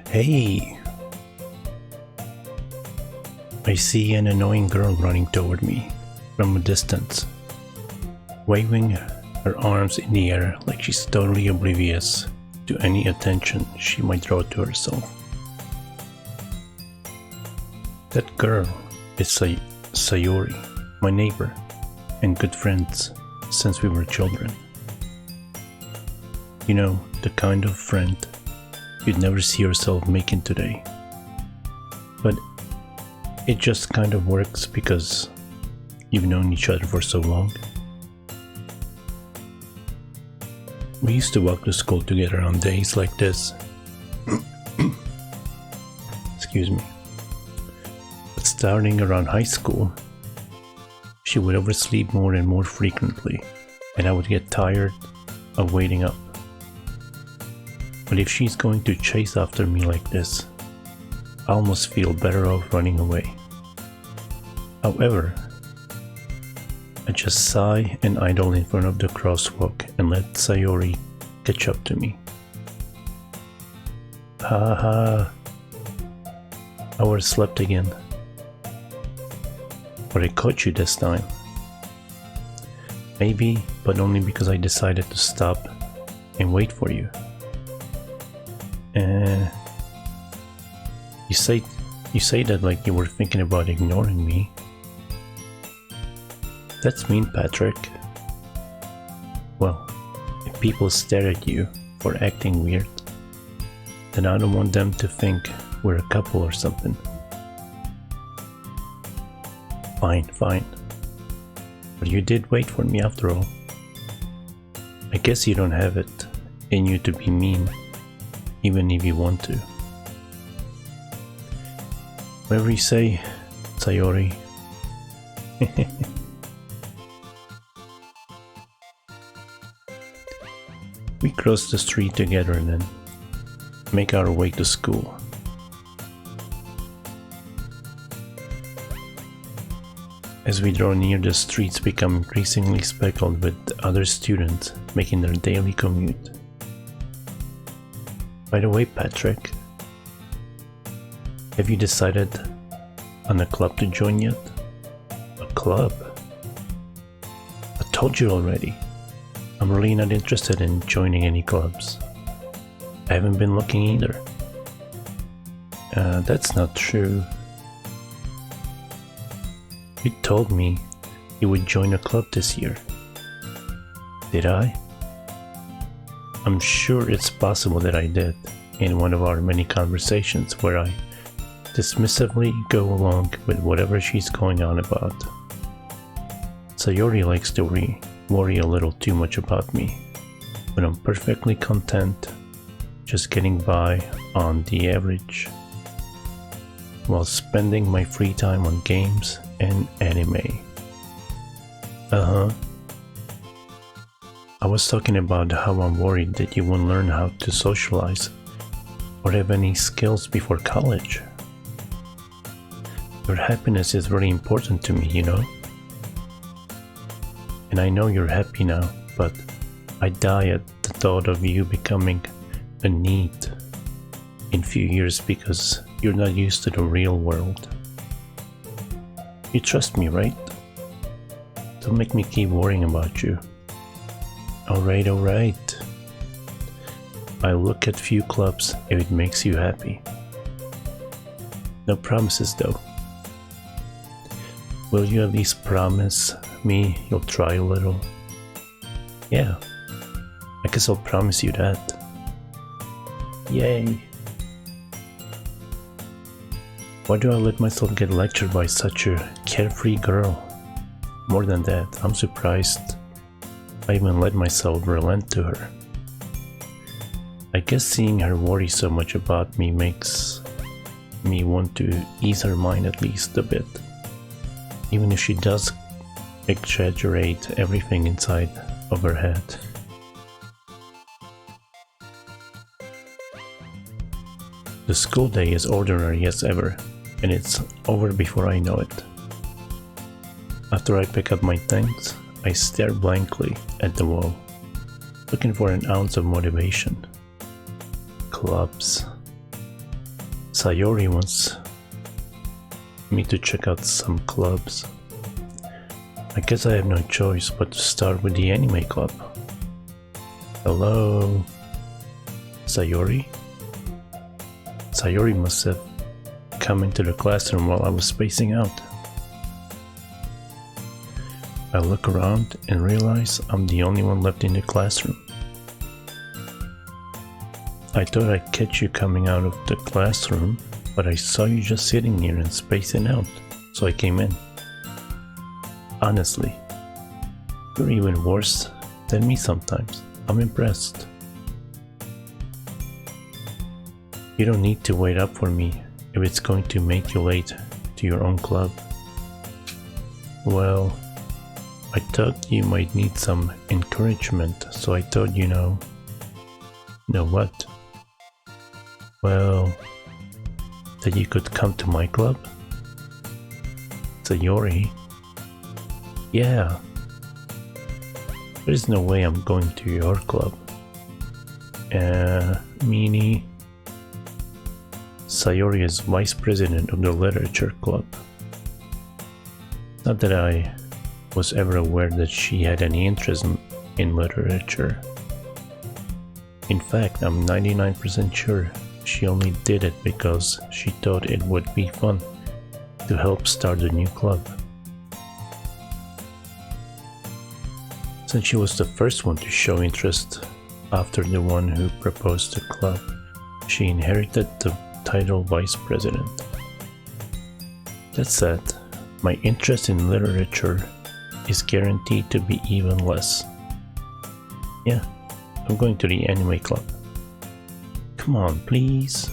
Hey! I see an annoying girl running toward me from a distance, waving her arms in the air like she's totally oblivious to any attention she might draw to herself. That girl is Sayori, my neighbor, and good friends since we were children. You know, the kind of friend you'd never see yourself making today. But it just kind of works because you've known each other for so long. We used to walk to school together on days like this. Excuse me. But starting around high school, she would oversleep more and more frequently, and I would get tired of waiting up. But if she's going to chase after me like this, I almost feel better off running away. However, I just sigh and idle in front of the crosswalk and let Sayori catch up to me. Ha ha! I overslept again. But I caught you this time. Maybe, but only because I decided to stop and wait for you. You say that like you were thinking about ignoring me. That's mean, Patrick. Well, if people stare at you for acting weird, then I don't want them to think we're a couple or something. Fine. But you did wait for me after all. I guess you don't have it in you to be mean, even if you want to. Whatever you say, Sayori. We cross the street together and then make our way to school. As we draw near, the streets become increasingly speckled with other students making their daily commute. By the way, Patrick, have you decided on a club to join yet? A club? I told you already. I'm really not interested in joining any clubs. I haven't been looking either. That's not true. You told me you would join a club this year. Did I? I'm sure it's possible that I did in one of our many conversations where I dismissively go along with whatever she's going on about. Sayori likes to worry a little too much about me, but I'm perfectly content just getting by on the average while spending my free time on games and anime. I was talking about how I'm worried that you won't learn how to socialize or have any skills before college. Your happiness is very important to me, you know? And I know you're happy now, but I die at the thought of you becoming a need in a few years because you're not used to the real world. You trust me, right? Don't make me keep worrying about you. Alright. I'll look at few clubs if it makes you happy. No promises though. Will you at least promise me you'll try a little? Yeah, I guess I'll promise you that. Yay! Why do I let myself get lectured by such a carefree girl? More than that, I'm surprised I even let myself relent to her. I guess seeing her worry so much about me makes me want to ease her mind at least a bit. Even if she does exaggerate everything inside of her head. The school day is ordinary as ever, and it's over before I know it. After I pick up my things, I stare blankly at the wall, looking for an ounce of motivation. Clubs. Sayori wants me to check out some clubs. I guess I have no choice but to start with the anime club. Hello? Sayori? Sayori must have come into the classroom while I was spacing out. I look around and realize I'm the only one left in the classroom. I thought I'd catch you coming out of the classroom, but I saw you just sitting here and spacing out, so I came in. Honestly, you're even worse than me sometimes. I'm impressed. You don't need to wait up for me if it's going to make you late to your own club. Well, I thought you might need some encouragement, so I thought, you know what? Well, that you could come to my club? Sayori? Yeah. There is no way I'm going to your club. Meanie. Sayori is vice president of the literature club. Not that I was ever aware that she had any interest in literature. In fact, I'm 99% sure she only did it because she thought it would be fun to help start a new club. Since she was the first one to show interest after the one who proposed the club, she inherited the title vice president. That said, my interest in literature is guaranteed to be even less. Yeah, I'm going to the anime club. Come on, please.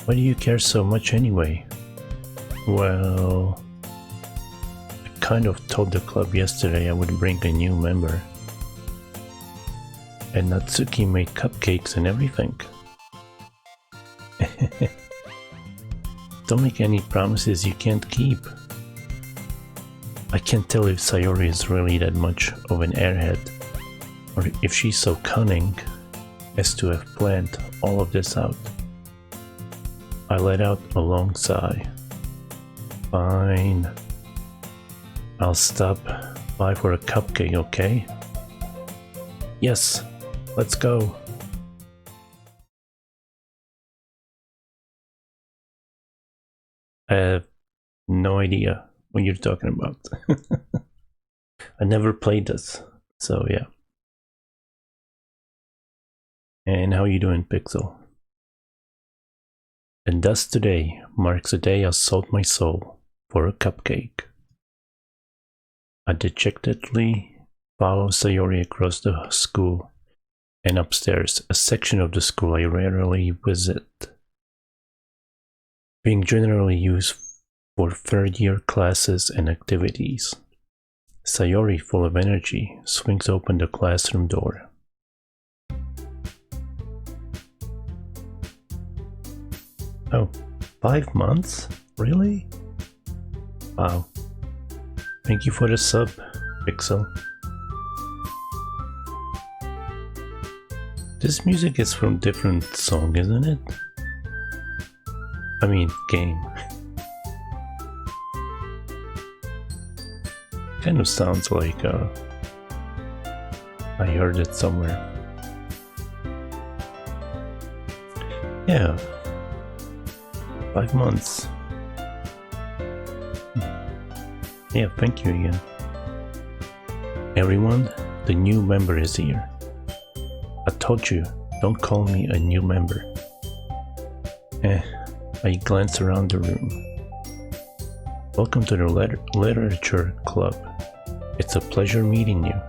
Why do you care so much anyway? Well, I kind of told the club yesterday I would bring a new member. And Natsuki made cupcakes and everything. Don't make any promises you can't keep. I can't tell if Sayori is really that much of an airhead, or if she's so cunning as to have planned all of this out. I let out a long sigh. Fine. I'll stop by for a cupcake, okay? Yes, let's go. I have no idea what you're talking about. I never played this, so yeah. And how you doing, Pixel? And thus today marks a day I sold my soul for a cupcake. I dejectedly follow Sayori across the school and upstairs, a section of the school I rarely visit, being generally used for third-year classes and activities. Sayori, full of energy, swings open the classroom door. Oh, 5 months? Really? Wow. Thank you for the sub, Pixel. This music is from different song, isn't it? I mean, game. Kind of sounds like I heard it somewhere. Yeah. 5 months. Yeah, thank you again. Everyone, the new member is here. I told you, don't call me a new member. I glance around the room. Welcome to the literature club. It's a pleasure meeting you.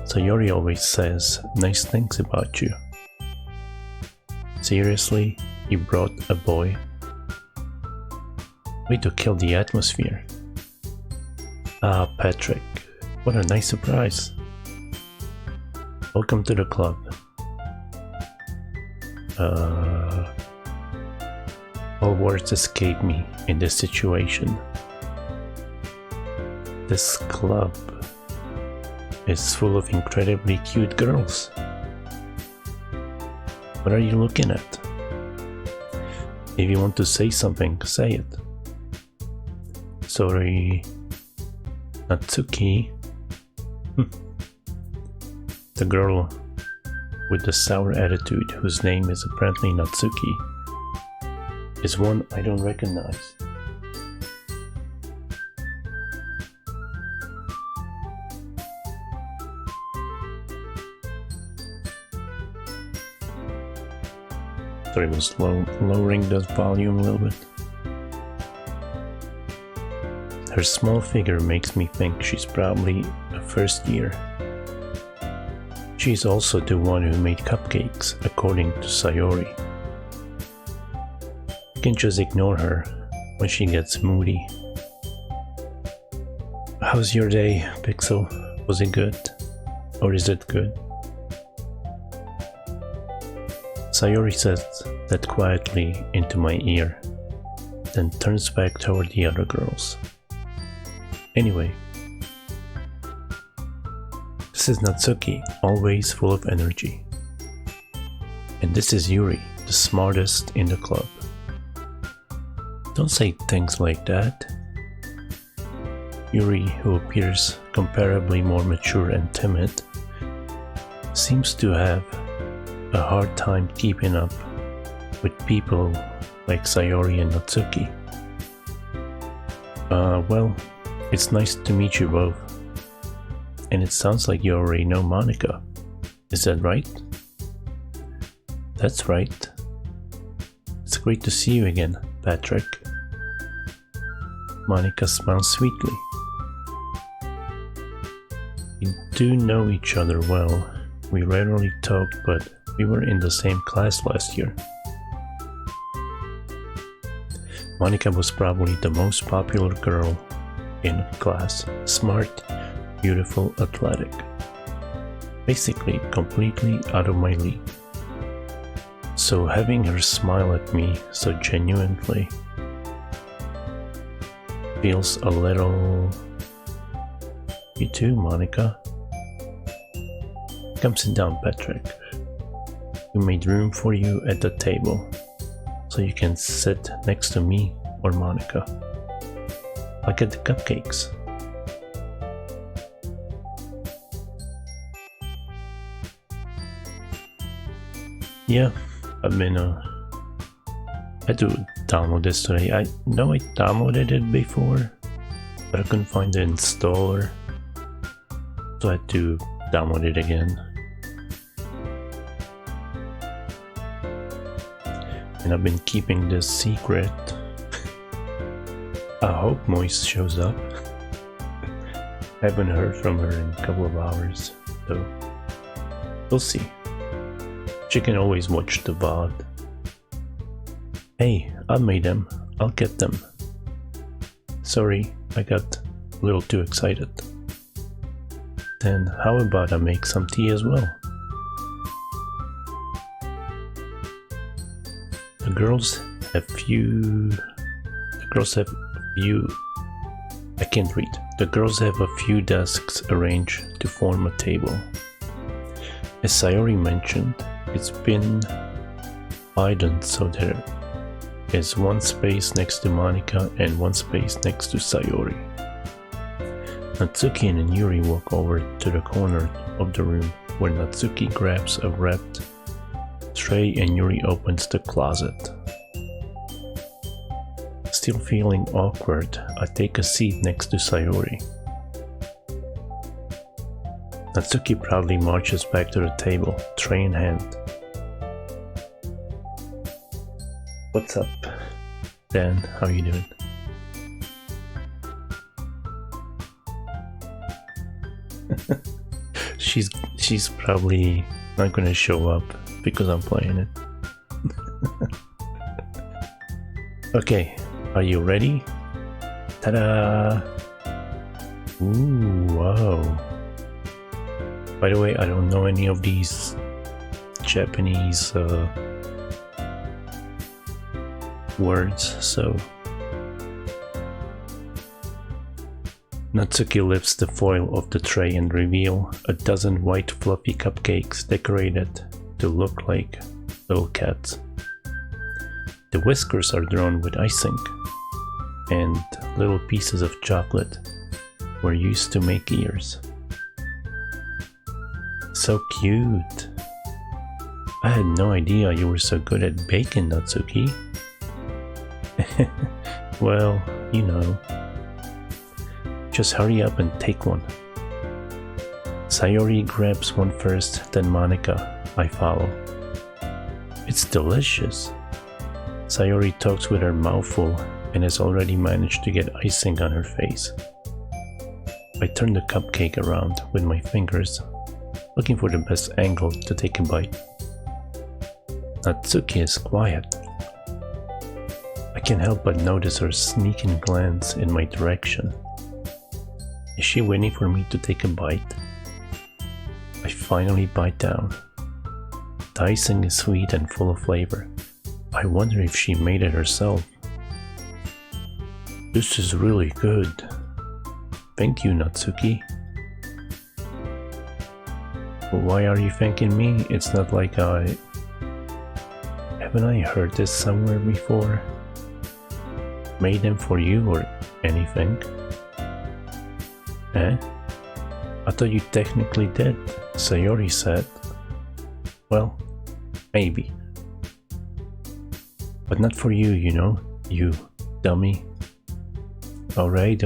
Sayori always says nice things about you. Seriously? You brought a boy? Way to kill the atmosphere. Ah, Patrick, what a nice surprise. Welcome to the club. All words escape me in this situation. This club is full of incredibly cute girls. What are you looking at? If you want to say something, say it. Sorry, Natsuki. The girl with the sour attitude, whose name is apparently Natsuki, is one I don't recognize. Sorry, I was lowering the volume a little bit. Her small figure makes me think she's probably a first year. She's also the one who made cupcakes, according to Sayori. You can just ignore her when she gets moody. How's your day, Pixel? Was it good? Or is it good? Sayori says that quietly into my ear, then turns back toward the other girls. Anyway, this is Natsuki, always full of energy. And this is Yuri, the smartest in the club. Don't say things like that. Yuri, who appears comparably more mature and timid, seems to have a hard time keeping up with people like Sayori and Natsuki. Well, it's nice to meet you both. And it sounds like you already know Monika. Is that right? That's right. It's great to see you again, Patrick. Monika smiles sweetly. We do know each other well. We rarely talk, but we were in the same class last year. Monika was probably the most popular girl in class. Smart, beautiful, athletic. Basically, completely out of my league. So having her smile at me so genuinely feels a little... You too, Monika. Come sit down, Patrick. We made room for you at the table, so you can sit next to me or Monika. I'll get the cupcakes. Yeah, I've been I had to download this today. I know I downloaded it before, but I couldn't find the installer, so I had to download it again. And I've been keeping this secret. I hope Moise shows up. I haven't heard from her in a couple of hours, so we'll see. She can always watch the VOD. Hey, I made them. I'll get them. Sorry, I got a little too excited. Then how about I make some tea as well? The girls have I can't read. The girls have a few desks arranged to form a table. As Sayori mentioned, it's been widened so there is one space next to Monika and one space next to Sayori. Natsuki and Yuri walk over to the corner of the room where Natsuki grabs a wrapped tray and Yuri opens the closet. Still feeling awkward, I take a seat next to Sayori. Natsuki proudly marches back to the table, tray in hand. What's up, Dan? How you doing? She's probably not gonna show up because I'm playing it. Okay, are you ready? Ta-da! Ooh, wow. By the way, I don't know any of these Japanese words, so... Natsuki lifts the foil of the tray and reveal a dozen white fluffy cupcakes decorated to look like little cats. The whiskers are drawn with icing, and little pieces of chocolate were used to make ears. So cute! I had no idea you were so good at baking, Natsuki. Well, you know. Just hurry up and take one. Sayori grabs one first, then Monica. I follow. It's delicious. Sayori talks with her mouth full and has already managed to get icing on her face. I turn the cupcake around with my fingers, looking for the best angle to take a bite. Natsuki is quiet. I can't help but notice her sneaking glance in my direction. Is she waiting for me to take a bite? I finally bite down. The icing is sweet and full of flavor. I wonder if she made it herself. This is really good. Thank you, Natsuki. Why are you thanking me? It's not like I... Haven't I heard this somewhere before? Made them for you or anything? Eh? I thought you technically did, Sayori said. Well, maybe. But not for you, you know, you dummy. Alright.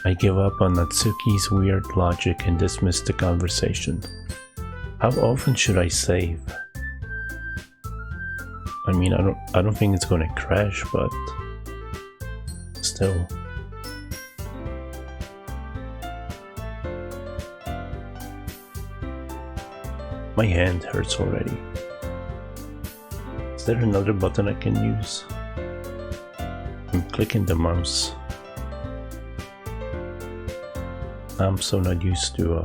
I give up on Natsuki's weird logic and dismiss the conversation. How often should I save? I mean, I don't think it's gonna crash, but still. My hand hurts already. Is there another button I can use? I'm clicking the mouse. I'm so not used to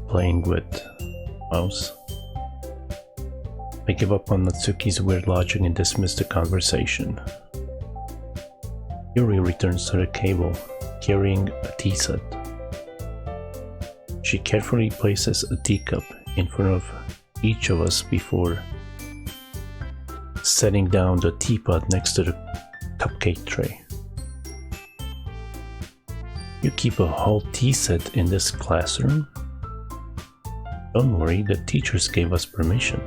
playing with mouse. I give up on Natsuki's weird logic and dismiss the conversation. Yuri returns to the cable, carrying a tea set. She carefully places a teacup in front of each of us before setting down the teapot next to the cupcake tray. You keep a whole tea set in this classroom? Don't worry, the teachers gave us permission.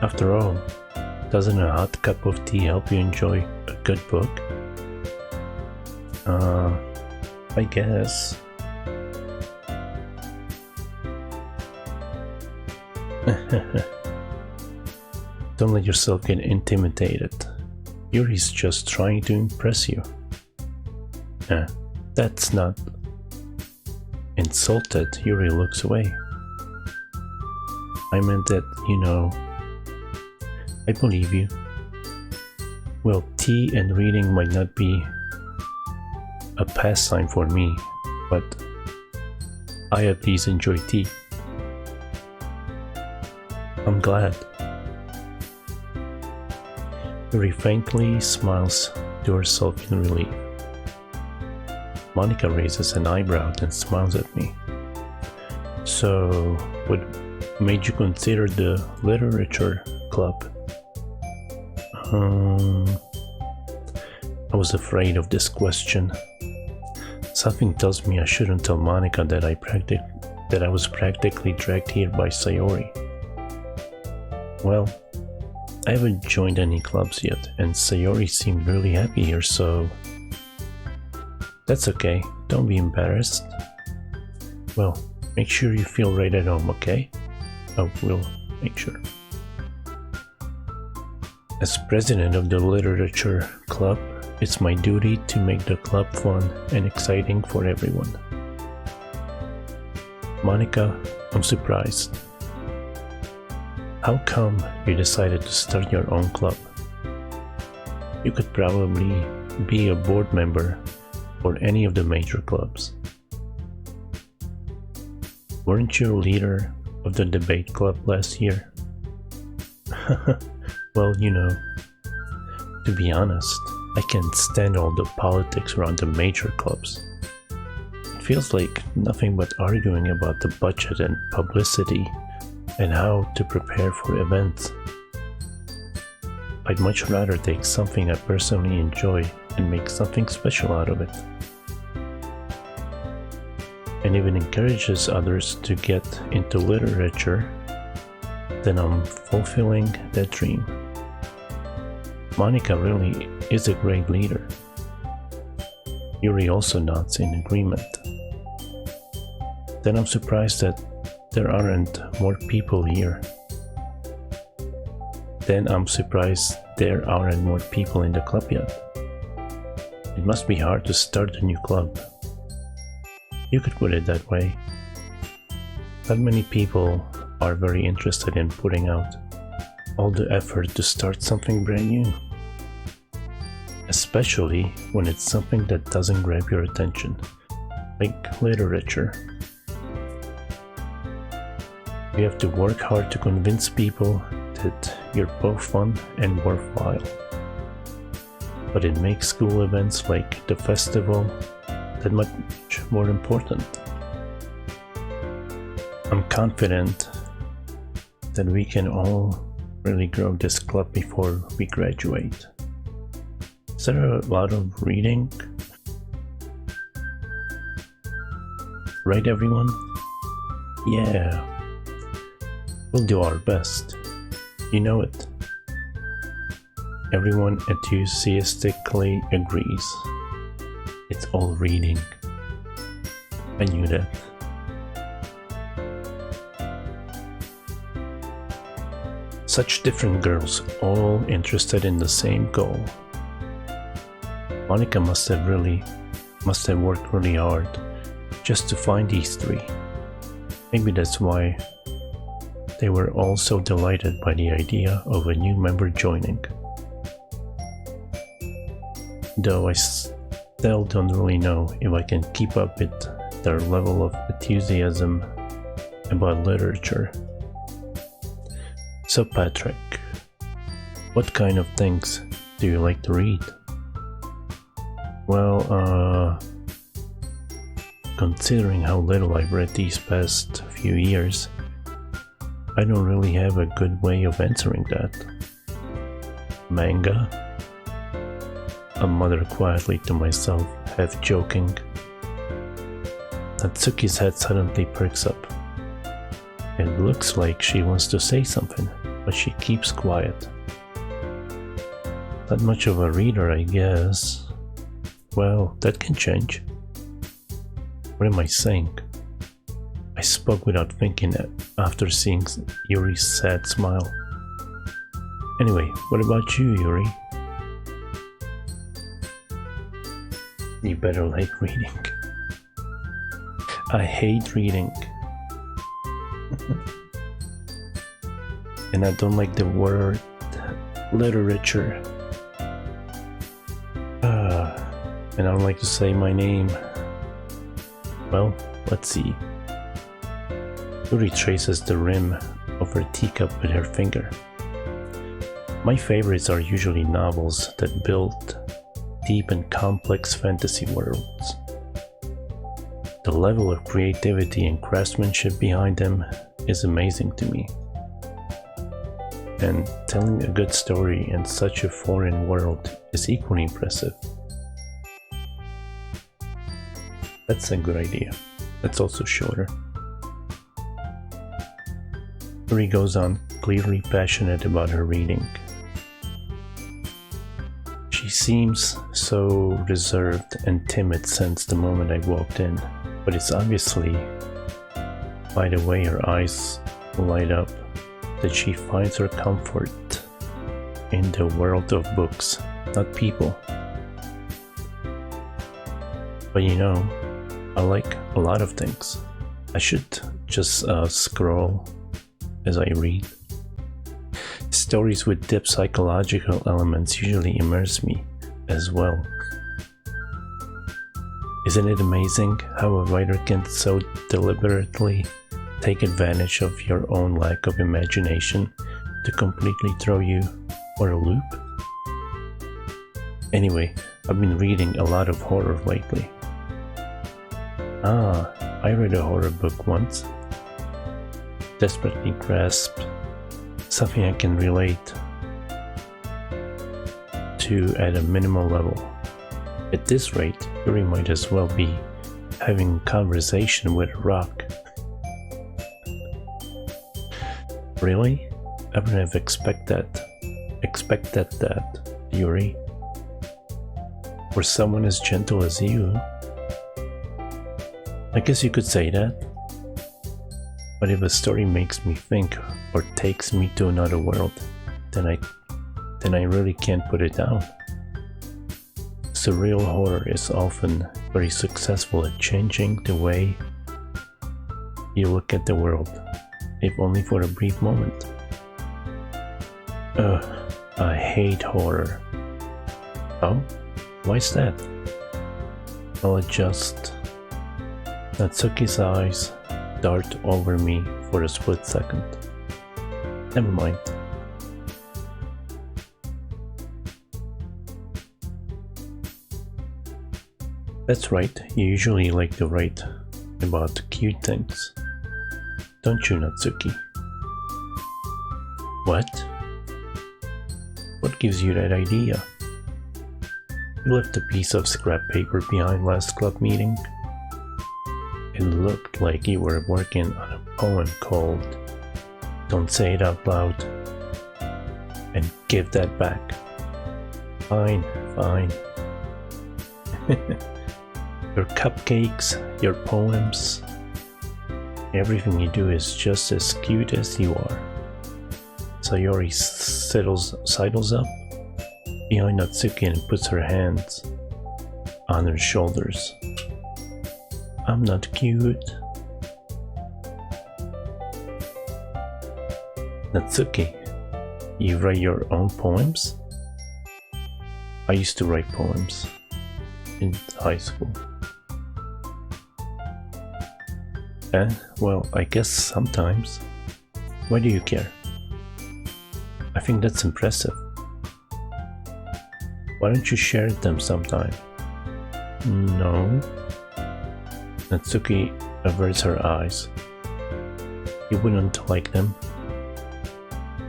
After all, doesn't a hot cup of tea help you enjoy a good book? I guess. Don't let yourself get intimidated. Yuri's just trying to impress you. That's not... Insulted, Yuri looks away. I meant that, you know... I believe you. Well, tea and reading might not be a pastime for me, but I at least enjoy tea. I'm glad. Yuri faintly smiles to herself in relief. Monica raises an eyebrow and smiles at me. So, what made you consider the literature club? I was afraid of this question. Something tells me I shouldn't tell Monica that I was practically dragged here by Sayori. Well, I haven't joined any clubs yet, and Sayori seemed really happy here, so... That's okay, don't be embarrassed. Well, make sure you feel right at home, okay? Oh, we'll make sure. As president of the literature club, it's my duty to make the club fun and exciting for everyone. Monica, I'm surprised. How come you decided to start your own club? You could probably be a board member for any of the major clubs. Weren't you leader of the debate club last year? Well, you know, to be honest, I can't stand all the politics around the major clubs. It feels like nothing but arguing about the budget and publicity and how to prepare for events. I'd much rather take something I personally enjoy and make something special out of it. And even encourages others to get into literature, then I'm fulfilling that dream. Monica really is a great leader. Yuri also nods in agreement. Then I'm surprised that there aren't more people here. Then I'm surprised there aren't more people in the club yet. It must be hard to start a new club. You could put it that way. Not many people are very interested in putting out all the effort to start something brand new. Especially when it's something that doesn't grab your attention, like literature. You have to work hard to convince people that you're both fun and worthwhile. But it makes school events like the festival that much more important. I'm confident that we can all really grow this club before we graduate. Is there a lot of reading? Right, everyone? Yeah. We'll do our best. You know it. Everyone enthusiastically agrees. It's all reading. I knew that. Such different girls, all interested in the same goal. Monica must have worked really hard just to find these three. Maybe that's why they were all so delighted by the idea of a new member joining. Though I still don't really know if I can keep up with their level of enthusiasm about literature. So Patrick, what kind of things do you like to read? Well, considering how little I've read these past few years, I don't really have a good way of answering that. Manga? I mutter quietly to myself, half joking. Natsuki's head suddenly perks up. It looks like she wants to say something, but she keeps quiet. Not much of a reader, I guess. Well, that can change. What am I saying? I spoke without thinking after seeing Yuri's sad smile. Anyway, what about you, Yuri? You better like reading. I hate reading. And I don't like the word literature. And I don't like to say my name. Well, let's see. Yuri traces the rim of her teacup with her finger. My favorites are usually novels that build deep and complex fantasy worlds. The level of creativity and craftsmanship behind them is amazing to me. And telling a good story in such a foreign world is equally impressive. That's a good idea. That's also shorter. Yuri goes on, clearly passionate about her reading. She seems so reserved and timid since the moment I walked in, but it's obviously by the way her eyes light up that she finds her comfort in the world of books, not people. But you know, I like a lot of things. I should just scroll as I read. Stories with deep psychological elements usually immerse me as well. Isn't it amazing how a writer can so deliberately take advantage of your own lack of imagination to completely throw you for a loop? Anyway, I've been reading a lot of horror lately. I read a horror book once. desperately grasp something I can relate to at a minimal level. At this rate, Yuri might as well be having a conversation with a rock. Really? I wouldn't have expected that, Yuri. For someone as gentle as you. I guess you could say that. But if a story makes me think or takes me to another world, then I really can't put it down. Surreal horror is often very successful at changing the way you look at the world, if only for a brief moment. I hate horror. Oh? Why's that? I'll adjust. Natsuki's eyes dart over me for a split second. Never mind. That's right, you usually like to write about cute things. Don't you, Natsuki? What? What gives you that idea? You left a piece of scrap paper behind last club meeting. It looked like you were working on a poem called Don't Say It Out Loud. And give that back. Fine, fine. Your cupcakes, your poems, everything you do is just as cute as you are. Sayori sidles up behind Natsuki and puts her hands on her shoulders. I'm not cute. Natsuki, you write your own poems? I used to write poems in high school. Well, I guess sometimes. Why do you care? I think that's impressive. Why don't you share them sometime? No. Natsuki averts her eyes. You wouldn't like them?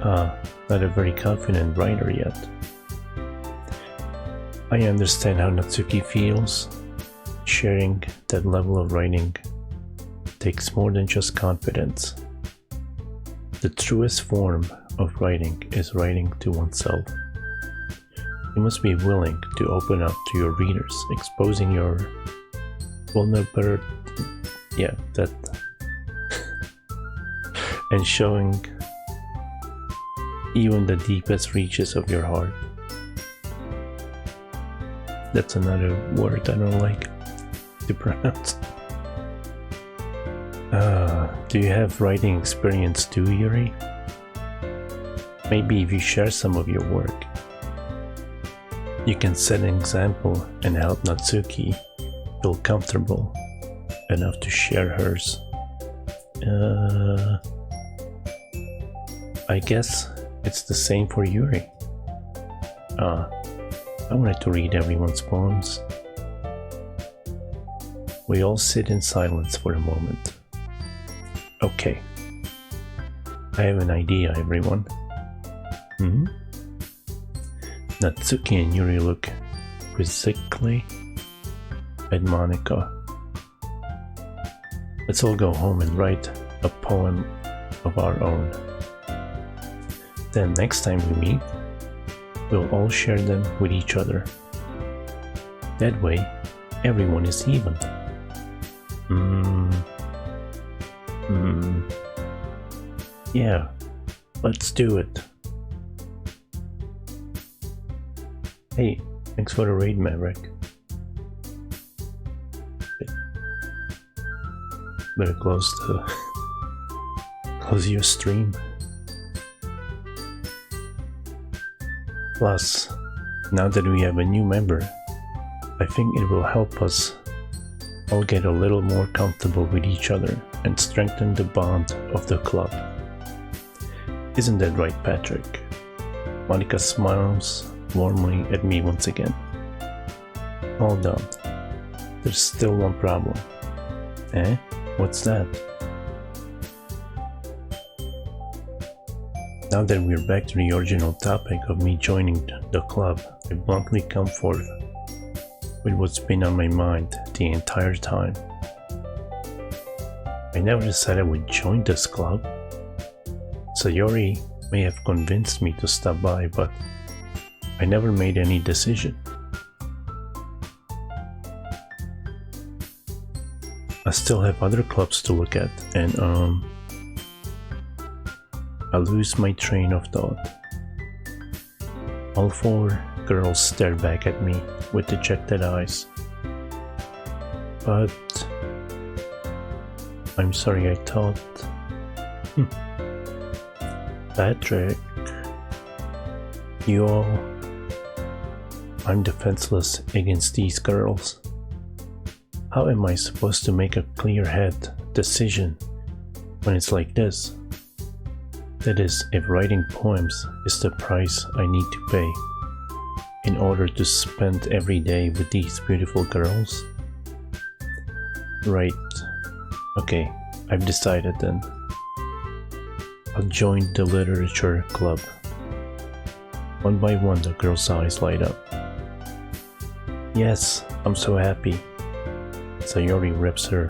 Not a very confident writer yet. I understand how Natsuki feels. Sharing that level of writing takes more than just confidence. The truest form of writing is writing to oneself. You must be willing to open up to your readers, exposing your vulnerability, and showing even the deepest reaches of your heart. That's another word I don't like to pronounce. Do you have writing experience too, Yuri? Maybe if you share some of your work, you can set an example and help Natsuki feel comfortable enough to share hers. I guess it's the same for Yuri. I wanted to read everyone's poems. We all sit in silence for a moment. Okay. I have an idea, everyone. Natsuki and Yuri look quizzically at Monika. Let's all go home and write a poem of our own. Then next time we meet, we'll all share them with each other. That way, everyone is even. Yeah, let's do it. Hey, thanks for the raid, Maverick. Better close your stream. Plus, now that we have a new member, I think it will help us all get a little more comfortable with each other and strengthen the bond of the club. Isn't that right, Patrick? Monika smiles warmly at me once again. Hold on. There's still one problem. Eh? What's that? Now that we're back to the original topic of me joining the club, I bluntly come forth with what's been on my mind the entire time. I never said I would join this club. Sayori may have convinced me to stop by, but I never made any decision. I still have other clubs to look at, and I lose my train of thought. All four girls stare back at me with dejected eyes. But I'm sorry, I thought... Patrick, you all... I'm defenseless against these girls. How am I supposed to make a clear-head decision when it's like this? That is, if writing poems is the price I need to pay in order to spend every day with these beautiful girls? Right. Okay, I've decided then. I'll join the literature club. One by one, the girl's eyes light up. Yes, I'm so happy. Sayori wraps her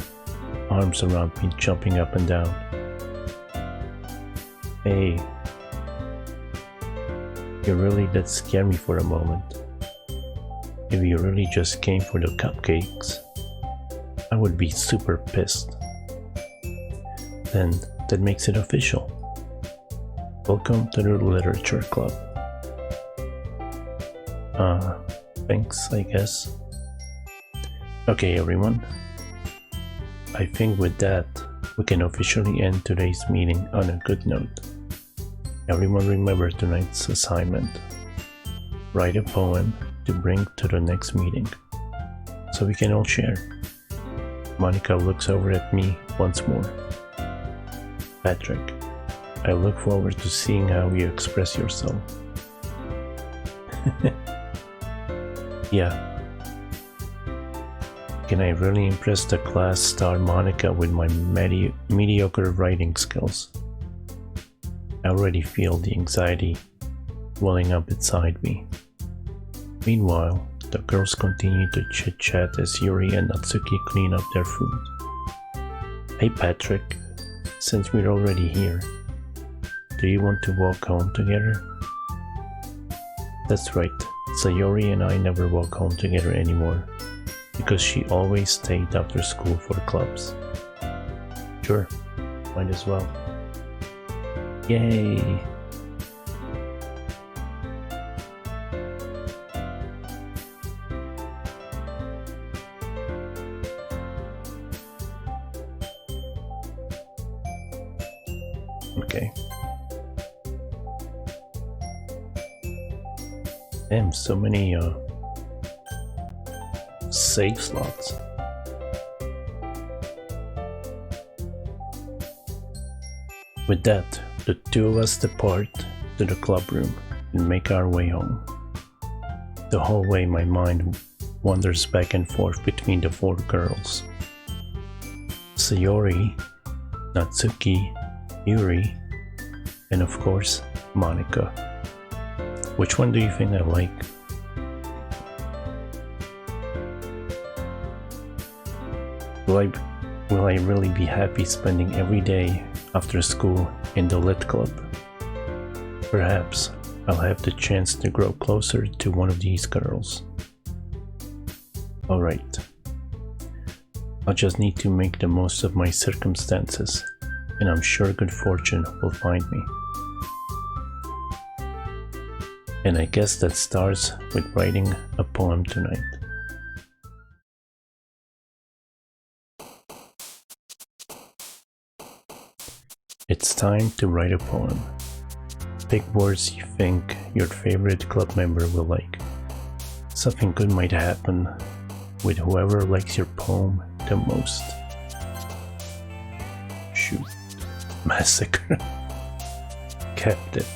arms around me, jumping up and down. Hey, you really did scare me for a moment. If you really just came for the cupcakes, I would be super pissed. Then that makes it official. Welcome to the literature club. Thanks, I guess. Okay, everyone. I think with that, we can officially end today's meeting on a good note. Everyone remember tonight's assignment. Write a poem to bring to the next meeting, so we can all share. Monica looks over at me once more. Patrick, I look forward to seeing how you express yourself. Yeah. Can I really impress the class star Monica with my mediocre writing skills? I already feel the anxiety welling up inside me. Meanwhile, the girls continue to chit-chat as Yuri and Natsuki clean up their food. Hey Patrick, since we're already here, do you want to walk home together? That's right, Sayori and I never walk home together anymore, because she always stayed after school for clubs. Sure, might as well. Yay! Okay. Damn, so many save slots. With that, the two of us depart to the club room and make our way home. The whole way my mind wanders back and forth between the four girls. Sayori, Natsuki, Yuri, and of course, Monica. Which one do you think I like? Will I really be happy spending every day after school in the lit club? Perhaps I'll have the chance to grow closer to one of these girls. Alright. I'll just need to make the most of my circumstances, and I'm sure good fortune will find me. And I guess that starts with writing a poem tonight. It's time to write a poem. Pick words you think your favorite club member will like. Something good might happen with whoever likes your poem the most. Shoot. Massacre. Captive.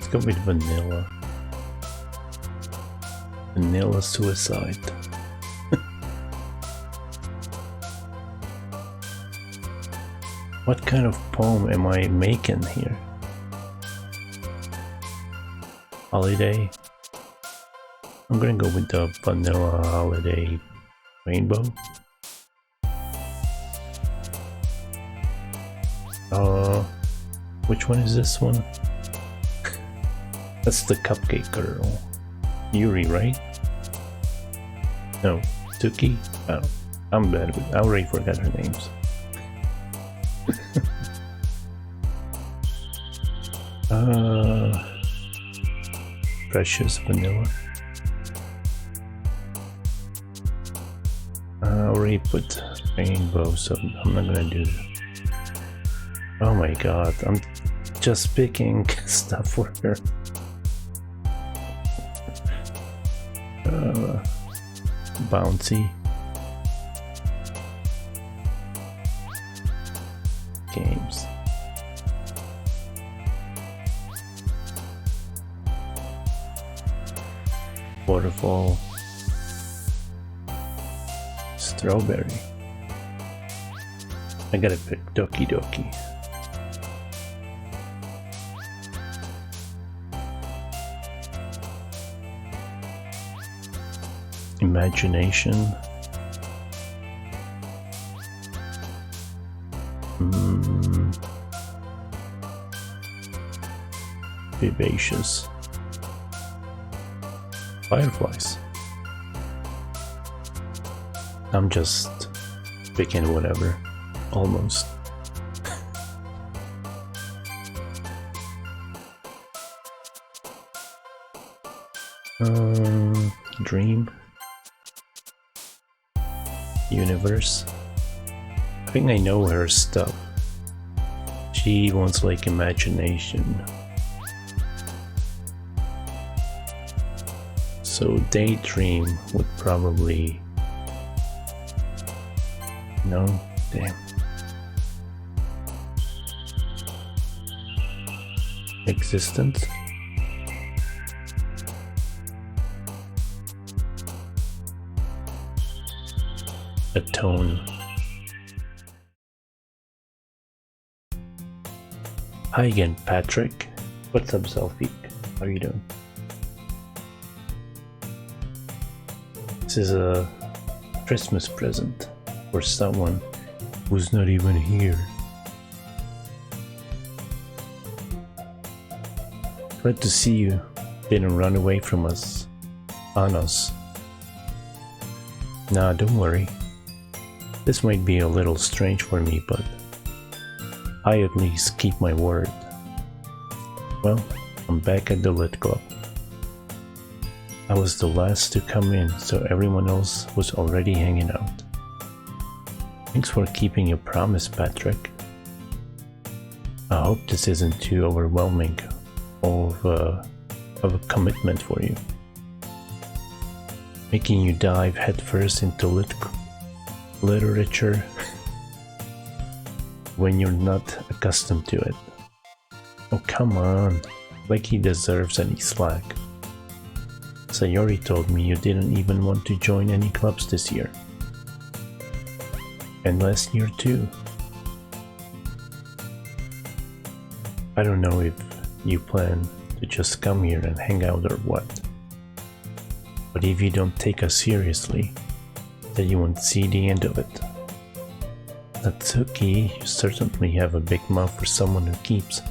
Let's go with vanilla. Vanilla suicide. What kind of poem am I making here? Holiday? I'm gonna go with the vanilla holiday rainbow. Which one is this one? That's the cupcake girl. Yuri, right? No, Doki? Oh, I'm bad with I already forgot her names. Precious vanilla. I already put rainbow, so I'm not gonna do that. Oh my god, I'm just picking stuff for her. Bouncy. Games. Waterfall. Strawberry. I gotta pick Doki Doki. Imagination. Vivacious. Fireflies. I'm just picking whatever, almost. Dream. Universe. I think I know her stuff. She wants like imagination. So daydream would probably... No? Damn. Existence? Atone. Hi again, Patrick. What's up, Selfie? How are you doing? This is a Christmas present for someone who's not even here. Glad to see you didn't run away from us, on us. Nah, don't worry. This might be a little strange for me, but I at least keep my word. Well, I'm back at the Lit Club. I was the last to come in, so everyone else was already hanging out. Thanks for keeping your promise, Patrick. I hope this isn't too overwhelming of a commitment for you. Making you dive headfirst into literature when you're not accustomed to it. Oh, come on, like he deserves any slack. Sayori told me you didn't even want to join any clubs this year. And last year too. I don't know if you plan to just come here and hang out or what. But if you don't take us seriously, then you won't see the end of it. Natsuki, you certainly have a big mouth for someone who keeps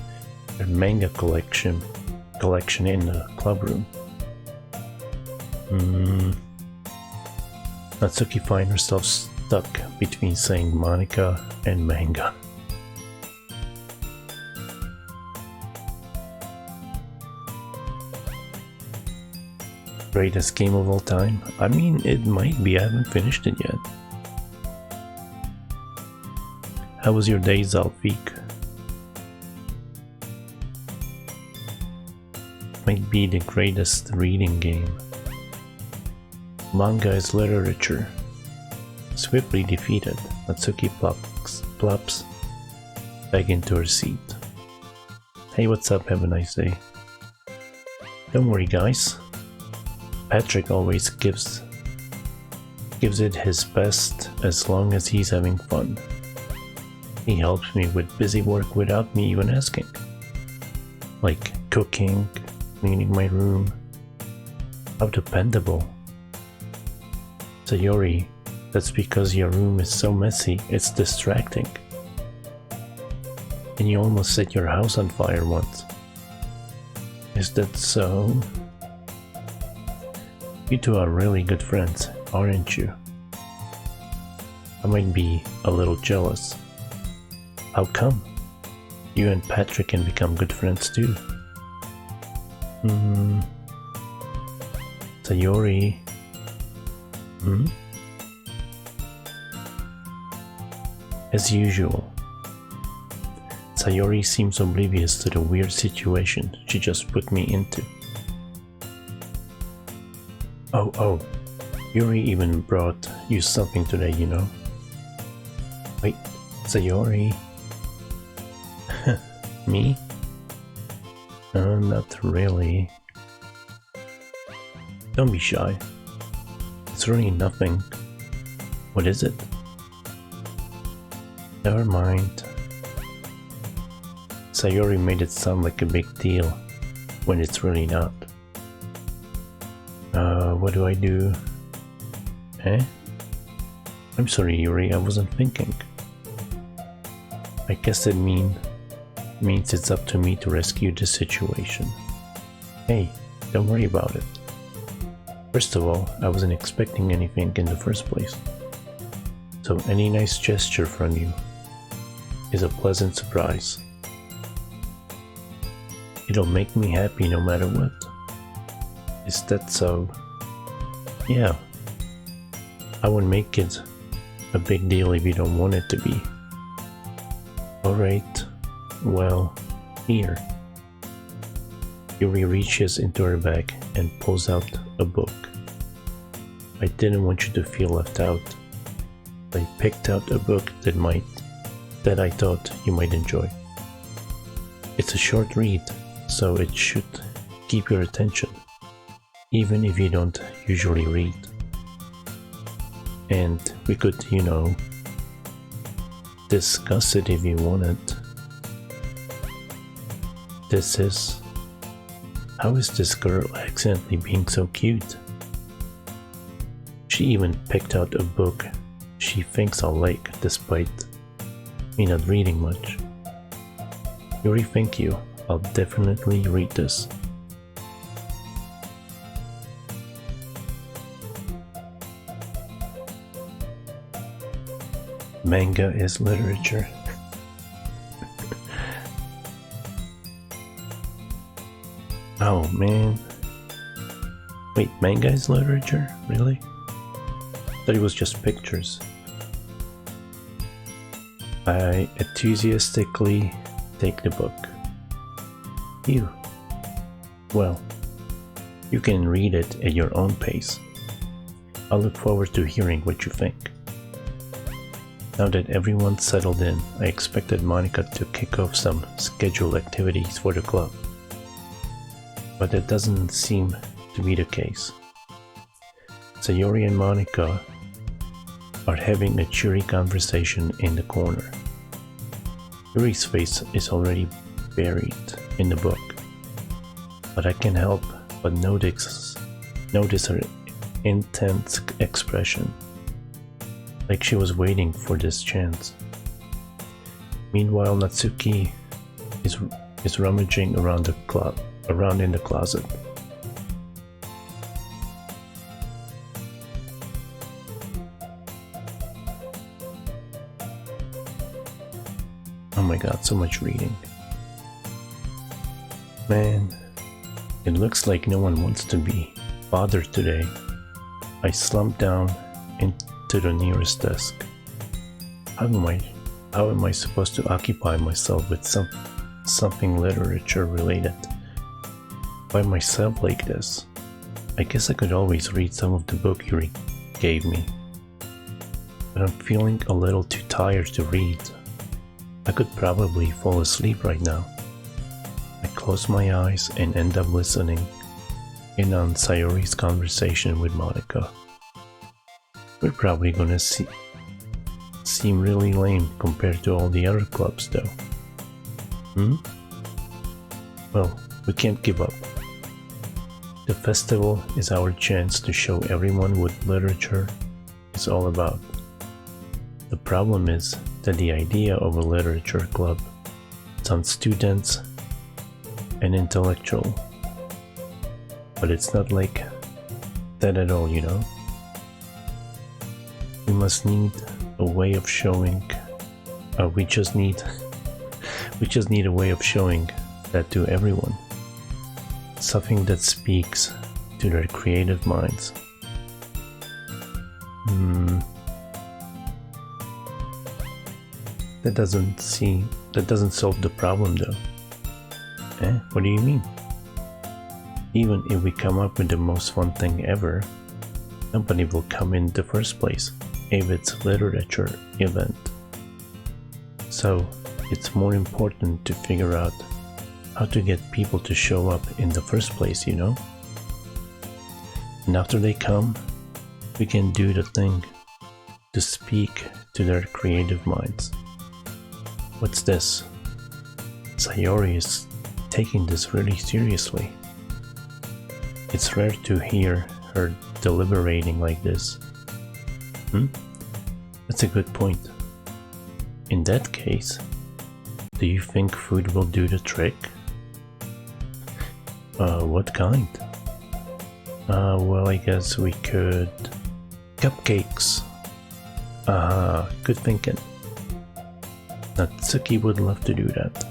their manga collection in the club room. Natsuki finds herself stuck between saying Monica and manga. Greatest game of all time? I mean, it might be, I haven't finished it yet. How was your day, Zalfik? Might be the greatest reading game. Manga is literature. Swiftly defeated, Natsuki plops back into her seat. Hey, what's up? Have a nice day. Don't worry, guys. Patrick always gives it his best as long as he's having fun. He helps me with busy work without me even asking. Like cooking, cleaning my room. How dependable. Sayori, that's because your room is so messy, it's distracting. And you almost set your house on fire once. Is that so? You two are really good friends, aren't you? I might be a little jealous. How come? You and Patrick can become good friends too. Sayori. As usual. Sayori seems oblivious to the weird situation she just put me into. Oh, Yuri even brought you something today, you know? Wait, Sayori? Me? Not really. Don't be shy. It's really nothing. What is it? Never mind. Sayori made it sound like a big deal when it's really not. What do I do? Eh? I'm sorry, Yuri, I wasn't thinking. I guess it means it's up to me to rescue the situation. Hey, don't worry about it. First of all, I wasn't expecting anything in the first place. So any nice gesture from you is a pleasant surprise. It'll make me happy no matter what. Is that so? Yeah. I wouldn't make it a big deal if you don't want it to be. Alright, well, here. Yuri reaches into her bag and pulls out a book. I didn't want you to feel left out. I picked out a book that I thought you might enjoy. It's a short read, so it should keep your attention, even if you don't usually read. And we could, discuss it if you wanted. This is... How is this girl accidentally being so cute? She even picked out a book she thinks I'll like, despite me not reading much. Yuri, thank you. I'll definitely read this. Manga is literature. Oh man. Wait, manga is literature? Really? Thought it was just pictures. I enthusiastically take the book. You. Well, you can read it at your own pace. I'll look forward to hearing what you think. Now that everyone's settled in, I expected Monica to kick off some scheduled activities for the club. But that doesn't seem to be the case. Sayori and Monica are having a cheery conversation in the corner. Yuri's face is already buried in the book, but I can't help but notice her intense expression, like she was waiting for this chance. Meanwhile, Natsuki is rummaging around in the closet. Oh my god, so much reading. Man, it looks like no one wants to be bothered today. I slumped down into the nearest desk. How am I supposed to occupy myself with something literature related by myself like this? I guess I could always read some of the book Yuri gave me, but I'm feeling a little too tired to read. I could probably fall asleep right now. I close my eyes and end up listening in on Sayori's conversation with Monica. We're probably gonna seem really lame compared to all the other clubs though. Well, we can't give up. The festival is our chance to show everyone what literature is all about. The problem is that the idea of a literature club sounds students and intellectual, but it's not like that at all, you know? We must need a way of showing, we just need a way of showing that to everyone. Something that speaks to their creative minds. That doesn't solve the problem though. What do you mean? Even if we come up with the most fun thing ever, nobody will come in the first place if it's a literature event. So it's more important to figure out how to get people to show up in the first place, you know? And after they come, we can do the thing to speak to their creative minds. What's this? Sayori is taking this really seriously. It's rare to hear her deliberating like this. That's a good point. In that case, do you think food will do the trick? What kind? Well, I guess we could... Cupcakes! Good thinking. Natsuki would love to do that.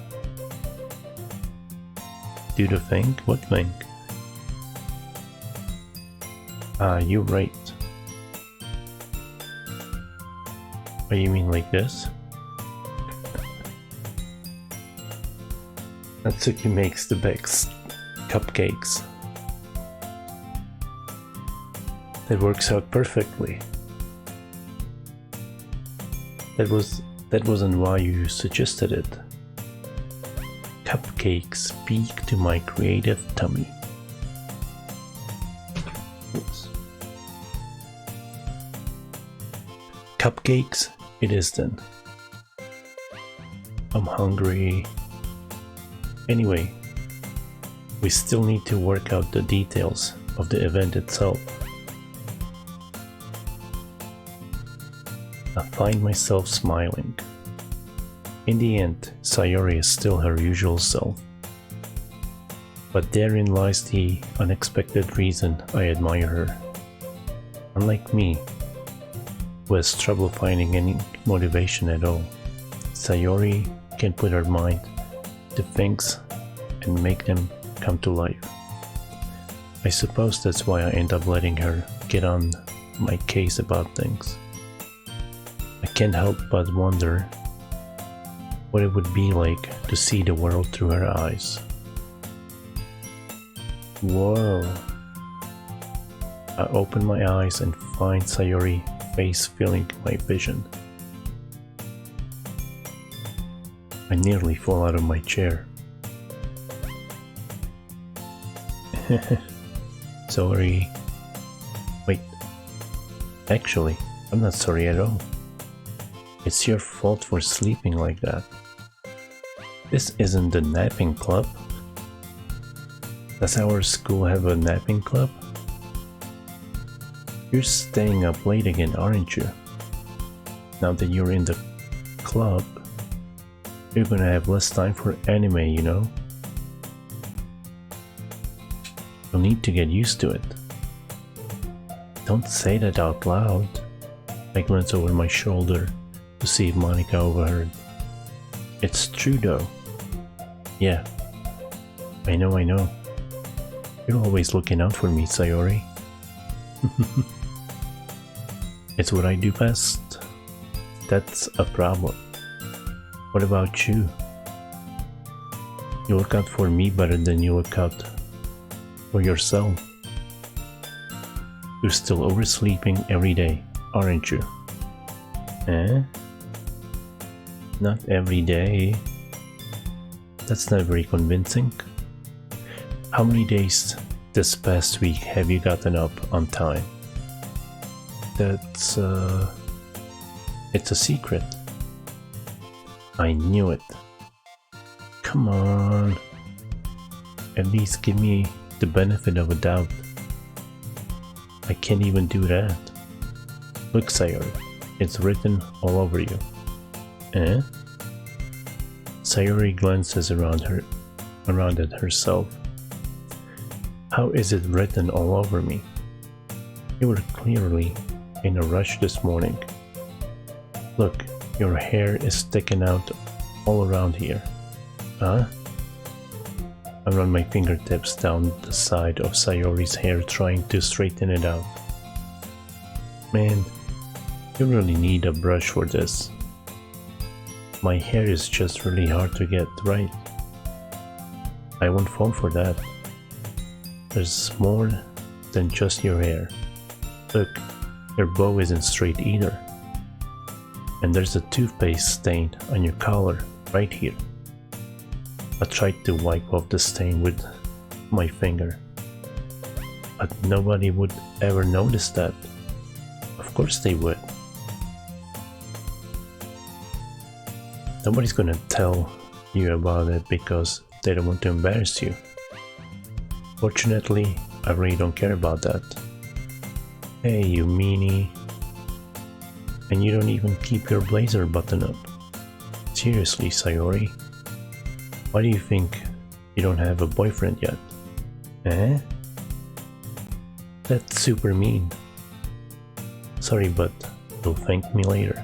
Do the thing? What thing? You're right. Oh, you mean like this? Natsuki makes the best cupcakes. That works out perfectly. That wasn't why you suggested it. Cupcakes speak to my creative tummy. Oops. Cupcakes it is then. I'm hungry. Anyway, we still need to work out the details of the event itself. I find myself smiling. In the end, Sayori is still her usual self. But therein lies the unexpected reason I admire her. Unlike me, who has trouble finding any motivation at all, Sayori can put her mind to things and make them come to life. I suppose that's why I end up letting her get on my case about things. I can't help but wonder what it would be like to see the world through her eyes. Whoa! I open my eyes and find Sayori's face filling my vision. I nearly fall out of my chair. Sorry. Wait. Actually, I'm not sorry at all. It's your fault for sleeping like that. This isn't the napping club. Does our school have a napping club? You're staying up late again, aren't you? Now that you're in the club, you're gonna have less time for anime, you know? You'll need to get used to it. Don't say that out loud. I glance over my shoulder to see if Monica overheard. It's true though. Yeah. I know. You're always looking out for me, Sayori. It's what I do best. That's a problem. What about you? You look out for me better than you look out for yourself. You're still oversleeping every day, aren't you? Not every day. That's not very convincing. How many days this past week have you gotten up on time? That's, it's a secret. I knew it. Come on. At least give me the benefit of a doubt. I can't even do that. Look, Sayori, it's written all over you. Eh? Sayori glances around at herself. How is it written all over me? You were clearly in a rush this morning. Look, your hair is sticking out all around here. Huh? I run my fingertips down the side of Sayori's hair, trying to straighten it out. Man, you really need a brush for this. My hair is just really hard to get right. I won't fall for that. There's more than just your hair. Look, your bow isn't straight either. And there's a toothpaste stain on your collar right here. I tried to wipe off the stain with my finger, but nobody would ever notice that. Of course they would. Nobody's gonna tell you about it because they don't want to embarrass you. Fortunately, I really don't care about that. Hey, you meanie. And you don't even keep your blazer buttoned up. Seriously, Sayori. Why do you think you don't have a boyfriend yet? Eh? That's super mean. Sorry, but you'll thank me later.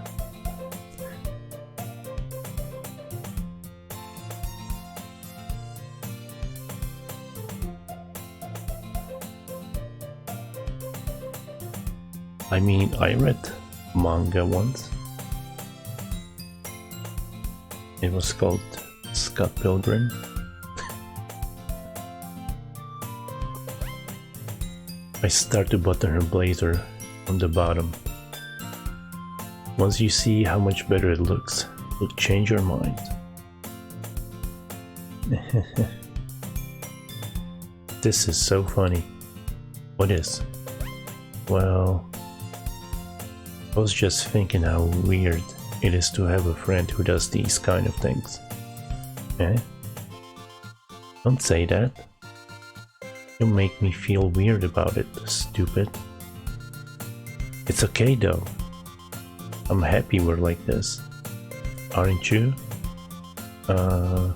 I mean, I read manga once. It was called Scott Pilgrim. I start to button her blazer from the bottom. Once you see how much better it looks, you'll change your mind. This is so funny. What is? Well, I was just thinking how weird it is to have a friend who does these kind of things. Eh? Don't say that. You make me feel weird about it, stupid. It's okay though. I'm happy we're like this. Aren't you? I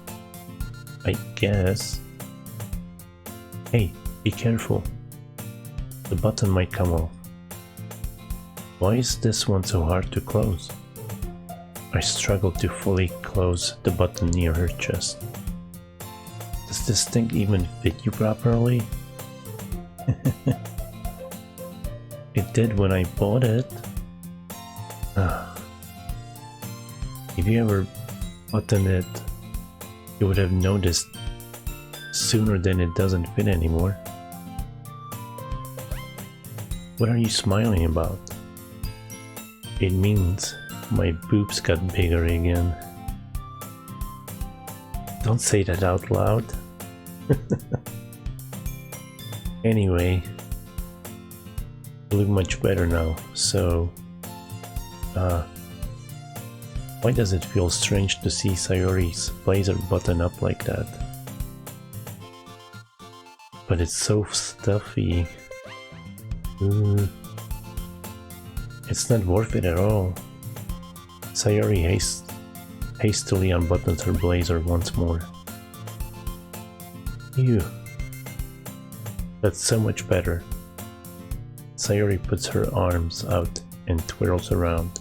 guess. Hey, be careful. The button might come off. Why is this one so hard to close? I struggle to fully close the button near her chest. Does this thing even fit you properly? It did when I bought it. If you ever buttoned it, you would have noticed sooner than it doesn't fit anymore. What are you smiling about? It means my boobs got bigger again. Don't say that out loud. Anyway, you look much better now, so... why does it feel strange to see Sayori's blazer button up like that? But it's so stuffy. It's not worth it at all. Sayori hastily unbuttons her blazer once more. Ew. That's so much better. Sayori puts her arms out and twirls around.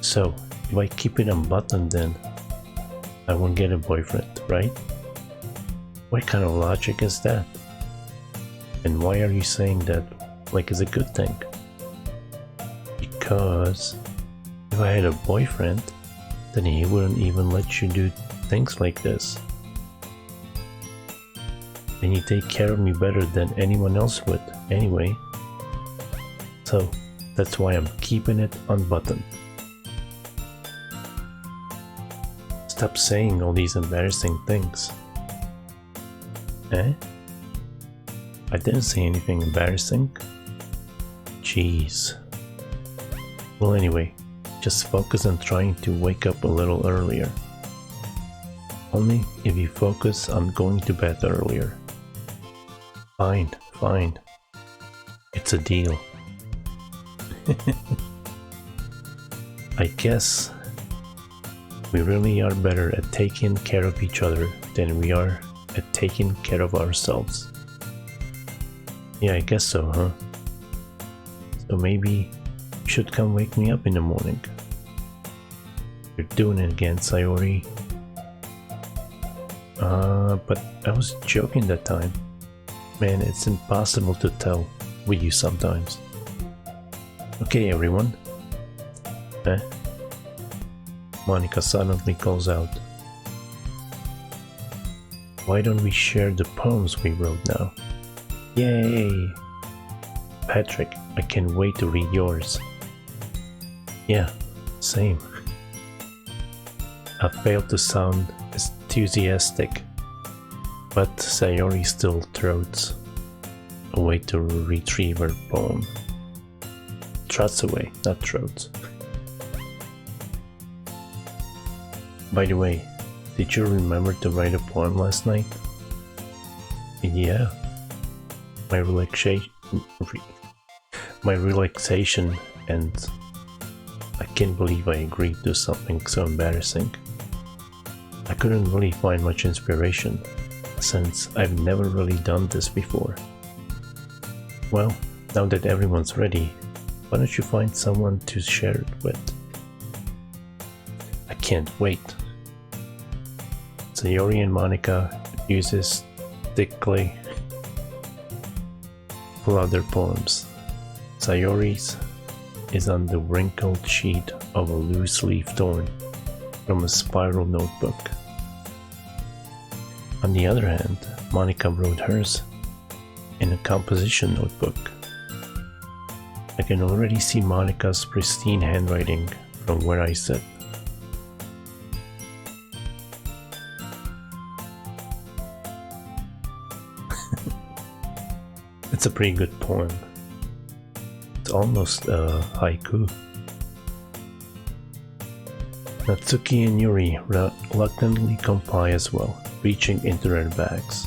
So, if I keep it unbuttoned then, I won't get a boyfriend, right? What kind of logic is that? And why are you saying that like it's a good thing? Because if I had a boyfriend, then he wouldn't even let you do things like this. And you take care of me better than anyone else would, anyway. So, that's why I'm keeping it unbuttoned. Stop saying all these embarrassing things. Eh? I didn't say anything embarrassing. Jeez. Well, anyway, just focus on trying to wake up a little earlier. Only if you focus on going to bed earlier. Fine, fine. It's a deal. I guess we really are better at taking care of each other than we are at taking care of ourselves. Yeah, I guess so, huh? So maybe you should come wake me up in the morning. You're doing it again, Sayori. But I was joking that time. Man, it's impossible to tell with you sometimes. Okay, everyone. Monica suddenly calls out. Why don't we share the poems we wrote now? Yay! Patrick, I can't wait to read yours. Yeah, same. I failed to sound enthusiastic, but Sayori still throws away to retrieve her poem. Trots away, not throats. By the way, did you remember to write a poem last night? Yeah. My relaxation, and I can't believe I agreed to something so embarrassing. I couldn't really find much inspiration, since I've never really done this before. Well, now that everyone's ready, why don't you find someone to share it with? I can't wait. Sayori and Monica enthusiastically pull out their poems. Sayori's is on the wrinkled sheet of a loose leaf torn from a spiral notebook. On the other hand, Monica wrote hers in a composition notebook. I can already see Monica's pristine handwriting from where I sit. It's a pretty good poem. It's almost a haiku. Natsuki and Yuri reluctantly comply as well, reaching into their bags.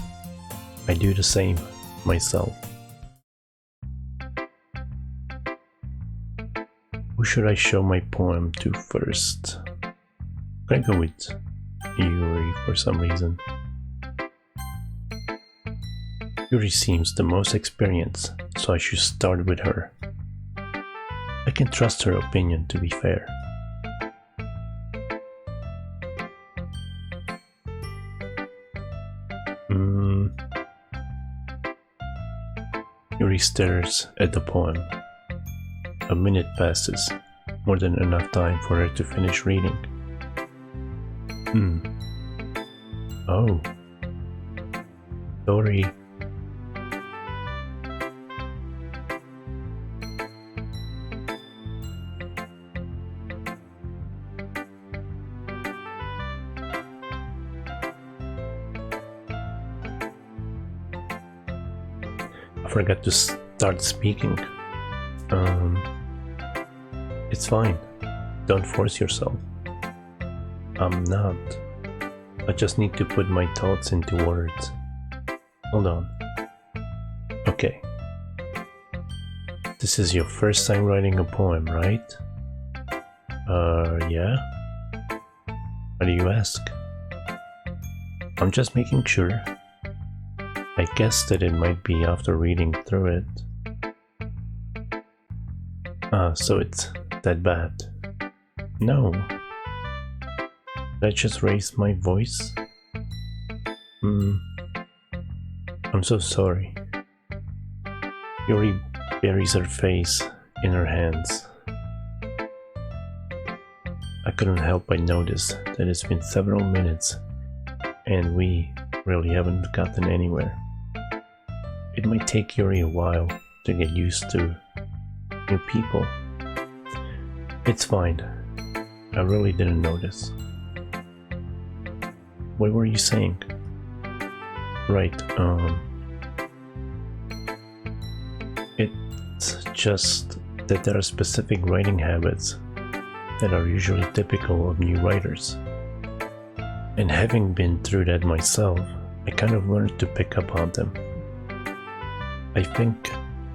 I do the same myself. Who should I show my poem to first? I go with Yuri for some reason. Yuri seems the most experienced, so I should start with her. I can trust her opinion, to be fair. Yuri stares at the poem. A minute passes, more than enough time for her to finish reading. Oh. Sorry. I forgot to start speaking. It's fine. Don't force yourself. I'm not. I just need to put my thoughts into words. Hold on. Okay. This is your first time writing a poem, right? Yeah? Why do you ask? I'm just making sure. I guessed that it might be after reading through it. So it's that bad. No. Did I just raise my voice? I'm so sorry. Yuri buries her face in her hands. I couldn't help but notice that it's been several minutes and we really haven't gotten anywhere. It might take Yuri a while to get used to new people. It's fine. I really didn't notice. What were you saying? Right, just that there are specific writing habits that are usually typical of new writers. And having been through that myself, I kind of learned to pick up on them. I think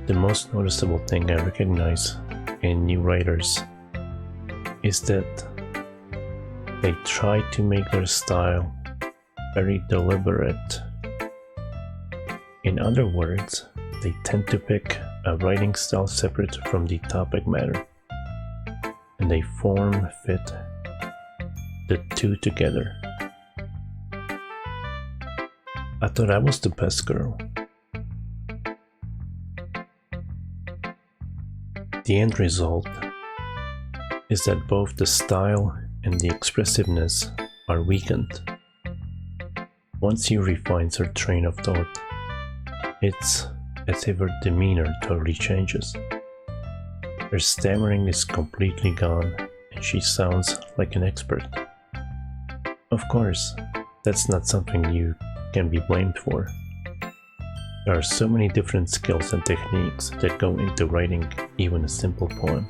the most noticeable thing I recognize in new writers is that they try to make their style very deliberate. In other words, they tend to pick a writing style separate from the topic matter, and they fit the two together. I thought I was the best girl. The end result is that both the style and the expressiveness are weakened. Once you refine her train of thought, it's as if her demeanor totally changes. Her stammering is completely gone and she sounds like an expert. Of course, that's not something you can be blamed for. There are so many different skills and techniques that go into writing even a simple poem.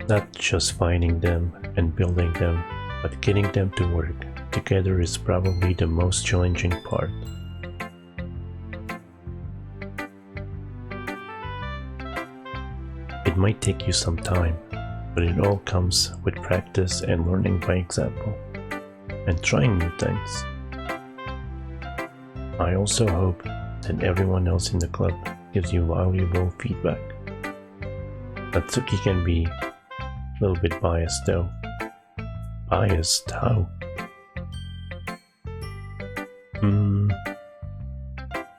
Not just finding them and building them, but getting them to work together is probably the most challenging part. It might take you some time, but it all comes with practice and learning by example, and trying new things. I also hope that everyone else in the club gives you valuable feedback. Natsuki can be a little bit biased though. Biased? How?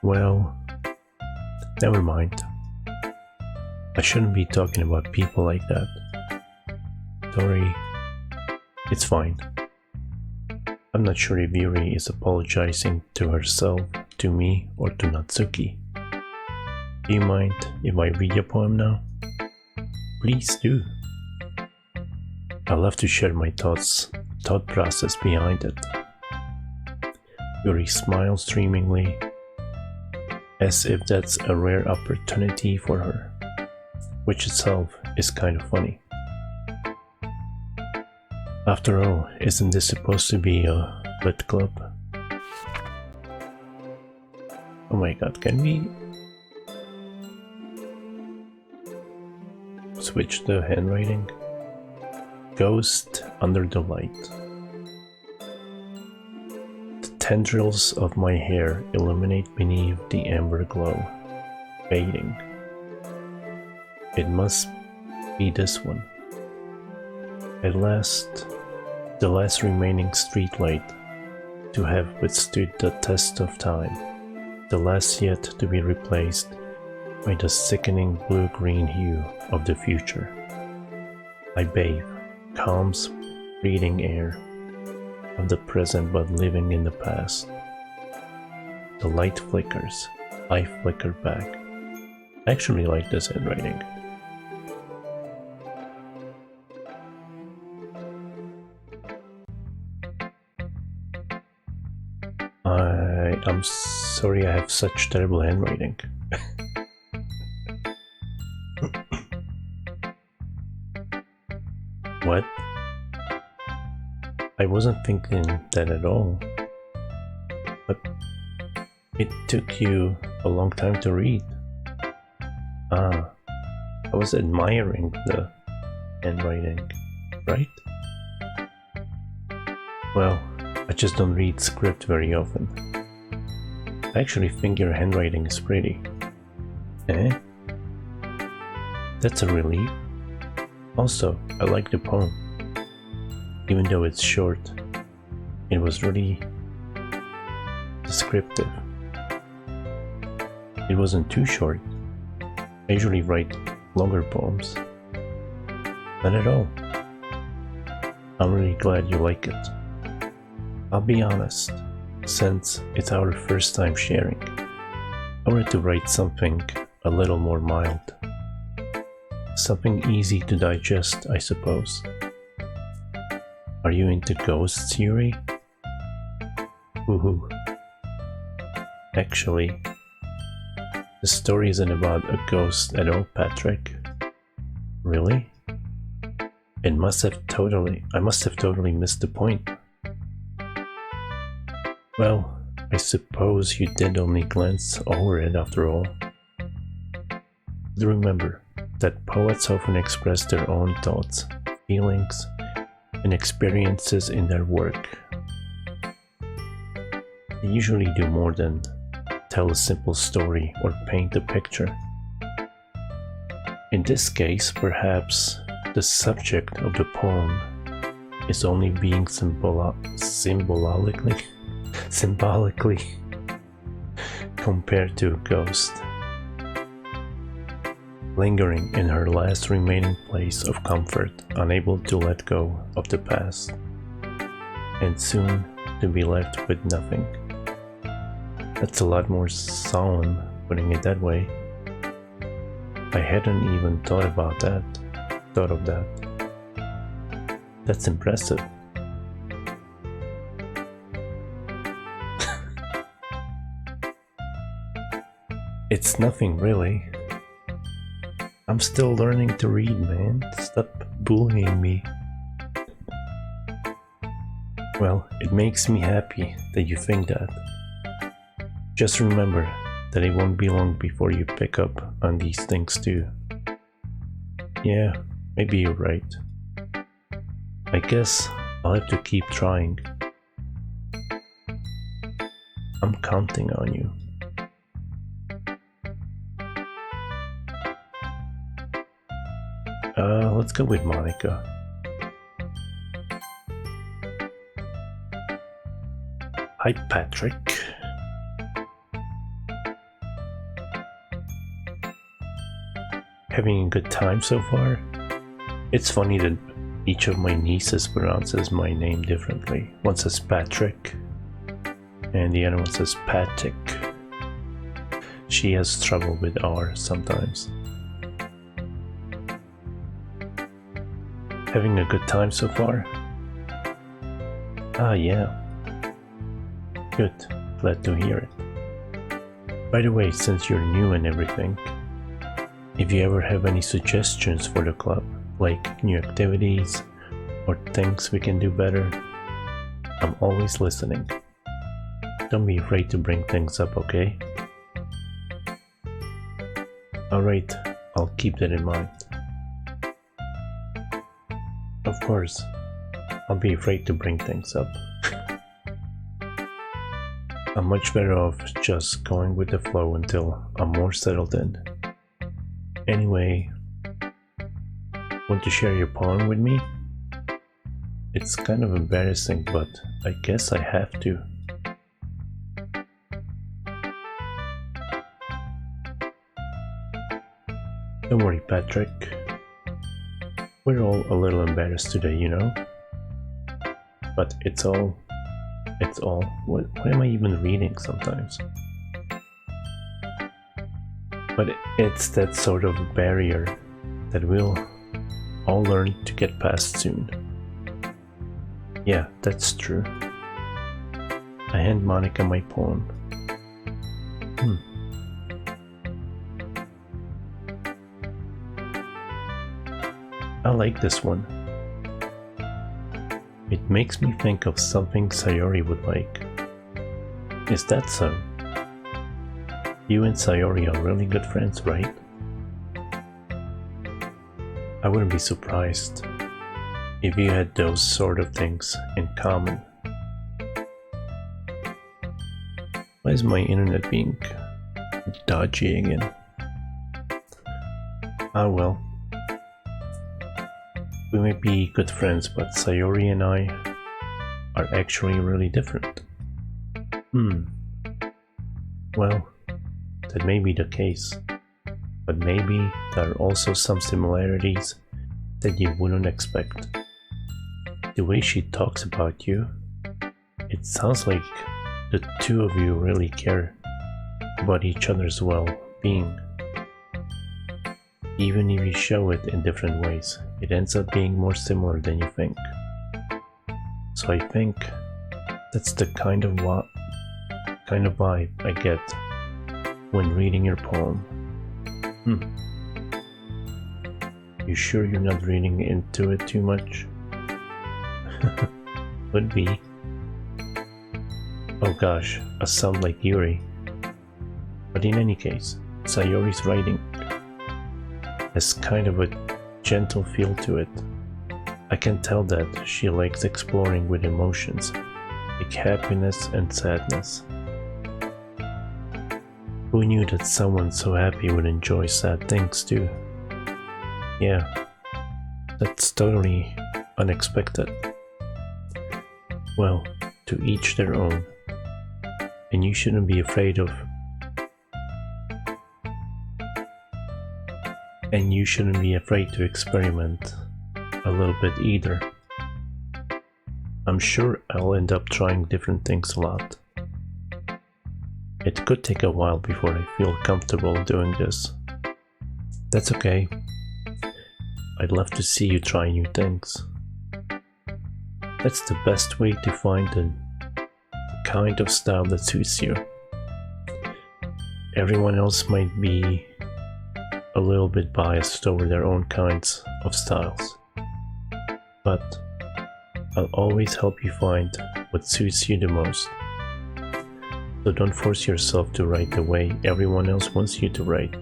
Well, never mind. I shouldn't be talking about people like that. Sorry, it's fine. I'm not sure if Yuri is apologizing to herself, to me, or to Natsuki. Do you mind if I read your poem now? Please do. I love to share my thought process behind it. Yuri smiles dreamingly, as if that's a rare opportunity for her, which itself is kind of funny. After all, isn't this supposed to be a lit club? Oh my god, can we switch the handwriting? Ghost under the light. The tendrils of my hair illuminate beneath the amber glow, fading. It must be this one. At last, the last remaining streetlight to have withstood the test of time, the last yet to be replaced by the sickening blue-green hue of the future. I bathe, calm, breathing air of the present but living in the past. The light flickers, I flicker back. I actually like this handwriting. I'm sorry I have such terrible handwriting. What? I wasn't thinking that at all. But it took you a long time to read. I was admiring the handwriting, right? Well, I just don't read script very often. I actually think your handwriting is pretty. Eh? That's a relief. Also, I like the poem. Even though it's short, it was really descriptive. It wasn't too short. I usually write longer poems. Not at all. I'm really glad you like it. I'll be honest, since it's our first time sharing, I wanted to write something a little more mild. Something easy to digest, I suppose. Are you into ghosts, Yuri? Woohoo. Actually, The story isn't about a ghost at all, Patrick. Really? I must have totally missed the point. Well, I suppose you did only glance over it after all. But remember that poets often express their own thoughts, feelings, and experiences in their work. They usually do more than tell a simple story or paint a picture. In this case, perhaps the subject of the poem is only being symbolically compared to a ghost, lingering in her last remaining place of comfort, unable to let go of the past, and soon to be left with nothing. That's a lot more solemn, putting it that way. I hadn't even thought of that. That's impressive. It's nothing really. I'm still learning to read, man. Stop bullying me. Well, it makes me happy that you think that. Just remember that it won't be long before you pick up on these things too. Yeah, maybe you're right. I guess I'll have to keep trying. I'm counting on you. Let's go with Monica. Hi, Patrick. Having a good time so far? It's funny that each of my nieces pronounces my name differently. One says Patrick, and the other one says Patrick. She has trouble with R sometimes. Having a good time so far? Ah, yeah. Good. Glad to hear it. By the way, since you're new and everything, if you ever have any suggestions for the club, like new activities or things we can do better, I'm always listening. Don't be afraid to bring things up, okay? Alright, I'll keep that in mind. Of course, I'll be afraid to bring things up. I'm much better off just going with the flow until I'm more settled in. Anyway, want to share your poem with me? It's kind of embarrassing, but I guess I have to. Don't worry, Patrick. We're all a little embarrassed today, you know? But it's all, what am I even reading sometimes? But it's that sort of barrier that we'll all learn to get past soon. Yeah, that's true. I hand Monica my poem. I like this one. It makes me think of something Sayori would like. Is that so? You and Sayori are really good friends, right? I wouldn't be surprised if you had those sort of things in common. Why is my internet being dodgy again? Ah well. We may be good friends, but Sayori and I are actually really different. Well, that may be the case, but maybe there are also some similarities that you wouldn't expect. The way she talks about you, it sounds like the two of you really care about each other's well-being. Even if you show it in different ways, it ends up being more similar than you think. So I think that's the kind of vibe I get when reading your poem. You sure you're not reading into it too much? Would be. Oh gosh, I sound like Yuri. But in any case, Sayori's writing has kind of a gentle feel to it. I can tell that she likes exploring with emotions, like happiness and sadness. Who knew that someone so happy would enjoy sad things too? Yeah, that's totally unexpected. Well, to each their own. And you shouldn't be afraid of. And you shouldn't be afraid to experiment a little bit either. I'm sure I'll end up trying different things a lot. It could take a while before I feel comfortable doing this. That's okay. I'd love to see you try new things. That's the best way to find the kind of style that suits you. Everyone else might be a little bit biased toward their own kinds of styles, but I'll always help you find what suits you the most. So don't force yourself to write the way everyone else wants you to write.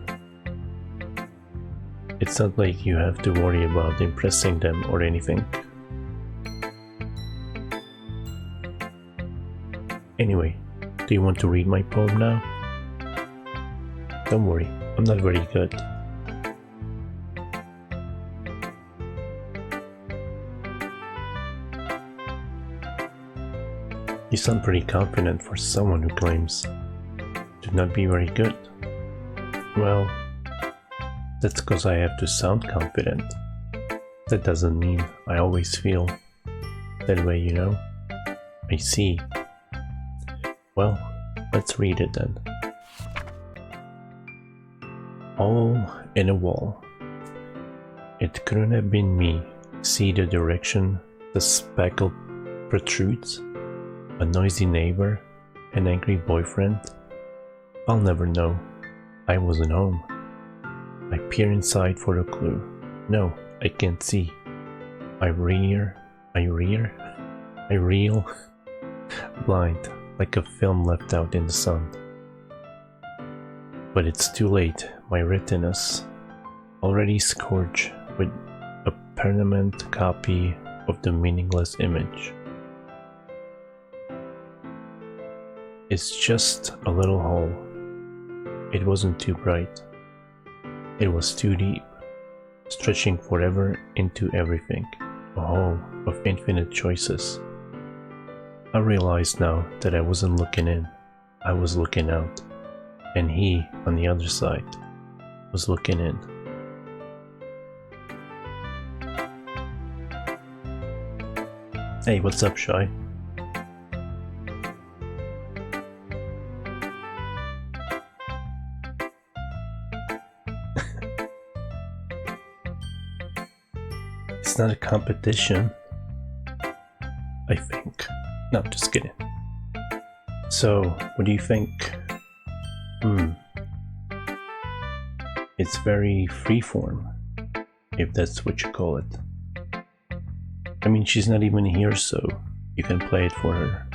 It's not like you have to worry about impressing them or anything. Anyway, do you want to read my poem now? Don't worry, I'm not very good. You sound pretty confident for someone who claims to not be very good. Well, that's because I have to sound confident. That doesn't mean I always feel that way, you know? I see. Well, let's read it then. All in a wall. It couldn't have been me. See the direction the speckle protrudes? A noisy neighbor? An angry boyfriend? I'll never know. I wasn't home. I peer inside for a clue. No, I can't see. I reel blind, like a film left out in the sun. But it's too late, my retinas already scorched with a permanent copy of the meaningless image. It's just a little hole. It wasn't too bright. It was too deep, stretching forever into everything, a hole of infinite choices. I realized now that I wasn't looking in, I was looking out, and he, on the other side, was looking in. Hey, what's up, Shy? It's not a competition, I think. No, just kidding. So, what do you think? It's very freeform, if that's what you call it. I mean, she's not even here, so you can play it for her.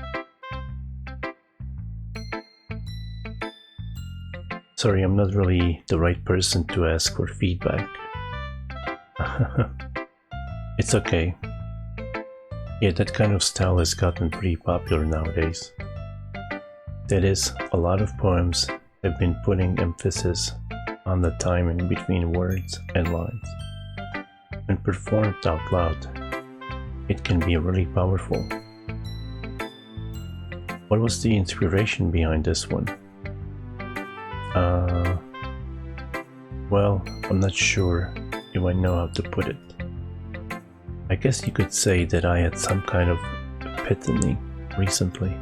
Sorry, I'm not really the right person to ask for feedback. It's okay. Yeah, that kind of style has gotten pretty popular nowadays. That is, a lot of poems have been putting emphasis on the timing between words and lines. When performed out loud, it can be really powerful. What was the inspiration behind this one? Well, I'm not sure if I know how to put it. I guess you could say that I had some kind of epiphany recently.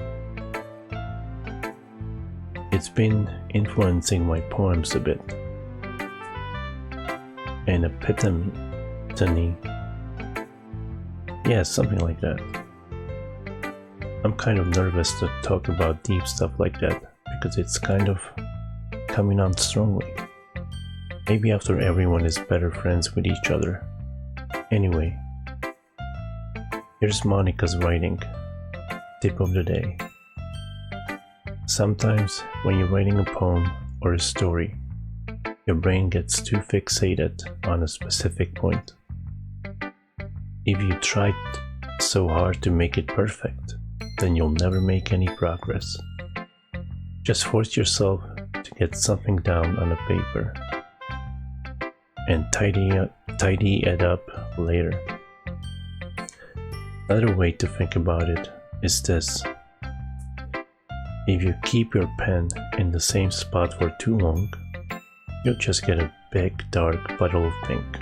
It's been influencing my poems a bit. An epiphany. Yeah, something like that. I'm kind of nervous to talk about deep stuff like that because it's kind of coming on strongly. Maybe after everyone is better friends with each other. Anyway, here's Monica's writing. Tip of the day. Sometimes when you're writing a poem or a story, your brain gets too fixated on a specific point. If you try so hard to make it perfect, then you'll never make any progress. Just force yourself to get something down on a paper and tidy it up later. Another way to think about it is this. If you keep your pen in the same spot for too long, you'll just get a big dark puddle of pink.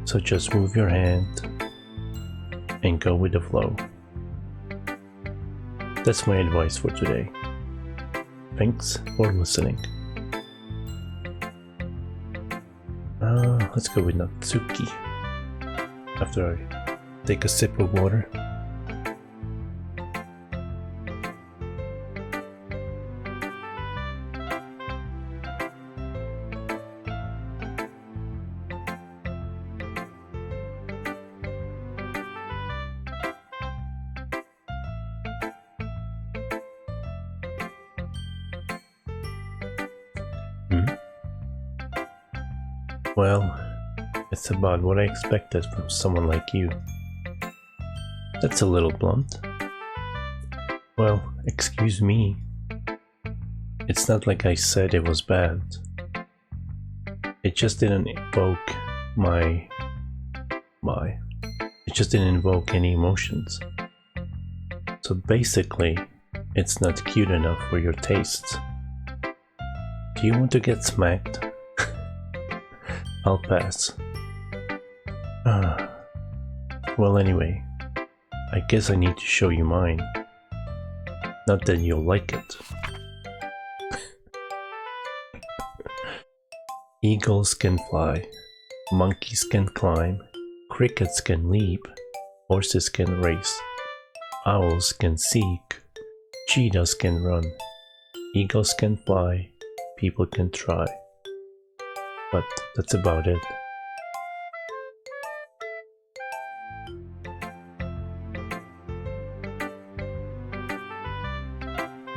So just move your hand and go with the flow. That's my advice for today. Thanks for listening. Let's go with Natsuki after I take a sip of water. Well, it's about what I expected from someone like you. That's a little blunt. Well, excuse me. It's not like I said it was bad. It just didn't evoke it just didn't invoke any emotions. So basically, it's not cute enough for your tastes. Do you want to get smacked? I'll pass. Well, anyway, I guess I need to show you mine. Not that you'll like it. Eagles can fly, monkeys can climb, crickets can leap, horses can race, owls can seek, cheetahs can run, eagles can fly, people can try. But that's about it.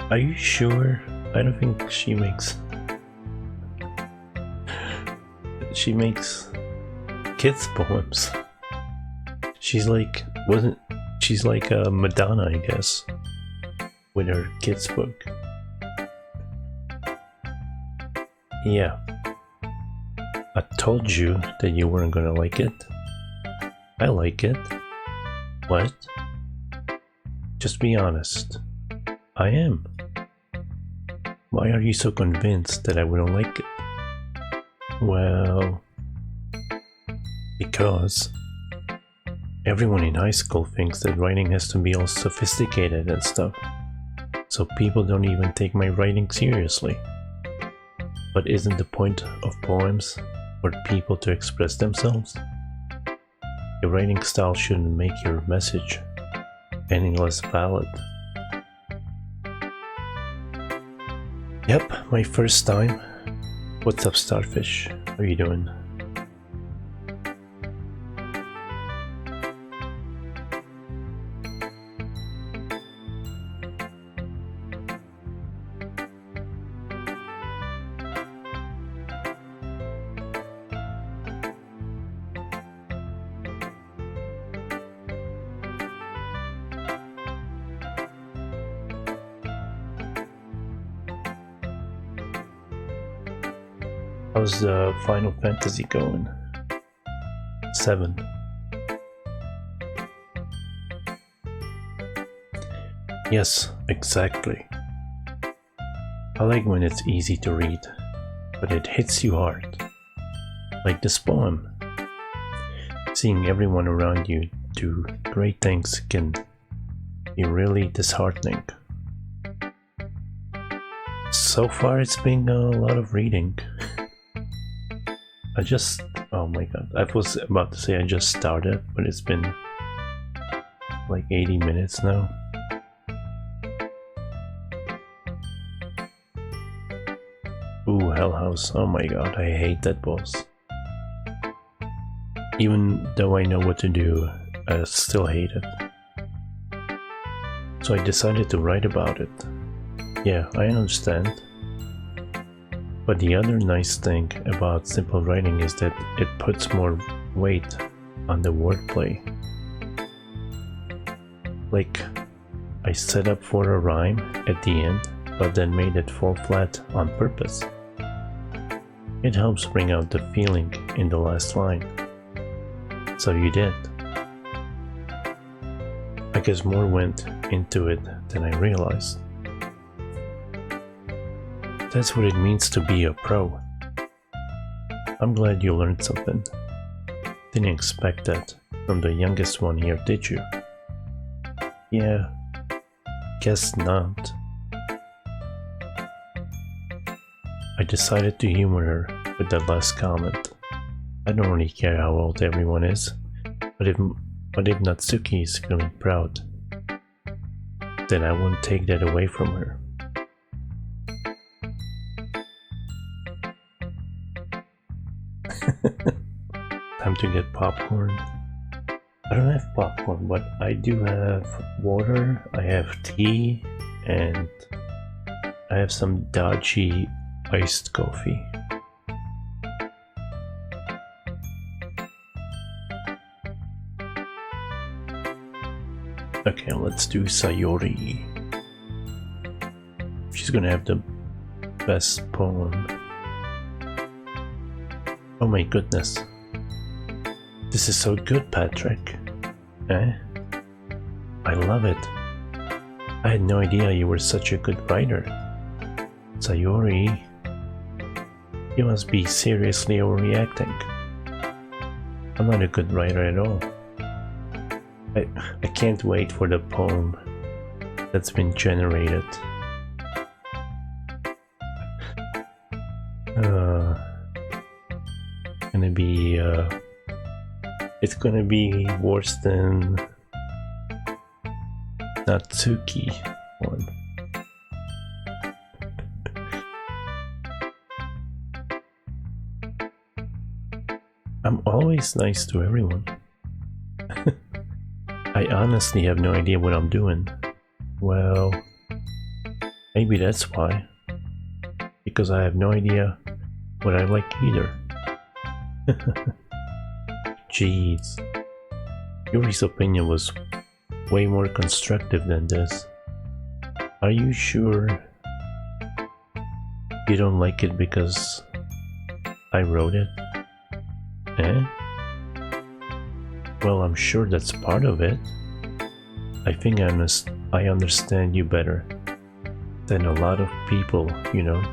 Are you sure? I don't think she makes kids poems. She's like Madonna, I guess, with her kids book. Yeah. I told you that you weren't gonna like it. I like it. What? Just be honest. I am. Why are you so convinced that I wouldn't like it? Well, because everyone in high school thinks that writing has to be all sophisticated and stuff. So people don't even take my writing seriously. But isn't the point of poems for people to express themselves? Your writing style shouldn't make your message any less valid. Yep, my first time. What's up, Starfish? How are you doing? How's the Final Fantasy going? 7. Yes, exactly. I like when it's easy to read, but it hits you hard. Like this poem. Seeing everyone around you do great things can be really disheartening. So far it's been a lot of reading. Oh my god, I was about to say I just started, but it's been like 80 minutes now. Ooh, Hell House. Oh my god, I hate that boss. Even though I know what to do, I still hate it. So I decided to write about it. Yeah, I understand. But the other nice thing about simple writing is that it puts more weight on the wordplay. Like, I set up for a rhyme at the end, but then made it fall flat on purpose. It helps bring out the feeling in the last line. So you did. I guess more went into it than I realized. That's what it means to be a pro. I'm glad you learned something. Didn't expect that from the youngest one here, did you? Yeah, guess not. I decided to humor her with that last comment. I don't really care how old everyone is, but if Natsuki is feeling proud, then I won't take that away from her. Time to get popcorn. I don't have popcorn, but I do have water, I have tea, and I have some dodgy iced coffee. Okay, let's do Sayori. She's gonna have the best poem. Oh my goodness. This is so good, Patrick. Eh? I love it. I had no idea you were such a good writer. Sayori, you must be seriously overreacting. I'm not a good writer at all. I can't wait for the poem that's been generated. It's gonna be worse than Natsuki one. I'm always nice to everyone. I honestly have no idea what I'm doing. Well, maybe that's why. Because I have no idea what I like either. Jeez. Yuri's opinion was way more constructive than this. Are you sure you don't like it because I wrote it? Eh? Well, I'm sure that's part of it. I think I understand you better than a lot of people, you know.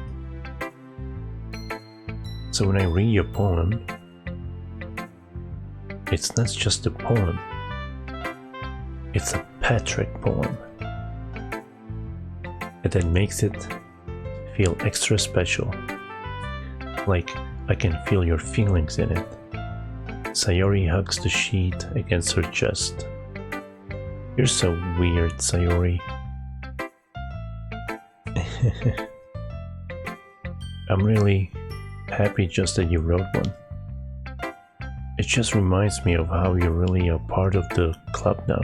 So when I read your poem, it's not just a poem, it's a Patrick poem. And that makes it feel extra special. Like I can feel your feelings in it. Sayori hugs the sheet against her chest. You're so weird, Sayori. I'm really happy just that you wrote one. It just reminds me of how you're really a part of the club now.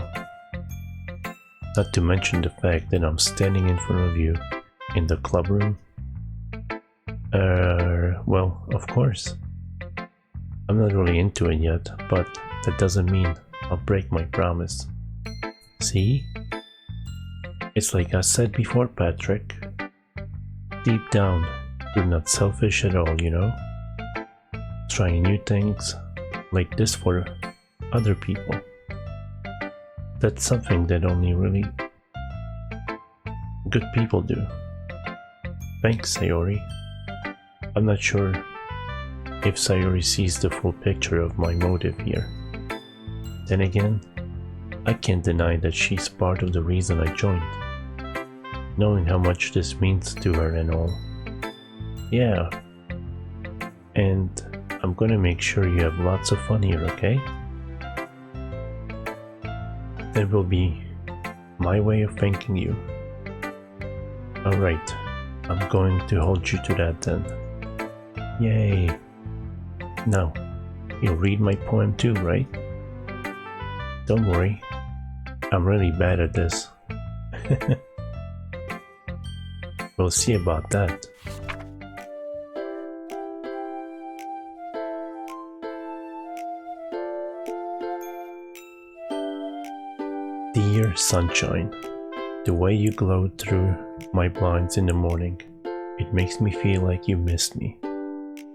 Not to mention the fact that I'm standing in front of you in the club room. Well, of course. I'm not really into it yet, but that doesn't mean I'll break my promise. See? It's like I said before, Patrick. Deep down, you're not selfish at all, you know? Trying new things like this for other people. That's something that only really good people do. Thanks, Sayori. I'm not sure if Sayori sees the full picture of my motive here. Then again, I can't deny that she's part of the reason I joined. Knowing how much this means to her and all. Yeah. And I'm gonna make sure you have lots of fun here, okay? That will be my way of thanking you. Alright, I'm going to hold you to that then. Yay! Now, you'll read my poem too, right? Don't worry, I'm really bad at this. We'll see about that. Dear sunshine, the way you glowed through my blinds in the morning, it makes me feel like you missed me.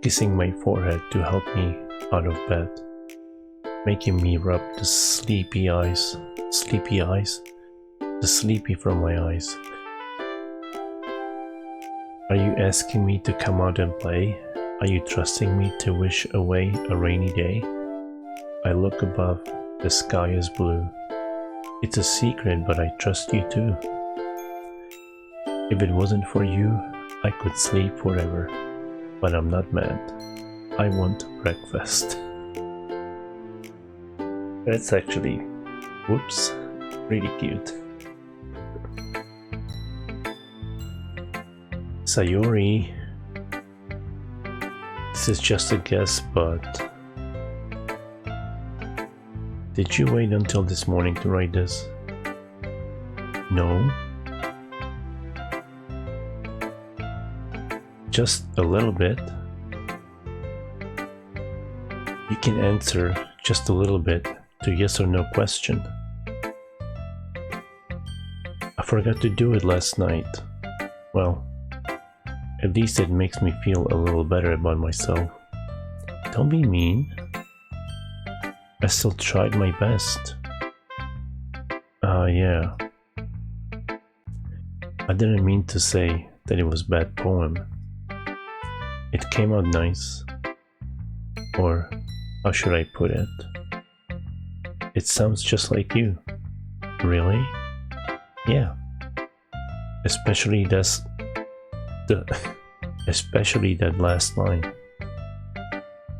Kissing my forehead to help me out of bed, making me rub the sleepy from my eyes. Are you asking me to come out and play? Are you trusting me to wish away a rainy day? I look above, the sky is blue. It's a secret, but I trust you too. If it wasn't for you, I could sleep forever, but I'm not mad. I want breakfast. That's actually, whoops, really cute. Sayori, this is just a guess, but did you wait until this morning to write this? No? Just a little bit? You can answer just a little bit to yes or no question. I forgot to do it last night. Well, at least it makes me feel a little better about myself. Don't be mean. I still tried my best. Yeah. I didn't mean to say that it was a bad poem. It came out nice. Or how should I put it? It sounds just like you. Really? Yeah. Especially that last line.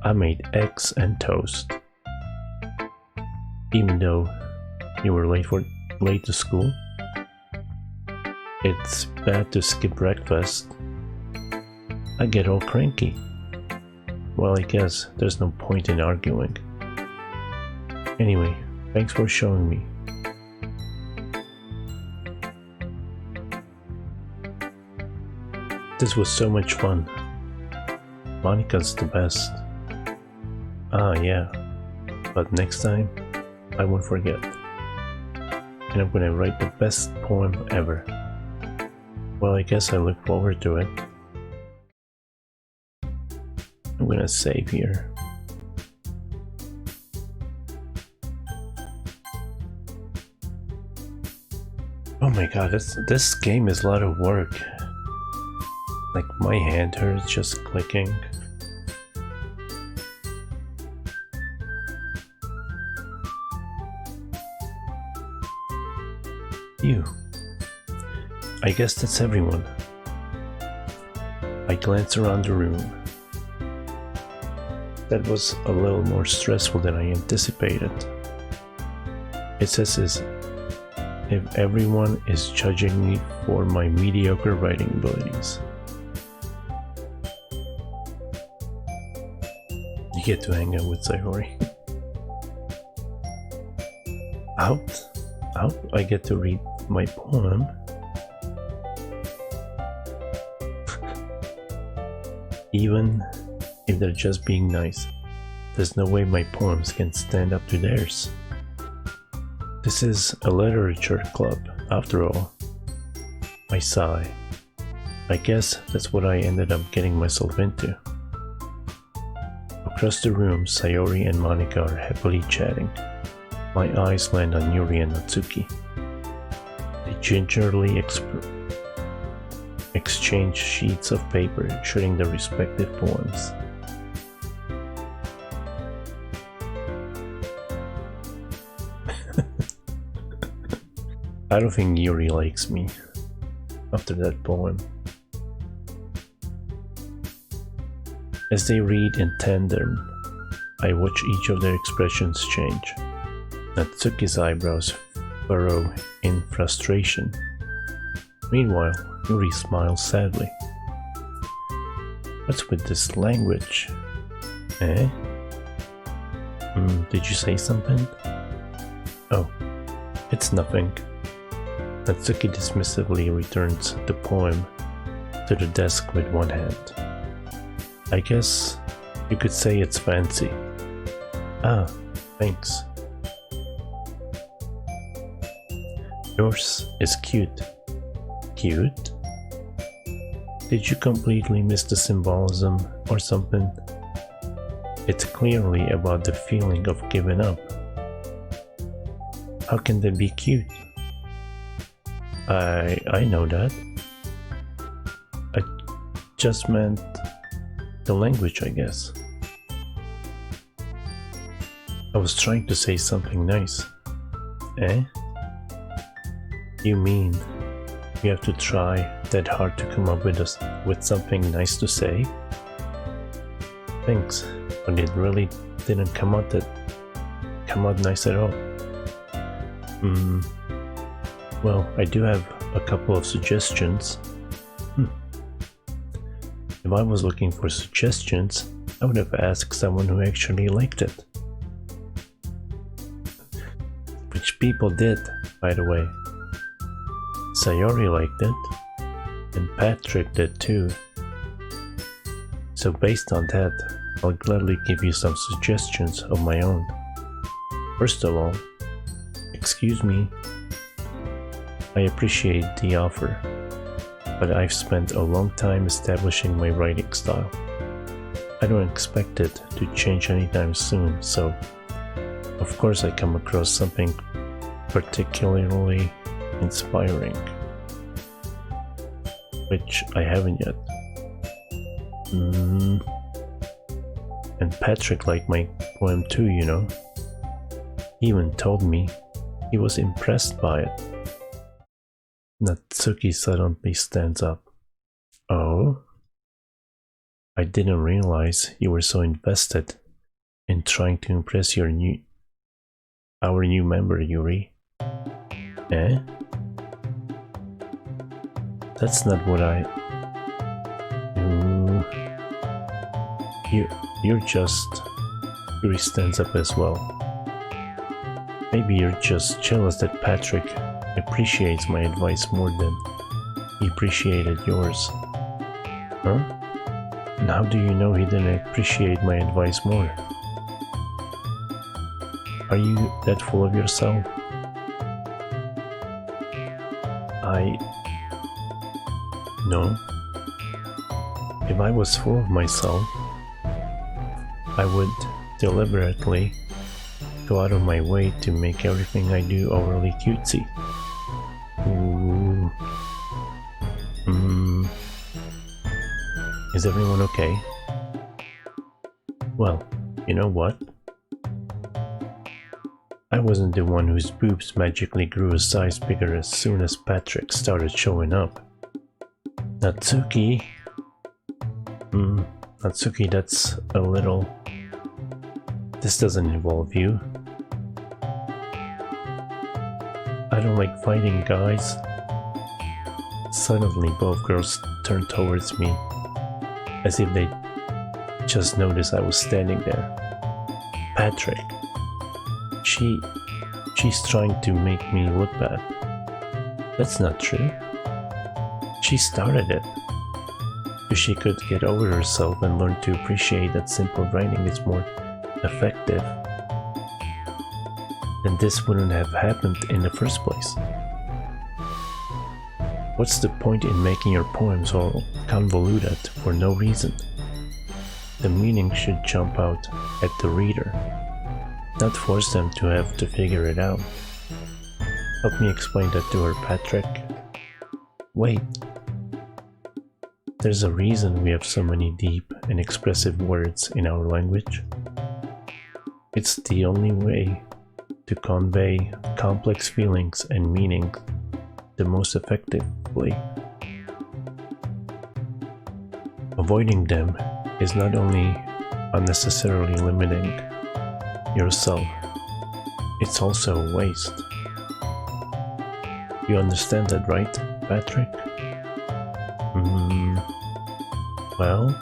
I made eggs and toast. Even though you were late to school. It's bad to skip breakfast. I get all cranky. Well, I guess there's no point in arguing. Anyway, thanks for showing me. This was so much fun. Monica's the best. Ah, yeah. But next time, I won't forget. And I'm gonna write the best poem ever. Well, I guess I look forward to it. I'm gonna save here. Oh my god, this game is a lot of work. Like my hand hurts just clicking. You. I guess that's everyone. I glance around the room. That was a little more stressful than I anticipated. It's as if everyone is judging me for my mediocre writing abilities. You get to hang out with Sayori. Out, I get to read my poem. Even if they're just being nice, there's no way my poems can stand up to theirs. This is a literature club, after all. I sigh. I guess that's what I ended up getting myself into. Across the room, Sayori and Monica are happily chatting. My eyes land on Yuri and Natsuki. They gingerly exchange sheets of paper, shooting their respective poems. I don't think Yuri likes me after that poem. As they read in tandem, I watch each of their expressions change. Natsuki's eyebrows furrow in frustration. Meanwhile, Yuri smiles sadly. What's with this language? Eh? Did you say something? Oh, it's nothing. Natsuki dismissively returns the poem to the desk with one hand. I guess you could say it's fancy. Ah, thanks. Yours is cute. Cute? Did you completely miss the symbolism or something? It's clearly about the feeling of giving up. How can that be cute? I know that. I just meant the language, I guess. I was trying to say something nice. Eh? You mean you have to try that hard to come up with something nice to say? Thanks, but it really didn't come out nice at all. Well, I do have a couple of suggestions. If I was looking for suggestions, I would have asked someone who actually liked it. Which people did, by the way. Sayori liked it, and Patrick did too. So based on that, I'll gladly give you some suggestions of my own. First of all, excuse me. I appreciate the offer, but I've spent a long time establishing my writing style. I don't expect it to change anytime soon, so of course I come across something particularly inspiring, which I haven't yet. And Patrick liked my poem too, you know. He even told me he was impressed by it. Natsuki suddenly stands up. Oh? I didn't realize you were so invested in trying to impress our new member, Yuri. Eh? That's not what You're just... Yuri stands up as well. Maybe you're just jealous that Patrick appreciates my advice more than he appreciated yours. Huh? And how do you know he didn't appreciate my advice more? Are you that full of yourself? No. If I was full of myself, I would deliberately go out of my way to make everything I do overly cutesy. Ooh. Is everyone okay? Well, you know what? I wasn't the one whose boobs magically grew a size bigger as soon as Patrick started showing up. Natsuki? Natsuki, that's a little... This doesn't involve you. I don't like fighting, guys. Suddenly both girls turned towards me, as if they just noticed I was standing there. Patrick. She's trying to make me look bad. That's not true. She started it. If she could get over herself and learn to appreciate that simple writing is more effective, then this wouldn't have happened in the first place. What's the point in making your poems all convoluted for no reason? The meaning should jump out at the reader, not force them to have to figure it out. Help me explain that to her, Patrick. Wait. There's a reason we have so many deep and expressive words in our language. It's the only way to convey complex feelings and meanings the most effectively. Avoiding them is not only unnecessarily limiting yourself, it's also a waste. You understand that, right, Patrick? Well,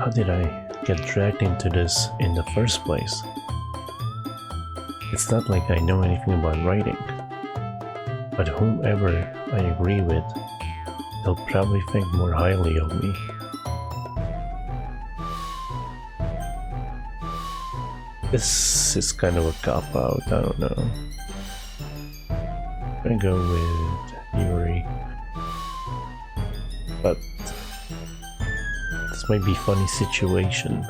How did I get dragged into this in the first place? It's not like I know anything about writing, but whomever I agree with, they'll probably think more highly of me. This is kind of a cop-out, I don't know. I'm gonna go with Yuri. But this might be a funny situation.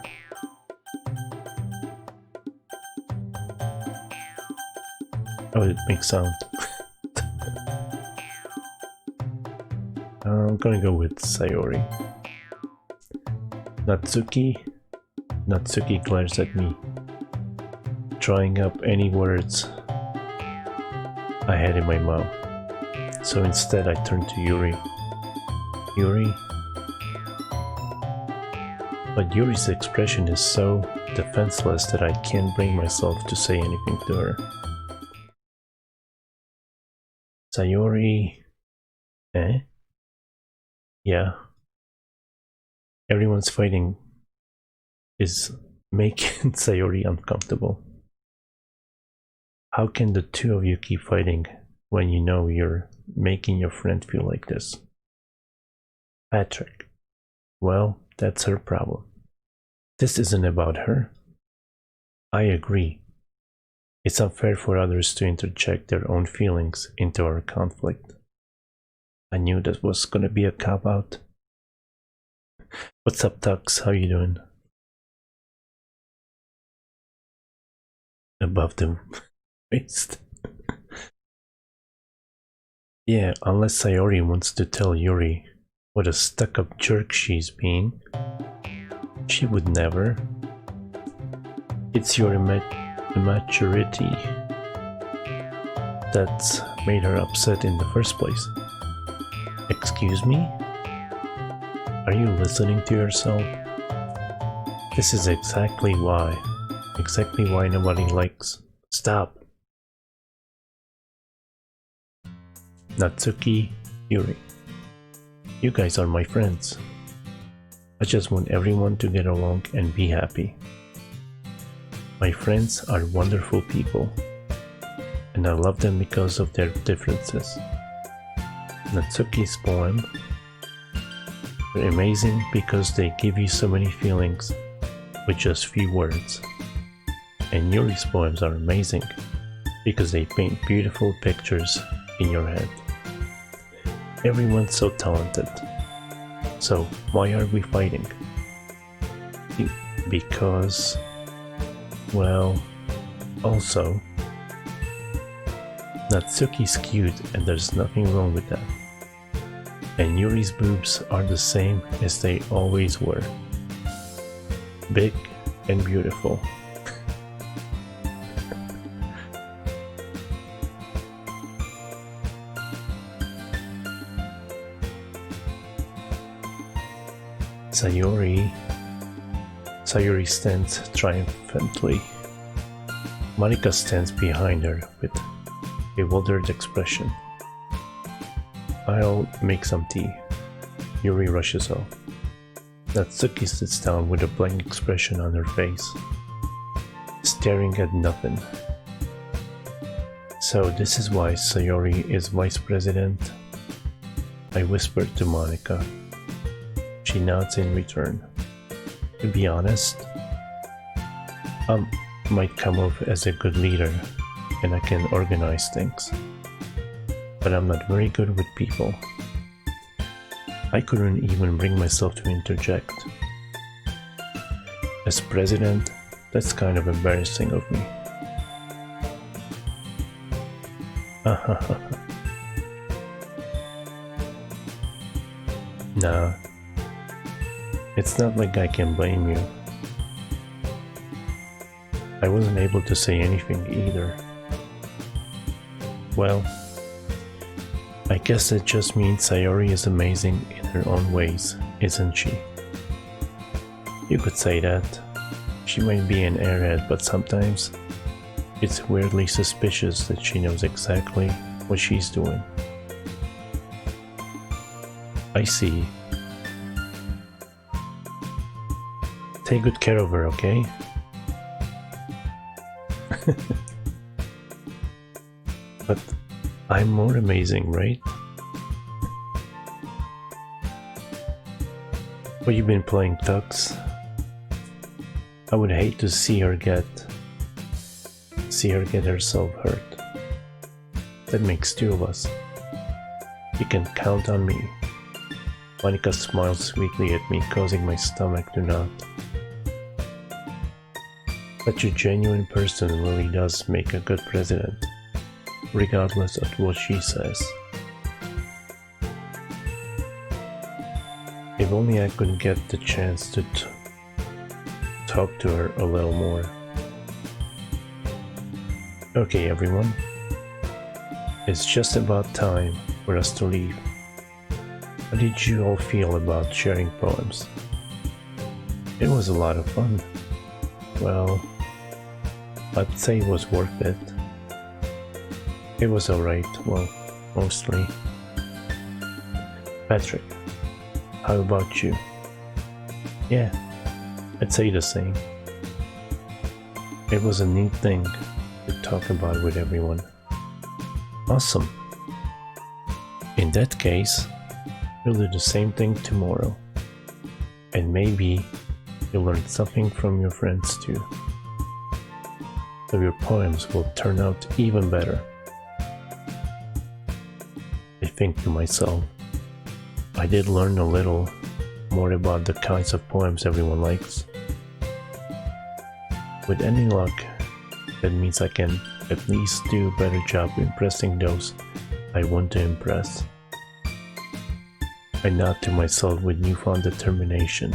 Oh, it makes sound. I'm gonna go with Sayori. Natsuki glares at me, drawing up any words I had in my mouth. So instead I turn to Yuri. Yuri? But Yuri's expression is so defenseless that I can't bring myself to say anything to her. Sayori... Eh? Yeah. Everyone's fighting is making Sayori uncomfortable. How can the two of you keep fighting when you know you're making your friend feel like this? Patrick. Well, that's her problem. This isn't about her. I agree. It's unfair for others to interject their own feelings into our conflict. I knew that was gonna be a cop-out. What's up, Tux? How you doing? Above the waist. Yeah, unless Sayori wants to tell Yuri what a stuck-up jerk she's being. She would never. It's your immaturity that's made her upset in the first place. Excuse me? Are you listening to yourself? This is exactly why nobody likes. Stop. Natsuki, Yuri. You guys are my friends. I just want everyone to get along and be happy. My friends are wonderful people, and I love them because of their differences. Natsuki's poem are amazing because they give you so many feelings with just few words. And Yuri's poems are amazing because they paint beautiful pictures in your head. Everyone's so talented. So why are we fighting? Because, well, also, Natsuki's cute and there's nothing wrong with that. And Yuri's boobs are the same as they always were. Big and beautiful. Sayori stands triumphantly. Marika stands behind her with a bewildered expression. I'll make some tea. Yuri rushes off. Natsuki sits down with a blank expression on her face, staring at nothing. So this is why Sayori is vice president? I whispered to Monica. She nods in return. To be honest, I might come off as a good leader and I can organize things. But I'm not very good with people. I couldn't even bring myself to interject. As president, that's kind of embarrassing of me. Nah. It's not like I can blame you. I wasn't able to say anything either. Well, I guess it just means Sayori is amazing in her own ways, isn't she? You could say that. She might be an airhead, but sometimes it's weirdly suspicious that she knows exactly what she's doing. I see. Take good care of her, okay? But I'm more amazing, right? What you been playing, Tux? I would hate to see her get herself hurt. That makes two of us. You can count on me. Monica smiled sweetly at me, causing my stomach to knot. Such a genuine person really does make a good president, regardless of what she says. If only I could get the chance to talk to her a little more. Okay, everyone. It's just about time for us to leave. How did you all feel about sharing poems? It was a lot of fun. Well, I'd say it was worth it. It was alright, well, mostly. Patrick, how about you? Yeah, I'd say the same. It was a neat thing to talk about with everyone. Awesome. In that case, we'll do the same thing tomorrow. And maybe you'll learn something from your friends too. So your poems will turn out even better. I think to myself, I did learn a little more about the kinds of poems everyone likes. With any luck, that means I can at least do a better job impressing those I want to impress. I nod to myself with newfound determination.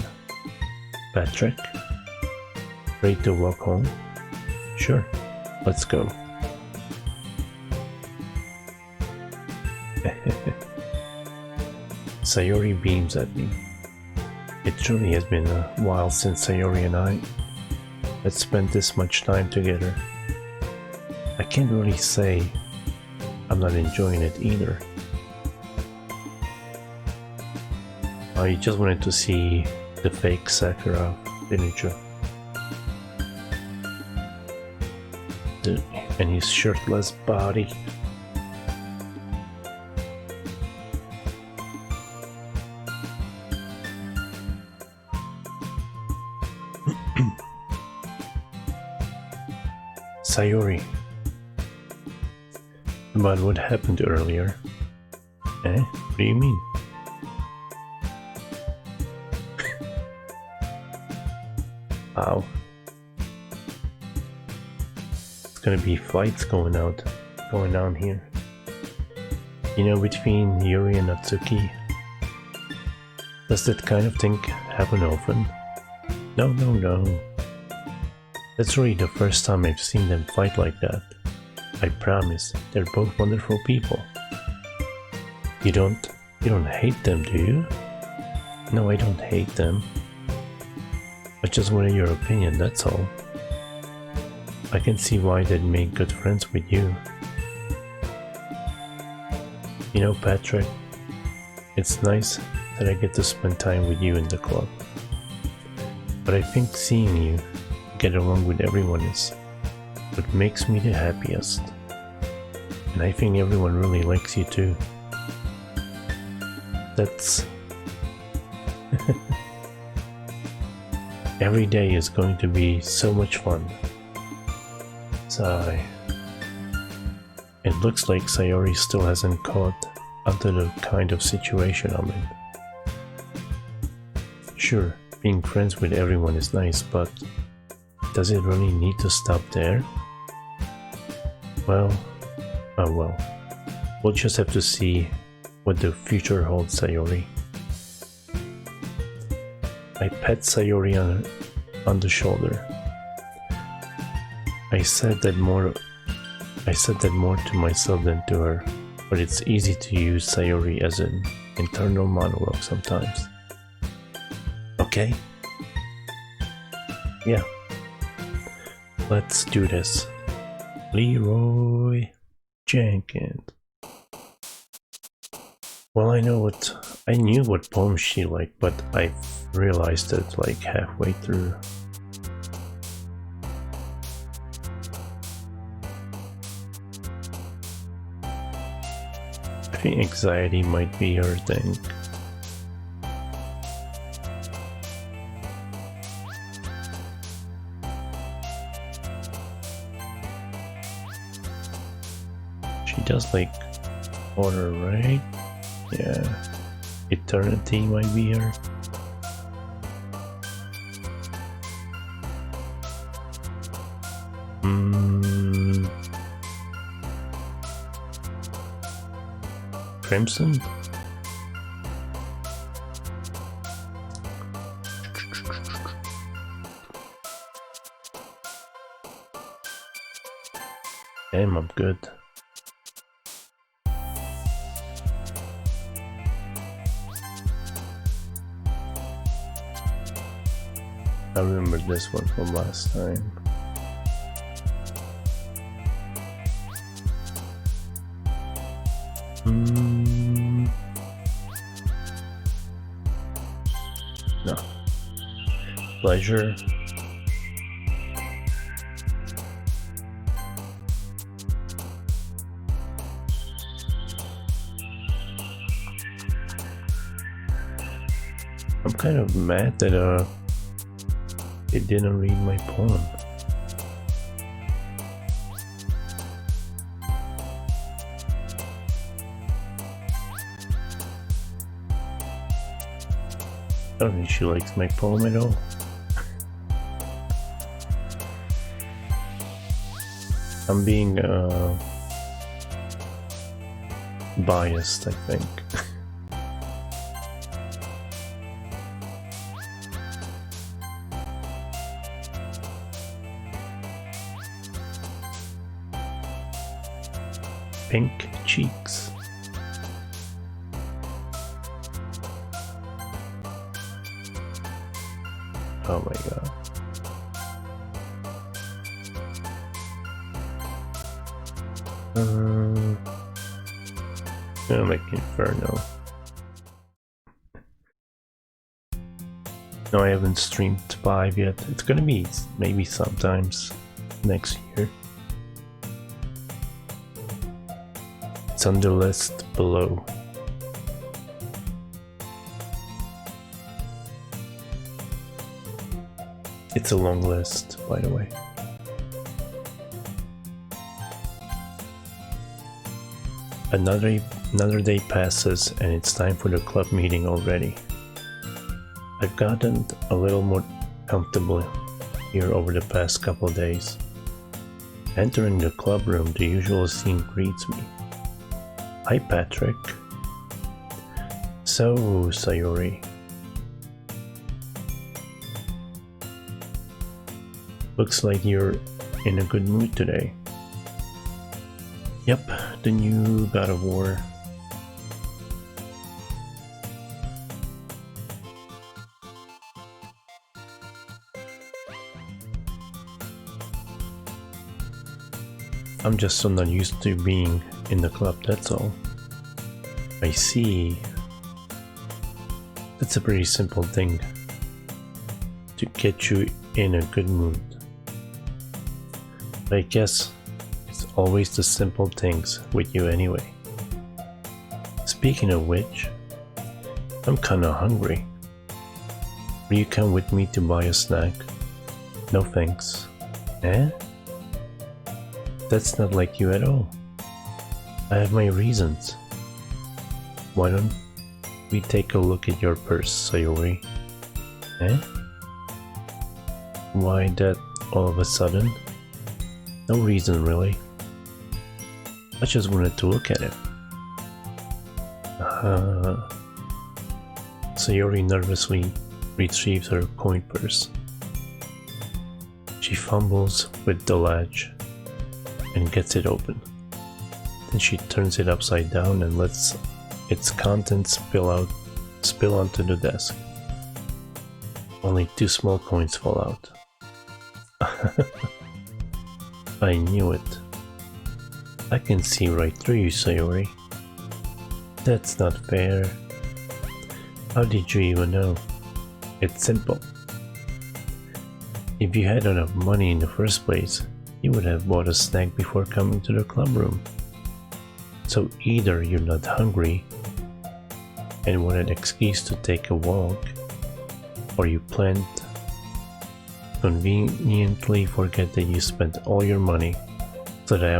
Patrick? Ready to walk home? Sure, let's go. Sayori beams at me. It truly has been a while since Sayori and I had spent this much time together. I can't really say I'm not enjoying it either. I just wanted to see the fake Sakura, didn't you? And his shirtless body. Sayori, about what happened earlier. What do you mean? Wow. It's gonna be fights going on here. You know, between Yuri and Natsuki. Does that kind of thing happen often? No. That's really the first time I've seen them fight like that. I promise, they're both wonderful people. You don't hate them, do you? No, I don't hate them. I just wanted your opinion, that's all. I can see why they'd make good friends with you. You know, Patrick, it's nice that I get to spend time with you in the club. But I think seeing you get along with everyone is what makes me the happiest. And I think everyone really likes you too. That's... Every day is going to be so much fun. Sigh. It looks like Sayori still hasn't caught onto the kind of situation I'm in. Sure, being friends with everyone is nice, but does it really need to stop there? Well, oh well. We'll just have to see what the future holds, Sayori. I pat Sayori on the shoulder. I said that more to myself than to her, but it's easy to use Sayori as an internal monologue sometimes. Okay? Yeah. Let's do this. Leroy Jenkins. Well, I knew what poem she liked, but I realized it like halfway through. I think anxiety might be her thing. She does like horror, right? Yeah. Eternity might be her. Crimson? Damn, I'm good. I remember this one from last time. No. Pleasure. I'm kind of mad that it didn't read my poem. I don't think she likes my poem at all. I'm being biased, I think. Pink cheeks. Oh my god. Gonna make Inferno. No, I haven't streamed 5 yet. It's gonna be maybe sometimes next year. It's on the list below. It's a long list, by the way. Another day passes and it's time for the club meeting already. I've gotten a little more comfortable here over the past couple days. Entering the club room, the usual scene greets me. Hi Patrick. So, Sayori. Looks like you're in a good mood today. Yep, the new God of War. I'm just so not used to being in the club, that's all. I see. That's a pretty simple thing to get you in a good mood. But I guess it's always the simple things with you anyway. Speaking of which, I'm kinda hungry. Will you come with me to buy a snack? No thanks. Eh? That's not like you at all. I have my reasons. Why don't we take a look at your purse, Sayori? Eh? Why that all of a sudden? No reason really. I just wanted to look at it. Sayori nervously retrieves her coin purse. She fumbles with the latch and gets it open. Then she turns it upside down and lets its contents spill onto the desk. Only 2 small coins fall out. I knew it. I can see right through you, Sayori. That's not fair. How did you even know? It's simple. If you had enough money in the first place, you would have bought a snack before coming to the club room. So either you're not hungry and want an excuse to take a walk, or you planned conveniently forget that you spent all your money so that I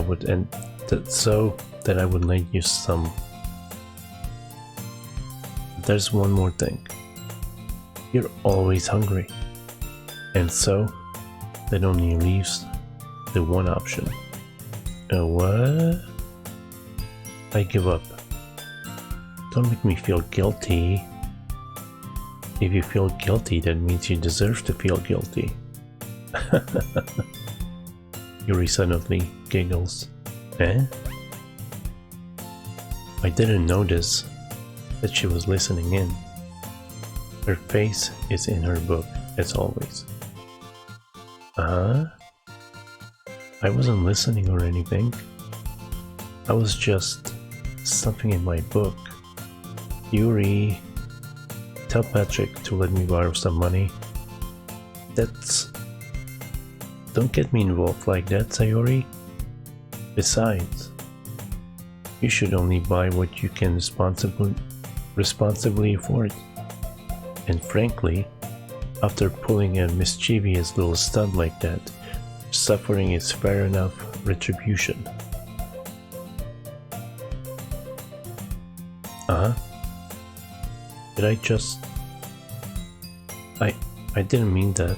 would lend you some. There's one more thing. You're always hungry. And so, that only leaves the one option. What? I give up. Don't make me feel guilty. If you feel guilty, that means you deserve to feel guilty. Yuri suddenly giggles. Eh? I didn't notice that she was listening in. Her face is in her book, as always. I wasn't listening or anything. I was just something in my book. Yuri, tell Patrick to let me borrow some money. Don't get me involved like that, Sayori. Besides, you should only buy what you can responsibly afford. And frankly, after pulling a mischievous little stunt like that, suffering is fair enough retribution. Did I just... I didn't mean that.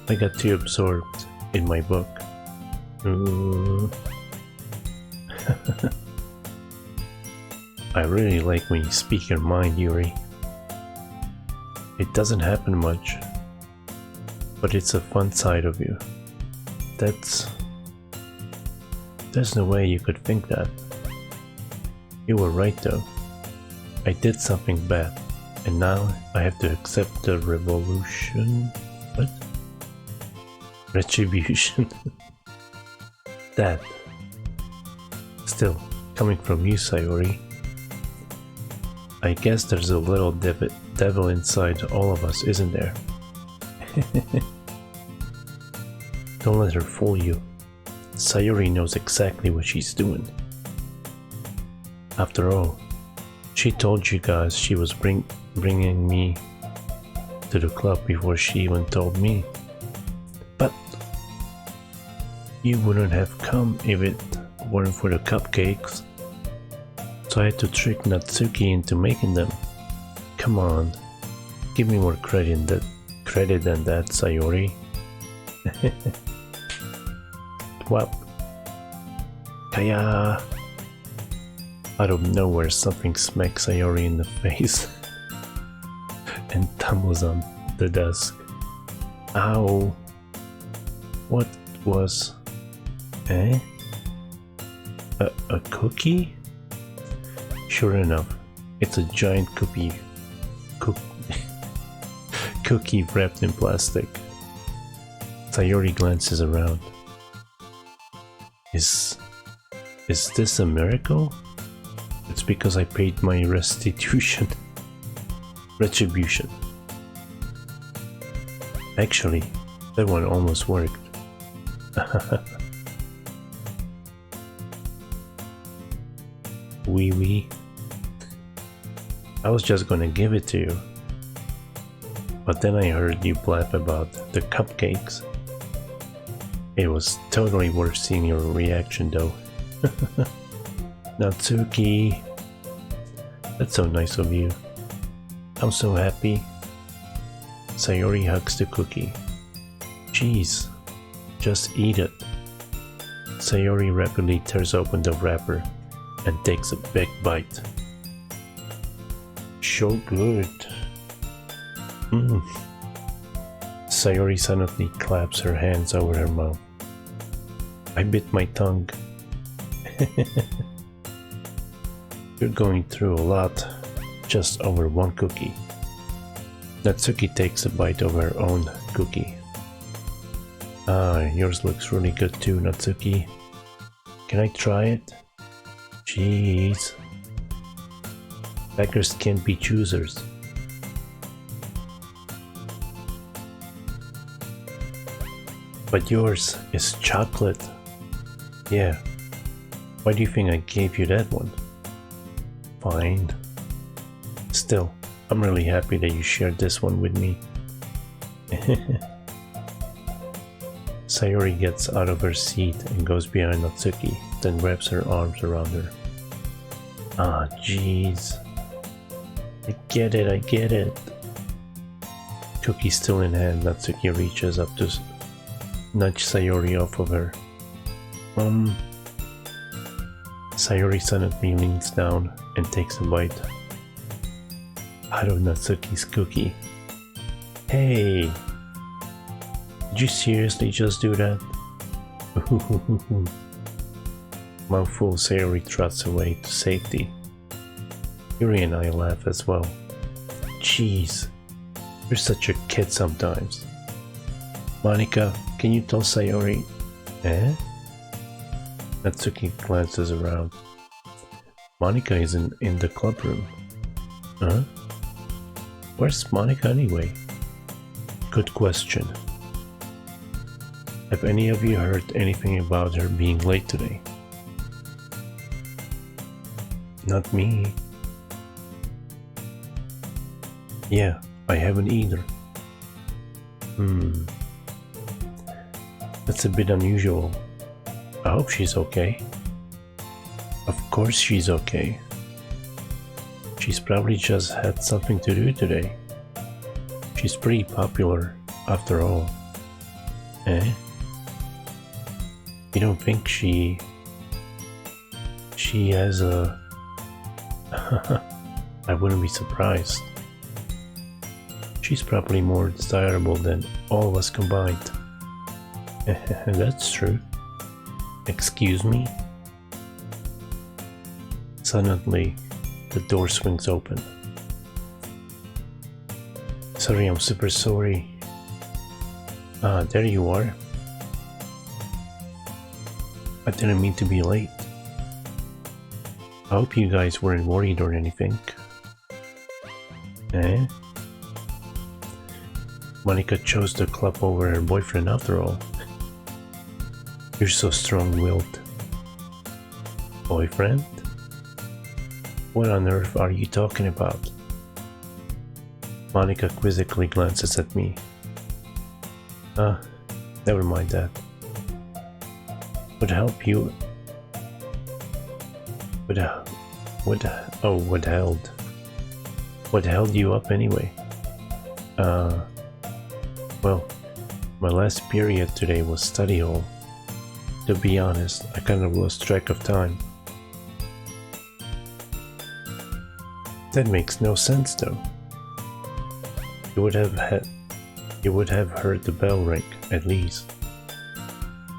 I got too absorbed in my book. I really like when you speak your mind, Yuri. It doesn't happen much, but it's a fun side of you. There's no way you could think that. You were right though. I did something bad, and now I have to accept the revolution. What? Retribution. That. Still, coming from you, Sayori. I guess there's a little devil inside all of us, isn't there? Don't let her fool you. Sayori knows exactly what she's doing. After all, she told you guys she was bringing me to the club before she even told me. But you wouldn't have come if it weren't for the cupcakes. So I had to trick Natsuki into making them. Come on, give me more credit than that, Sayori. Twap. Kaya. Out of nowhere, something smacks Sayori in the face and tumbles on the desk. Ow. What was... Eh? A cookie? Sure enough, it's a giant cookie wrapped in plastic. Sayori glances around. Is this a miracle? It's because I paid my retribution. Actually, that one almost worked. Wee. I was just gonna give it to you. But then I heard you blab about the cupcakes. It was totally worth seeing your reaction though. Natsuki. That's so nice of you. I'm so happy. Sayori hugs the cookie. Jeez, just eat it. Sayori rapidly tears open the wrapper and takes a big bite. So good. Sayori suddenly claps her hands over her mouth. I bit my tongue. You're going through a lot just over one cookie. Natsuki takes a bite of her own cookie. Yours looks really good too, Natsuki. Can I try it? Jeez. Beggars can't be choosers. But yours is chocolate. Yeah. Why do you think I gave you that one? Fine. Still, I'm really happy that you shared this one with me. Sayori gets out of her seat and goes behind Natsuki, then wraps her arms around her. Ah, jeez. I get it. Cookie still in hand, Natsuki reaches up to nudge Sayori off of her. Sayori suddenly leans down and takes a bite out of Natsuki's cookie. Hey! Did you seriously just do that? Mouthful, Sayori trots away to safety. Yuri and I laugh as well. Jeez, you're such a kid sometimes. Monika, can you tell Sayori? Eh? Natsuki glances around. Monika isn't in the club room. Huh? Where's Monika anyway? Good question. Have any of you heard anything about her being late today? Not me. Yeah, I haven't either. That's a bit unusual. I hope she's okay. Of course she's okay. She's probably just had something to do today. She's pretty popular, after all. Eh? You don't think she has a... I wouldn't be surprised. She's probably more desirable than all of us combined. That's true. Excuse me? Suddenly, the door swings open. Sorry, I'm super sorry. Ah, there you are. I didn't mean to be late. I hope you guys weren't worried or anything. Eh? Monika chose the club over her boyfriend after all. You're so strong-willed. Boyfriend? What on earth are you talking about? Monika quizzically glances at me. Never mind that. Would help you... What held you up anyway? Well, my last period today was study hall. To be honest, I kind of lost track of time. That makes no sense though. You would have heard the bell ring, at least.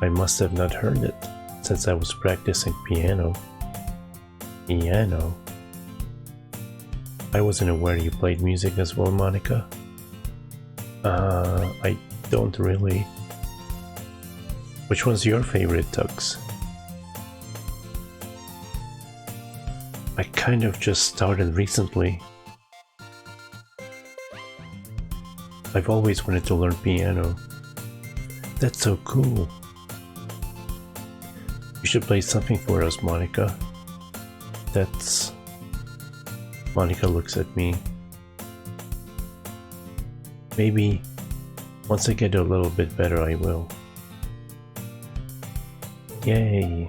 I must have not heard it, since I was practicing piano. Piano? I wasn't aware you played music as well, Monika. I don't really. Which one's your favorite, Tux? I kind of just started recently. I've always wanted to learn piano. That's so cool. You should play something for us, Monika. That's... Monika looks at me. Maybe once I get a little bit better, I will. Yay!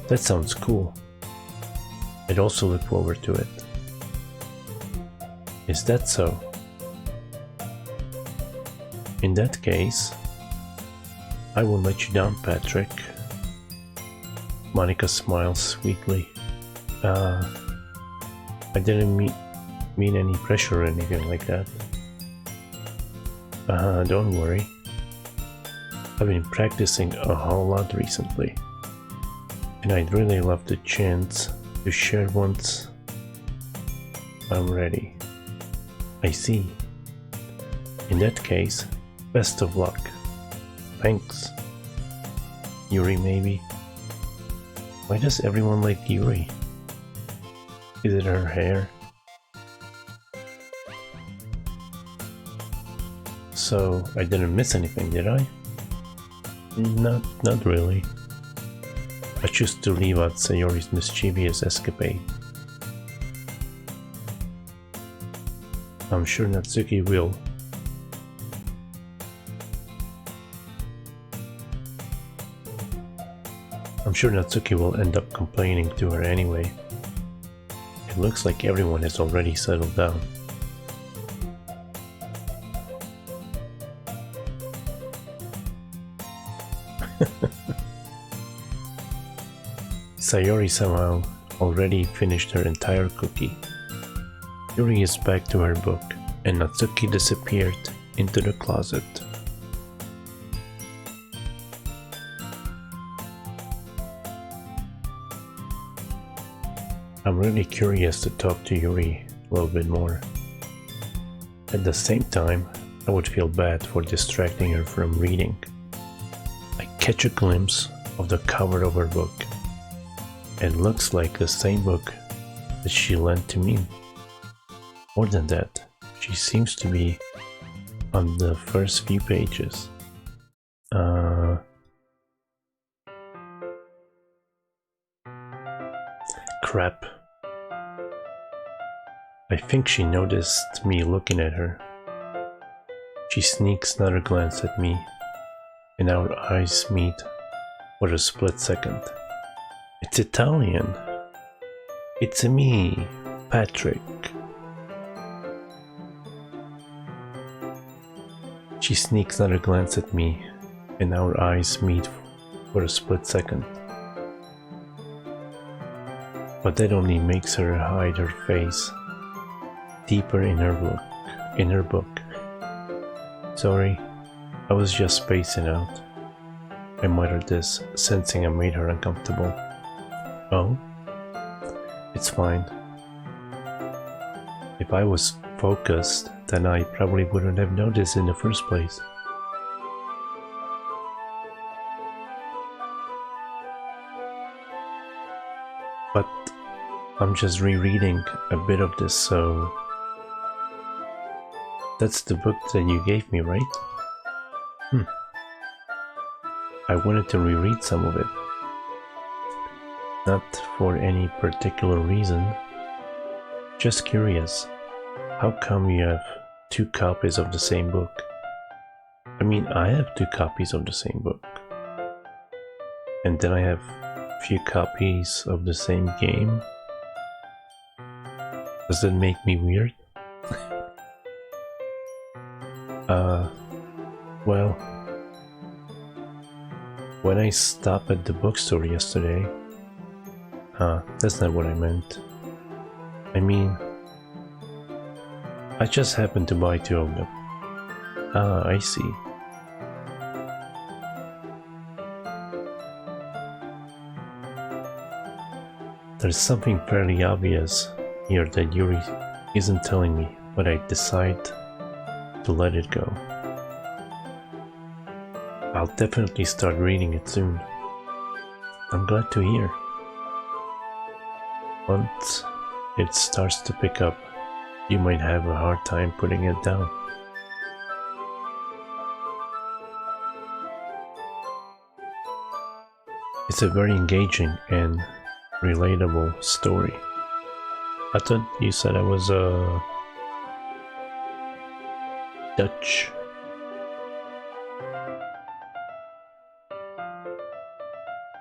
That sounds cool. I'd also look forward to it. Is that so? In that case, I will let you down, Patrick. Monika smiles sweetly. I didn't mean any pressure or anything like that. Don't worry. I've been practicing a whole lot recently, and I'd really love the chance to share once I'm ready. I see. In that case, best of luck. Thanks. Yuri, maybe? Why does everyone like Yuri? Is it her hair? So I didn't miss anything, did I? Not really. I choose to leave out Sayori's mischievous escapade. I'm sure Natsuki will. I'm sure Natsuki will end up complaining to her anyway. It looks like everyone has already settled down. Sayori somehow already finished her entire cookie. Yuri is back to her book, and Natsuki disappeared into the closet. I'm really curious to talk to Yuri a little bit more. At the same time, I would feel bad for distracting her from reading. I catch a glimpse of the cover of her book. It looks like the same book that she lent to me. More than that, she seems to be on the first few pages. Crap. I think she noticed me looking at her. She sneaks another glance at me, and our eyes meet for a split second. It's Italian. It's me, Patrick. She sneaks another glance at me, and our eyes meet for a split second. But that only makes her hide her face deeper in her book. Sorry, I was just spacing out. I muttered this, sensing I made her uncomfortable. Oh? It's fine. If I was focused, then I probably wouldn't have noticed in the first place. But I'm just rereading a bit of this, so... That's the book that you gave me, right? I wanted to reread some of it. Not for any particular reason. Just curious. How come you have 2 copies of the same book? I mean, I have 2 copies of the same book. And then I have a few copies of the same game. Does that make me weird? Well, when I stopped at the bookstore yesterday, that's not what I meant. I mean, I just happened to buy 2 of them. I see. There's something fairly obvious here that Yuri isn't telling me, but I decide to let it go. I'll definitely start reading it soon. I'm glad to hear. Once it starts to pick up, you might have a hard time putting it down. It's a very engaging and relatable story. I thought you said I was Dutch.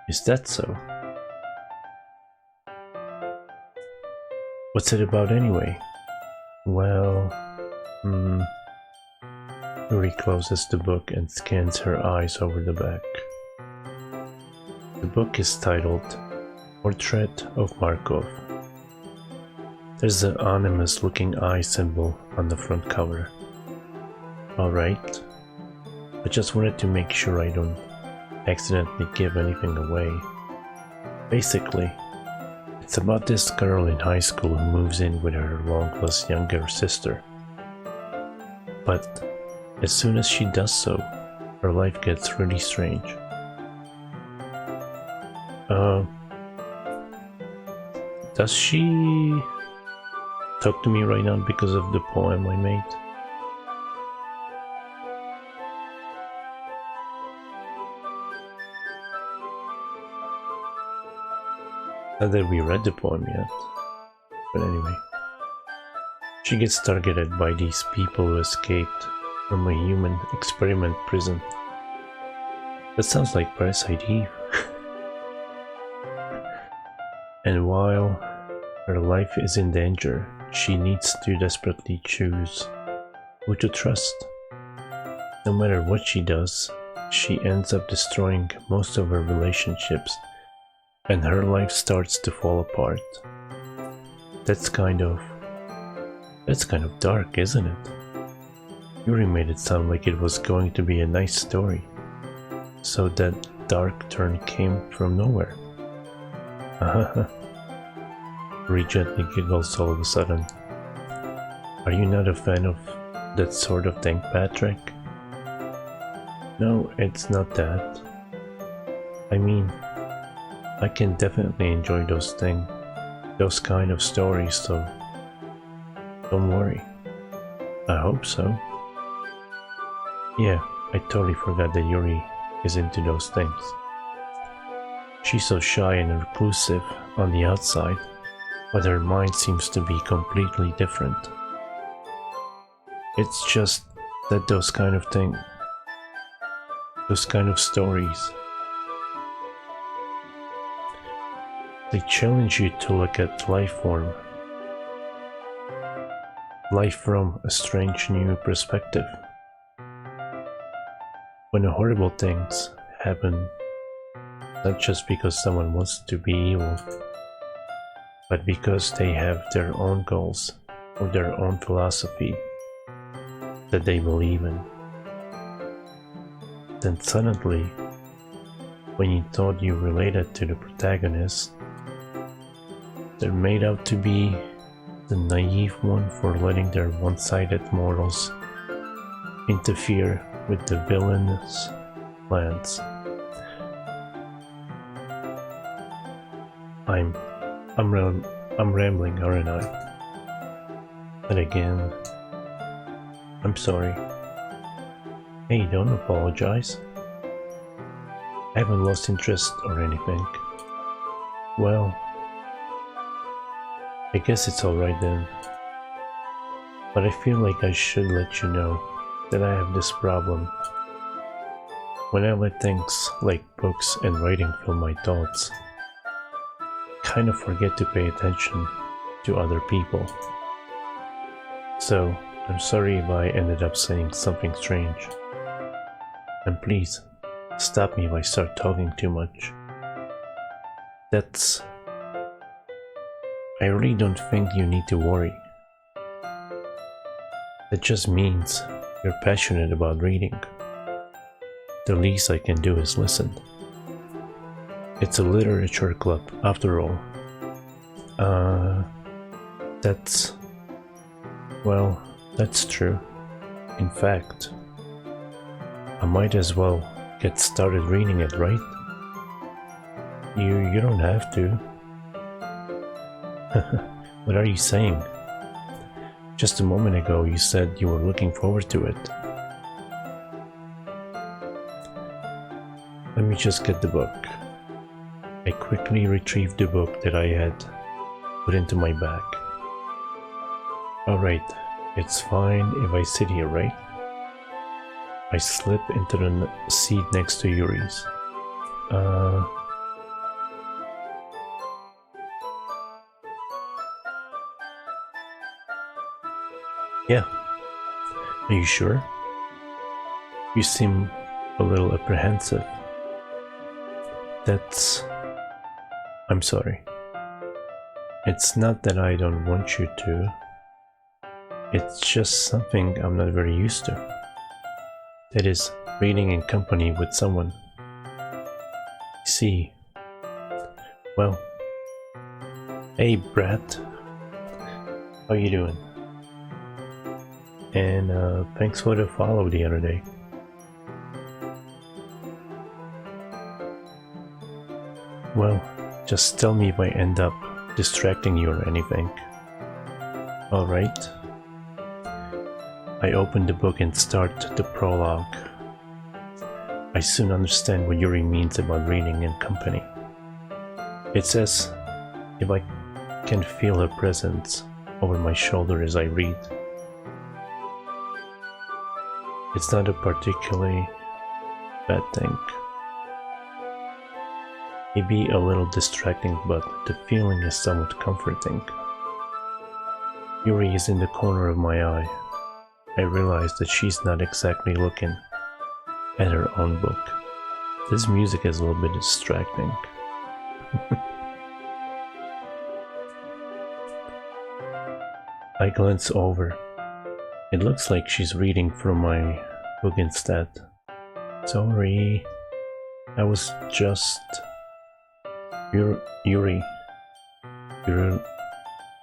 Is that so? What's it about anyway? Well, Yuri closes the book and scans her eyes over the back. The book is titled Portrait of Markov. There's an ominous looking eye symbol on the front cover. Alright, I just wanted to make sure I don't accidentally give anything away. Basically, it's about this girl in high school who moves in with her long-lost younger sister. But as soon as she does so, her life gets really strange. Does she talk to me right now because of the poem I made? Not that we read the poem yet, but anyway. She gets targeted by these people who escaped from a human experiment prison. That sounds like Parasite Eve. And while her life is in danger, she needs to desperately choose who to trust. No matter what she does, she ends up destroying most of her relationships, and her life starts to fall apart. That's kind of dark, isn't it? Yuri made it sound like it was going to be a nice story. So that dark turn came from nowhere. Ri gently giggles all of a sudden. Are you not a fan of that sort of thing, Patrick? No, it's not that. I mean, I can definitely enjoy those kind of stories, so don't worry. I hope so. Yeah, I totally forgot that Yuri is into those things. She's so shy and reclusive on the outside, but her mind seems to be completely different. It's just that those kind of stories, they challenge you to look at life from a strange new perspective. When horrible things happen, not just because someone wants to be evil, but because they have their own goals or their own philosophy that they believe in. Then suddenly, when you thought you related to the protagonist, they're made out to be the naive one for letting their one-sided morals interfere with the villainous plans. I'm rambling, aren't I? And again, I'm sorry. Hey, don't apologize. I haven't lost interest or anything. Well, I guess it's alright then. But I feel like I should let you know that I have this problem. When I let things like books and writing fill my thoughts, I kind of forget to pay attention to other people. So, I'm sorry if I ended up saying something strange. And please, stop me if I start talking too much. I really don't think you need to worry. That just means you're passionate about reading. The least I can do is listen. It's a literature club, after all. That's true. In fact, I might as well get started reading it, right? You don't have to. What are you saying? Just a moment ago you said you were looking forward to it. Let me just get the book. I quickly retrieved the book that I had put into my bag. Alright, it's fine if I sit here, right? I slip into the seat next to Yuri's. Yeah. Are you sure? You seem a little apprehensive. I'm sorry. It's not that I don't want you to. It's just something I'm not very used to. That is, reading in company with someone. See. Well. Hey, Brett. How you doing? And thanks for the follow the other day. Well, just tell me if I end up distracting you or anything. Alright. I open the book and start the prologue. I soon understand what Yuri means about reading in company. It says if I can feel her presence over my shoulder as I read. It's not a particularly bad thing. Maybe a little distracting, but the feeling is somewhat comforting. Yuri is in the corner of my eye. I realize that she's not exactly looking at her own book. This music is a little bit distracting. I glance over. It looks like she's reading from my book instead. Sorry, I was just... Yuri,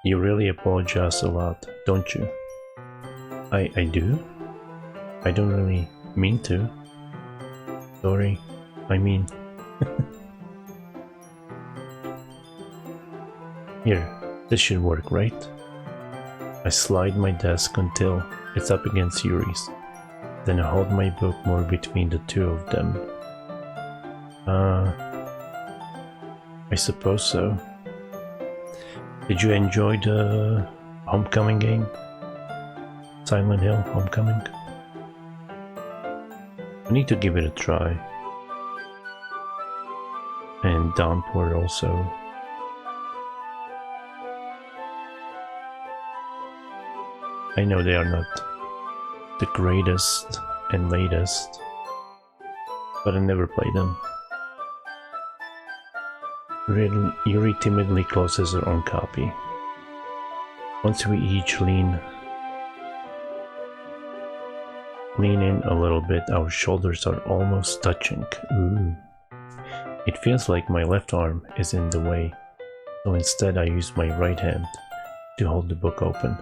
you really apologize a lot, don't you? I do? I don't really mean to. Sorry, I mean... Here, this should work, right? I slide my desk until it's up against Yuri's. Then I hold my book more between the two of them. I suppose so. Did you enjoy the Homecoming game? Silent Hill Homecoming? I need to give it a try. And Downpour also. I know they are not the greatest and latest, but I never played them. Yuri timidly closes her own copy. Once we each lean in a little bit, our shoulders are almost touching. Ooh. It feels like my left arm is in the way, so instead I use my right hand to hold the book open.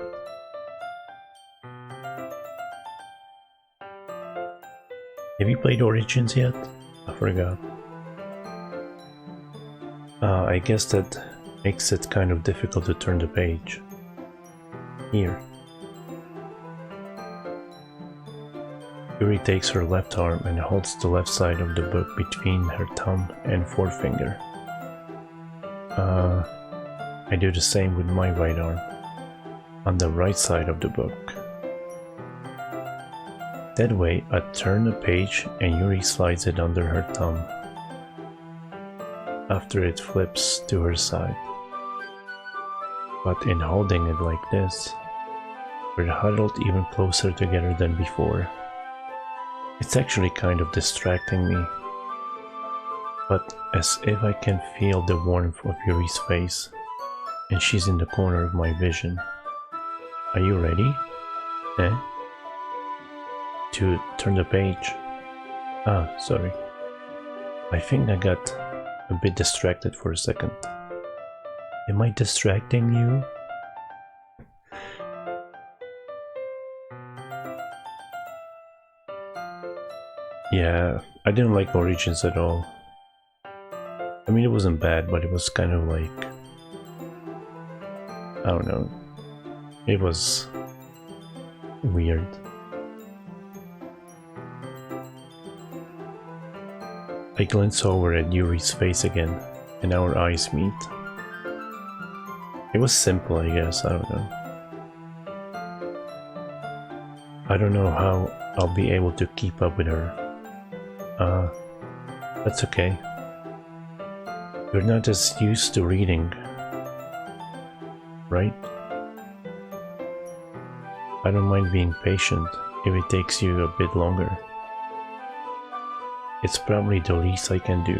Have you played Origins yet? I forgot. I guess that makes it kind of difficult to turn the page. Here. Yuri takes her left arm and holds the left side of the book between her thumb and forefinger. I do the same with my right arm, on the right side of the book. That way, I turn the page and Yuri slides it under her thumb. After it flips to her side. But in holding it like this, we're huddled even closer together than before. It's actually kind of distracting me, but as if I can feel the warmth of Yuri's face, and she's in the corner of my vision. Are you ready? To turn the page. Sorry. I think I got a bit distracted for a second. Am I distracting you? Yeah, I didn't like Origins at all. I mean, it wasn't bad, but it was kind of like... I don't know. It was weird. I glance over at Yuri's face again, and our eyes meet. It was simple, I guess, I don't know. I don't know how I'll be able to keep up with her. That's okay. You're not as used to reading, right? I don't mind being patient if it takes you a bit longer. It's probably the least I can do,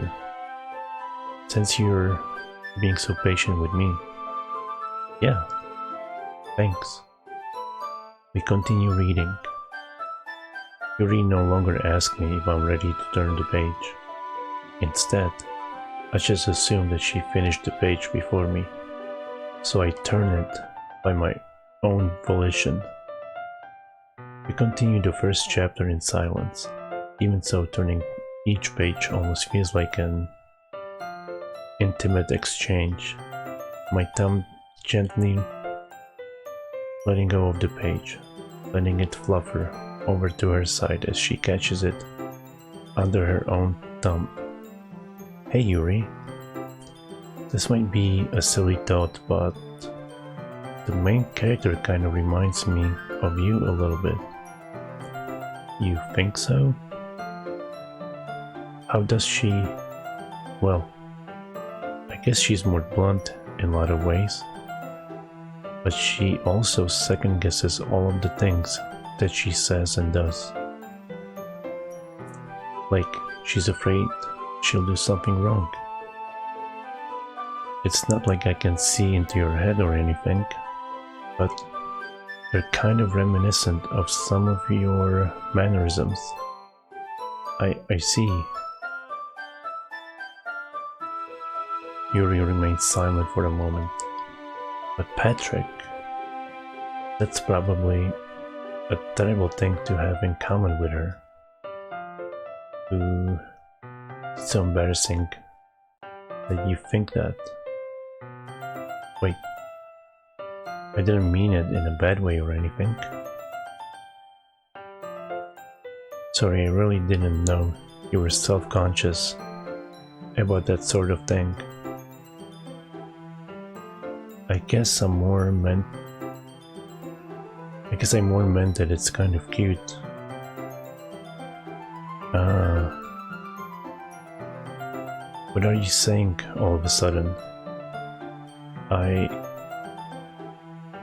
since you're being so patient with me. Yeah, thanks. We continue reading. Yuri no longer asks me if I'm ready to turn the page. Instead, I just assume that she finished the page before me, so I turn it by my own volition. We continue the first chapter in silence. Even so, turning each page almost feels like an intimate exchange. My thumb gently letting go of the page, letting it flutter over to her side as she catches it under her own thumb. Hey Yuri, this might be a silly thought, but the main character kind of reminds me of you a little bit. You think so? How does she... Well, I guess she's more blunt in a lot of ways, but she also second guesses all of the things that she says and does. Like, she's afraid she'll do something wrong. It's not like I can see into your head or anything, but they're kind of reminiscent of some of your mannerisms. I see. Yuri remains silent for a moment. But Patrick, that's probably a terrible thing to have in common with her. Ooh, it's so embarrassing that you think that. Wait, I didn't mean it in a bad way or anything. Sorry, I really didn't know you were self-conscious about that sort of thing. I guess I more meant that it's kind of cute. What are you saying all of a sudden?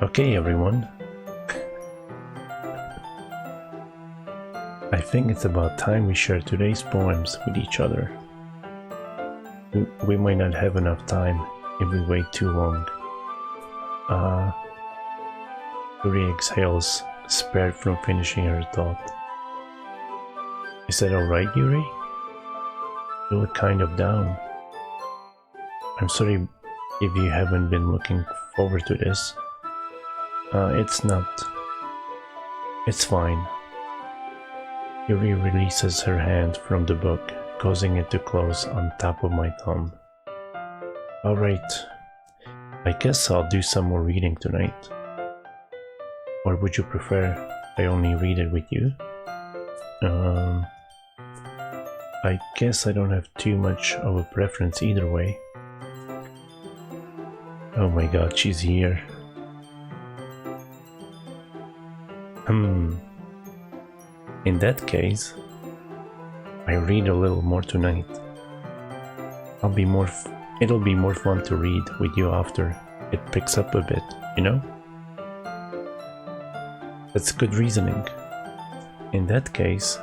Okay, everyone. I think it's about time we share today's poems with each other. We might not have enough time if we wait too long. Yuri exhales, spared from finishing her thought. Is that alright, Yuri? You look kind of down. I'm sorry if you haven't been looking forward to this. It's not. It's fine. Yuri releases her hand from the book, causing it to close on top of my thumb. Alright, I guess I'll do some more reading tonight. Or would you prefer I only read it with you? I guess I don't have too much of a preference either way. Oh my god, she's here. In that case, I read a little more tonight. It'll be more fun to read with you after it picks up a bit, you know? That's good reasoning. In that case,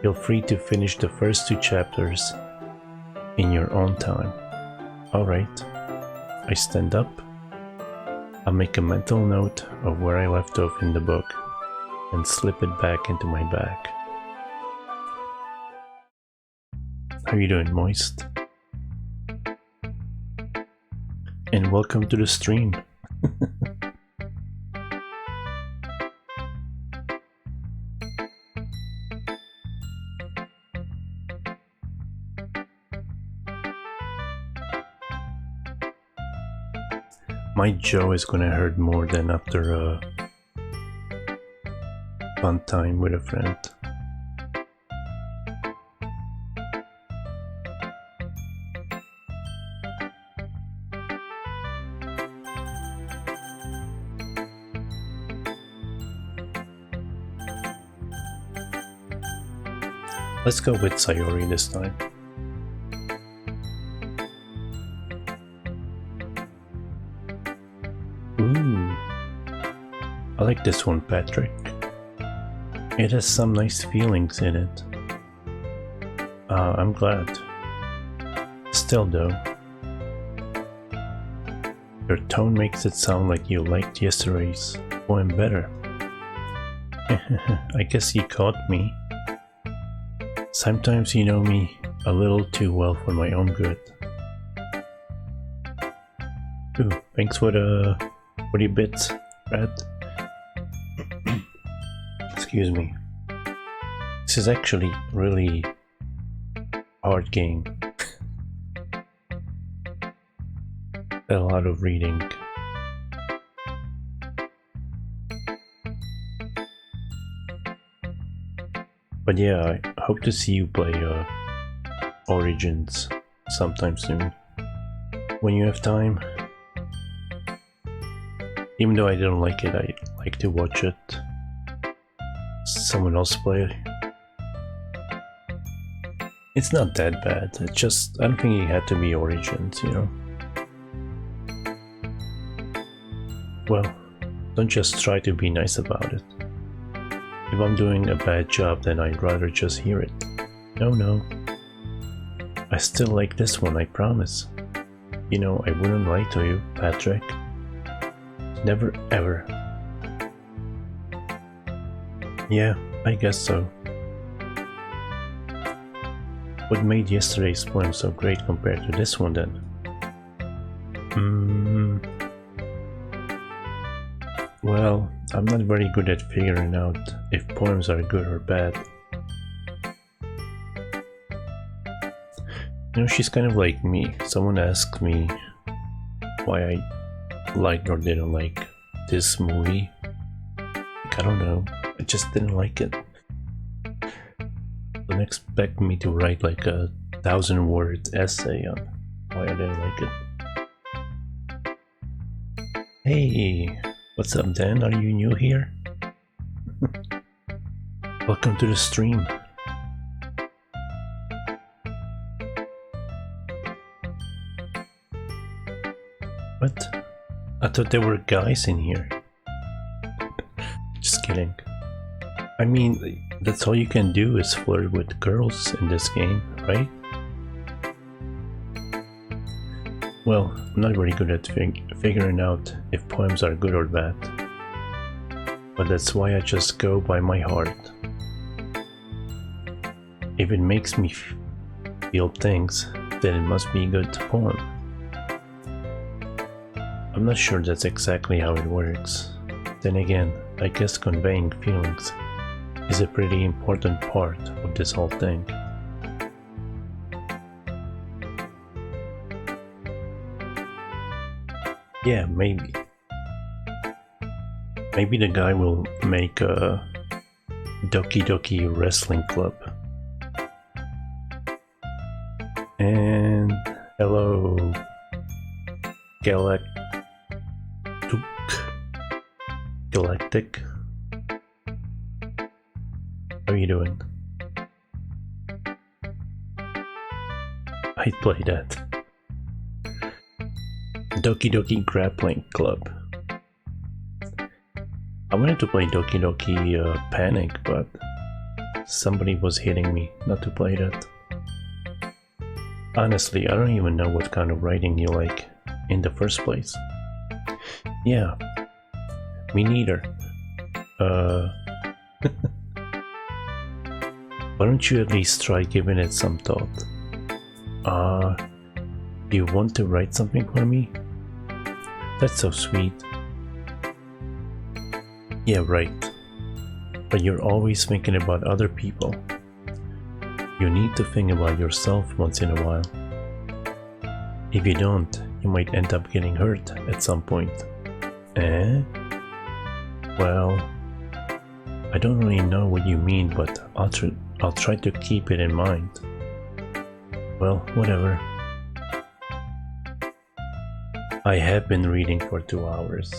feel free to finish the first 2 chapters in your own time. Alright, I stand up. I'll make a mental note of where I left off in the book and slip it back into my bag. How you doing, Moist? And welcome to the stream. My jaw is gonna hurt more than after a fun time with a friend. Let's go with Sayori this time. Ooh, I like this one, Patrick. It has some nice feelings in it. I'm glad. Still though, your tone makes it sound like you liked yesterday's poem better. I guess you caught me. Sometimes you know me a little too well for my own good. Ooh, thanks for the bits, Brad. Excuse me. This is actually really hard game. A lot of reading. But yeah, I hope to see you play Origins sometime soon. When you have time. Even though I don't like it, I like to watch it. Someone else play. It's not that bad. It's just, I don't think it had to be Origins, you know. Well, don't just try to be nice about it. If I'm doing a bad job, then I'd rather just hear it. No. I still like this one, I promise. You know, I wouldn't lie to you, Patrick. Never ever. Yeah, I guess so. What made yesterday's poem so great compared to this one then? Well, I'm not very good at figuring out if poems are good or bad. You know, she's kind of like me. Someone asked me why I liked or didn't like this movie. Like, I don't know. I just didn't like it. Don't expect me to write like a 1,000-word essay on why I didn't like it. Hey, what's up, Dan? Are you new here? Welcome to the stream. What? I thought there were guys in here. Just kidding. I mean, that's all you can do is flirt with girls in this game, right? Well, I'm not very good at figuring out if poems are good or bad. But that's why I just go by my heart. If it makes me feel things, then it must be a good poem. I'm not sure that's exactly how it works. Then again, I guess conveying feelings is a pretty important part of this whole thing. Yeah, maybe. Maybe the guy will make a Doki wrestling club. And hello, Galactic. How are you doing? I'd play that. Doki Grappling Club. I wanted to play Doki Panic, but somebody was hitting me not to play that. Honestly, I don't even know what kind of writing you like in the first place. Yeah, me neither. Why don't you at least try giving it some thought? You want to write something for me? That's so sweet. Yeah, right. But you're always thinking about other people. You need to think about yourself once in a while. If you don't, you might end up getting hurt at some point. Eh? Well, I don't really know what you mean, but I'll try to keep it in mind. Well, whatever. I have been reading for 2 hours.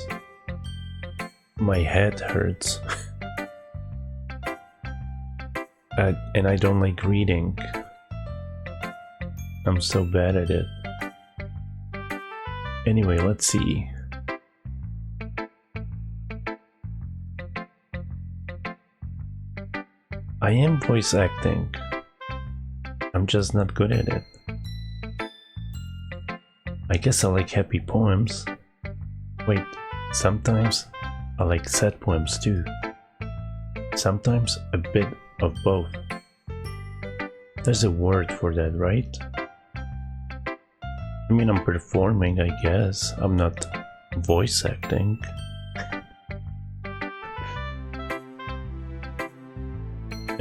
My head hurts. And I don't like reading. I'm so bad at it. Anyway, let's see. I am voice acting. I'm just not good at it. I guess I like happy poems. Wait, sometimes I like sad poems too. Sometimes a bit of both. There's a word for that, right? I mean, I'm performing, I guess. I'm not voice acting.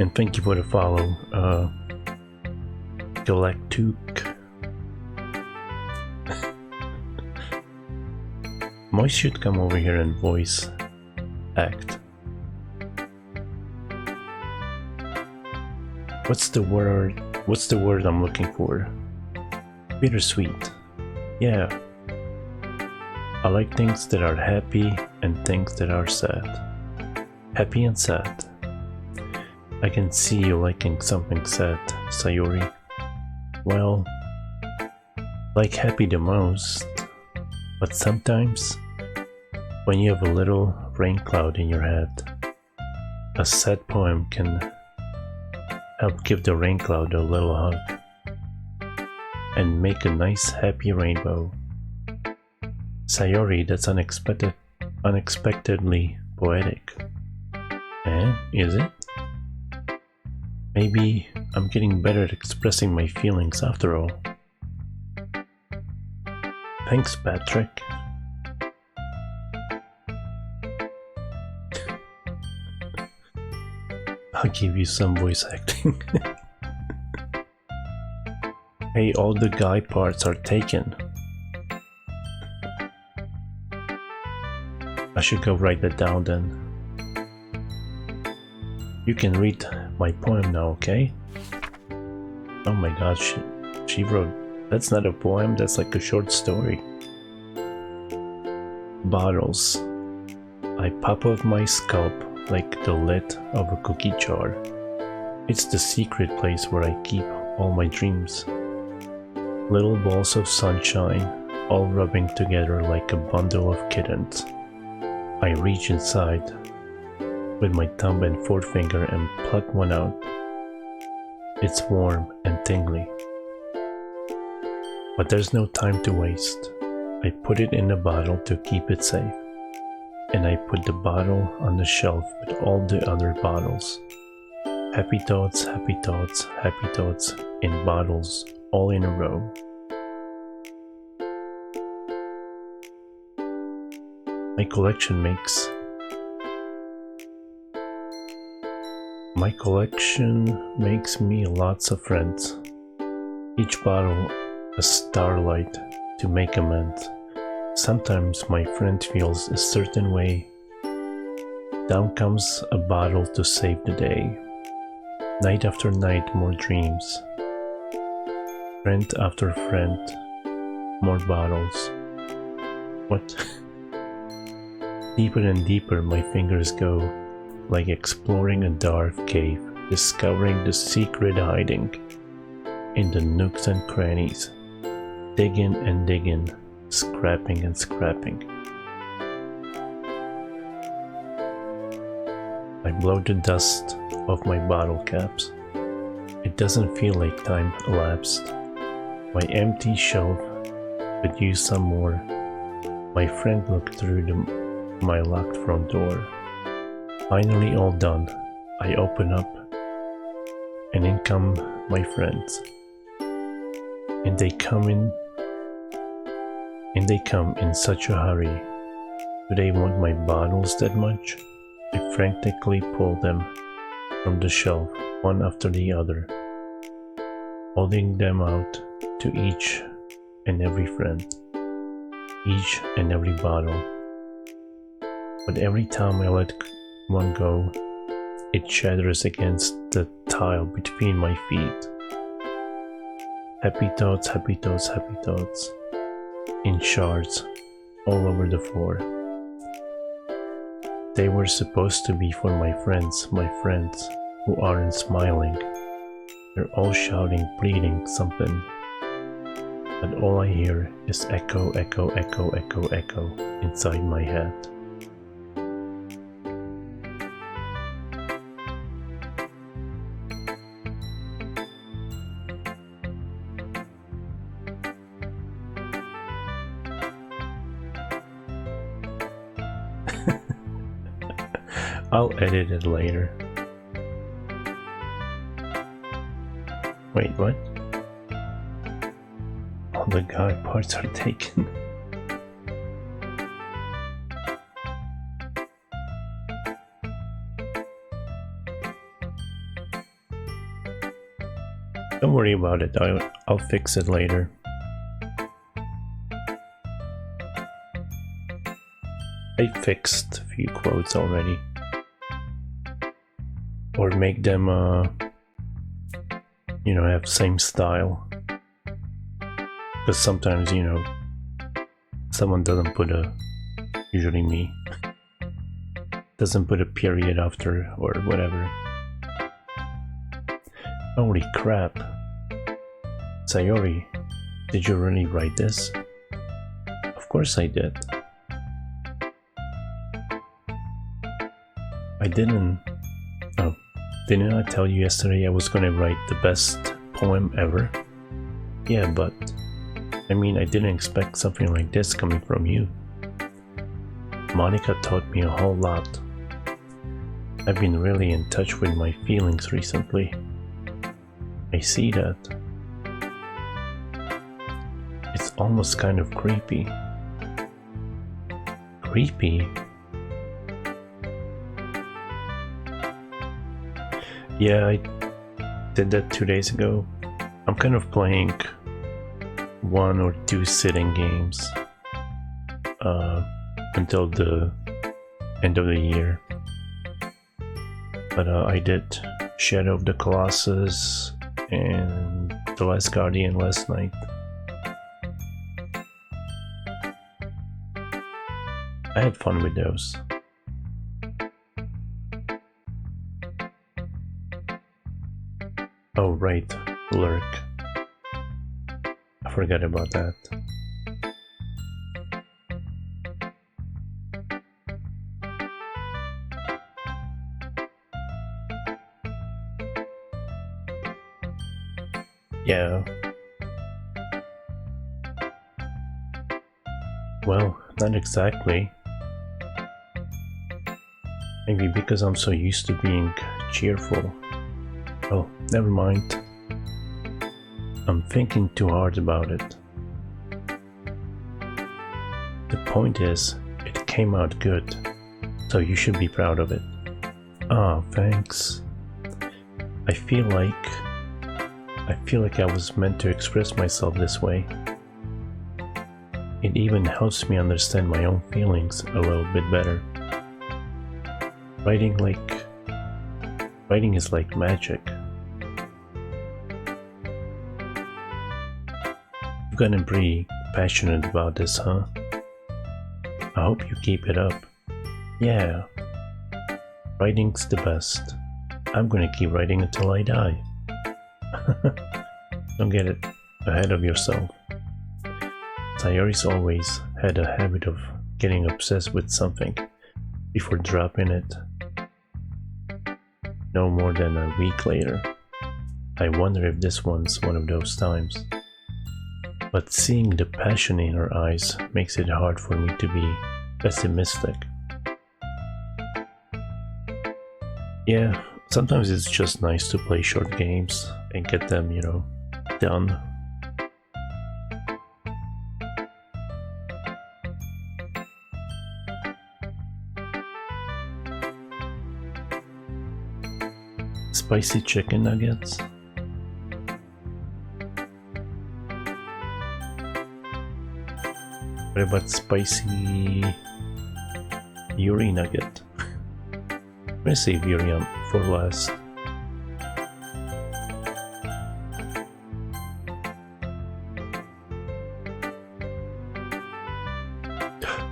And thank you for the follow, Galactic. Moise should come over here and voice act. What's the word I'm looking for? Bittersweet. Yeah. I like things that are happy and things that are sad. Happy and sad. I can see you liking something sad, Sayori. Well, like happy the most, but sometimes when you have a little rain cloud in your head, a sad poem can help give the rain cloud a little hug and make a nice happy rainbow. Sayori, that's unexpectedly poetic. Is it? Maybe I'm getting better at expressing my feelings after all. Thanks, Patrick. I'll give you some voice acting. Hey, all the guy parts are taken. I should go write that down then. You can read my poem now, okay? Oh my god, she wrote... That's not a poem, that's like a short story. Bottles. I pop off my scalp like the lid of a cookie jar. It's the secret place where I keep all my dreams. Little balls of sunshine, all rubbing together like a bundle of kittens. I reach inside with my thumb and forefinger and pluck one out. It's warm and tingly. But there's no time to waste. I put it in a bottle to keep it safe. And I put the bottle on the shelf with all the other bottles. Happy thoughts, happy thoughts, happy thoughts in bottles, all in a row. My collection makes me lots of friends. Each bottle a starlight to make amends. Sometimes my friend feels a certain way. Down comes a bottle to save the day. Night after night, more dreams. Friend after friend, more bottles. What? Deeper and deeper my fingers go, like exploring a dark cave, discovering the secret hiding in the nooks and crannies. Digging and digging, scrapping and scrapping. I blow the dust off my bottle caps. It doesn't feel like time elapsed. My empty shelf could use some more. My friend looked through my locked front door. Finally all done, I open up and in come my friends. And they come in such a hurry. Do they want my bottles that much? I frantically pull them from the shelf, one after the other, holding them out to each and every friend, each and every bottle. But every time I let one go, it shatters against the tile between my feet. Happy thoughts, happy thoughts, happy thoughts, in shards all over the floor. They were supposed to be for my friends who aren't smiling. They're all shouting, pleading something. But all I hear is echo, echo, echo, echo, echo inside my head. I'll edit it later. Wait, what? All the guy parts are taken. Don't worry about it, I'll fix it later. I fixed a few quotes already. Or make them you know, have same style. Because sometimes, you know, someone doesn't put a, usually me, doesn't put a period after or whatever. Holy crap. Sayori, did you really write this? Of course I did. I didn't... Oh, didn't I tell you yesterday I was gonna write the best poem ever? Yeah, but... I mean, I didn't expect something like this coming from you. Monica taught me a whole lot. I've been really in touch with my feelings recently. I see that. It's almost kind of creepy. Creepy? Yeah, I did that 2 days ago. I'm kind of playing 1 or 2 sitting games until the end of the year. But I did Shadow of the Colossus and The Last Guardian last night. I had fun with those. Oh right, Lurk. I forgot about that. Yeah. Well, not exactly. Maybe because I'm so used to being cheerful. Oh, never mind. I'm thinking too hard about it. The point is, it came out good, so you should be proud of it. Ah, thanks. I feel like I was meant to express myself this way. It even helps me understand my own feelings a little bit better. Writing is like magic. You've gotten pretty passionate about this, huh? I hope you keep it up. Yeah. Writing's the best. I'm gonna keep writing until I die. Don't get it ahead of yourself. Sayori's always had a habit of getting obsessed with something before dropping it no more than a week later. I wonder if this one's one of those times. But seeing the passion in her eyes makes it hard for me to be pessimistic. Yeah, sometimes it's just nice to play short games and get them, you know, done. Spicy chicken nuggets? What about spicy Yuri nugget? I'm gonna save Yuri for last.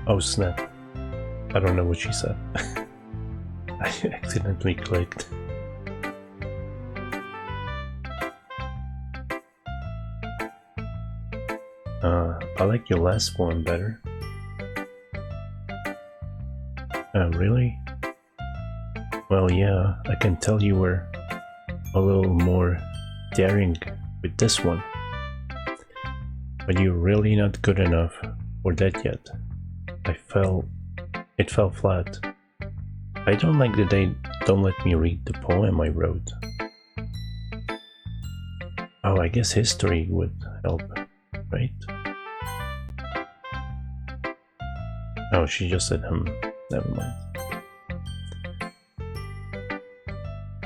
Oh snap. I don't know what she said. I accidentally clicked. I like your last one better. Really? Well, yeah, I can tell you were a little more daring with this one. But you're really not good enough for that yet. It fell flat. I don't like that they don't let me read the poem I wrote. Oh, I guess history would help, right? Oh, she just said never mind.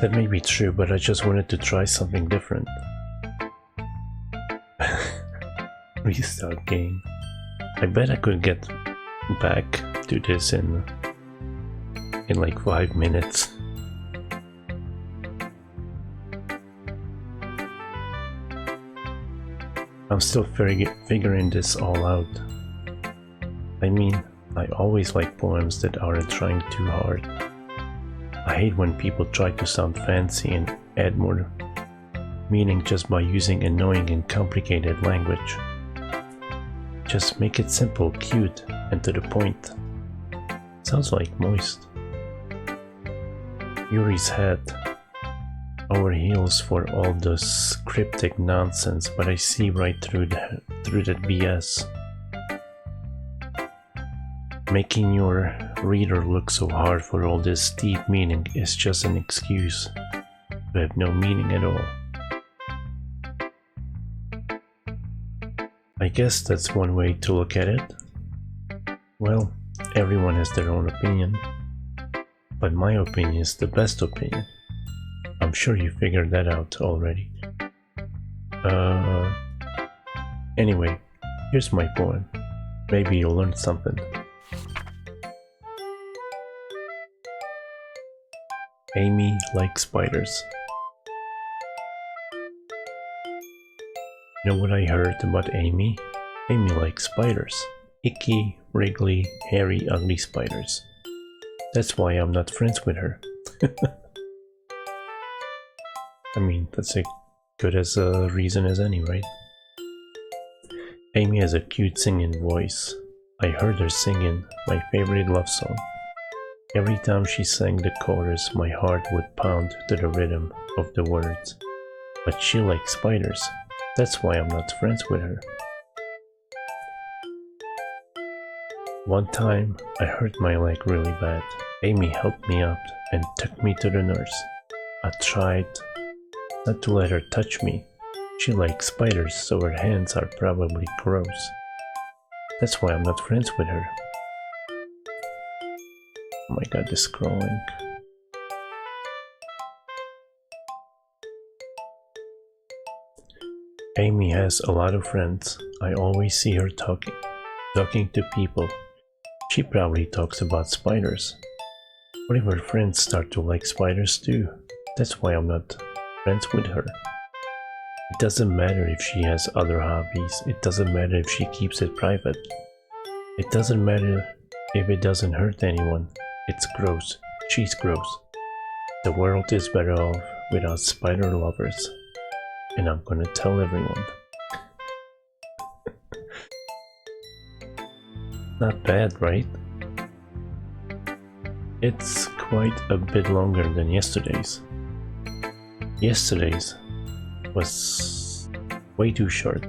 That may be true, but I just wanted to try something different. Restart game. I bet I could get back to this in like 5 minutes. I'm still figuring this all out. I mean, I always like poems that aren't trying too hard. I hate when people try to sound fancy and add more meaning just by using annoying and complicated language. Just make it simple, cute, and to the point. Sounds like Moist. Yuri's head over heels for all the cryptic nonsense, but I see right through that BS. Making your reader look so hard for all this deep meaning is just an excuse to have no meaning at all. I guess that's one way to look at it. Well, everyone has their own opinion, but my opinion is the best opinion. I'm sure you figured that out already. Anyway, here's my poem. Maybe you'll learn something. Amy likes spiders. You know what I heard about Amy? Amy likes spiders. Icky, wriggly, hairy, ugly spiders. That's why I'm not friends with her. I mean, that's as good as a reason as any, right? Amy has a cute singing voice. I heard her singing my favorite love song. Every time she sang the chorus, my heart would pound to the rhythm of the words. But she likes spiders. That's why I'm not friends with her. One time, I hurt my leg really bad. Amy helped me up and took me to the nurse. I tried not to let her touch me. She likes spiders, so her hands are probably gross. That's why I'm not friends with her. Oh my god, this scrolling. Amy has a lot of friends. I always see her talking to people. She probably talks about spiders. What if her friends start to like spiders too? That's why I'm not friends with her. It doesn't matter if she has other hobbies. It doesn't matter if she keeps it private. It doesn't matter if it doesn't hurt anyone. It's gross. She's gross. The world is better off without spider lovers. And I'm gonna tell everyone. Not bad, right? It's quite a bit longer than yesterday's. Yesterday's was way too short.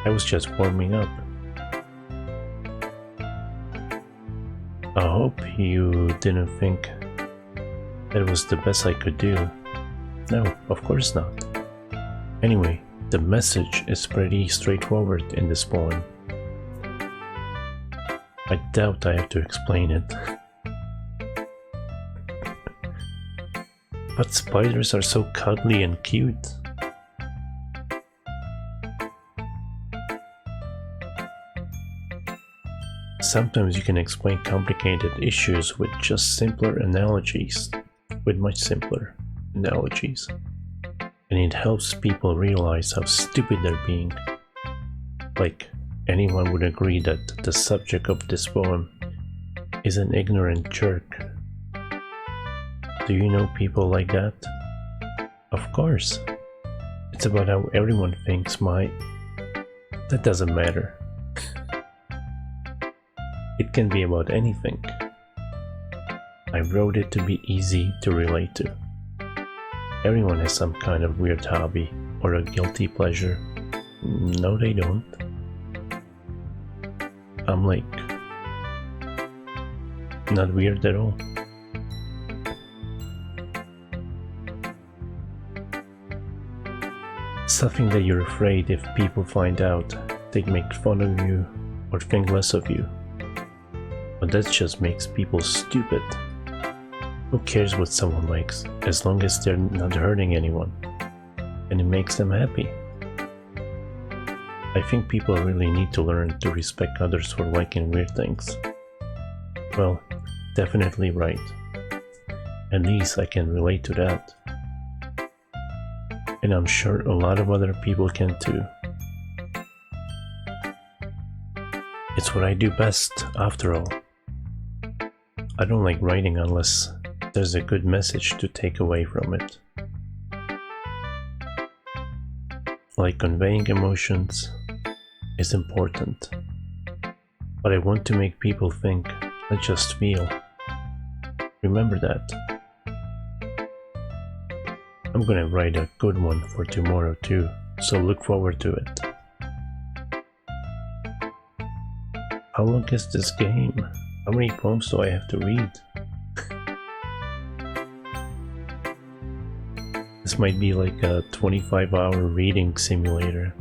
I was just warming up. I hope you didn't think that was the best I could do. No, of course not. Anyway, the message is pretty straightforward in this poem. I doubt I have to explain it. But spiders are so cuddly and cute. Sometimes you can explain complicated issues with just simpler analogies, with much simpler analogies. And it helps people realize how stupid they're being. Like, anyone would agree that the subject of this poem is an ignorant jerk. Do you know people like that? Of course. It's about how everyone thinks that doesn't matter. It can be about anything. I wrote it to be easy to relate to. Everyone has some kind of weird hobby or a guilty pleasure. No, they don't. I'm like, not weird at all. Something that you're afraid if people find out, they'd make fun of you or think less of you. But that just makes people stupid. Who cares what someone likes, as long as they're not hurting anyone, and it makes them happy? I think people really need to learn to respect others for liking weird things. Well, definitely right. At least I can relate to that. and I'm sure a lot of other people can too. It's what I do best, after all. I don't like writing unless there's a good message to take away from it. Like conveying emotions is important, but I want to make people think, not just feel. Remember that. I'm gonna write a good one for tomorrow too, so look forward to it. How long is this game? How many poems do I have to read? This might be like a 25-hour reading simulator.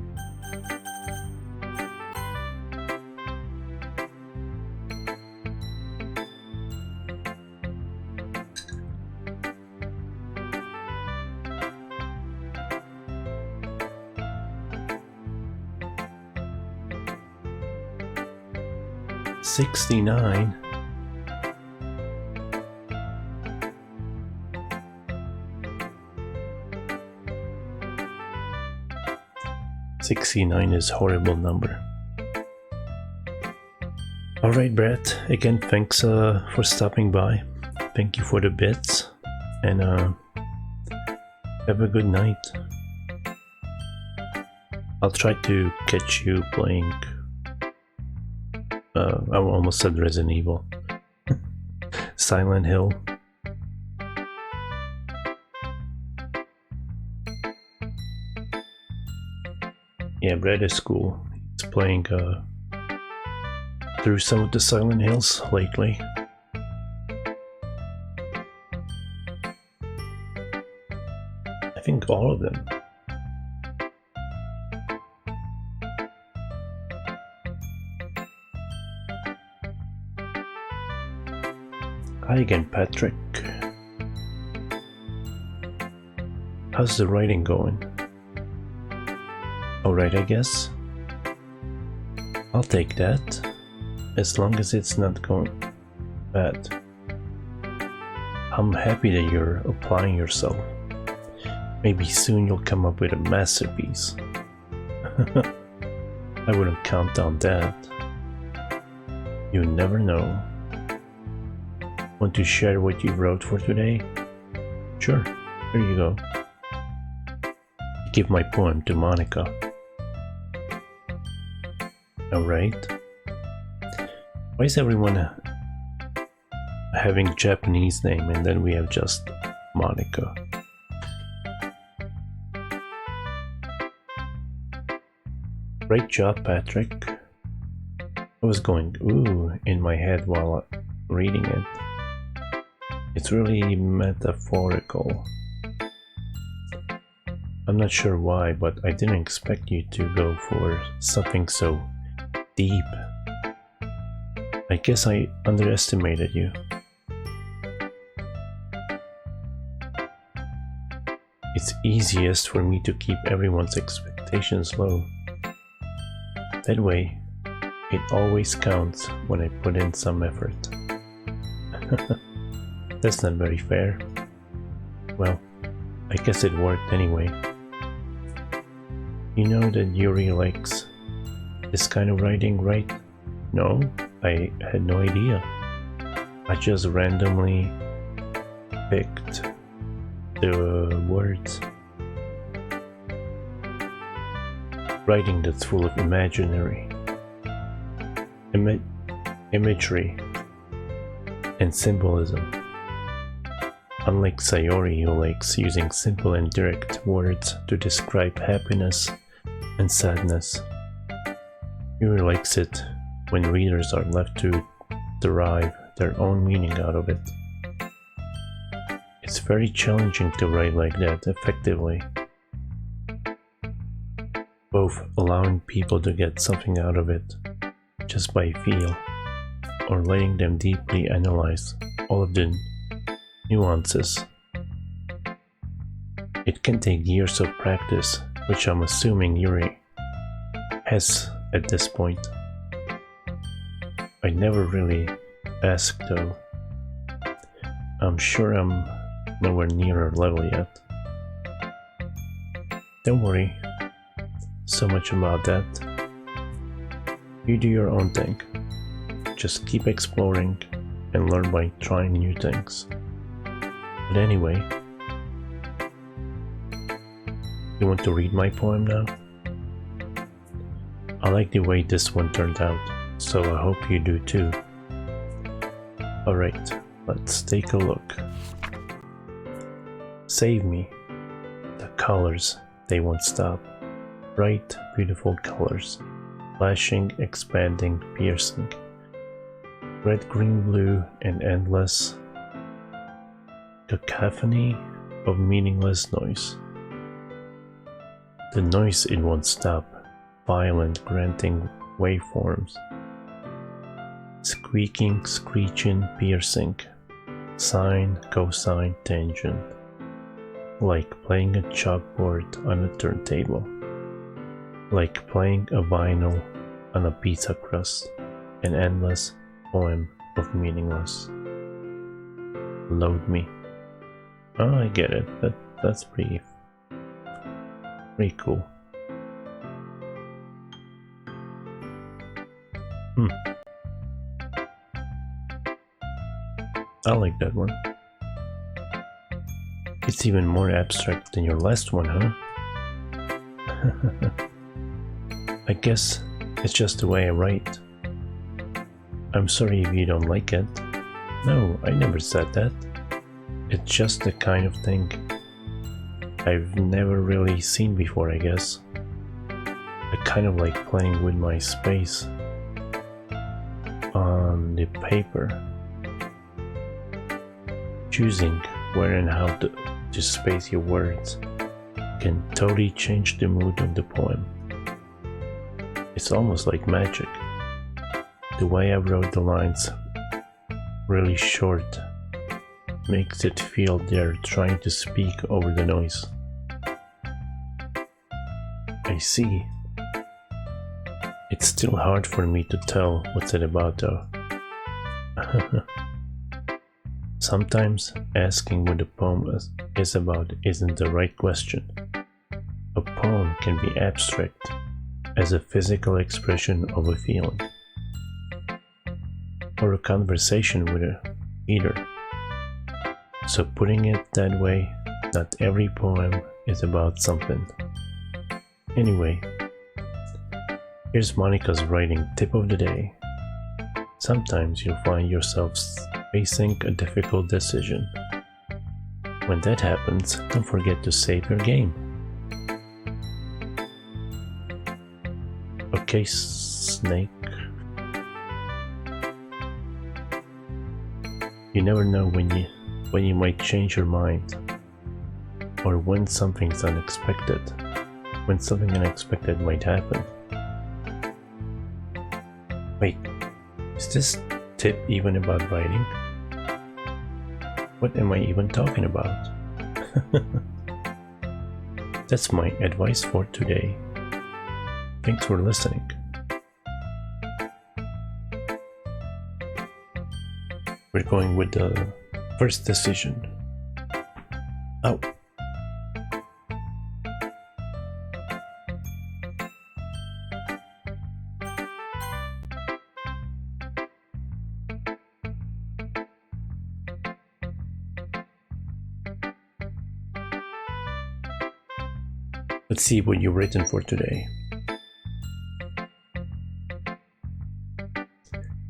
$69. $69 is a horrible number. Alright, Brett, again thanks for stopping by. Thank you for the bits, and have a good night. I'll try to catch you playing I almost said Resident Evil. Silent Hill. Yeah, Brett is cool. He's playing through some of the Silent Hills lately. I think all of them. Hi again, Patrick. How's the writing going? Alright, I guess. I'll take that, as long as it's not going bad. I'm happy that you're applying yourself. Maybe soon you'll come up with a masterpiece. I wouldn't count on that. You never know. Want to share what you wrote for today? Sure, here you go. Give my poem to Monica. Alright. Why is everyone having Japanese name and then we have just Monica? Great job, Patrick. I was going ooh in my head while reading it. It's really metaphorical. I'm not sure why, but I didn't expect you to go for something so deep. I guess I underestimated you. It's easiest for me to keep everyone's expectations low. That way, it always counts when I put in some effort. That's not very fair. Well, I guess it worked anyway. You know that Yuri likes this kind of writing, right? No, I had no idea. I just randomly picked the words. Writing that's full of imaginary imagery and symbolism. Unlike Sayori, who likes using simple and direct words to describe happiness and sadness, Yuri likes it when readers are left to derive their own meaning out of it. It's very challenging to write like that effectively, both allowing people to get something out of it just by feel, or letting them deeply analyze all of the nuances. It can take years of practice, which I'm assuming Yuri has at this point. I never really asked though. I'm sure I'm nowhere near her level yet. Don't worry so much about that. You do your own thing. Just keep exploring and learn by trying new things. But anyway, you want to read my poem now? I like the way this one turned out, so I hope you do too. Alright, let's take a look. Save me. The colors, they won't stop. Bright, beautiful colors. Flashing, expanding, piercing. Red, green, blue, and endless. Cacophony of meaningless noise. The noise, it won't stop. Violent, granting waveforms. Squeaking, screeching, piercing. Sine, cosine, tangent. Like playing a chalkboard on a turntable. Like playing a vinyl on a pizza crust. An endless poem of meaningless. Load me. Oh, I get it. That's pretty cool. I like that one. It's even more abstract than your last one, huh? I guess it's just the way I write. I'm sorry if you don't like it. No, I never said that. It's just the kind of thing I've never really seen before, I guess. I kind of like playing with my space on the paper. Choosing where and how to space your words can totally change the mood of the poem. It's almost like magic. The way I wrote the lines really short makes it feel they're trying to speak over the noise. I see. It's still hard for me to tell what's it about though. Sometimes asking what the poem is about isn't the right question. A poem can be abstract as a physical expression of a feeling, or a conversation with a reader. So putting it that way, not every poem is about something. Anyway, here's Monica's writing tip of the day. Sometimes you'll find yourself facing a difficult decision. When that happens, don't forget to save your game. Okay, Snake. You never know when you might change your mind, or when something's unexpected. When something unexpected might happen. Wait, is this tip even about writing? What am I even talking about? That's my advice for today. Thanks for listening. We're going with the first decision. Oh. Let's see what you've written for today.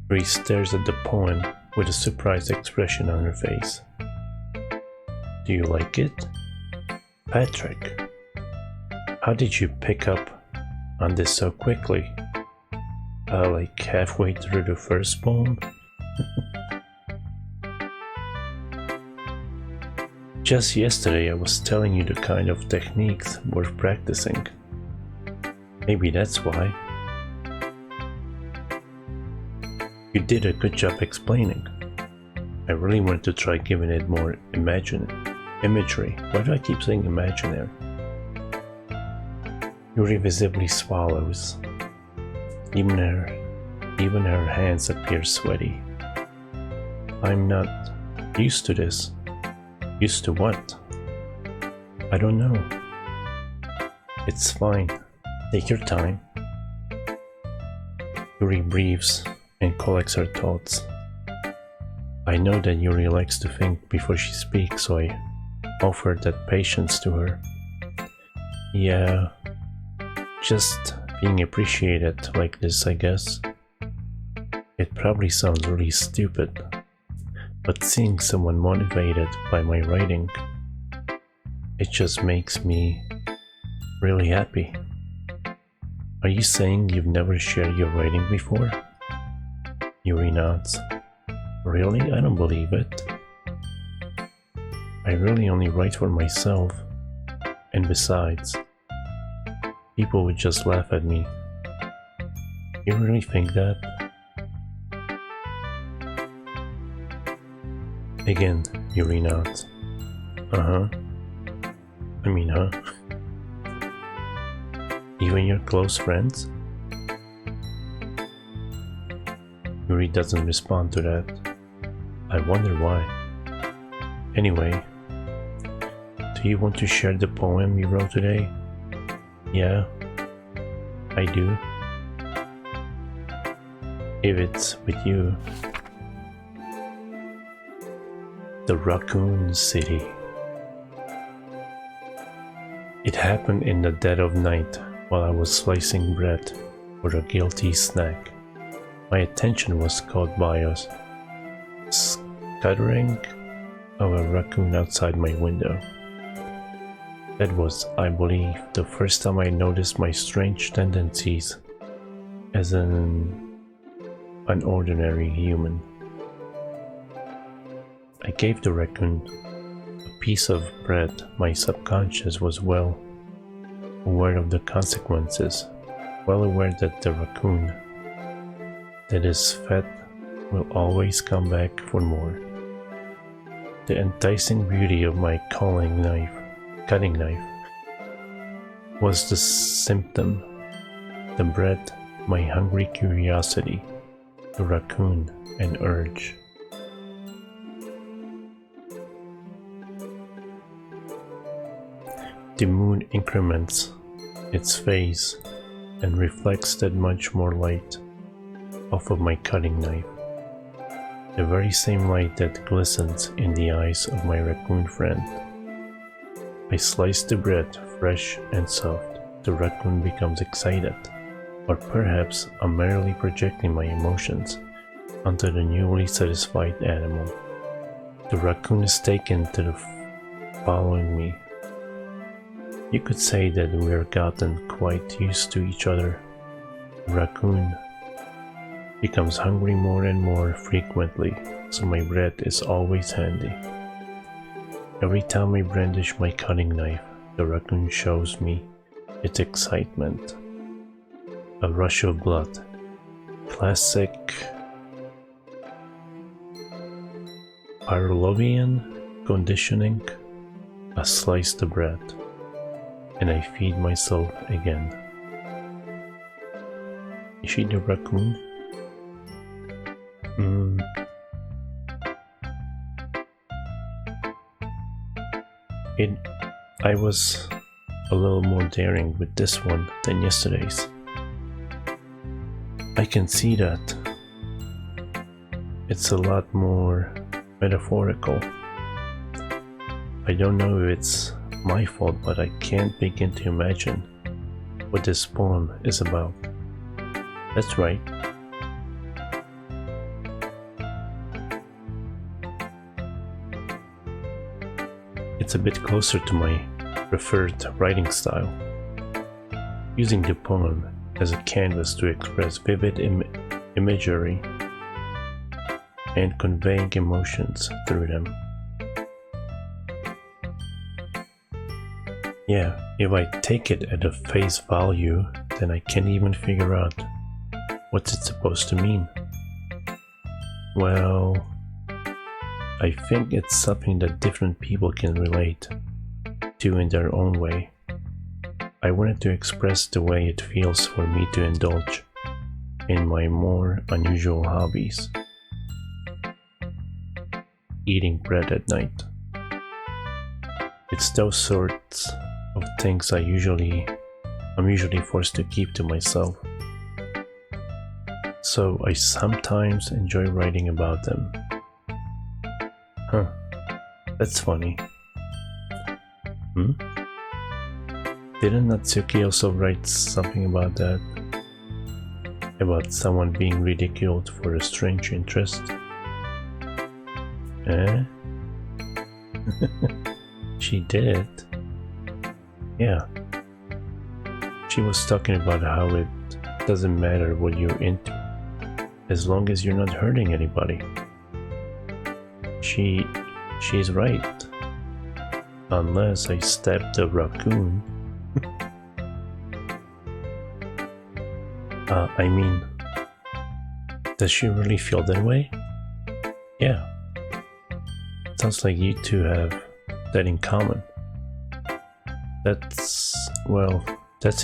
Grace stares at the poem with a surprised expression on her face. Do you like it? Patrick, how did you pick up on this so quickly? Like halfway through the first poem? Just yesterday I was telling you the kind of techniques worth practicing. Maybe that's why. You did a good job explaining. I really wanted to try giving it more imagery. Why do I keep saying imaginary? Yuri visibly swallows. Even her hands appear sweaty. I'm not used to this. Used to what? I don't know. It's fine. Take your time. Yuri breathes and collects her thoughts. I know that Yuri likes to think before she speaks, so I offer that patience to her. Yeah, just being appreciated like this, I guess. It probably sounds really stupid, but seeing someone motivated by my writing, it just makes me really happy. Are you saying you've never shared your writing before? Yuri nods. Really? I don't believe it. I really only write for myself. And besides, people would just laugh at me. You really think that? Again, Yuri nods. Uh-huh. I mean, huh? Even your close friends? Yuri doesn't respond to that. I wonder why. Anyway, do you want to share the poem you wrote today? Yeah, I do. If it's with you. The Raccoon City. It happened in the dead of night while I was slicing bread for a guilty snack. My attention was caught by a scuttering of a raccoon outside my window. That was, I believe, the first time I noticed my strange tendencies as an ordinary human. I gave the raccoon a piece of bread. My subconscious was well aware of the consequences, well aware that the raccoon that is fed will always come back for more. The enticing beauty of my cutting knife was the symptom, the bread, my hungry curiosity, the raccoon, an urge. The moon increments its phase and reflects that much more light off of my cutting knife. The very same light that glistens in the eyes of my raccoon friend. I slice the bread fresh and soft. The raccoon becomes excited, or perhaps I'm merely projecting my emotions onto the newly satisfied animal. The raccoon is taken to the following me. You could say that we've gotten quite used to each other. The raccoon becomes hungry more and more frequently, so my bread is always handy. Every time I brandish my cutting knife, the raccoon shows me its excitement. A rush of blood. Classic Pavlovian conditioning. I slice the bread, and I feed myself again. Is she the raccoon? I was a little more daring with this one than yesterday's. I can see that. It's a lot more metaphorical. I don't know if it's my fault, but I can't begin to imagine what this poem is about. That's right. It's a bit closer to my preferred writing style, using the poem as a canvas to express vivid imagery and conveying emotions through them. Yeah, if I take it at a face value, then I can't even figure out what's it supposed to mean. Well, I think it's something that different people can relate to in their own way. I wanted to express the way it feels for me to indulge in my more unusual hobbies. Eating bread at night. It's those sorts of things I usually I'm usually forced to keep to myself. So I sometimes enjoy writing about them. Huh, that's funny. Didn't Natsuki also write something about that? About someone being ridiculed for a strange interest? Eh? She did? Yeah. She was talking about how it doesn't matter what you're into, as long as you're not hurting anybody. She's right. Unless I stabbed a raccoon. I mean, does she really feel that way? Yeah. Sounds like you two have that in common. That's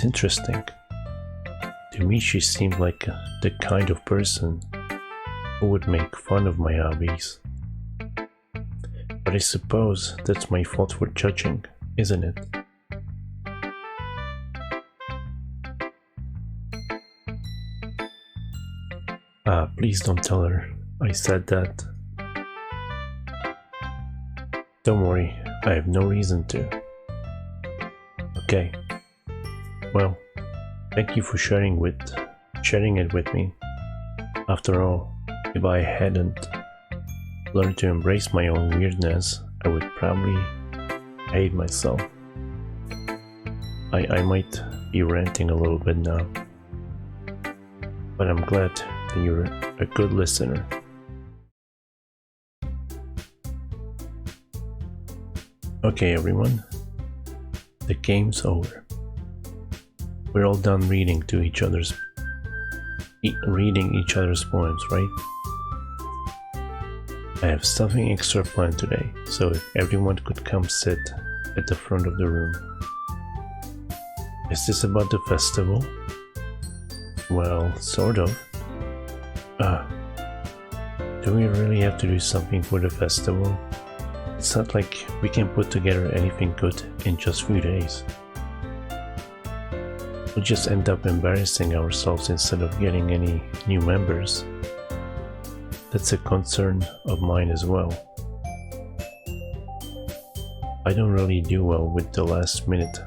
interesting. To me, she seemed like the kind of person who would make fun of my hobbies. But I suppose that's my fault for judging, isn't it? Please don't tell her I said that. Don't worry, I have no reason to. Okay. Well, thank you for sharing it with me. After all, if I hadn't learned to embrace my own weirdness, I would probably hate myself. I might be ranting a little bit now, but I'm glad that you're a good listener. Okay everyone, the game's over. We're all done reading each other's poems, right? I have something extra planned today, so if everyone could come sit at the front of the room. Is this about the festival? Well, sort of. Do we really have to do something for the festival? It's not like we can put together anything good in just a few days. We'll just end up embarrassing ourselves instead of getting any new members. That's a concern of mine as well. I don't really do well with the last minute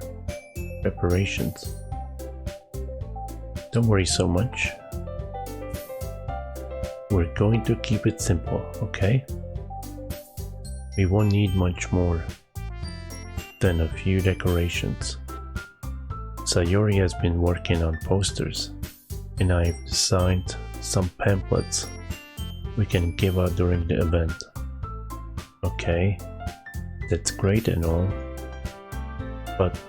preparations. Don't worry so much. We're going to keep it simple, okay? We won't need much more than a few decorations. Sayori has been working on posters, and I've designed some pamphlets we can give out during the event. Okay, that's great and all, but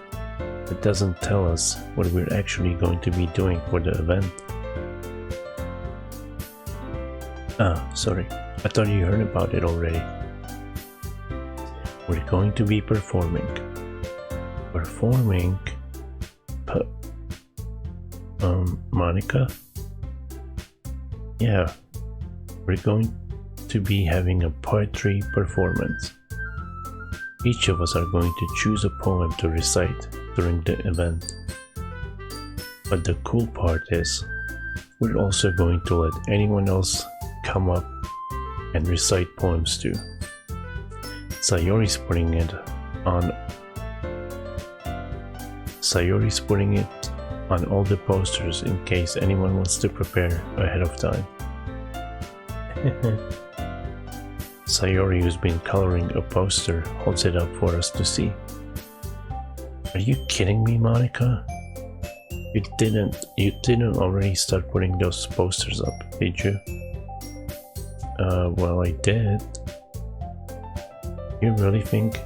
it doesn't tell us what we're actually going to be doing for the event. Sorry, I thought you heard about it already. We're going to be performing. Monica? Yeah, we're going to be having a poetry performance. Each of us are going to choose a poem to recite during the event. But the cool part is, we're also going to let anyone else come up and recite poems too. Sayori's putting it on all the posters in case anyone wants to prepare ahead of time. Sayori, who's been coloring a poster, holds it up for us to see. Are you kidding me, Monica? You didn't already start putting those posters up, did you? Well, I did. You really think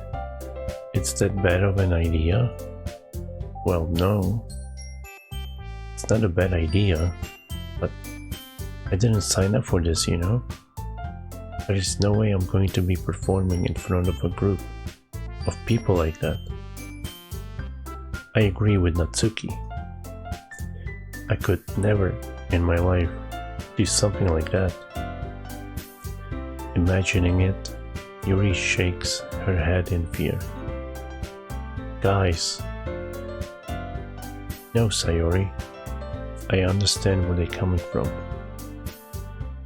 it's that bad of an idea? Well, no. It's not a bad idea, but I didn't sign up for this, you know? There is no way I'm going to be performing in front of a group of people like that. I agree with Natsuki. I could never in my life do something like that. Imagining it, Yuri shakes her head in fear. Guys, No, Sayori. I understand where they're coming from.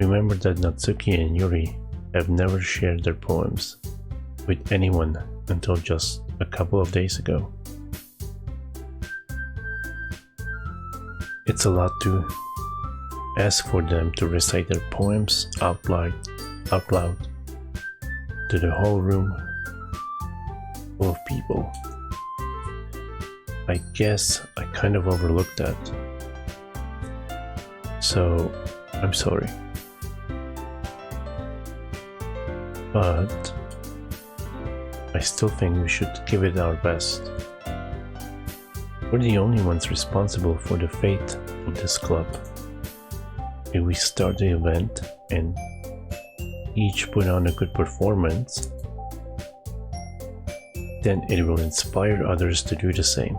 Remember that Natsuki and Yuri have never shared their poems with anyone until just a couple of days ago. It's a lot to ask for them to recite their poems out loud to the whole room full of people. I guess I kind of overlooked that. So, I'm sorry. But I still think we should give it our best. We're the only ones responsible for the fate of this club. If we start the event and each put on a good performance, then it will inspire others to do the same.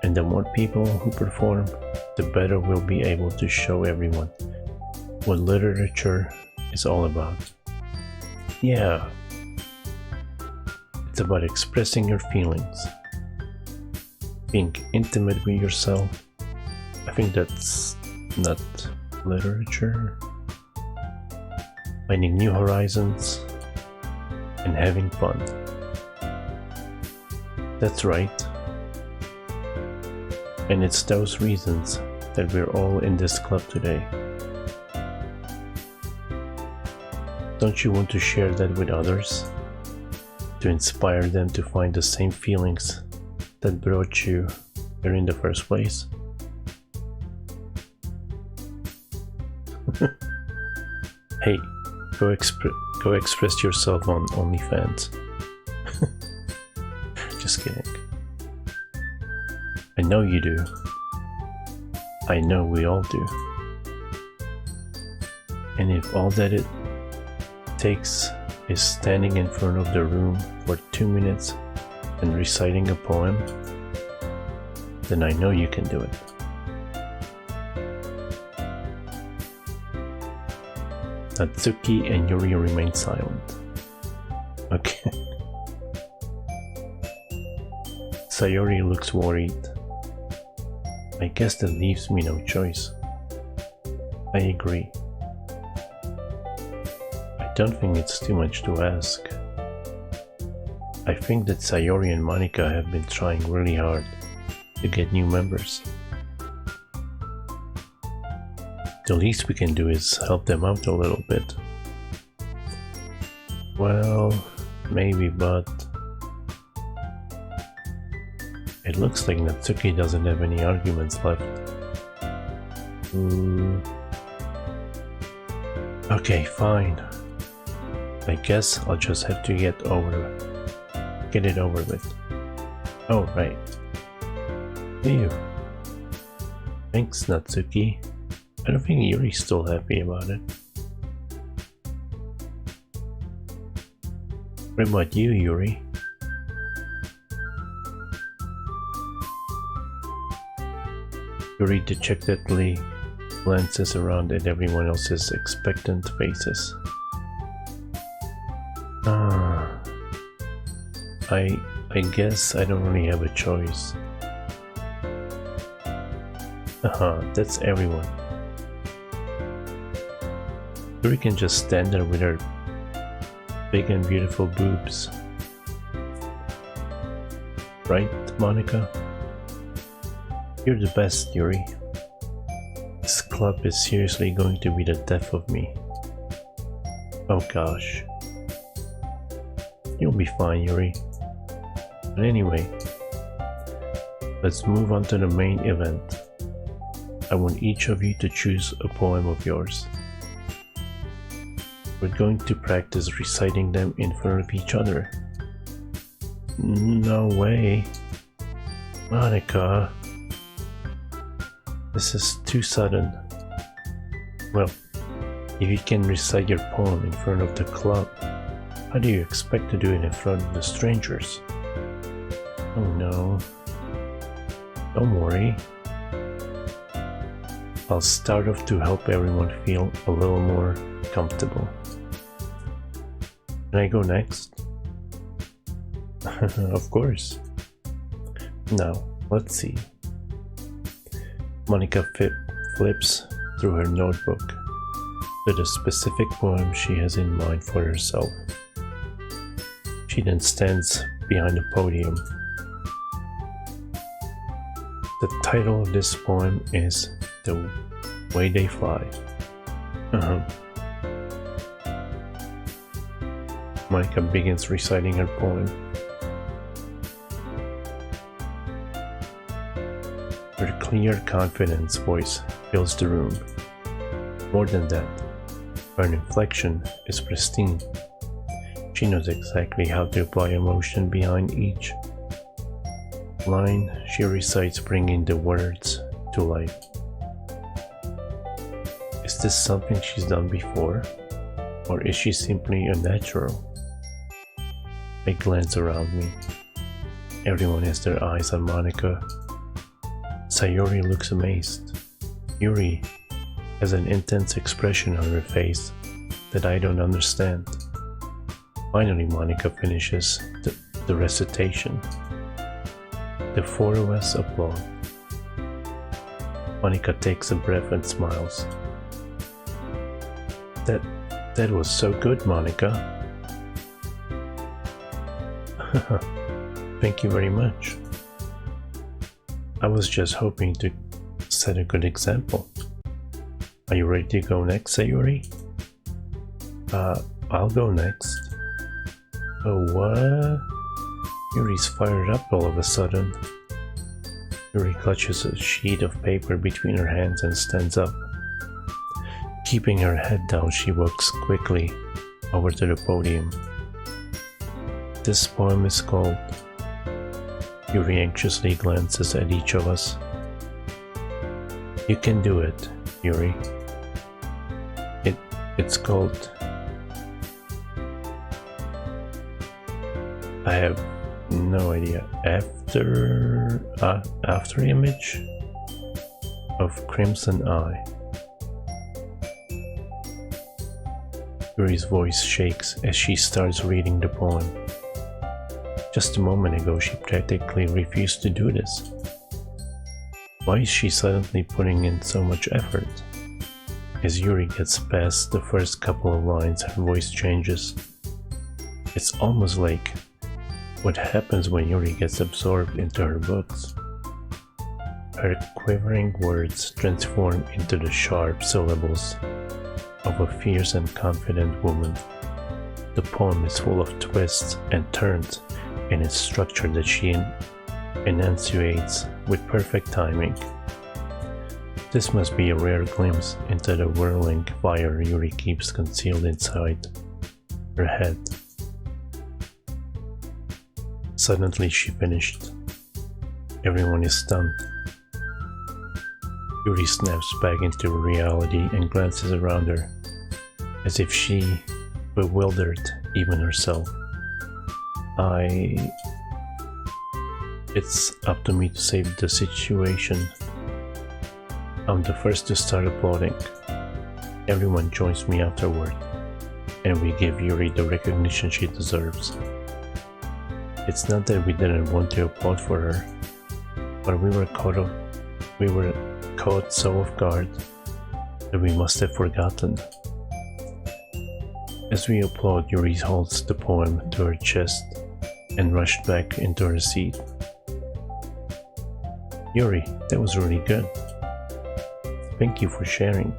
And the more people who perform, the better we'll be able to show everyone what literature is all about. Yeah, it's about expressing your feelings, being intimate with yourself. I think that's not literature. Finding new horizons and having fun. That's right. And it's those reasons that we're all in this club today. Don't you want to share that with others? To inspire them to find the same feelings that brought you here in the first place? Hey, go express yourself on OnlyFans. Just kidding. I know you do. I know we all do. And if all that it takes is standing in front of the room for 2 minutes and reciting a poem, then I know you can do it. Natsuki and Yuri remain silent. Okay. Sayori looks worried. I guess that leaves me no choice. I agree. I don't think it's too much to ask. I think that Sayori and Monika have been trying really hard to get new members. The least we can do is help them out a little bit. Well, maybe, but it looks like Natsuki doesn't have any arguments left. Okay, fine. I guess I'll just have to get it over with. Oh, right. Phew. Thanks, Natsuki. I don't think Yuri's still happy about it. What about you, Yuri? Yuri dejectedly glances around at everyone else's expectant faces. I guess I don't really have a choice. That's everyone. Yuri can just stand there with her big and beautiful boobs. Right, Monika? You're the best, Yuri. This club is seriously going to be the death of me. Oh gosh. You'll be fine, Yuri. But anyway, let's move on to the main event. I want each of you to choose a poem of yours. We're going to practice reciting them in front of each other. No way. Monika. This is too sudden. Well, if you can recite your poem in front of the club, how do you expect to do it in front of the strangers? Oh no. Don't worry. I'll start off to help everyone feel a little more comfortable. Can I go next? Of course. Now, Let's see. Monica flips through her notebook to the specific poem she has in mind for herself. She then stands behind the podium. The title of this poem is The Way They Fly. Monica begins reciting her poem. Her clear, confident voice fills the room. More than that, her inflection is pristine. She knows exactly how to apply emotion behind each line she recites, bringing the words to life. Is this something she's done before, or is she simply a natural? I glance around me. Everyone has their eyes on Monica. Sayori looks amazed. Yuri has an intense expression on her face that I don't understand. Finally, Monica finishes the recitation. The four of us applaud. Monica takes a breath and smiles. That was so good, Monica. Thank you very much. I was just hoping to set a good example. Are you ready to go next, Sayori? I'll go next. Oh, what? Yuri's fired up all of a sudden. Yuri clutches a sheet of paper between her hands and stands up. Keeping her head down, she walks quickly over to the podium. This poem is called... Yuri anxiously glances at each of us. You can do it, Yuri. It's called... I have no idea. After image of Crimson Eye. Yuri's voice shakes as she starts reading the poem. Just a moment ago, she practically refused to do this. Why is she suddenly putting in so much effort? As Yuri gets past the first couple of lines, her voice changes. It's almost like what happens when Yuri gets absorbed into her books. Her quivering words transform into the sharp syllables of a fierce and confident woman. The poem is full of twists and turns in its structure that she enunciates with perfect timing. This must be a rare glimpse into the whirling fire Yuri keeps concealed inside her head. Suddenly she finished. Everyone is stunned. Yuri snaps back into reality and glances around her, as if she bewildered even herself. It's up to me to save the situation. I'm the first to start applauding. Everyone joins me afterward, and we give Yuri the recognition she deserves. It's not that we didn't want to applaud for her, but we were caught so off guard that we must have forgotten. As we applaud, Yuri holds the poem to her chest and rushed back into her seat. Yuri, that was really good. Thank you for sharing.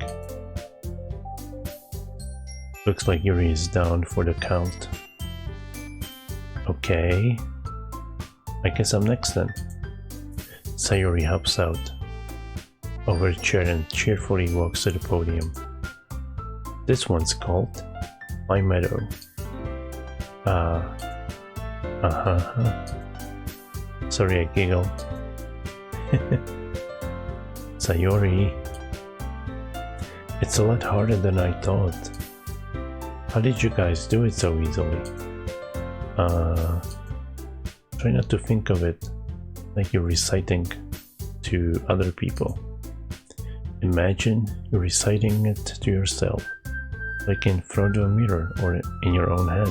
Looks like Yuri is down for the count. Okay, I guess I'm next then. Sayori hops out of her chair and cheerfully walks to the podium. This one's called My Meadow. Sorry, I giggled. Sayori, it's a lot harder than I thought. How did you guys do it so easily? Try not to think of it like you're reciting to other people. Imagine you're reciting it to yourself, like in front of a mirror or in your own head.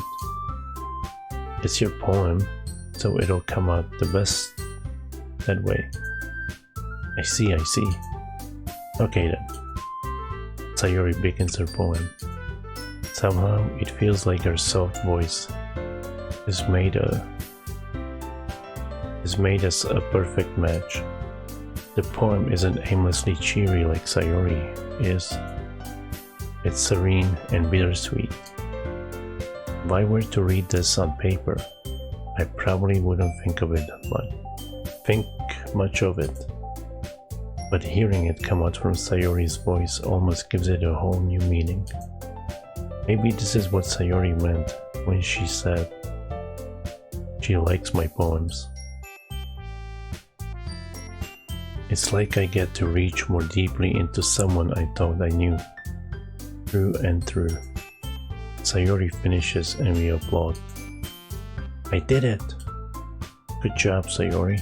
It's your poem, so it'll come out the that way. I see. Okay then. Sayori begins her poem. Somehow it feels like her soft voice is made as a perfect match. The poem isn't aimlessly cheery like Sayori is. It's serene and bittersweet. If I were to read this on paper, I probably wouldn't think much of it. But hearing it come out from Sayori's voice almost gives it a whole new meaning. Maybe this is what Sayori meant when she said she likes my poems. It's like I get to reach more deeply into someone I thought I knew, through and through. Sayori finishes and we applaud. I did it! Good job, Sayori.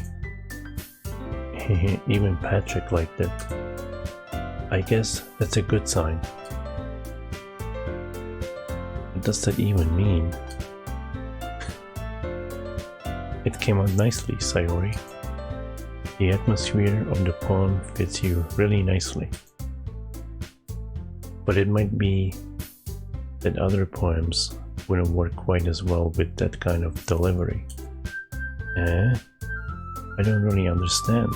Even Patrick liked it. I guess that's a good sign. What does that even mean? It came out nicely, Sayori. The atmosphere of the poem fits you really nicely. But it might be that other poems wouldn't work quite as well with that kind of delivery. I don't really understand.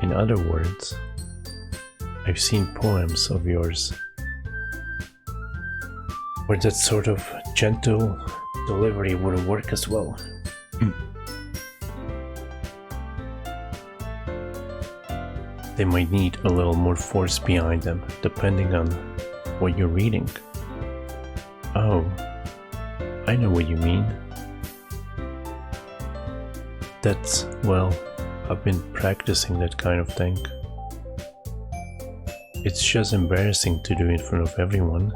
In other words, I've seen poems of yours where that sort of gentle delivery wouldn't work as well. They might need a little more force behind them, depending on what you're reading. Oh, I know what you mean. That's, well, I've been practicing that kind of thing. It's just embarrassing to do in front of everyone.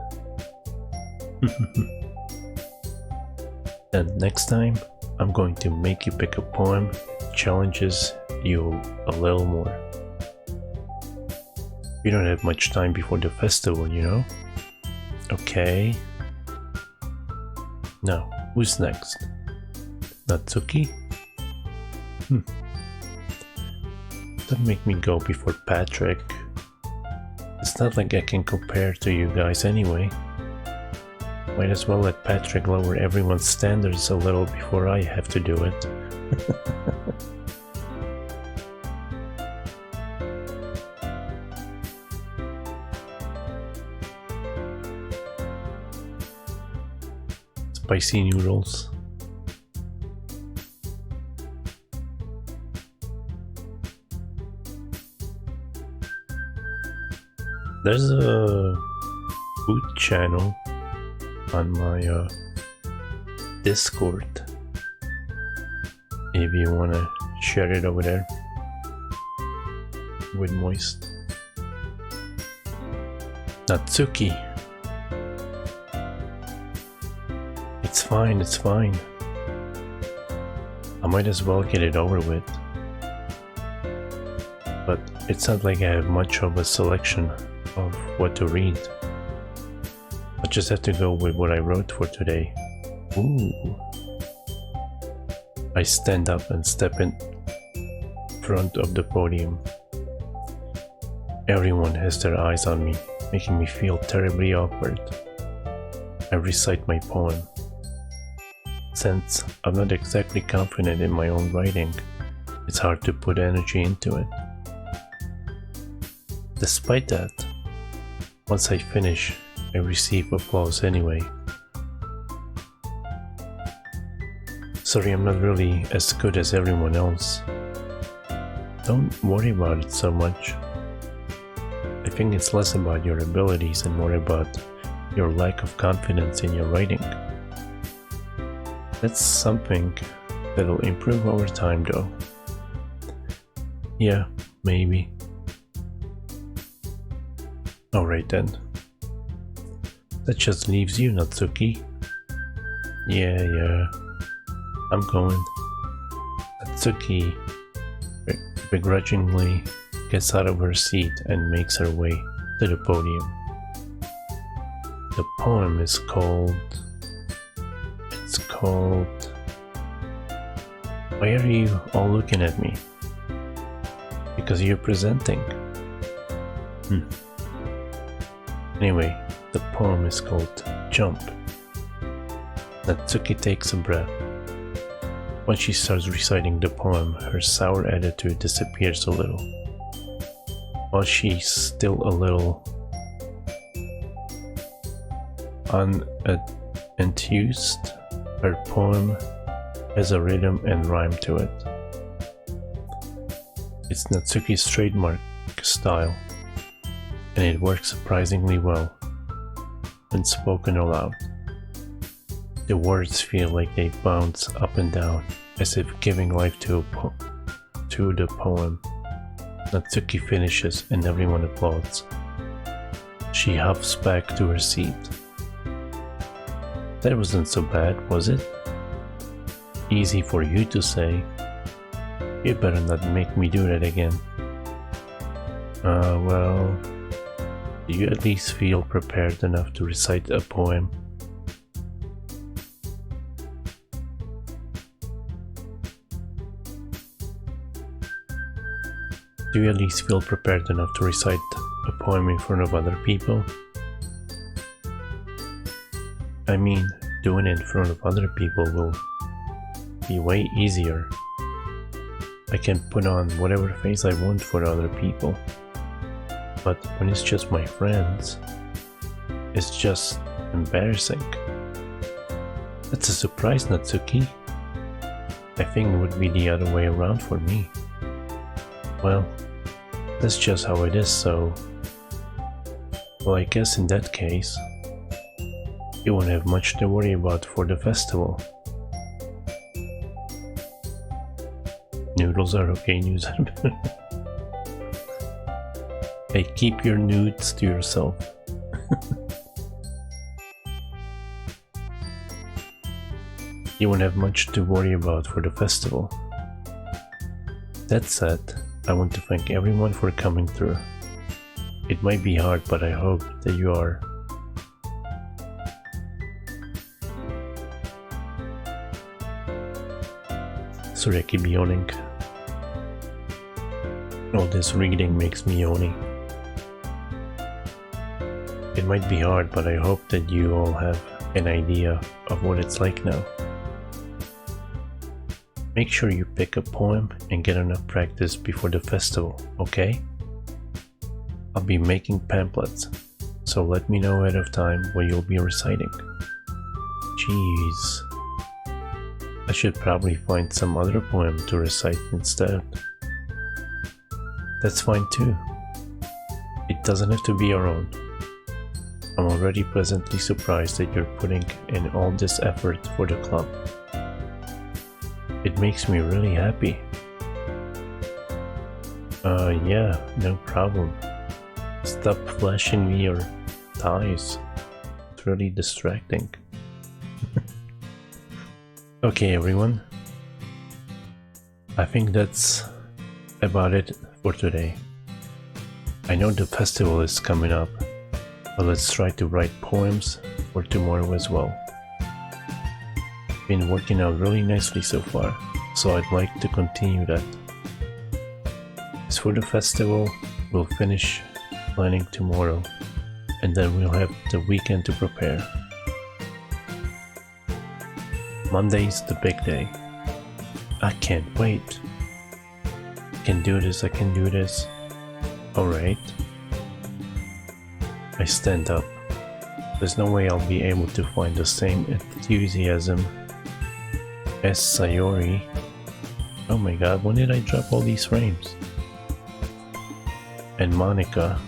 And next time, I'm going to make you pick a poem that challenges you a little more. We don't have much time before the festival, you know? Okay. Now, who's next? Natsuki? Don't make me go before Patrick. It's not like I can compare to you guys anyway. Might as well let Patrick lower everyone's standards a little before I have to do it. Spicy noodles. There's a food channel on my Discord if you wanna share it over there with Moist. Natsuki. It's fine. I might as well get it over with. But it's not like I have much of a selection of what to read. I just have to go with what I wrote for today. Ooh. I stand up and step in front of the podium. Everyone has their eyes on me, making me feel terribly awkward. I recite my poem. Since I'm not exactly confident in my own writing, it's hard to put energy into it. Despite that, once I finish, I receive applause anyway. Sorry, I'm not really as good as everyone else. Don't worry about it so much. I think it's less about your abilities and more about your lack of confidence in your writing. That's something that'll improve over time though. Yeah, maybe. Alright then. That just leaves you, Natsuki. Yeah. I'm going. Natsuki begrudgingly gets out of her seat and makes her way to the podium. The poem is called... Why are you all looking at me? Because you're presenting. Anyway, the poem is called Jump. Natsuki takes a breath. When she starts reciting the poem, her sour attitude disappears a little. While she's still a little unenthused, her poem has a rhythm and rhyme to it. It's Natsuki's trademark style, and it works surprisingly well when spoken aloud. The words feel like they bounce up and down, as if giving life to the poem. Natsuki finishes and everyone applauds. She huffs back to her seat. That wasn't so bad, was it? Easy for you to say. You better not make me do that again. Well, do you at least feel prepared enough to recite a poem? Do you at least feel prepared enough to recite a poem in front of other people? I mean, doing it in front of other people will be way easier. I can put on whatever face I want for other people. But when it's just my friends, it's just embarrassing. That's a surprise, Natsuki. I think it would be the other way around for me. Well, that's just how it is, so... Well, I guess in that case, you won't have much to worry about for the festival. Noodles are okay, news are better. Hey, keep your nudes to yourself. You won't have much to worry about for the festival. That said, I want to thank everyone for coming through. It might be hard, but I hope that you are. Sorry, I keep yawning. All this reading makes me yawny. It might be hard, but I hope that you all have an idea of what it's like now. Make sure you pick a poem and get enough practice before the festival, okay? I'll be making pamphlets, so let me know ahead of time what you'll be reciting. Jeez. I should probably find some other poem to recite instead. That's fine too. It doesn't have to be your own. I'm already pleasantly surprised that you're putting in all this effort for the club. It makes me really happy. Yeah, no problem. Stop flashing me your thighs. It's really distracting. Okay, everyone. I think that's about it for today. I know the festival is coming up, but let's try to write poems for tomorrow as well. Been working out really nicely so far, so I'd like to continue that. As for the festival, we'll finish planning tomorrow, and then we'll have the weekend to prepare. Monday's the big day. I can't wait. I can do this, I can do this. Alright. I stand up. There's no way I'll be able to find the same enthusiasm as Sayori. Oh my god, when did I drop all these frames? And Monica.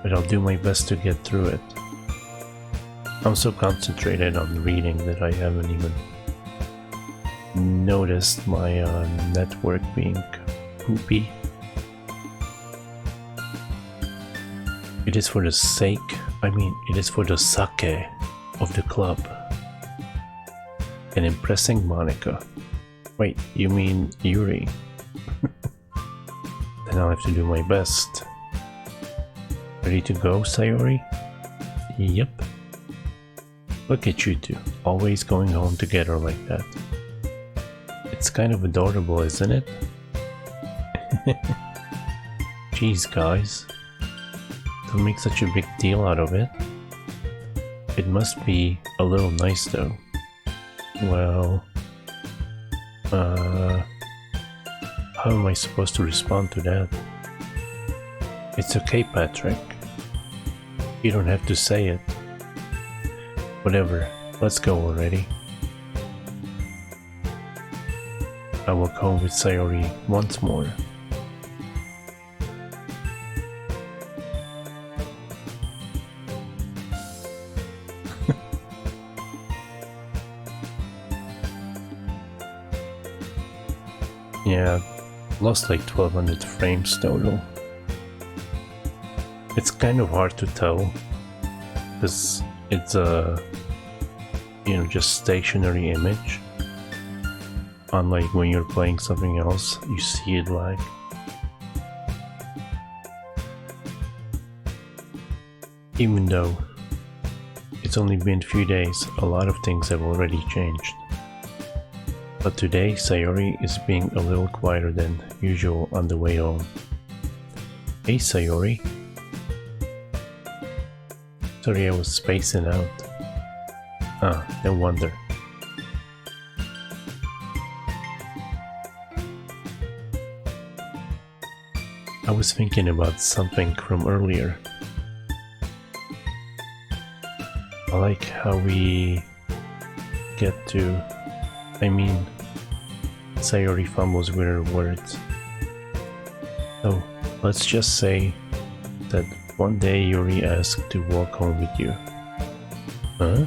But I'll do my best to get through it. I'm so concentrated on reading that I haven't even noticed my network being poopy. It is for the sake, it is for the sake of the club. And impressing Monica. Wait, you mean Yuri? Then I'll have to do my best. Ready to go, Sayori? Yep. Look at you two, always going home together like that. It's kind of adorable, isn't it? Jeez, guys. Don't make such a big deal out of it. It must be a little nice though. Well... how am I supposed to respond to that? It's okay, Patrick. You don't have to say it. Whatever, let's go already. I walk home with Sayori once more. Yeah, lost like 1200 frames total. It's kind of hard to tell because it's a, just stationary image. Unlike when you're playing something else, you see it lag. Even though it's only been a few days, a lot of things have already changed. But today, Sayori is being a little quieter than usual on the way home. Hey Sayori. Sorry, I was spacing out. Ah, no wonder. I was thinking about something from earlier. I like how we get to... Sayori fumbles with her words. So, let's just say that one day Yuri asked to walk home with you. Huh?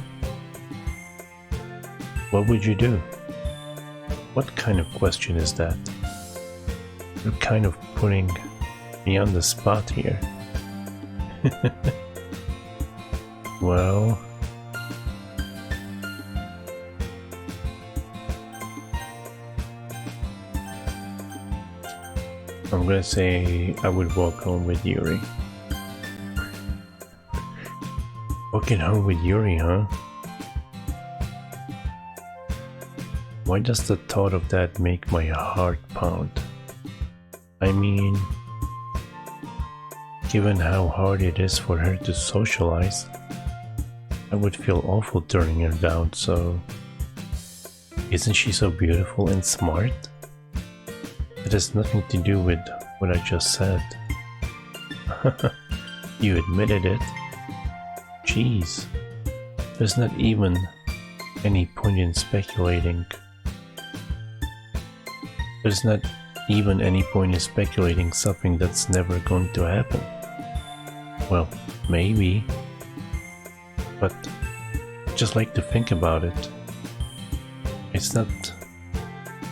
What would you do? What kind of question is that? You're kind of putting me on the spot here. Well... I'm gonna say I would walk home with Yuri. Walking home with Yuri, huh? Why does the thought of that make my heart pound? Given how hard it is for her to socialize, I would feel awful turning her down, so... Isn't she so beautiful and smart? It has nothing to do with what I just said. You admitted it. Jeez. There's not even any point in speculating. There's not even any point in speculating something that's never going to happen. Well, maybe. But just like to think about it. It's not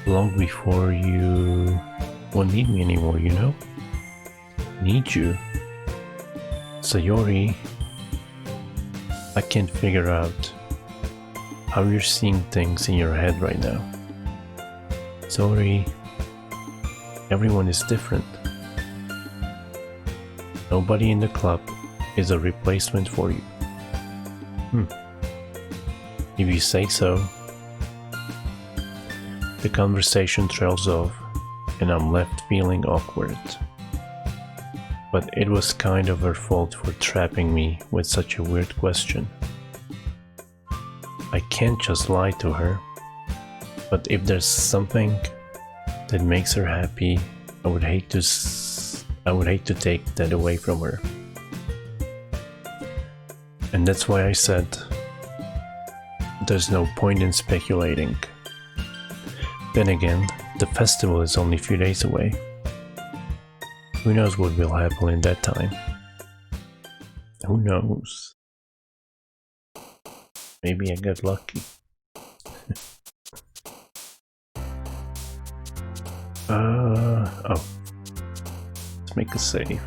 long before you won't need me anymore, you know? Need you. Sayori, I can't figure out how you're seeing things in your head right now. Sorry, everyone is different. Nobody in the club is a replacement for you. If you say so. The conversation trails off, and I'm left feeling awkward. But it was kind of her fault for trapping me with such a weird question. I can't just lie to her, but if there's something that makes her happy, I would hate to take that away from her. And that's why I said, there's no point in speculating. Then again, the festival is only a few days away. Who knows what will happen in that time? Who knows? Maybe I got lucky. Oh. Let's make a save.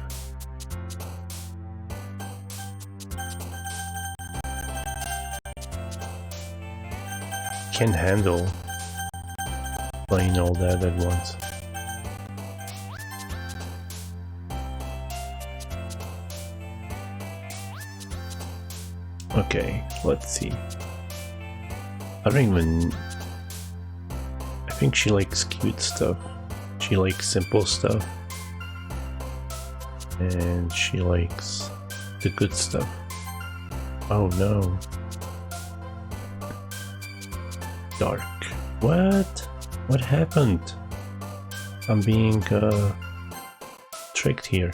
Can't handle playing all that at once. Okay, let's see. I think think she likes cute stuff. She likes simple stuff. And she likes the good stuff. Oh no. Dark. What? What happened? I'm being tricked here.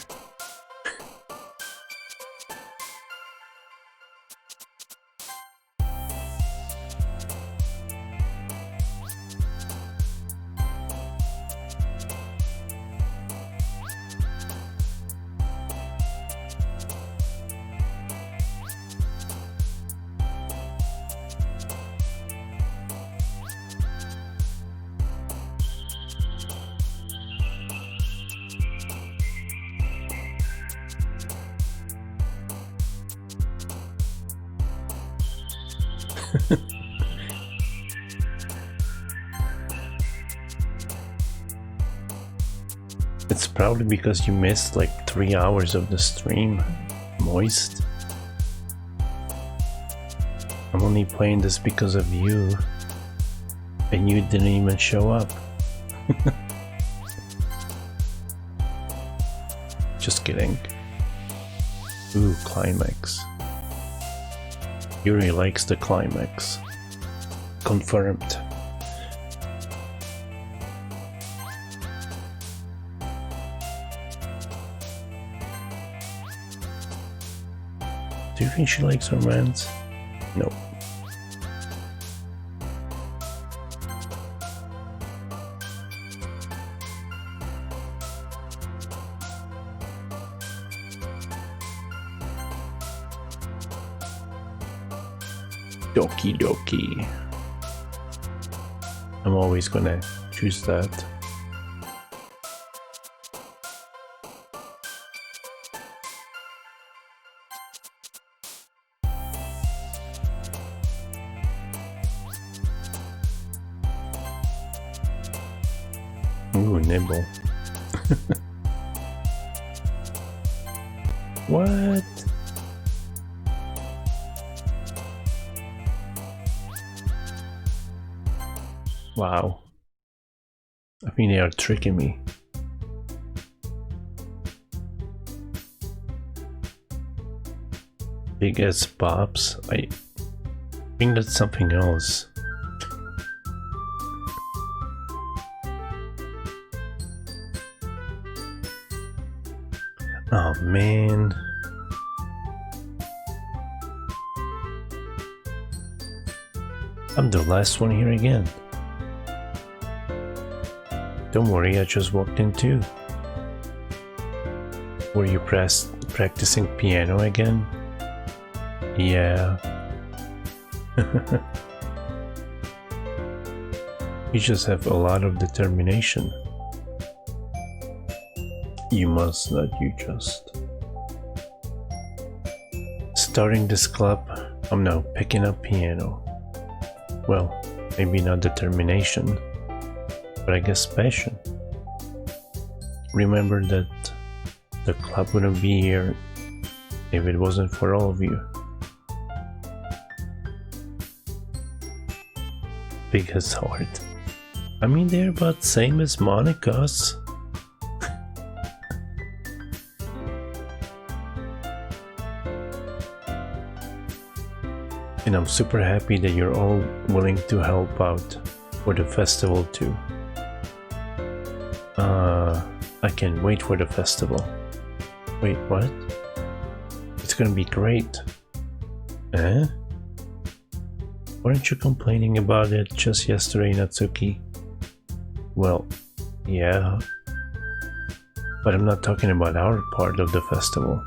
It's probably because you missed like 3 hours of the stream. Moist. I'm only playing this because of you. And you didn't even show up. Just kidding. Ooh, climax. Yuri likes the climax. Confirmed. Do you think she likes romance? No. Doki Doki. I'm always gonna choose that. Ooh, nibble. What? Wow. I think they are tricking me. Big as Bob's? I think that's something else. Oh man. I'm the last one here again. Don't worry, I just walked in too. Were you practicing piano again? Yeah. You just have a lot of determination. You must not, you just. Starting this club, I'm now picking up piano. Well, maybe not determination, but I guess passion. Remember that the club wouldn't be here if it wasn't for all of you. Big as heart. I mean, they're about same as Monica's. And I'm super happy that you're all willing to help out for the festival too. I can't wait for the festival. Wait, what? It's gonna be great. Eh? Weren't you complaining about it just yesterday, Natsuki? Well, yeah. But I'm not talking about our part of the festival.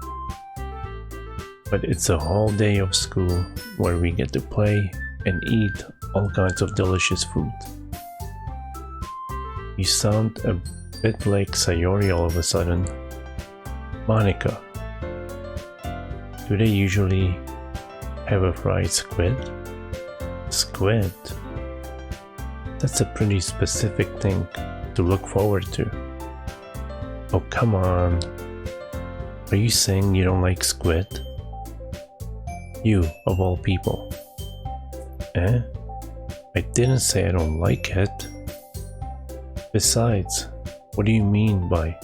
But it's a whole day of school where we get to play and eat all kinds of delicious food. You sound a bit like Sayori all of a sudden. Monica, do they usually have a fried squid? Squid? That's a pretty specific thing to look forward to. Oh, come on. Are you saying you don't like squid? You, of all people. Eh? I didn't say I don't like it. Besides, what do you mean by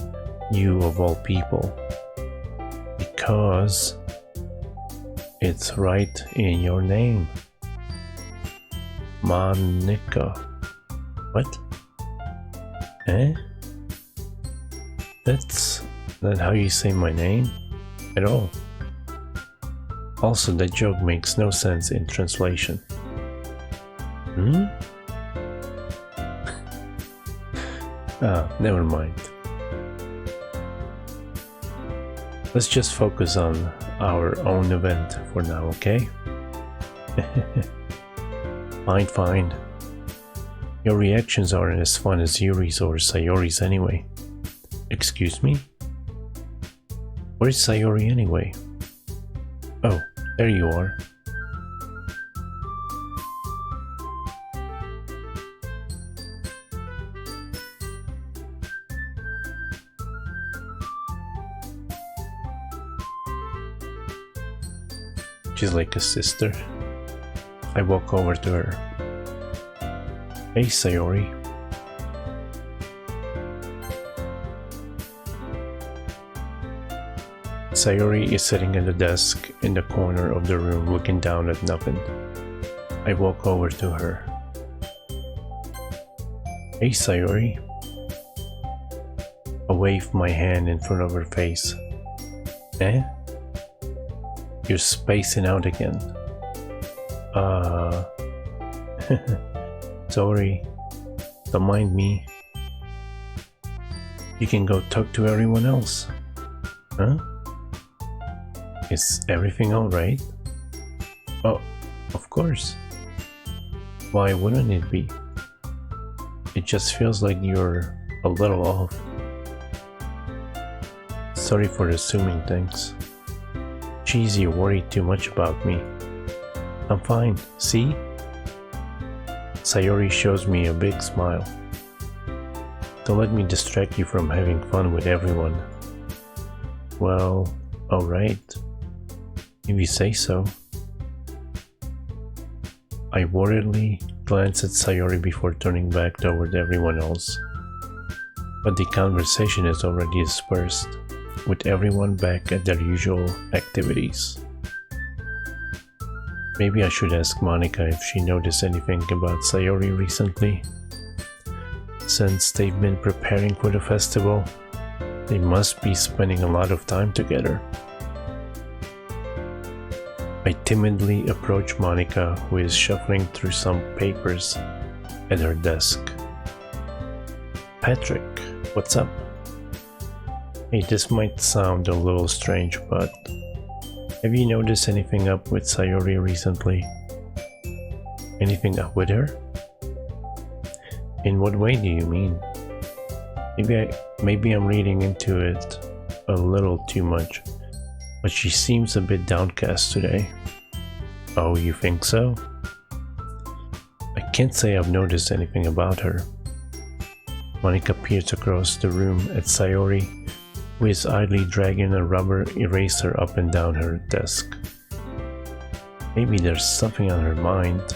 you of all people? Because it's right in your name. Monica. What? Eh? That's not how you say my name at all. Also, that joke makes no sense in translation. Hmm? Never mind. Let's just focus on our own event for now, okay? Fine. Your reactions aren't as fun as Yuri's or Sayori's anyway. Excuse me? Where's Sayori anyway? Oh, there you are. She's like a sister. I walk over to her. Hey, Sayori. Sayori is sitting at the desk in the corner of the room looking down at nothing. I walk over to her. Hey, Sayori. I wave my hand in front of her face. Eh? You're spacing out again. Sorry. Don't mind me. You can go talk to everyone else. Huh? Is everything alright? Oh, of course. Why wouldn't it be? It just feels like you're a little off. Sorry for assuming things. Geez, you worry too much about me. I'm fine, see? Sayori shows me a big smile. Don't let me distract you from having fun with everyone. Well, alright. If you say so. I worriedly glance at Sayori before turning back toward everyone else. But the conversation is already dispersed, with everyone back at their usual activities. Maybe I should ask Monica if she noticed anything about Sayori recently. Since they've been preparing for the festival, they must be spending a lot of time together. I timidly approach Monica, who is shuffling through some papers at her desk. Patrick, what's up? Hey, this might sound a little strange, but have you noticed anything up with Sayori recently? Anything up with her? In what way do you mean? Maybe I'm reading into it a little too much, but she seems a bit downcast today. Oh, you think so? I can't say I've noticed anything about her. Monica peers across the room at Sayori, who is idly dragging a rubber eraser up and down her desk. Maybe there's something on her mind,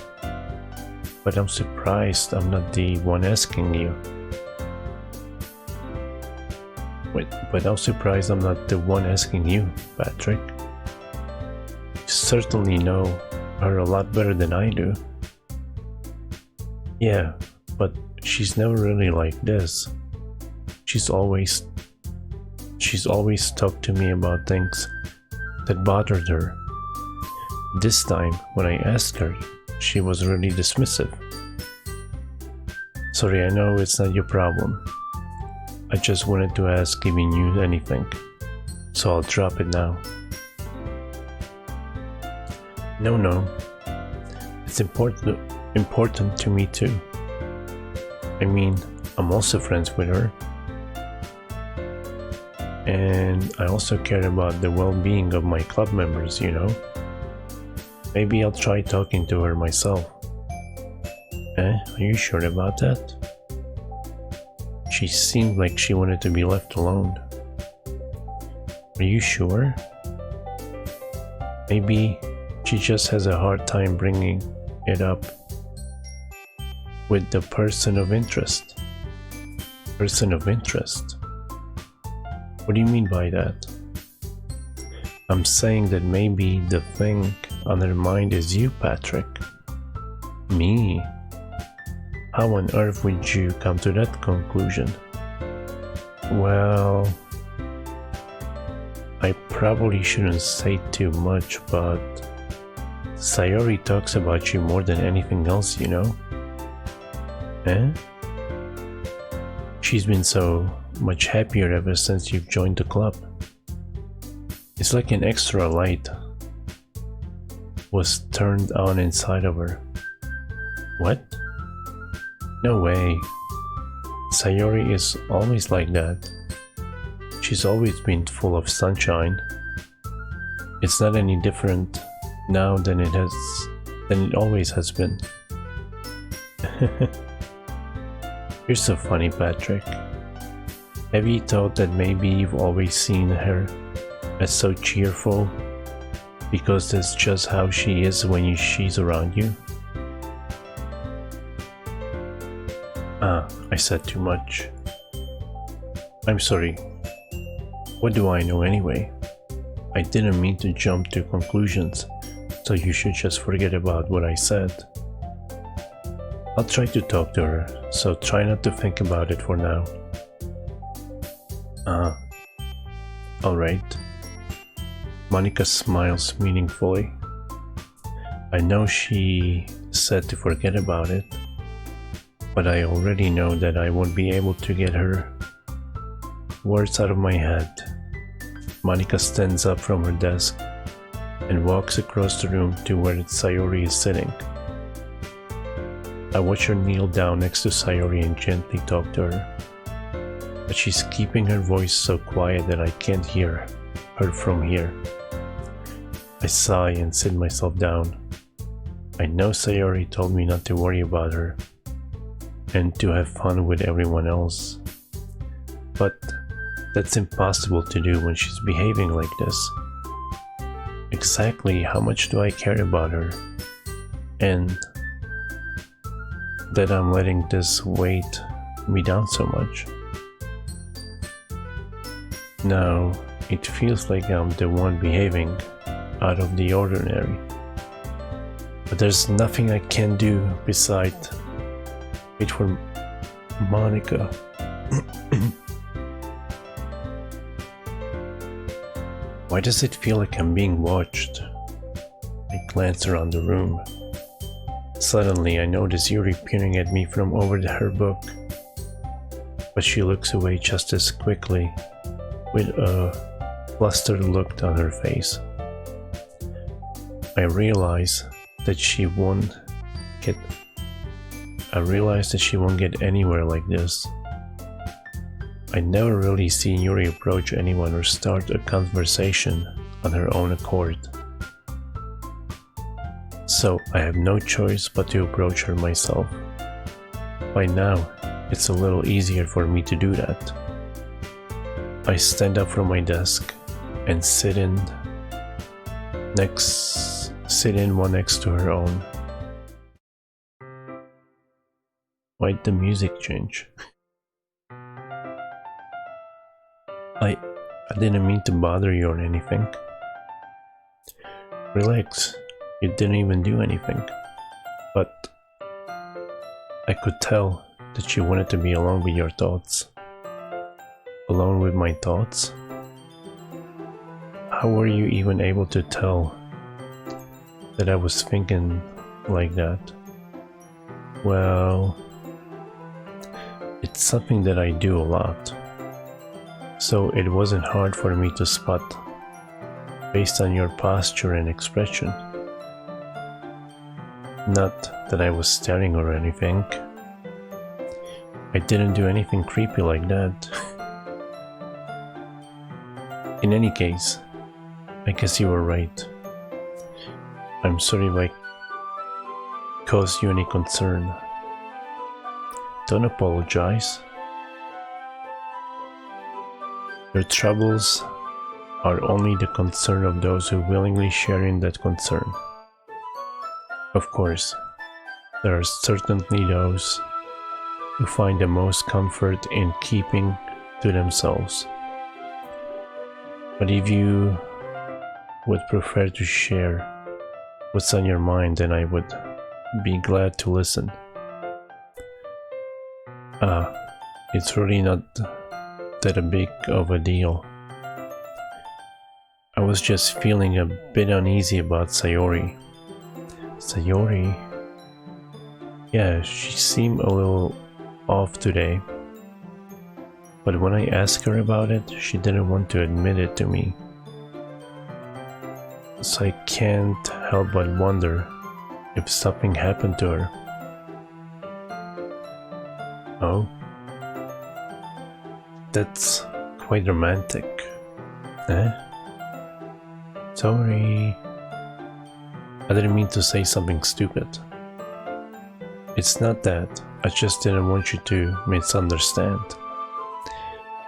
but I'm surprised I'm not the one asking you. Wait, but I'm surprised I'm not the one asking you, Patrick. You certainly know her a lot better than I do. Yeah, but she's never really like this. She's always talked to me about things that bothered her. This time, when I asked her, she was really dismissive. Sorry, I know it's not your problem. I just wanted to ask if you knew anything, so I'll drop it now. No. It's important to me too. I mean, I'm also friends with her. And I also care about the well-being of my club members, you know. Maybe I'll try talking to her myself. Are you sure about that? She seemed like she wanted to be left alone. Are you sure? Maybe she just has a hard time bringing it up with the person of interest. Person of interest? What do you mean by that? I'm saying that maybe the thing on her mind is you, Patrick. Me? How on earth would you come to that conclusion? Well, I probably shouldn't say too much, but Sayori talks about you more than anything else, you know? Eh? She's been so much happier ever since you've joined the club. It's like an extra light was turned on inside of her. What? No way. Sayori is always like that. She's always been full of sunshine. It's not any different now than it always has been. You're so funny, Patrick. Have you thought that maybe you've always seen her as so cheerful because that's just how she is when she's around you? I said too much. I'm sorry. What do I know anyway? I didn't mean to jump to conclusions, so you should just forget about what I said. I'll try to talk to her, so try not to think about it for now. Alright. Monica smiles meaningfully. I know she said to forget about it, but I already know that I won't be able to get her words out of my head. Monica stands up from her desk and walks across the room to where Sayori is sitting. I watch her kneel down next to Sayori and gently talk to her, but she's keeping her voice so quiet that I can't hear her from here. I sigh and sit myself down. I know Sayori told me not to worry about her and to have fun with everyone else, but that's impossible to do when she's behaving like this. Exactly how much do I care about her? And that I'm letting this weight me down so much. Now, it feels like I'm the one behaving out of the ordinary. But there's nothing I can do besides wait for Monica. Why does it feel like I'm being watched? I glance around the room. Suddenly, I notice Yuri peering at me from over her book, but she looks away just as quickly, with a flustered look on her face. I realize that she won't get anywhere like this. I never really seen Yuri approach anyone or start a conversation on her own accord. So I have no choice but to approach her myself. By now, it's a little easier for me to do that. I stand up from my desk and sit in one next to her own. Why'd the music change? I didn't mean to bother you or anything. Relax, you didn't even do anything. But I could tell that you wanted to be alone with your thoughts. Alone with my thoughts? How were you even able to tell that I was thinking like that? Well, it's something that I do a lot, so it wasn't hard for me to spot based on your posture and expression. Not that I was staring or anything. I didn't do anything creepy like that. In any case, I guess you were right. I'm sorry if I caused you any concern. Don't apologize. Your troubles are only the concern of those who willingly share in that concern. Of course, there are certainly those who find the most comfort in keeping to themselves. But if you would prefer to share what's on your mind, then I would be glad to listen. It's really not that big of a deal. I was just feeling a bit uneasy about Sayori. Sayori? Yeah, she seemed a little off today. But when I asked her about it, she didn't want to admit it to me. So I can't help but wonder if something happened to her. Oh? That's quite romantic. Eh? Sorry. I didn't mean to say something stupid. It's not that. I just didn't want you to misunderstand.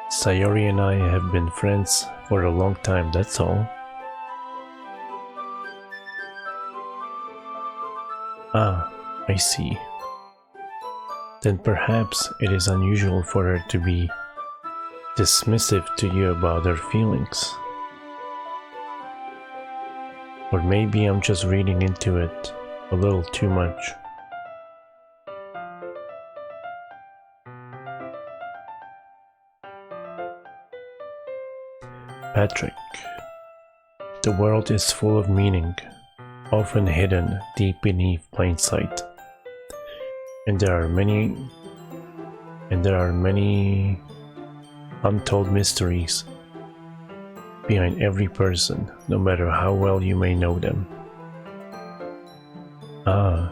Sayori and I have been friends for a long time, that's all. Ah, I see. Then perhaps it is unusual for her to be dismissive to you about her feelings. Or maybe I'm just reading into it a little too much. Patrick, the world is full of meaning, often hidden deep beneath plain sight. And there are many untold mysteries behind every person, no matter how well you may know them. Ah,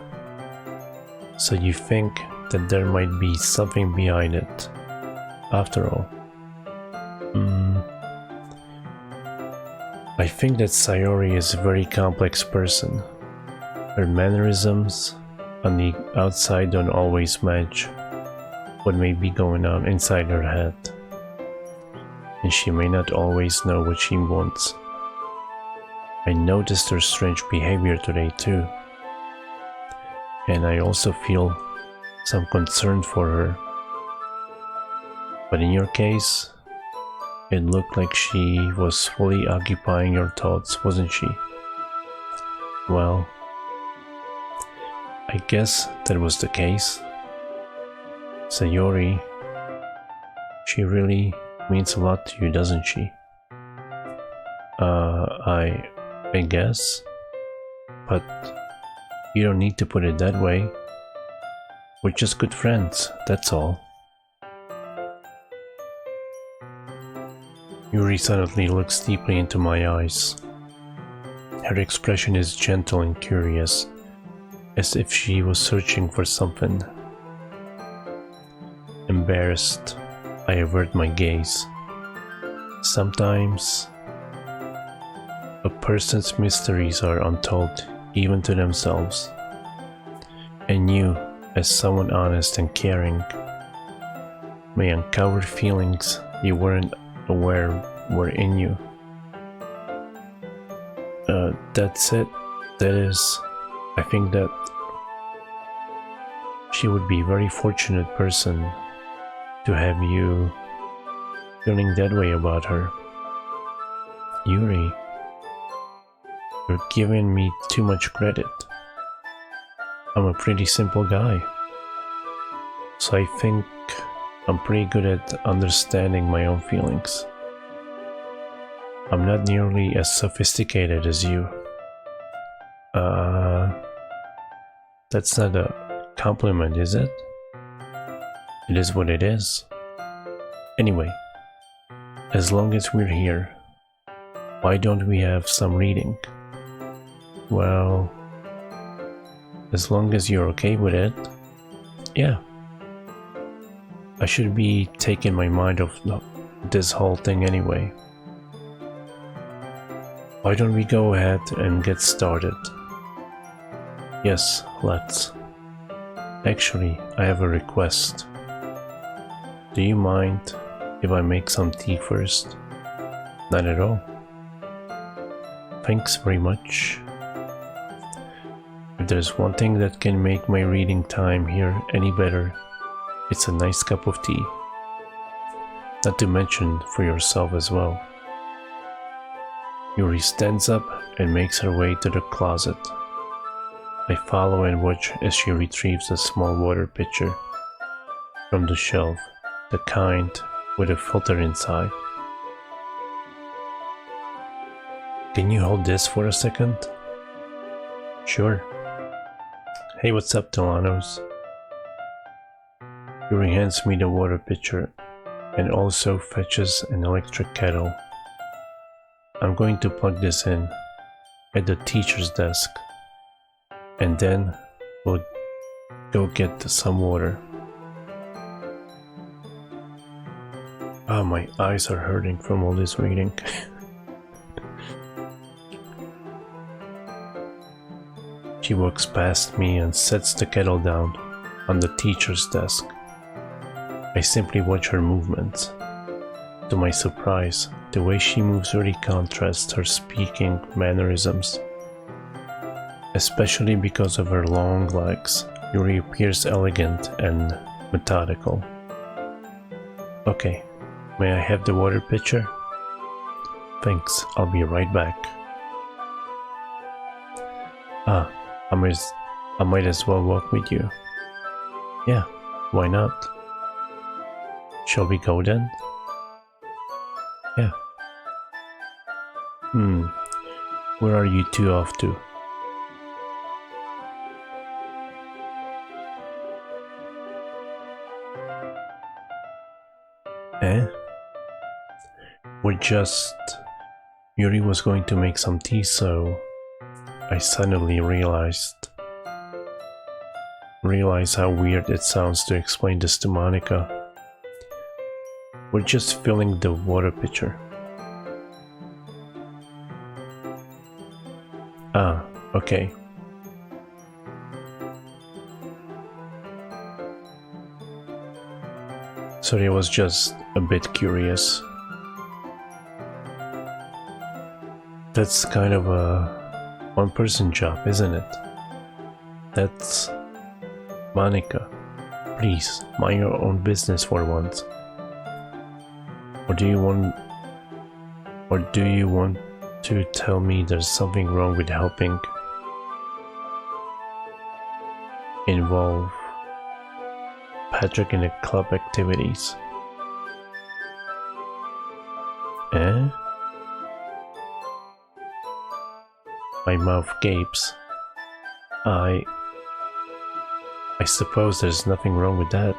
so you think that there might be something behind it, after all. I think that Sayori is a very complex person. Her mannerisms on the outside don't always match what may be going on inside her head. And she may not always know what she wants. I noticed her strange behavior today too. And I also feel some concern for her. But in your case, it looked like she was fully occupying your thoughts, wasn't she? Well, I guess that was the case. Sayori, she really means a lot to you, doesn't she? I guess. But you don't need to put it that way. We're just good friends, that's all. Yuri suddenly looks deeply into my eyes. Her expression is gentle and curious, as if she was searching for something. Embarrassed, I avert my gaze. Sometimes, a person's mysteries are untold even to themselves. And you, as someone honest and caring, may uncover feelings you weren't aware were in you. That's it. That is, I think that she would be a very fortunate person to have you feeling that way about her. Yuri, you're giving me too much credit. I'm a pretty simple guy, so I think I'm pretty good at understanding my own feelings. I'm not nearly as sophisticated as you. That's not a compliment, is it? It is what it is. Anyway, as long as we're here, why don't we have some reading? Well, as long as you're okay with it, yeah. I should be taking my mind off this whole thing anyway. Why don't we go ahead and get started? Yes, let's. Actually, I have a request. Do you mind if I make some tea first? Not at all. Thanks very much. If there's one thing that can make my reading time here any better, It's a nice cup of tea. Not to mention for yourself as well. Yuri stands up and makes her way to the closet. I follow and watch as she retrieves a small water pitcher from the shelf, the kind with a filter inside. Can you hold this for a second? Sure. Hey, what's up, Telanos? Yuri hands me the water pitcher and also fetches an electric kettle. I'm going to plug this in at the teacher's desk, and then we'll go get some water. Ah, my eyes are hurting from all this reading. She walks past me and sets the kettle down on the teacher's desk. I simply watch her movements. To my surprise, the way she moves really contrasts her speaking mannerisms. Especially because of her long legs, Yuri appears elegant and methodical. Okay, may I have the water pitcher? Thanks, I'll be right back. Ah, I might as well walk with you. Yeah, why not? Shall we go then? Yeah. Where are you two off to? Eh? Yuri was going to make some tea, so I suddenly realized how weird it sounds to explain this to Monica. We're just filling the water pitcher. Ah, okay. Sorry, I was just a bit curious. That's kind of a one-person job, isn't it? That's... Monica, please, mind your own business for once. Or do you want to tell me there's something wrong with helping involve Patrick in the club activities? Eh? My mouth gapes. I suppose there's nothing wrong with that.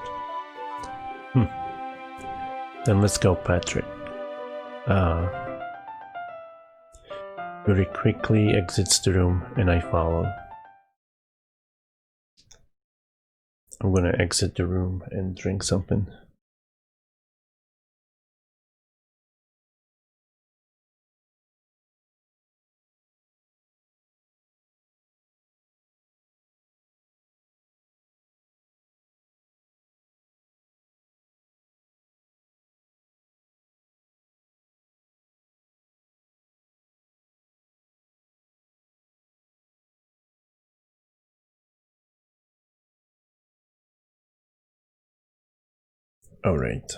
Then let's go, Patrick. Yuri quickly exits the room and I follow. I'm gonna exit the room and drink something. Alright.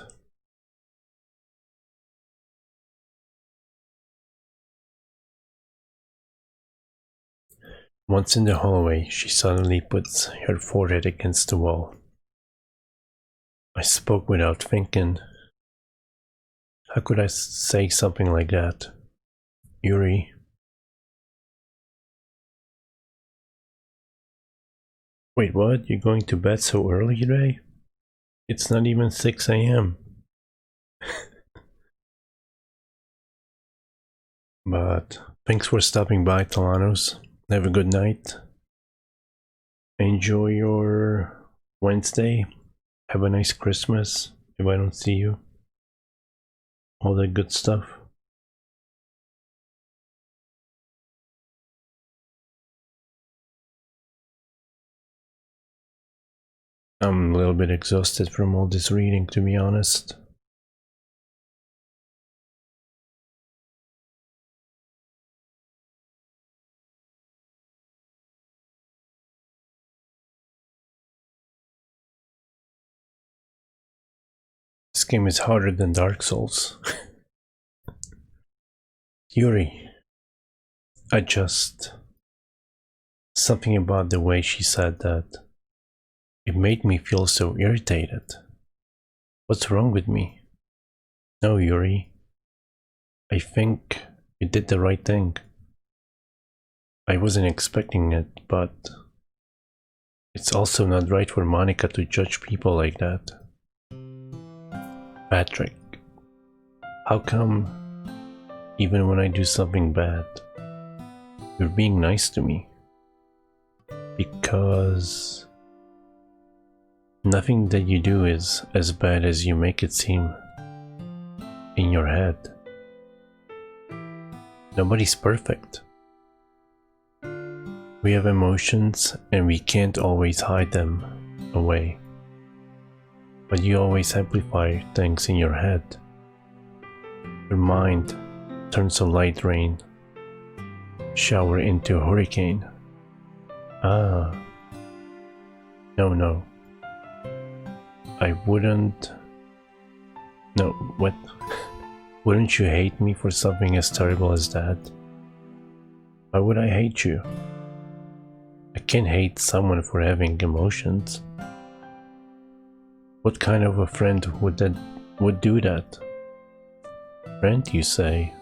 Once in the hallway, she suddenly puts her forehead against the wall. I spoke without thinking. How could I say something like that? Yuri. Wait, what? You're going to bed so early today? It's not even 6 a.m. But thanks for stopping by, Telanos. Have a good night. Enjoy your Wednesday. Have a nice Christmas if I don't see you. All that good stuff. I'm a little bit exhausted from all this reading, to be honest. game is harder than Dark Souls. Yuri, something about the way she said that. It made me feel so irritated. What's wrong with me? No, Yuri. I think you did the right thing. I wasn't expecting it, but it's also not right for Monica to judge people like that. Patrick, how come even when I do something bad, you're being nice to me? Because nothing that you do is as bad as you make it seem in your head. Nobody's perfect. We have emotions and we can't always hide them away. But you always amplify things in your head. Your mind turns a light rain shower into a hurricane. Ah. No. I wouldn't... No, what? Wouldn't you hate me for something as terrible as that? Why would I hate you? I can't hate someone for having emotions. What kind of a friend would do that? Friend, you say?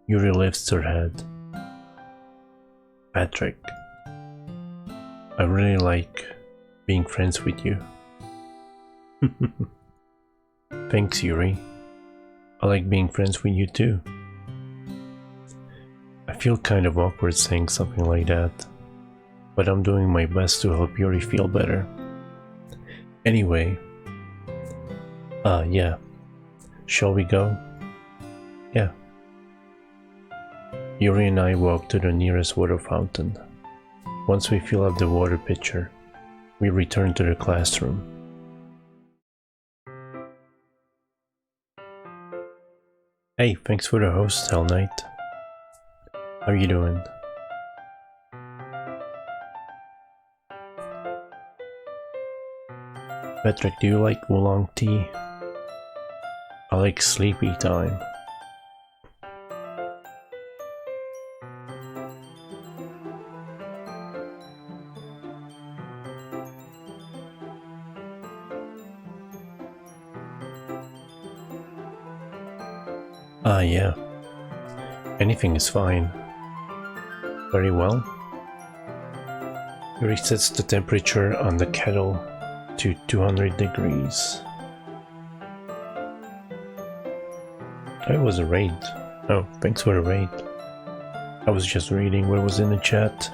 Yuri lifts her head. Patrick, I really like being friends with you. Thanks, Yuri. I like being friends with you too. I feel kind of awkward saying something like that, but I'm doing my best to help Yuri feel better. Anyway, yeah. Shall we go? Yeah. Yuri and I walk to the nearest water fountain. Once we fill up the water pitcher, we return to the classroom. Hey, thanks for the host, Hell Knight. How you doing? Patrick, do you like oolong tea? I like sleepy time. Yeah. Anything is fine. Very well. He resets the temperature on the kettle to 200 degrees. That was a raid. Oh, thanks for the raid. I was just reading what was in the chat.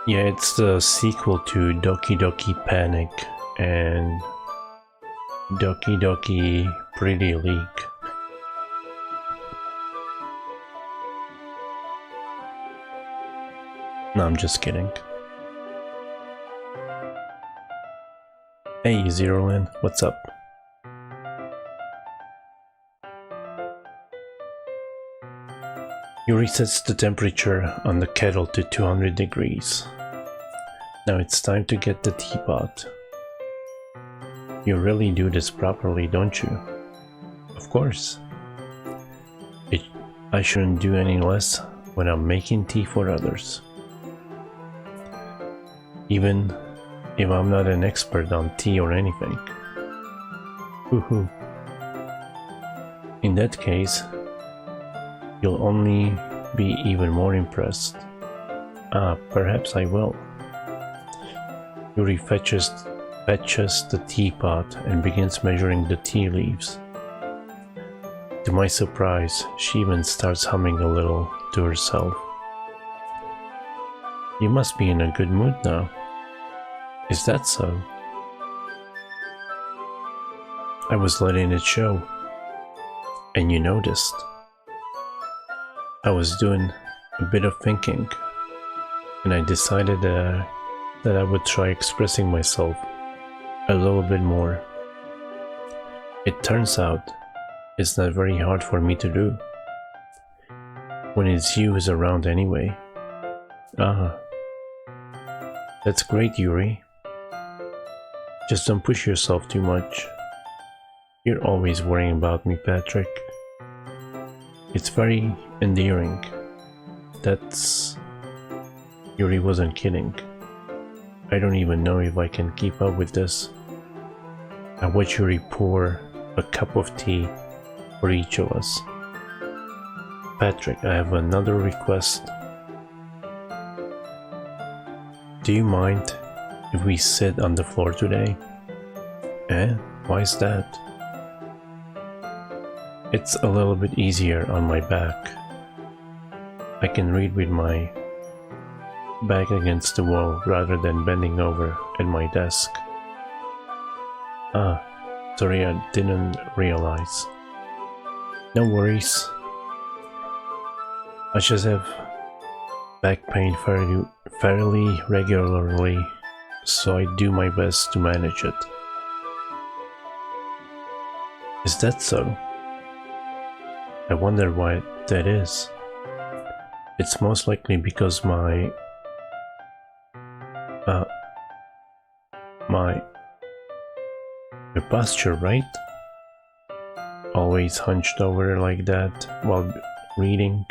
Yeah, it's the sequel to Doki Doki Panic and Doki Doki Pretty League. No, I'm just kidding. Hey, Zero In, what's up? You resets the temperature on the kettle to 200 degrees. Now it's time to get the teapot. You really do this properly, don't you? Of course. I shouldn't do any less when I'm making tea for others. Even if I'm not an expert on tea or anything. Hoo-hoo. In that case, you'll only be even more impressed. Perhaps I will. Yuri fetches the teapot and begins measuring the tea leaves. To my surprise, she even starts humming a little to herself. You must be in a good mood now. Is that so? I was letting it show. And you noticed. I was doing a bit of thinking, and I decided that I would try expressing myself a little bit more. It turns out it's not very hard for me to do when it's you who's around anyway. Ah, that's great, Yuri. Just don't push yourself too much. You're always worrying about me, Patrick. It's very endearing. That's... Yuri wasn't kidding. I don't even know if I can keep up with this. I watch Yuri pour a cup of tea for each of us. Patrick, I have another request. Do you mind if we sit on the floor today? Eh? Why is that? It's a little bit easier on my back. I can read with my back against the wall rather than bending over at my desk. Ah, sorry, I didn't realize. No worries. I just have back pain fairly regularly, so I do my best to manage it. Is that so? I wonder why that is. It's most likely because my posture, right? Always hunched over like that while reading.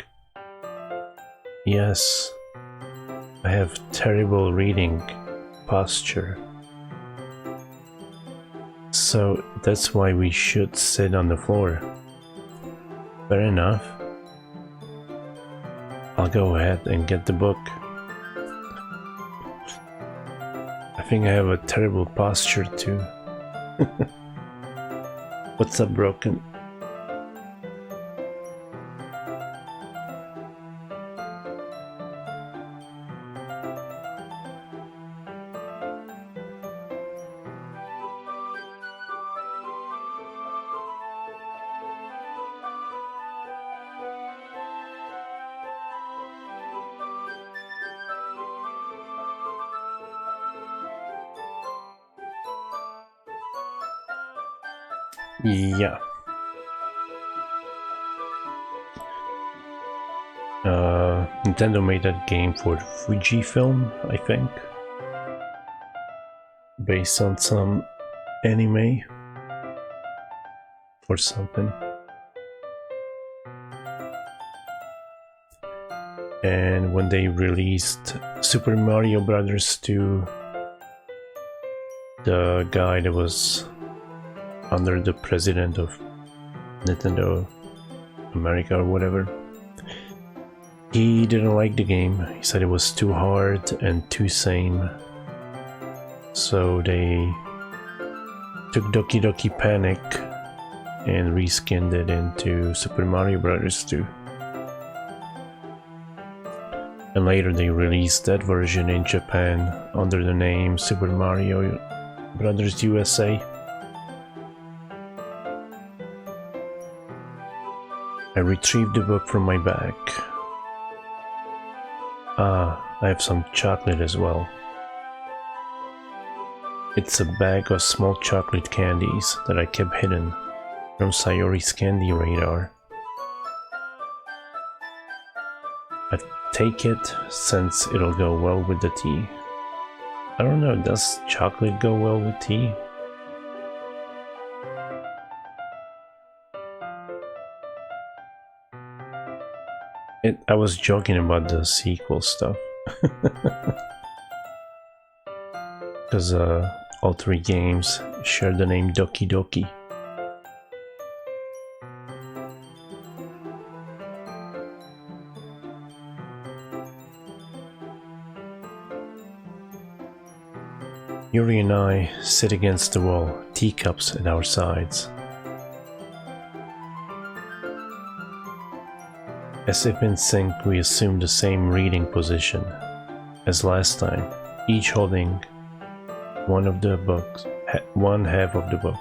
Yes, I have terrible reading posture. So that's why we should sit on the floor. Fair enough. I'll go ahead and get the book. I think I have a terrible posture too. What's up, Broken? Yeah. Nintendo made that game for Fujifilm, I think, based on some anime or something. And when they released Super Mario Brothers 2, the guy that was under the president of Nintendo America or whatever, he didn't like the game. He said it was too hard and too same. So they took Doki Doki Panic and reskinned it into Super Mario Brothers 2. And later they released that version in Japan under the name Super Mario Brothers USA. I retrieved the book from my bag. Ah, I have some chocolate as well. It's a bag of small chocolate candies that I kept hidden from Sayori's candy radar. I take it since it'll go well with the tea. I don't know, does chocolate go well with tea? I was joking about the sequel stuff. Because all three games share the name Doki Doki. Yuri and I sit against the wall, teacups at our sides. As if in sync, we assume the same reading position as last time, each holding one of the books, one half of the book.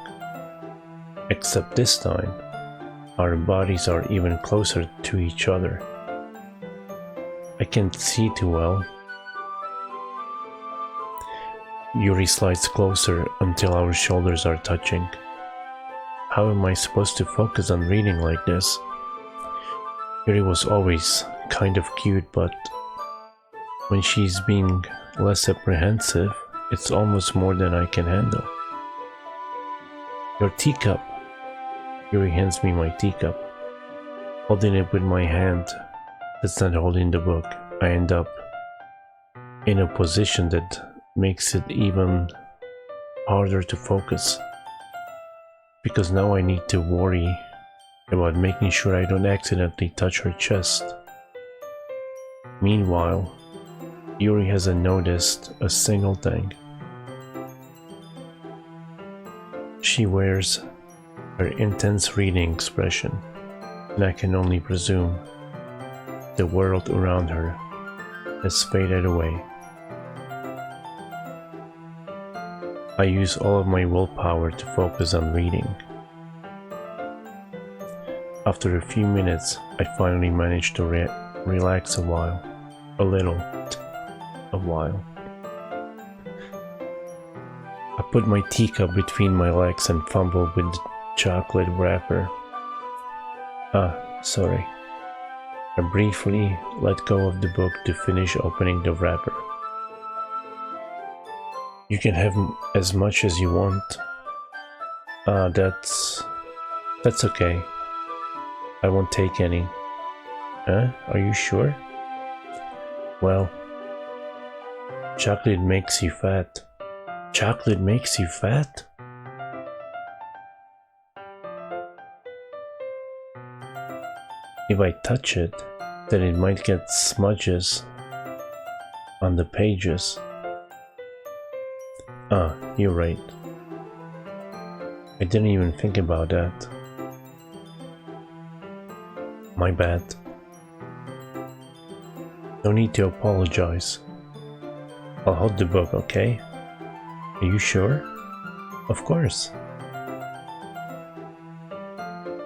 Except this time, our bodies are even closer to each other. I can't see too well. Yuri slides closer until our shoulders are touching. How am I supposed to focus on reading like this? Yuri was always kind of cute, but when she's being less apprehensive, it's almost more than I can handle. Your teacup. Yuri hands me my teacup. Holding it with my hand that's not holding the book, I end up in a position that makes it even harder to focus. Because now I need to worry about making sure I don't accidentally touch her chest. Meanwhile, Yuri hasn't noticed a single thing. She wears her intense reading expression, and I can only presume the world around her has faded away. I use all of my willpower to focus on reading. After a few minutes, I finally manage to relax a while. I put my teacup between my legs and fumble with the chocolate wrapper. Sorry. I briefly let go of the book to finish opening the wrapper. You can have as much as you want. That's okay. I won't take any. Huh? Are you sure? Well, chocolate makes you fat. Chocolate makes you fat? If I touch it, then it might get smudges on the pages. You're right. I didn't even think about that. My bad. No need to apologize. I'll hold the book, okay? Are you sure? Of course.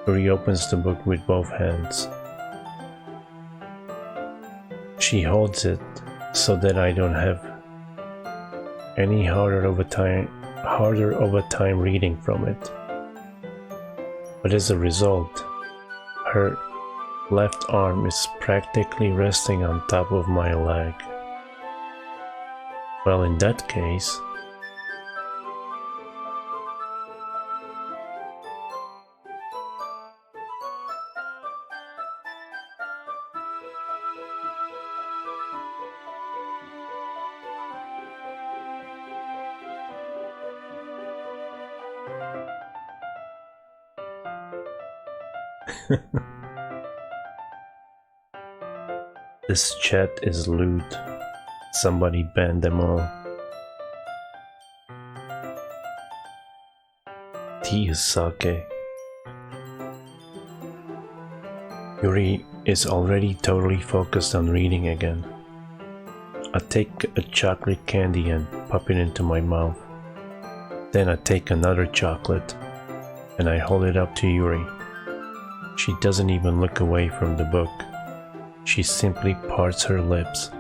Yuri opens the book with both hands. She holds it so that I don't have any harder of a time reading from it. But as a result, her left arm is practically resting on top of my leg. Well, in that case, this chat is lewd. Somebody ban them all. Tea is sake. Yuri is already totally focused on reading again. I take a chocolate candy and pop it into my mouth. Then I take another chocolate and I hold it up to Yuri. She doesn't even look away from the book. She simply parts her lips,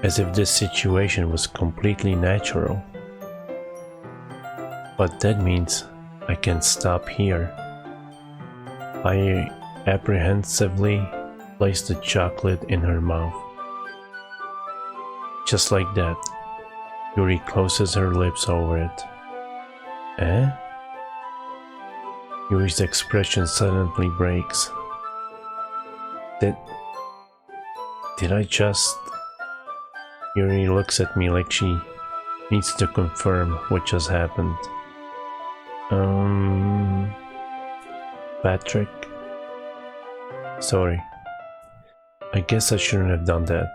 as if this situation was completely natural. But that means I can stop here. I apprehensively place the chocolate in her mouth. Just like that, Yuri closes her lips over it. Eh? Yuri's expression suddenly breaks. Did I just... Yuri looks at me like she needs to confirm what just happened. Patrick? Sorry. I guess I shouldn't have done that.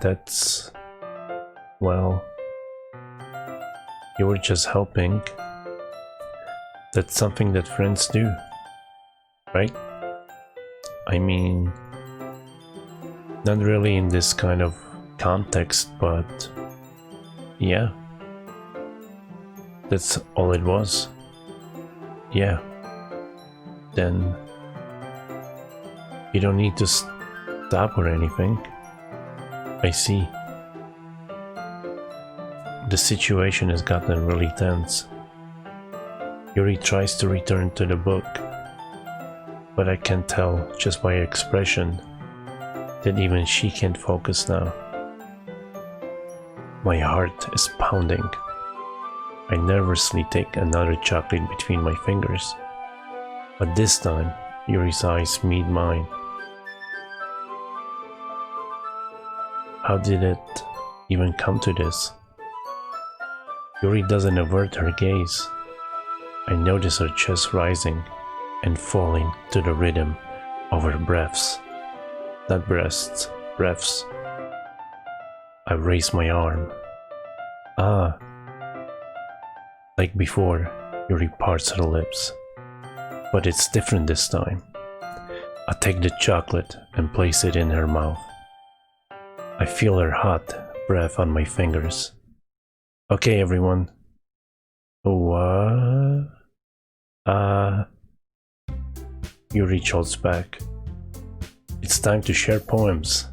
That's... Well... You were just helping. That's something that friends do, right? I mean... Not really in this kind of context, but... Yeah. That's all it was. Yeah. Then... You don't need to stop or anything. I see. the situation has gotten really tense. Yuri tries to return to the book, but I can tell just by her expression that even she can't focus now. My heart is pounding. I nervously take another chocolate between my fingers, but this time Yuri's eyes meet mine. How did it even come to this? Yuri doesn't avert her gaze. I notice her chest rising and falling to the rhythm of her breaths. Not breasts, breaths. I raise my arm. Ah. Like before, Yuri parts her lips. But it's different this time. I take the chocolate and place it in her mouth. I feel her hot breath on my fingers. Okay, everyone. What? Yuri jolts back. It's time to share poems.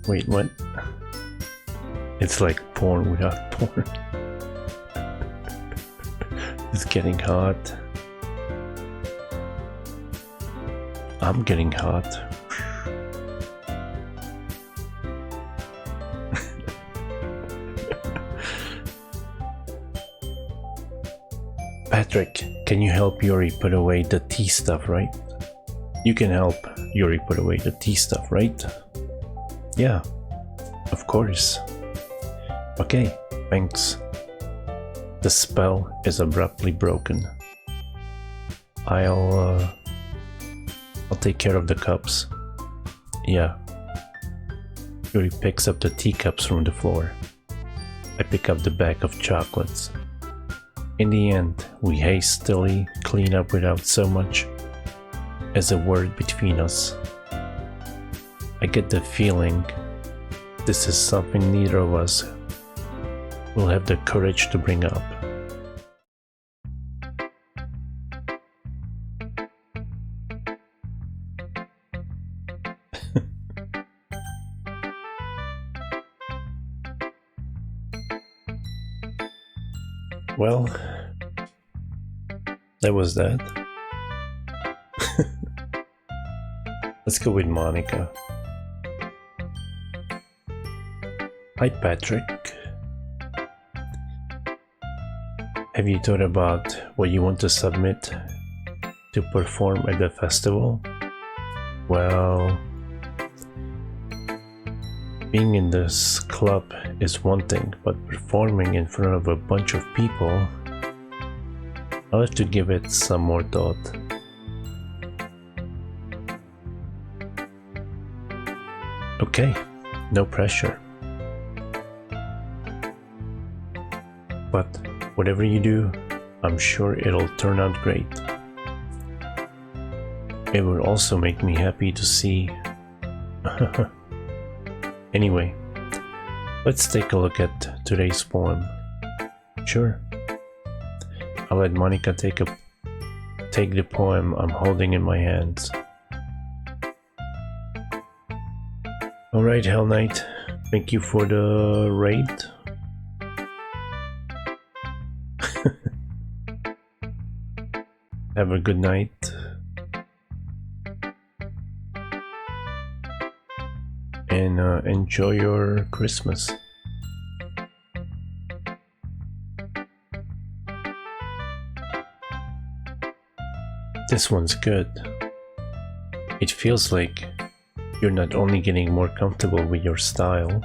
Wait, what? It's like porn without porn. It's getting hot. I'm getting hot. Patrick, can you help Yuri put away the tea stuff, right? You can help Yuri put away the tea stuff, right? Yeah, of course. Okay, thanks. The spell is abruptly broken. I'll take care of the cups. Yeah. Yuri picks up the teacups from the floor. I pick up the bag of chocolates. In the end, we hastily clean up without so much as a word between us. I get the feeling this is something neither of us will have the courage to bring up. Well, that was that. Let's go with Monica. Hi, Patrick. Have you thought about what you want to submit to perform at the festival? Well, being in this club is one thing, but performing in front of a bunch of people, I'll have to give it some more thought. Okay, no pressure. But whatever you do, I'm sure it'll turn out great. It will also make me happy to see. Anyway, let's take a look at today's poem. Sure. I'll let Monica take the poem I'm holding in my hands. Alright, Hell Knight, thank you for the raid. Have a good night. And enjoy your Christmas. This one's good. It feels like you're not only getting more comfortable with your style,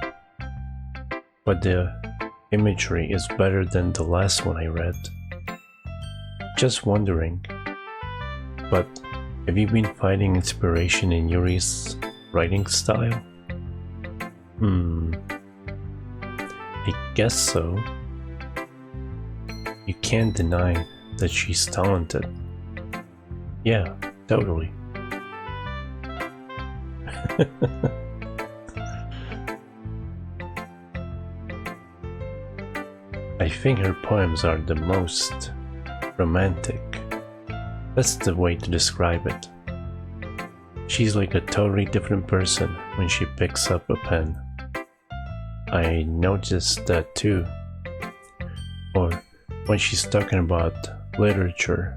but the imagery is better than the last one I read. Just wondering, but have you been finding inspiration in Yuri's writing style? I guess so. You can't deny that she's talented. Yeah, totally. I think her poems are the most romantic. That's the way to describe it. She's like a totally different person when she picks up a pen. I noticed that too. Or when she's talking about literature,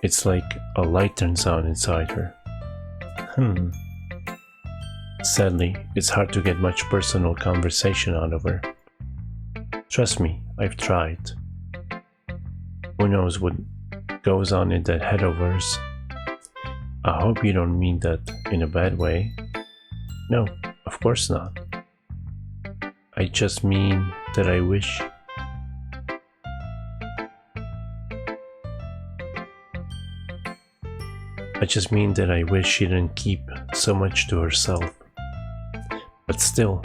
it's like a light turns on inside her. Sadly, it's hard to get much personal conversation out of her. Trust me, I've tried. Who knows what goes on in that head of hers? I hope you don't mean that in a bad way. No, of course not. I just mean that I wish she didn't keep so much to herself. But still,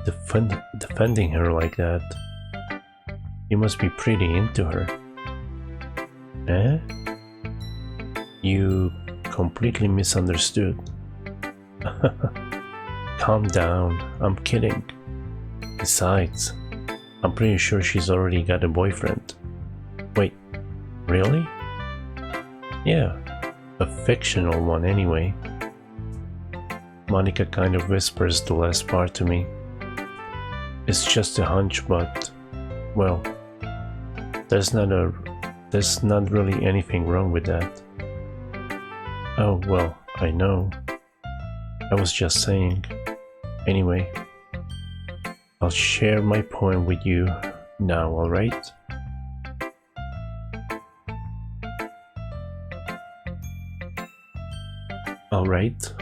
defending her like that, you must be pretty into her. Eh? You completely misunderstood. Calm down, I'm kidding. Besides, I'm pretty sure she's already got a boyfriend. Wait, really? Yeah, a fictional one anyway. Monica kind of whispers the last part to me. It's just a hunch, but, well, there's not really anything wrong with that. Oh, well, I know. I was just saying. Anyway, I'll share my poem with you now, alright? Alright.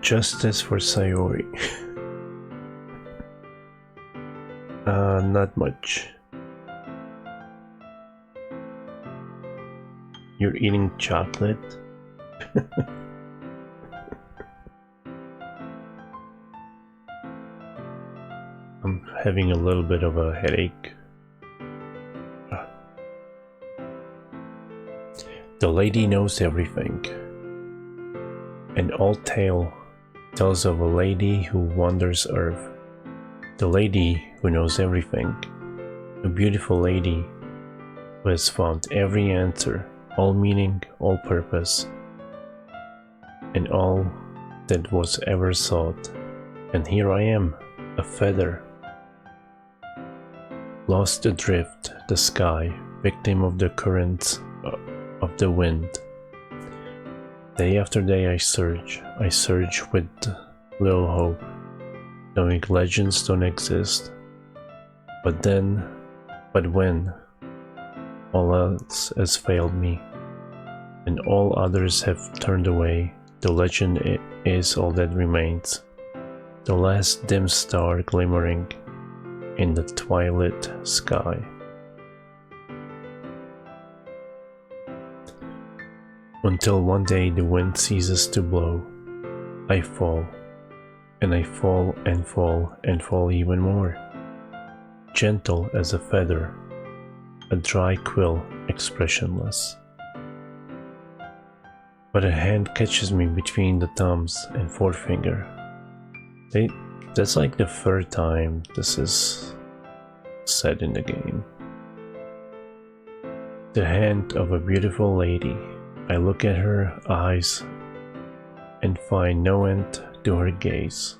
Justice for Sayori. Not much. You're eating chocolate? I'm having a little bit of a headache. The lady knows everything. An old tale tells of a lady who wanders Earth. The lady who knows everything. A beautiful lady who has found every answer, all meaning, all purpose, and all that was ever sought. And here I am, a feather, lost adrift the sky, victim of the currents of the wind. Day after day I search with little hope, knowing legends don't exist. But when all else has failed me, and all others have turned away, the legend is all that remains, the last dim star glimmering in the twilit sky. Until one day the wind ceases to blow, I fall, and I fall and fall and fall even more, gentle as a feather, a dry quill, expressionless. But a hand catches me between the thumbs and forefinger. That's like the third time this is said in the game. The hand of a beautiful lady. I look at her eyes and find no end to her gaze.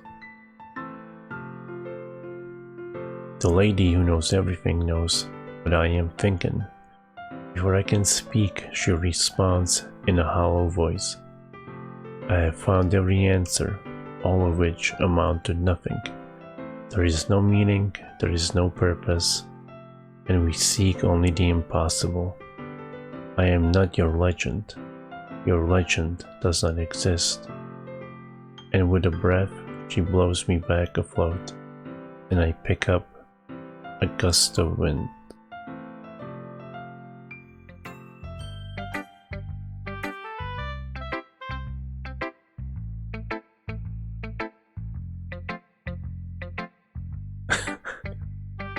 The lady who knows everything knows what I am thinking. Before I can speak, she responds in a hollow voice. I have found every answer, all of which amount to nothing. There is no meaning, there is no purpose, and we seek only the impossible. I am not your legend. Your legend does not exist. And with a breath, she blows me back afloat, and I pick up a gust of wind.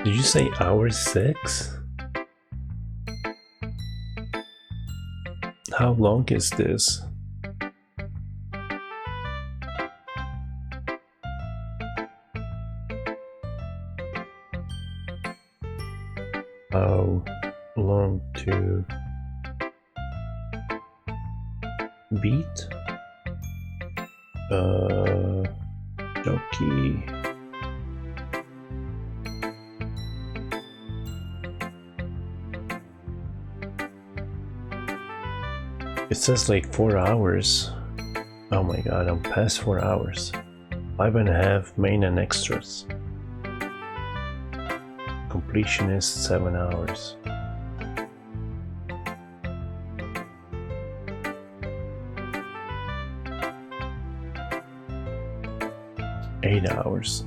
Did you say hour 6? how long is this? How long to beat? Doki. It says like 4 hours. Oh my god, I'm past 4 hours. 5.5 main and extras. Completion is 7 hours. Eight hours.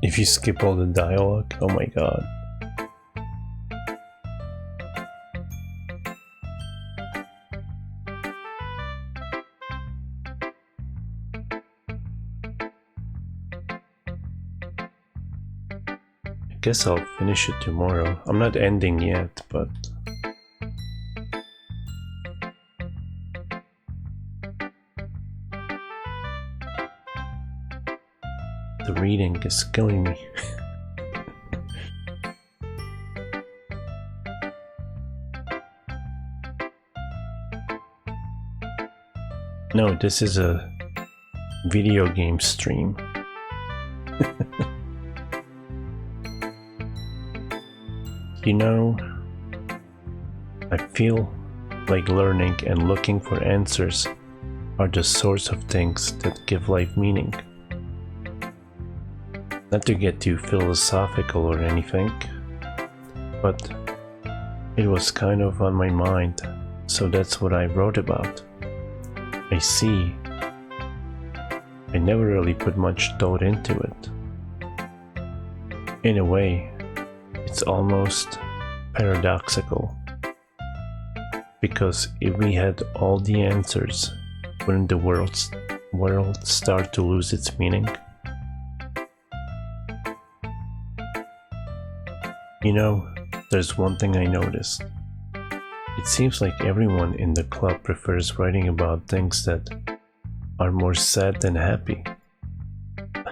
If you skip all the dialogue, oh my god. I guess I'll finish it tomorrow. I'm not ending yet, but the reading is killing me. No, this is a video game stream. You know, I feel like learning and looking for answers are the sorts of things that give life meaning. Not to get too philosophical or anything, but it was kind of on my mind, so that's what I wrote about. I see. I never really put much thought into it. In a way, it's almost paradoxical, because if we had all the answers, wouldn't the world start to lose its meaning? You know, there's one thing I noticed. It seems like everyone in the club prefers writing about things that are more sad than happy.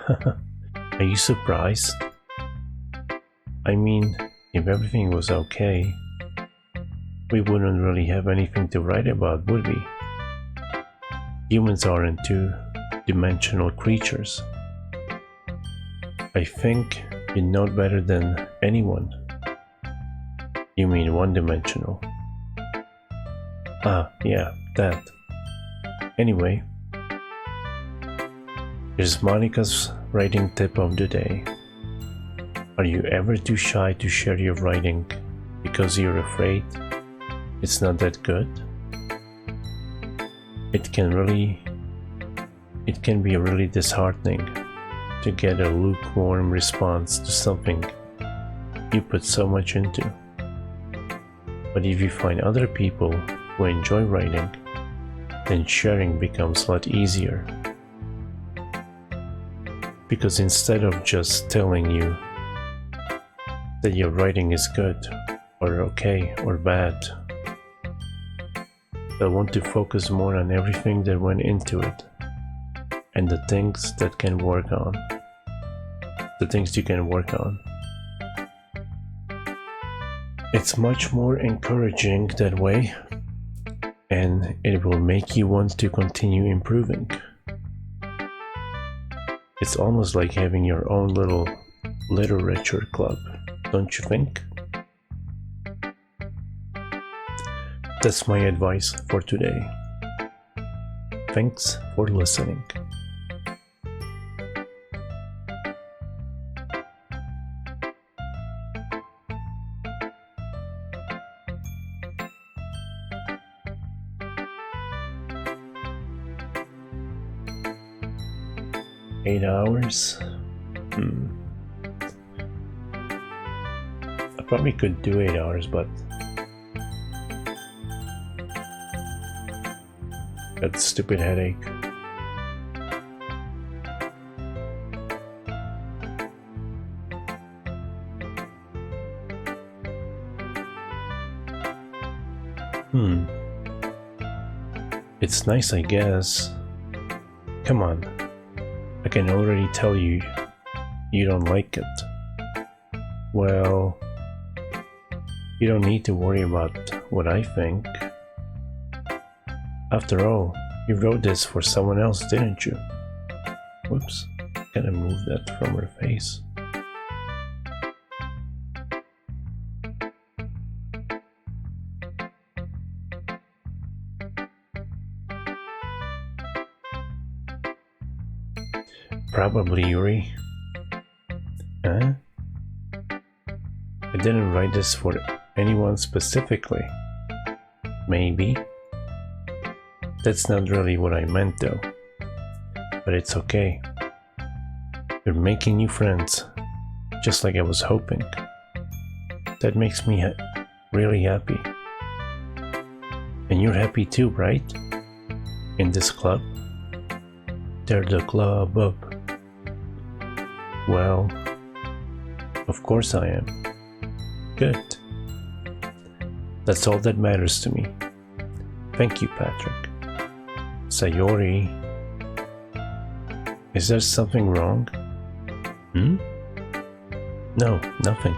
Are you surprised? I mean, if everything was okay, we wouldn't really have anything to write about, would we? Humans aren't two-dimensional creatures. I think you know better than anyone. You mean one-dimensional? Ah, yeah, that. Anyway, here's Monica's writing tip of the day. Are you ever too shy to share your writing because you're afraid it's not that good? It can be really disheartening to get a lukewarm response to something you put so much into. But if you find other people who enjoy writing, then sharing becomes a lot easier. Because instead of just telling you that your writing is good, or okay, or bad, they'll want to focus more on everything that went into it, and the things that can work on. The things you can work on. It's much more encouraging that way, and it will make you want to continue improving. It's almost like having your own little literature club, don't you think? That's my advice for today. Thanks for listening. Eight hours? I probably could do 8 hours, but got a stupid headache. It's nice, I guess. Come on. I can already tell you don't like it. Well, you don't need to worry about what I think. After all, you wrote this for someone else, didn't you? Whoops, gotta move that from her face. Probably Yuri. Huh? I didn't write this for anyone specifically. Maybe. That's not really what I meant though. But it's okay. You're making new friends, just like I was hoping. That makes me really happy. And you're happy too, right? In this club? They're the club up. Well, of course I am. Good. That's all that matters to me. Thank you, Patrick. Sayori. Is there something wrong? No, nothing.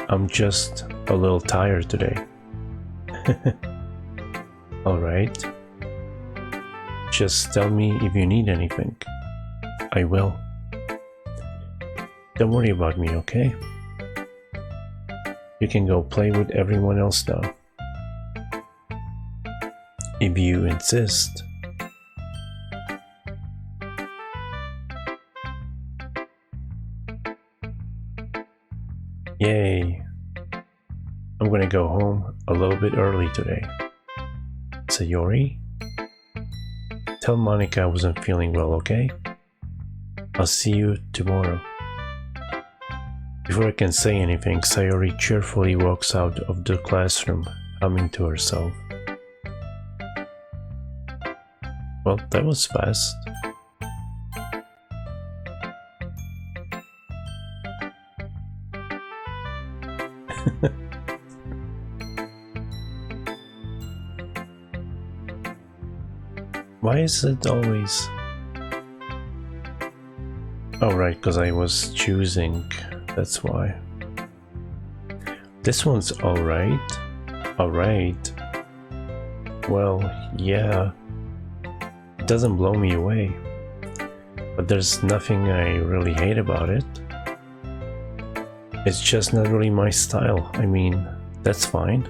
I'm just a little tired today. Alright. Just tell me if you need anything. I will. Don't worry about me, okay? You can go play with everyone else now. If you insist. Yay. I'm gonna go home a little bit early today. Sayori? Tell Monica I wasn't feeling well, okay? I'll see you tomorrow. Before I can say anything, Sayori cheerfully walks out of the classroom, humming to herself. Well, that was fast. Why is it always... Oh right, because I was choosing, that's why. This one's alright. Alright. Well, yeah. It doesn't blow me away. But there's nothing I really hate about it. It's just not really my style. I mean, that's fine.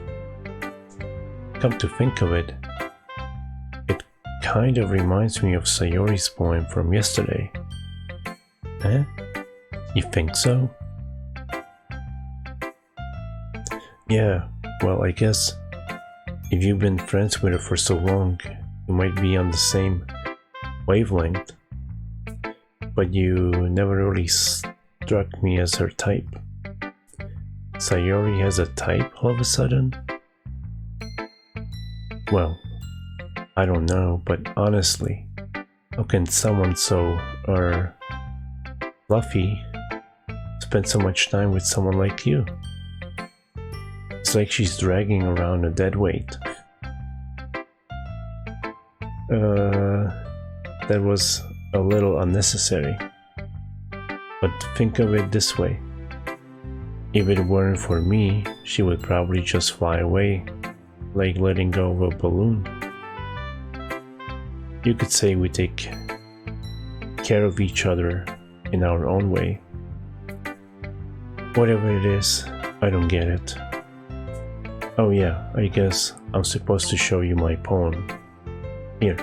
Come to think of it, it kind of reminds me of Sayori's poem from yesterday. Huh? You think so? Yeah, well, I guess if you've been friends with her for so long, you might be on the same wavelength. But you never really struck me as her type. Sayori has a type all of a sudden? Well, I don't know, but honestly, how can someone so, fluffy spend so much time with someone like you? It's like she's dragging around a dead weight. That was a little unnecessary. But think of it this way. If it weren't for me, she would probably just fly away, like letting go of a balloon. You could say we take care of each other in our own way. Whatever it is, I don't get it. Oh yeah, I guess I'm supposed to show you my poem. Here.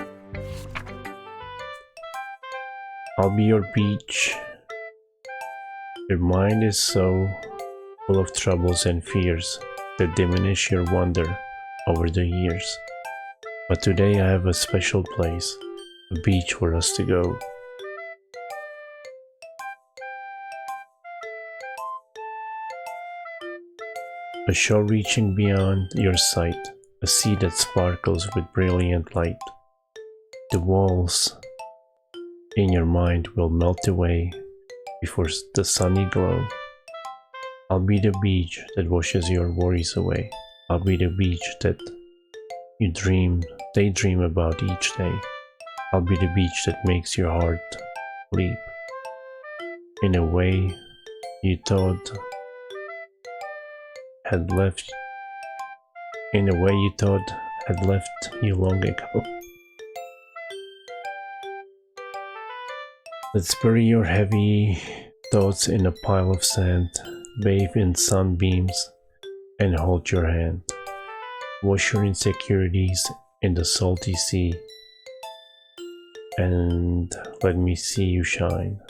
I'll be your beach. Your mind is so full of troubles and fears that diminish your wonder over the years. But today I have a special place, a beach for us to go. A shore reaching beyond your sight, a sea that sparkles with brilliant light. The walls in your mind will melt away before the sunny glow. I'll be the beach that washes your worries away. I'll be the beach that daydream about each day. I'll be the beach that makes your heart leap. In a way you thought had left you long ago. Let's bury your heavy thoughts in a pile of sand, bathe in sunbeams, and hold your hand. Wash your insecurities in the salty sea, and let me see you shine.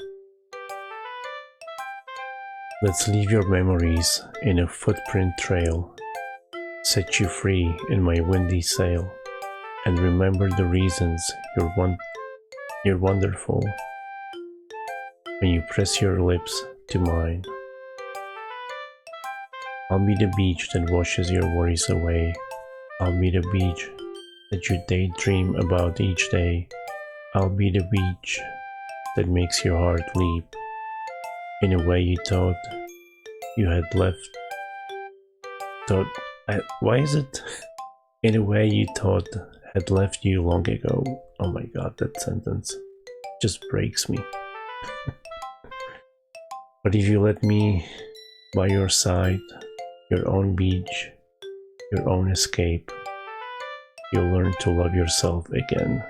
Let's leave your memories in a footprint trail, set you free in my windy sail, and remember the reasons you're wonderful when you press your lips to mine. I'll be the beach that washes your worries away. I'll be the beach that you daydream about each day. I'll be the beach that makes your heart leap. In a way you thought you had left. In a way you thought had left you long ago. Oh my god, that sentence just breaks me. But if you let me by your side, your own beach, your own escape, you'll learn to love yourself again.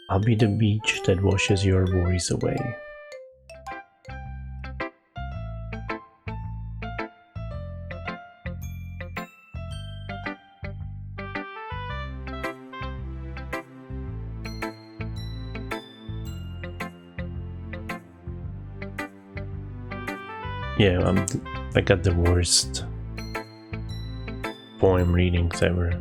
I'll be the beach that washes your worries away. Yeah, I got the worst poem readings ever.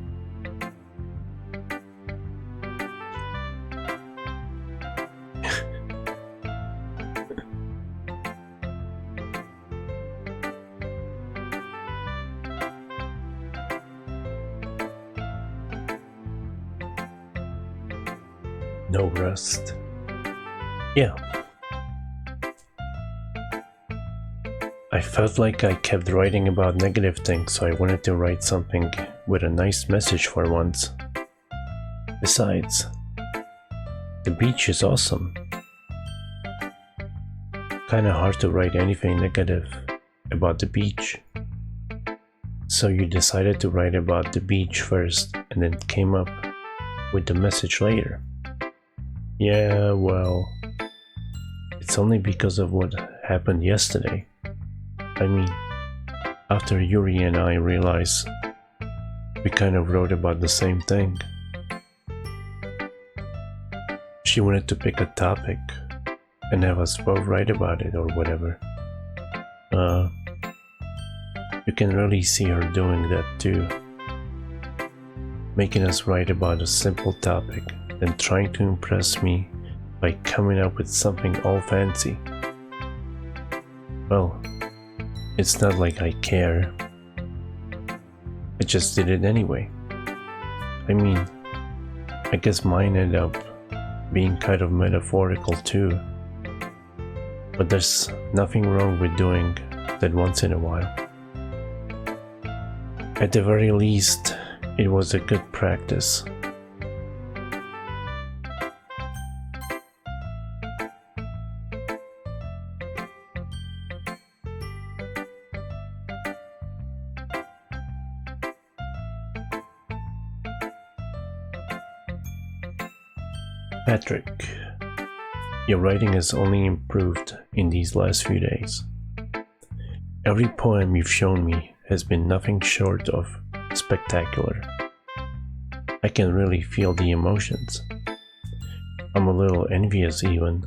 No rest. Yeah. I felt like I kept writing about negative things, so I wanted to write something with a nice message for once. Besides, the beach is awesome. Kinda hard to write anything negative about the beach. So you decided to write about the beach first and then came up with the message later. Yeah, well, it's only because of what happened yesterday. I mean, after Yuri and I realized we kind of wrote about the same thing. She wanted to pick a topic and have us both write about it or whatever. You can really see her doing that too. Making us write about a simple topic, then trying to impress me by coming up with something all fancy. Well, it's not like I care. I just did it anyway. I mean, I guess mine ended up being kind of metaphorical too. But there's nothing wrong with doing that once in a while. At the very least, it was a good practice. Patrick, your writing has only improved in these last few days. Every poem you've shown me has been nothing short of spectacular. I can really feel the emotions. I'm a little envious even.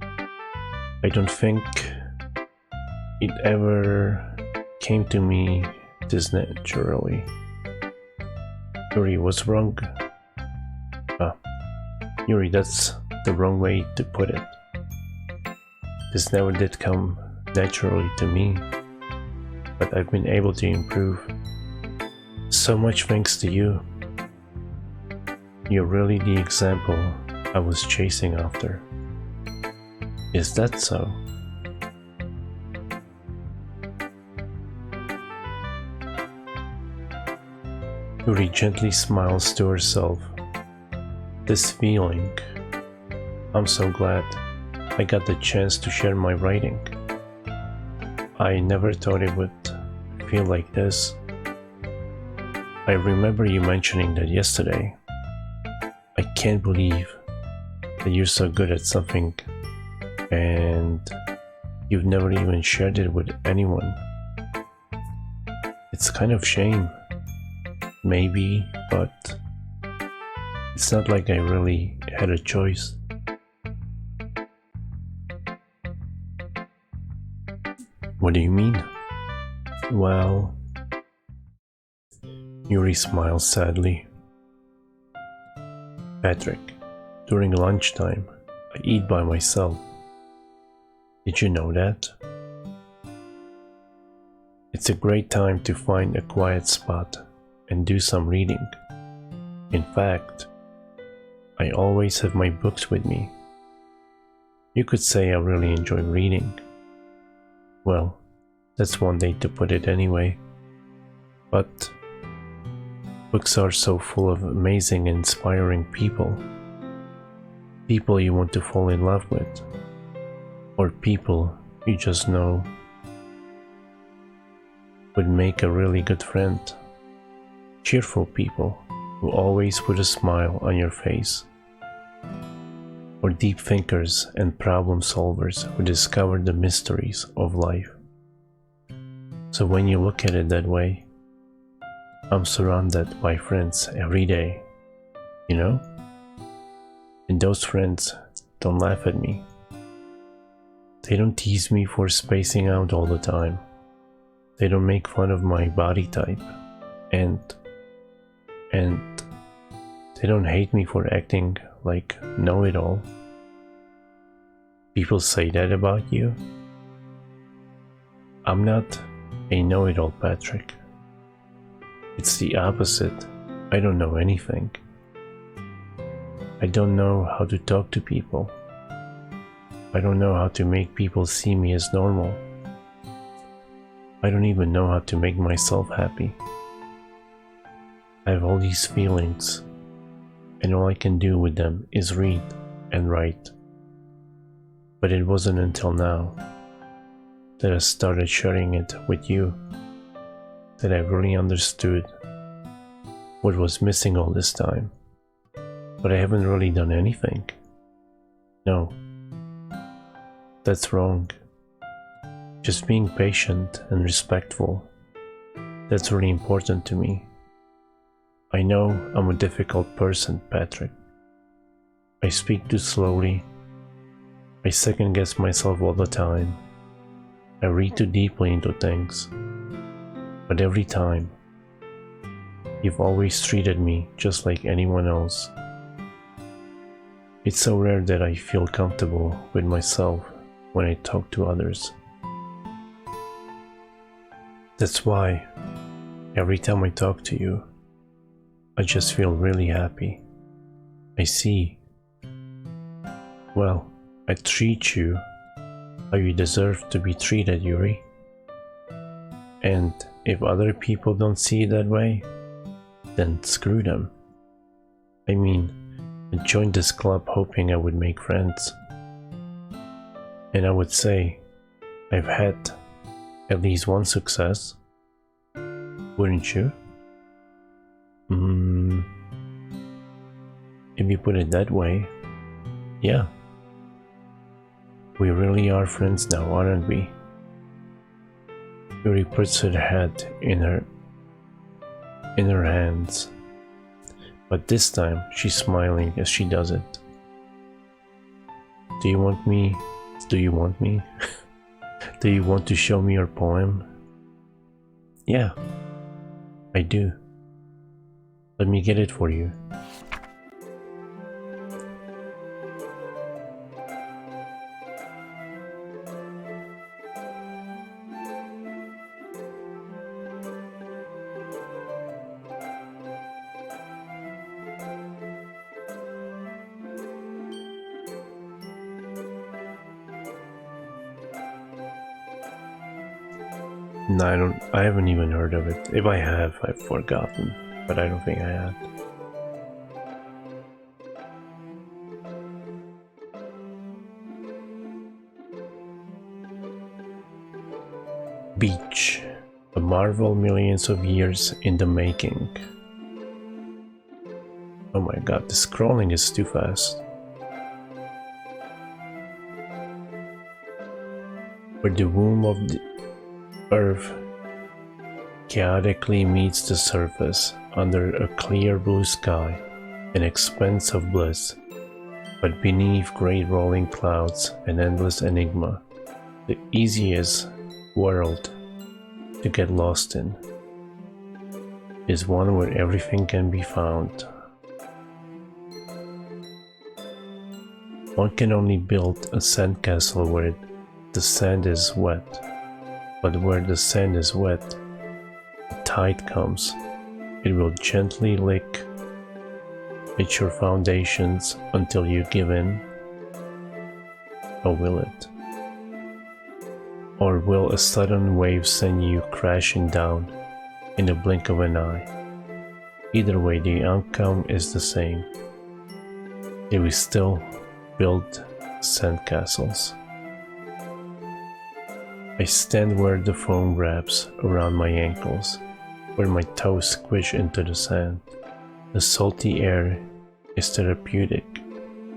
I don't think it ever came to me this naturally. Yuri, what's wrong? Yuri, that's the wrong way to put it. This never did come naturally to me, but I've been able to improve. So much thanks to you. You're really the example I was chasing after. Is that so? Yuri gently smiles to herself. This feeling, I'm so glad I got the chance to share my writing. I never thought it would feel like this. I remember you mentioning that yesterday. I can't believe that you're so good at something and you've never even shared it with anyone. It's kind of shame, maybe, but it's not like I really had a choice. What do you mean? Well, Yuri smiles sadly. Patrick, during lunchtime, I eat by myself. Did you know that? It's a great time to find a quiet spot and do some reading. In fact, I always have my books with me. You could say I really enjoy reading. Well, that's one day to put it anyway. But books are so full of amazing and inspiring people. People you want to fall in love with. Or people you just know would make a really good friend. Cheerful people who always put a smile on your face. Or deep thinkers and problem solvers who discover the mysteries of life. So when you look at it that way, I'm surrounded by friends every day, you know? And those friends don't laugh at me. They don't tease me for spacing out all the time. They don't make fun of my body type. And they don't hate me for acting like know-it-all. People say that about you? I'm not a know-it-all, Patrick. It's the opposite. I don't know anything. I don't know how to talk to people. I don't know how to make people see me as normal. I don't even know how to make myself happy. I have all these feelings, and all I can do with them is read and write. But it wasn't until now that I started sharing it with you that I really understood what was missing all this time. But I haven't really done anything. No. That's wrong. Just being patient and respectful. That's really important to me. I know I'm a difficult person, Patrick. I speak too slowly. I second guess myself all the time. I read too deeply into things. But every time, you've always treated me just like anyone else. It's so rare that I feel comfortable with myself when I talk to others. That's why every time I talk to you, I just feel really happy. I see. Well, I treat you how you deserve to be treated, Yuri. And if other people don't see it that way, then screw them. I mean, I joined this club hoping I would make friends. And I would say I've had at least one success. Wouldn't you? If you put it that way, yeah. We really are friends now, aren't we? Yuri puts her head in her hands, but this time she's smiling as she does it. Do you want me? Do you want to show me your poem? Yeah, I do. Let me get it for you. No, I haven't even heard of it. If I have, I've forgotten. but I don't think I had. Beach, a marvel millions of years in the making. Oh my god, the scrolling is too fast. Where the womb of the earth chaotically meets the surface under a clear blue sky, an expanse of bliss, but beneath great rolling clouds, an endless enigma, the easiest world to get lost in is one where everything can be found. One can only build a sandcastle where the sand is wet, but where the sand is wet, the tide comes, it will gently lick at your foundations until you give in. Or will it? Or will a sudden wave send you crashing down in the blink of an eye? Either way, the outcome is the same. They will still build sandcastles. I stand where the foam wraps around my ankles, where my toes squish into the sand. The salty air is therapeutic.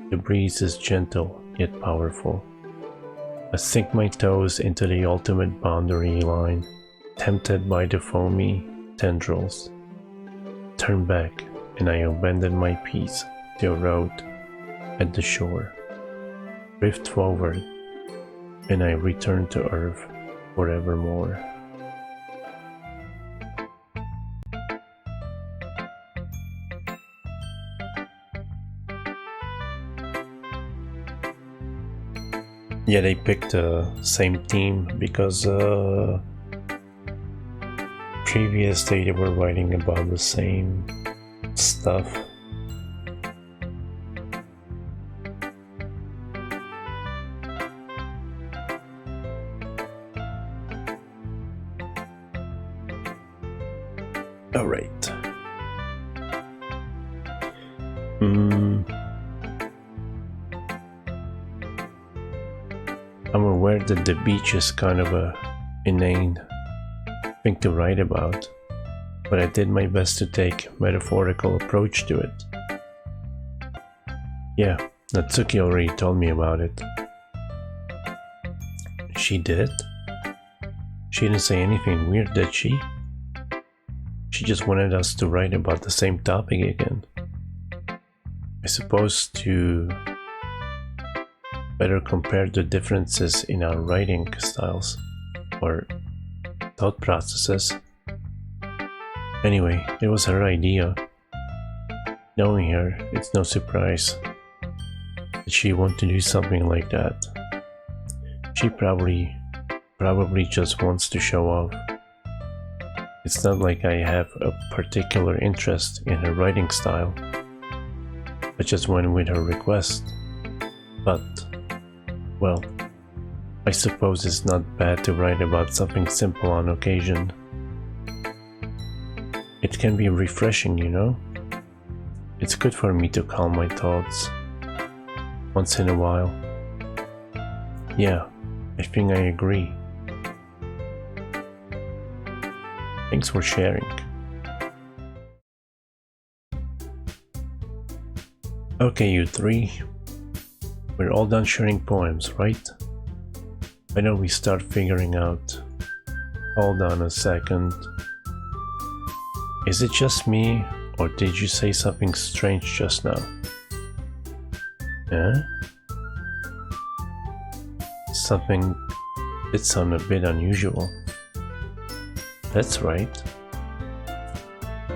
The breeze is gentle yet powerful. I sink my toes into the ultimate boundary line, tempted by the foamy tendrils. Turn back, and I abandon my peace to a road at the shore. Drift forward, and I return to earth forevermore. Yeah, they picked the same theme because previously they were writing about the same stuff. All right. I'm aware that the beach is kind of a inane thing to write about, but I did my best to take a metaphorical approach to it. Yeah, Natsuki already told me about it. She did? She didn't say anything weird, did she? She just wanted us to write about the same topic again. I suppose to better compare the differences in our writing styles or thought processes. Anyway, it was her idea. Knowing her, it's no surprise that she wanted to do something like that. She probably just wants to show off. It's not like I have a particular interest in her writing style. I just went with her request. But, well, I suppose it's not bad to write about something simple on occasion. It can be refreshing, you know? It's good for me to calm my thoughts once in a while. Yeah, I think I agree. Thanks for sharing. Okay, you three. We're all done sharing poems, right? I know we start figuring out. Hold on a second. Is it just me, or did you say something strange just now? Huh? Something did sound a bit unusual. That's right.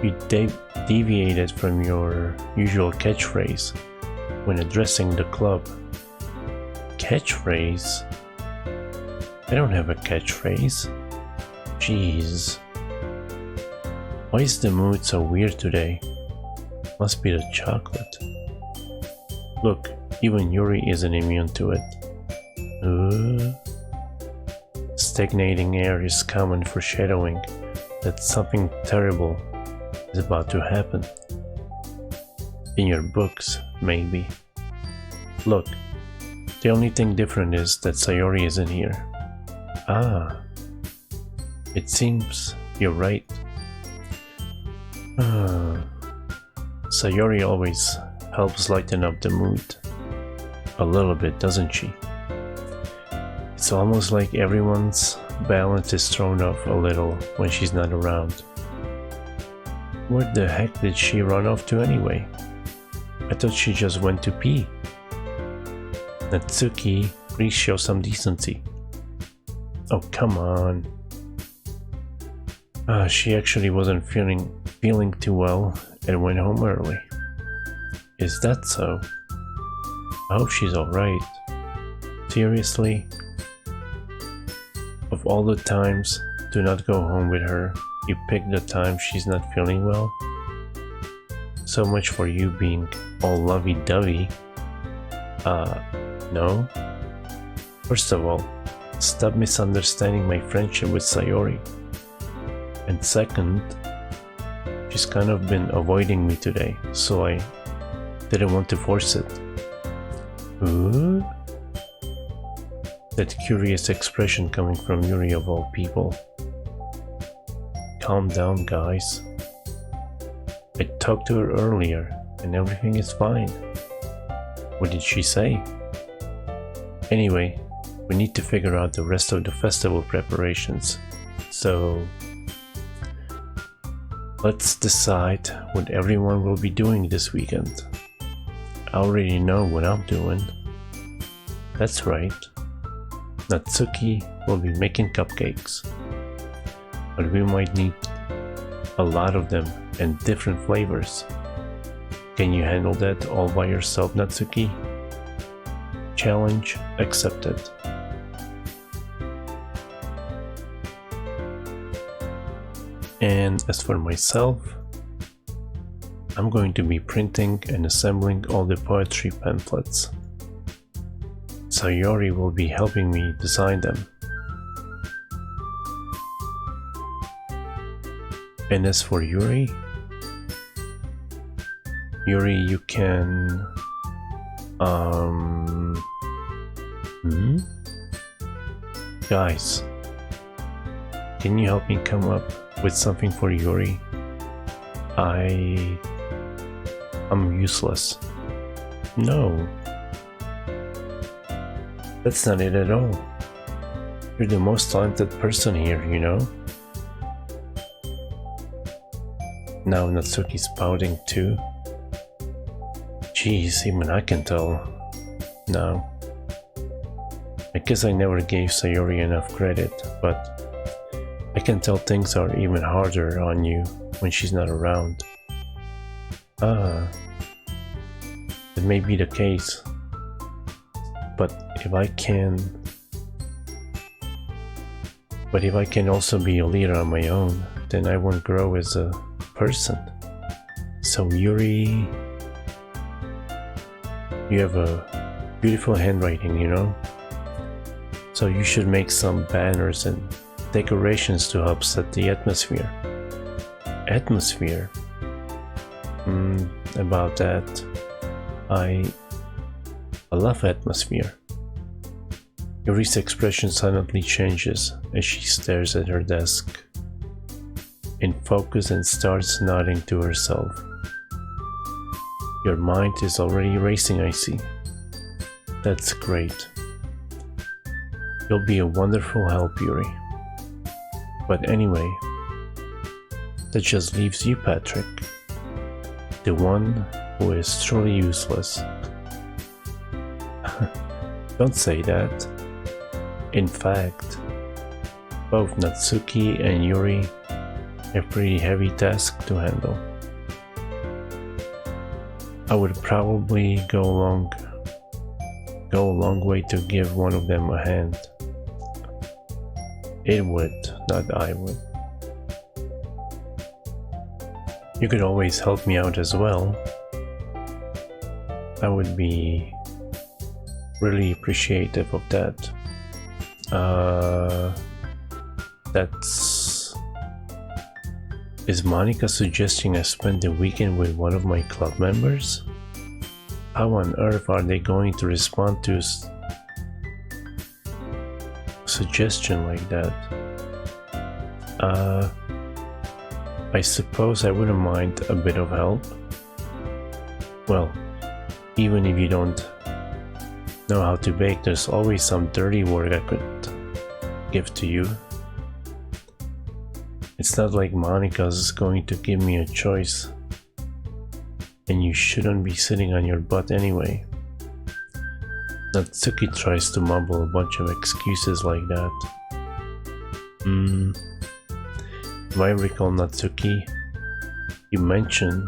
You deviated from your usual catchphrase when addressing the club. Catchphrase? I don't have a catchphrase. Jeez. Why is the mood so weird today? Must be the chocolate. Look, even Yuri isn't immune to it. Stagnating air is common foreshadowing that something terrible is about to happen. In your books, maybe. Look, the only thing different is that Sayori isn't here. Ah, it seems you're right. Sayori always helps lighten up the mood. A little bit, doesn't she? It's almost like everyone's balance is thrown off a little when she's not around. Where the heck did she run off to anyway? I thought she just went to pee. Natsuki, please show some decency. Oh, come on. She actually wasn't feeling too well and went home early. Is that so? I hope she's alright. Seriously? Of all the times to not go home with her, you pick the time she's not feeling well? So much for you being all lovey-dovey. No? First of all, stop misunderstanding my friendship with Sayori. And second, she's kind of been avoiding me today, so I didn't want to force it. Ooh? That curious expression coming from Yuri of all people. Calm down, guys. I talked to her earlier and everything is fine. What did she say? Anyway, we need to figure out the rest of the festival preparations. So let's decide what everyone will be doing this weekend. I already know what I'm doing. That's right. Natsuki will be making cupcakes. But we might need a lot of them and different flavors. Can you handle that all by yourself, Natsuki? Challenge accepted. And as for myself, I'm going to be printing and assembling all the poetry pamphlets. Sayori will be helping me design them. And as for Yuri, you can Guys, can you help me come up with something for Yuri? I'm useless. No, that's not it at all. You're the most talented person here, you know? Now Natsuki's pouting too. Jeez, even I can tell. No. I guess I never gave Sayori enough credit, but I can tell things are even harder on you when she's not around. That may be the case. But if I can also be a leader on my own, then I won't grow as a person. So Yuri, you have a beautiful handwriting, you know? So you should make some banners and decorations to help set the atmosphere. Atmosphere? About that, I love atmosphere. Yuri's expression suddenly changes as she stares at her desk in focus and starts nodding to herself. Your mind is already racing, I see. That's great. You'll be a wonderful help, Yuri. But anyway, that just leaves you, Patrick. The one who is truly useless. Don't say that. In fact, both Natsuki and Yuri have pretty heavy tasks to handle. I would probably go a long way to give one of them a hand. It would, not I would. You could always help me out as well. I would be really appreciative of that. Is Monica suggesting I spend the weekend with one of my club members? How on earth are they going to respond to a suggestion like that? I suppose I wouldn't mind a bit of help. Well, even if you don't know how to bake, there's always some dirty work I could give to you. It's not like Monica's going to give me a choice, and you shouldn't be sitting on your butt anyway. Natsuki tries to mumble a bunch of excuses like that. If I recall, Natsuki, you mentioned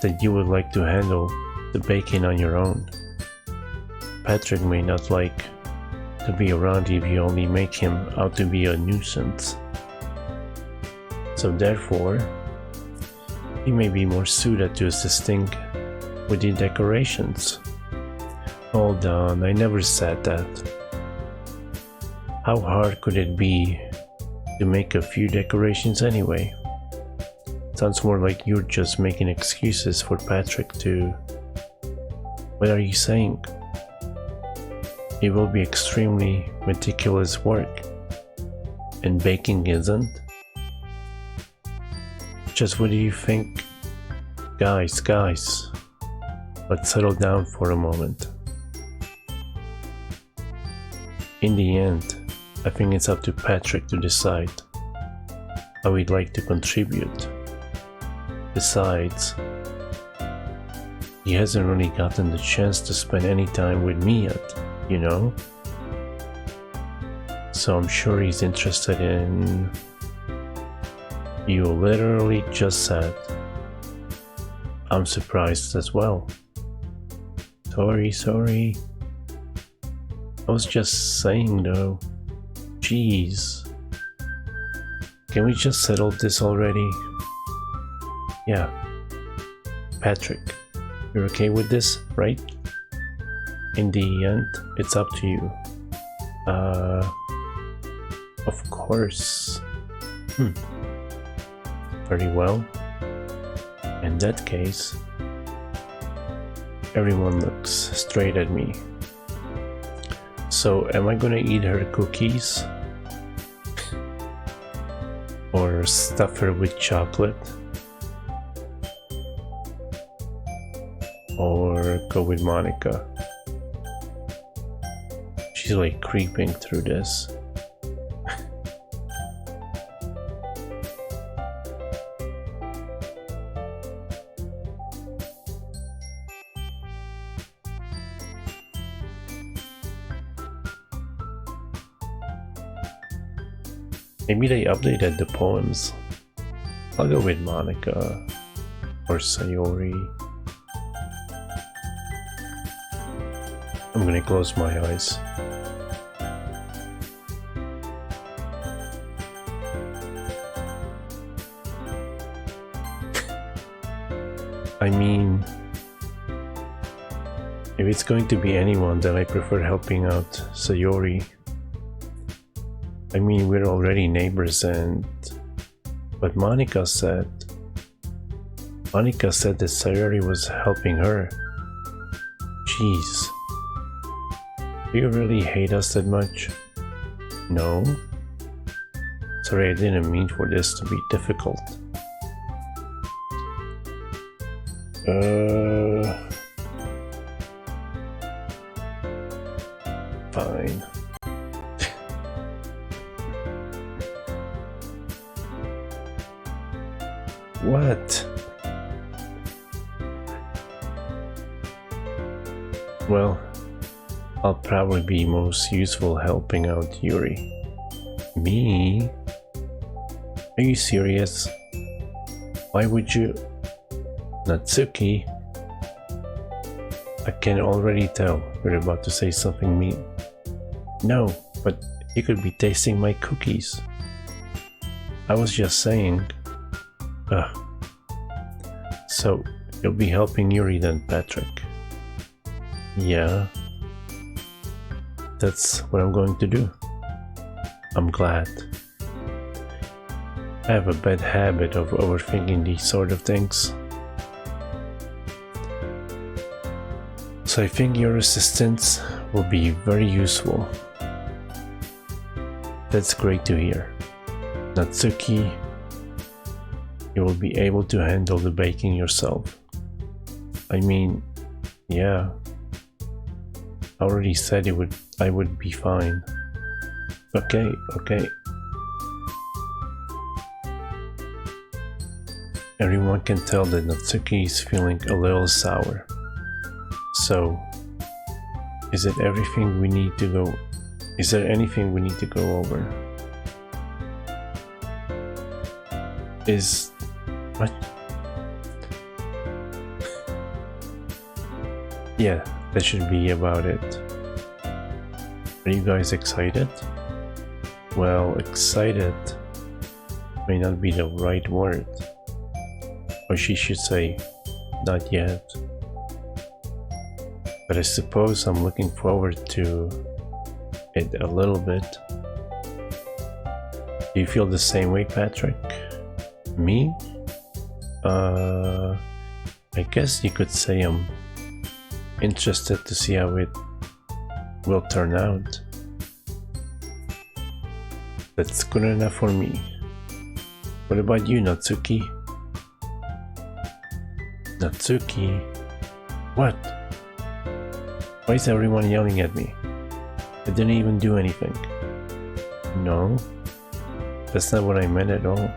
that you would like to handle the baking on your own. Patrick may not like to be around if you only make him out to be a nuisance. So therefore, he may be more suited to assisting with the decorations. Hold on, I never said that. How hard could it be to make a few decorations anyway? Sounds more like you're just making excuses for Patrick to... What are you saying? It will be extremely meticulous work, and baking isn't? Just what do you think? Guys, let's settle down for a moment. In the end, I think it's up to Patrick to decide how he'd like to contribute. Besides, he hasn't really gotten the chance to spend any time with me yet, you know? So I'm sure he's interested in... You literally just said. I'm surprised as well. Sorry. I was just saying though. Jeez. Can we just settle this already? Yeah. Patrick, you're okay with this, right? In the end, it's up to you. Of course. Very well. In that case, everyone looks straight at me. So, am I gonna eat her cookies? Or stuff her with chocolate? Or go with Monica? She's like creeping through this. Maybe they updated the poems. I'll go with Monica or Sayori. I'm gonna close my eyes. I mean, if it's going to be anyone, then I prefer helping out Sayori. I mean, we're already neighbors but Monica said that Sayori was helping her. Jeez. Do you really hate us that much? No? Sorry, I didn't mean for this to be difficult. Fine. What? Well, I'll probably be most useful helping out Yuri. Me? Are you serious? Why would you? Natsuki? I can already tell you're about to say something mean. No, but you could be tasting my cookies. I was just saying. So, you'll be helping Yuri then, Patrick? Yeah. That's what I'm going to do. I'm glad. I have a bad habit of overthinking these sort of things. So I think your assistance will be very useful. That's great to hear. Natsuki, you will be able to handle the baking yourself. I mean, yeah. I already said I would be fine. Okay. Everyone can tell that Natsuki is feeling a little sour. So, is there anything we need to go over? What? Yeah, that should be about it. Are you guys excited? Well, excited may not be the right word. Or she should say, not yet. But I suppose I'm looking forward to it a little bit. Do you feel the same way, Patrick? Me? I guess you could say I'm interested to see how it will turn out. That's good enough for me. What about you, Natsuki? Natsuki? What? Why is everyone yelling at me? I didn't even do anything. No, that's not what I meant at all.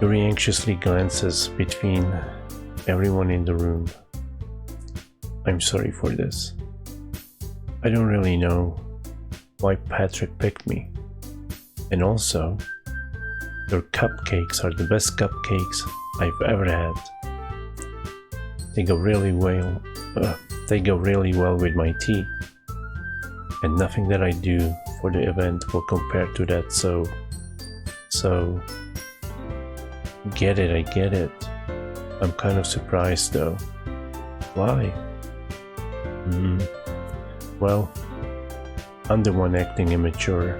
Yuri anxiously glances between everyone in the room. I'm sorry for this. I don't really know why Patrick picked me. And also, your cupcakes are the best cupcakes I've ever had. They go really well with my tea. And nothing that I do for the event will compare to that, so get it, I get it. I'm kind of surprised though. Why? Well, I'm the one acting immature.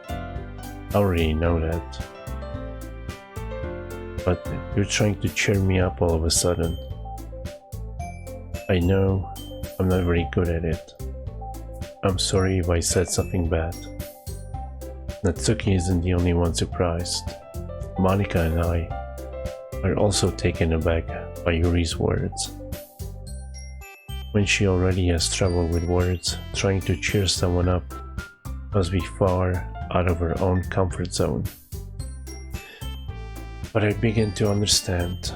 I already know that. But you're trying to cheer me up all of a sudden. I know I'm not very good at it. I'm sorry if I said something bad. Natsuki isn't the only one surprised. Monika and I are also taken aback by Yuri's words. When she already has trouble with words, trying to cheer someone up must be far out of her own comfort zone. But I begin to understand.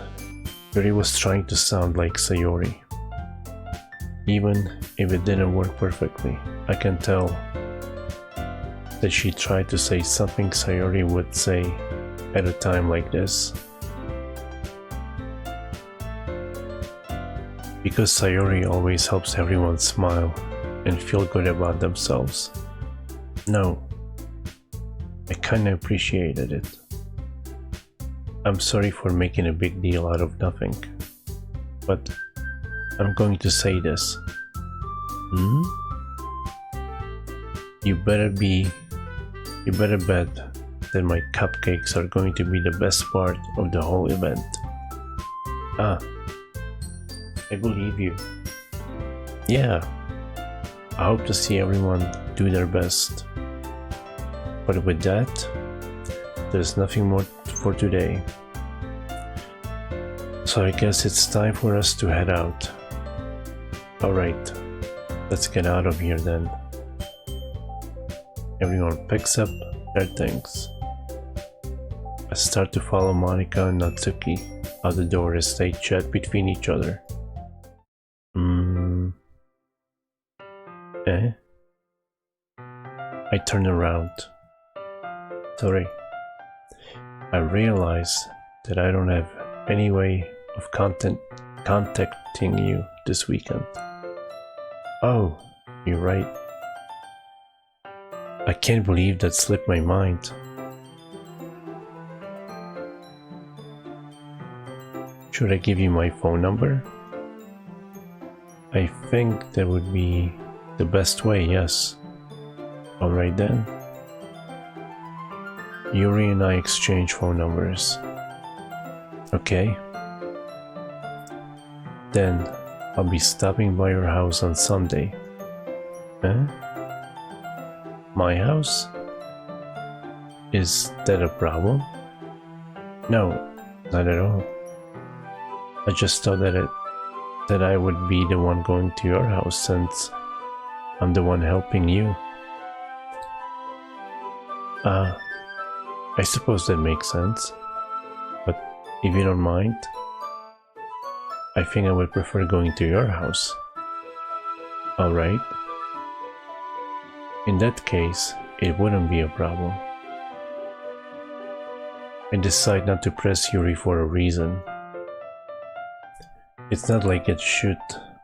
Yuri was trying to sound like Sayori. Even if it didn't work perfectly, I can tell that she tried to say something Sayori would say at a time like this. Because Sayori always helps everyone smile and feel good about themselves. No, I kinda appreciated it. I'm sorry for making a big deal out of nothing, but I'm going to say this. You better bet that my cupcakes are going to be the best part of the whole event. I believe you. Yeah, I hope to see everyone do their best. But with that, there's nothing more for today. So I guess it's time for us to head out. Alright, let's get out of here then. Everyone picks up their things. I start to follow Monika and Natsuki out the door as they chat between each other. I turn around. Sorry. I realize that I don't have any way of contacting you this weekend. Oh, you're right. I can't believe that slipped my mind. Should I give you my phone number? I think that would be the best way, yes. Alright then. Yuri and I exchange phone numbers. Okay? Then I'll be stopping by your house on Sunday. Huh? My house? Is that a problem? No, not at all. I just thought that I would be the one going to your house since I'm the one helping you. I suppose that makes sense. But if you don't mind, I think I would prefer going to your house. Alright. In that case, it wouldn't be a problem. I decide not to press Yuri for a reason. It's not like it should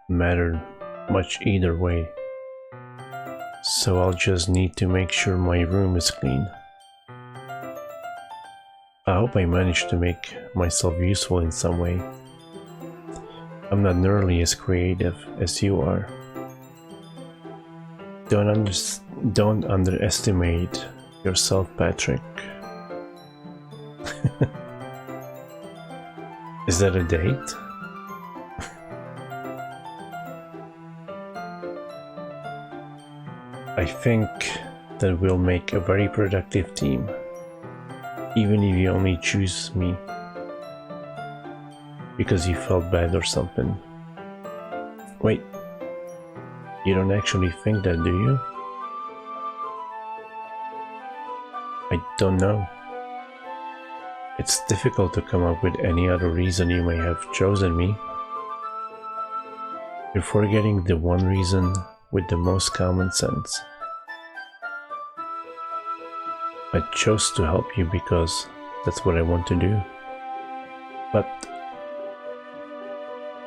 matter much either way. So I'll just need to make sure my room is clean. I hope I managed to make myself useful in some way. I'm not nearly as creative as you are. Don't underestimate yourself, Patrick. Is that a date? I think that we'll make a very productive team, even if you only choose me because you felt bad or something. Wait, you don't actually think that, do you? I don't know. It's difficult to come up with any other reason you may have chosen me. You're forgetting the one reason with the most common sense. I chose to help you because that's what I want to do. But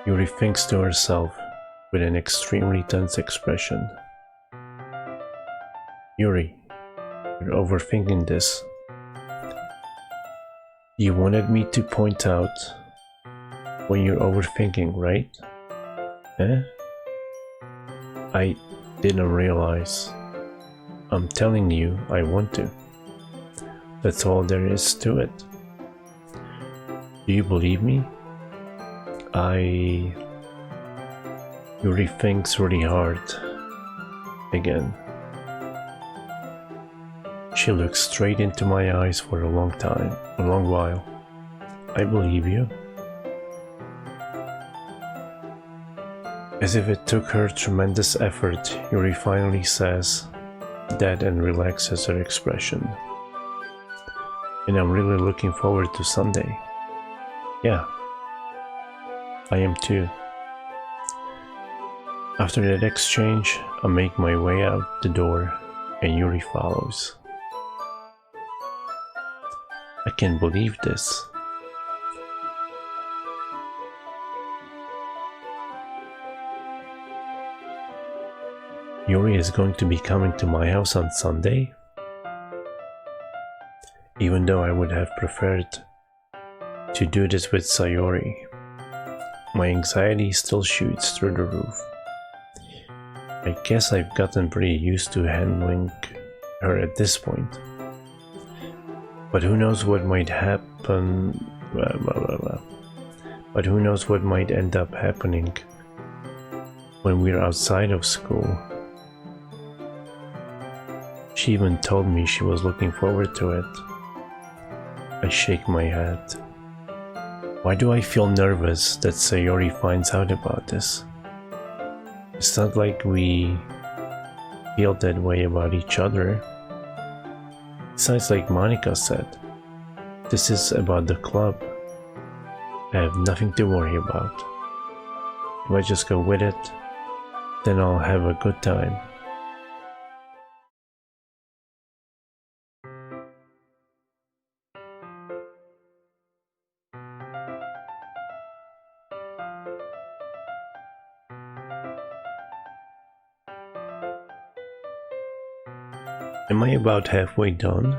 Yuri thinks to herself with an extremely tense expression. Yuri, you're overthinking this. You wanted me to point out when you're overthinking, right? Eh? I didn't realize. I'm telling you, I want to. That's all there is to it. Do you believe me? Yuri thinks really hard. Again. She looks straight into my eyes for a long while. I believe you. As if it took her tremendous effort, Yuri finally says that and relaxes her expression. And I'm really looking forward to Sunday. Yeah, I am too. After that exchange, I make my way out the door and Yuri follows. I can't believe this. Yuri is going to be coming to my house on Sunday? Even though I would have preferred to do this with Sayori, my anxiety still shoots through the roof. I guess I've gotten pretty used to handling her at this point. But who knows what might happen, but who knows what might end up happening when we're outside of school. She even told me she was looking forward to it. I shake my head. Why do I feel nervous that Sayori finds out about this? It's not like we feel that way about each other. Besides, like Monica said, this is about the club. I have nothing to worry about. If I just go with it, then I'll have a good time. Am I about halfway done?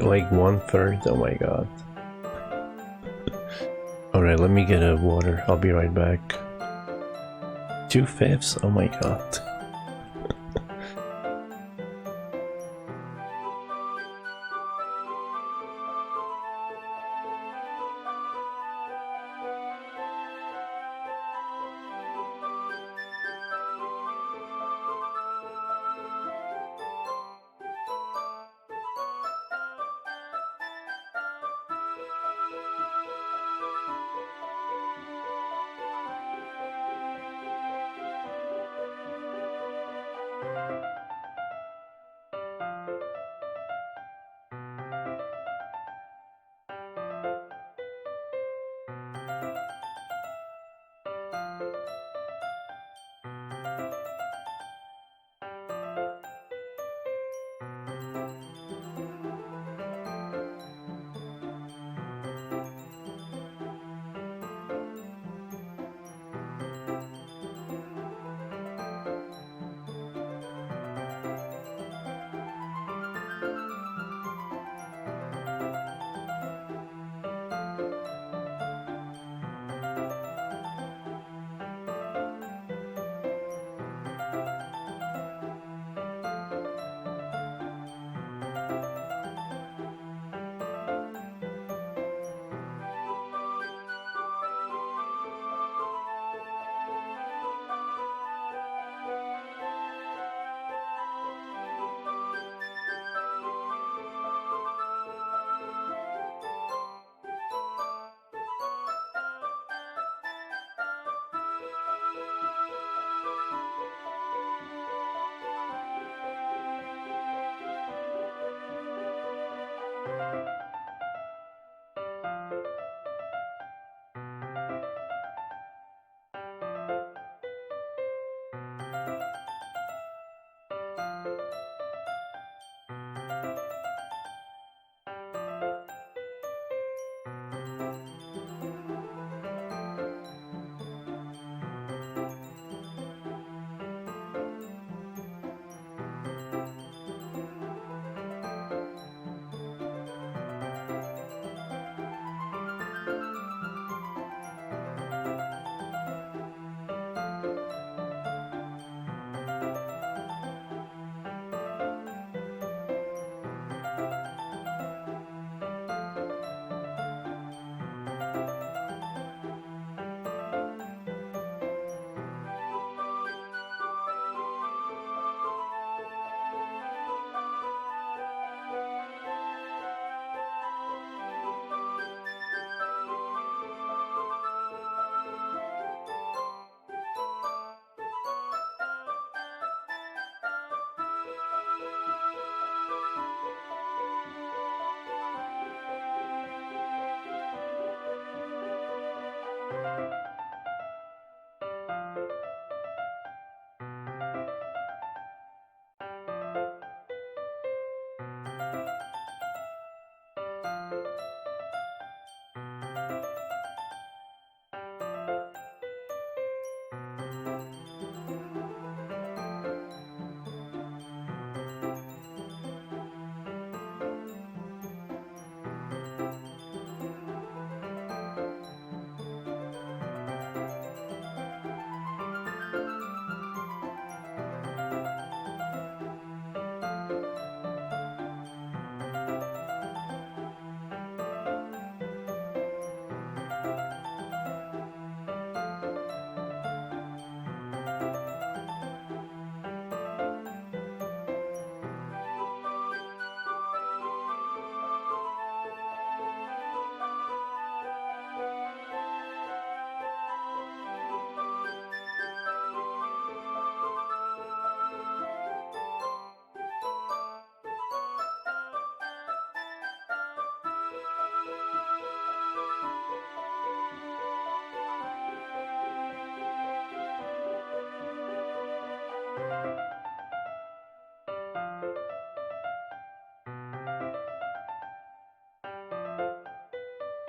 Like 1/3? Oh my god. Alright, let me get a water. I'll be right back. 2/5? Oh my god.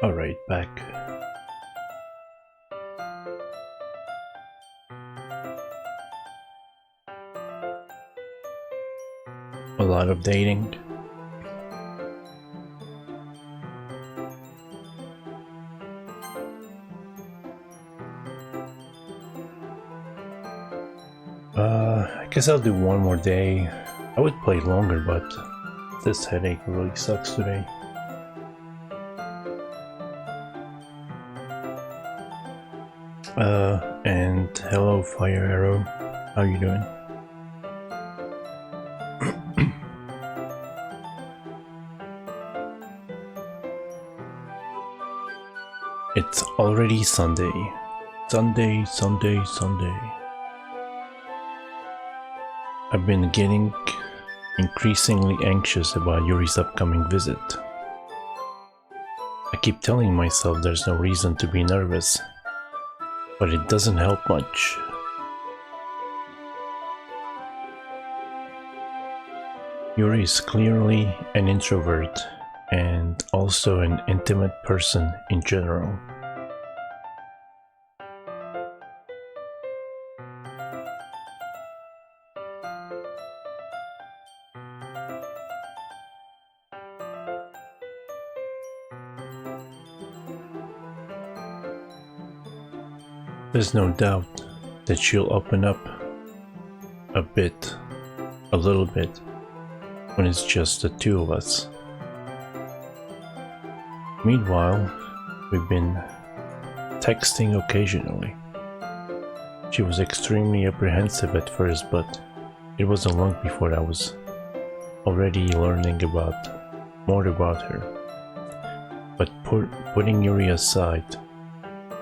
Alright, back. A lot of dating. I guess I'll do one more day. I would play longer, but this headache really sucks today. And hello Fire Arrow, how you doing? It's already Sunday. Sunday. I've been getting increasingly anxious about Yuri's upcoming visit. I keep telling myself there's no reason to be nervous, but it doesn't help much. Yuri is clearly an introvert and also an intimate person in general. There's no doubt that she'll open up a little bit, when it's just the two of us. Meanwhile, we've been texting occasionally. She was extremely apprehensive at first, but it wasn't long before I was already learning more about her. But putting Yuri aside,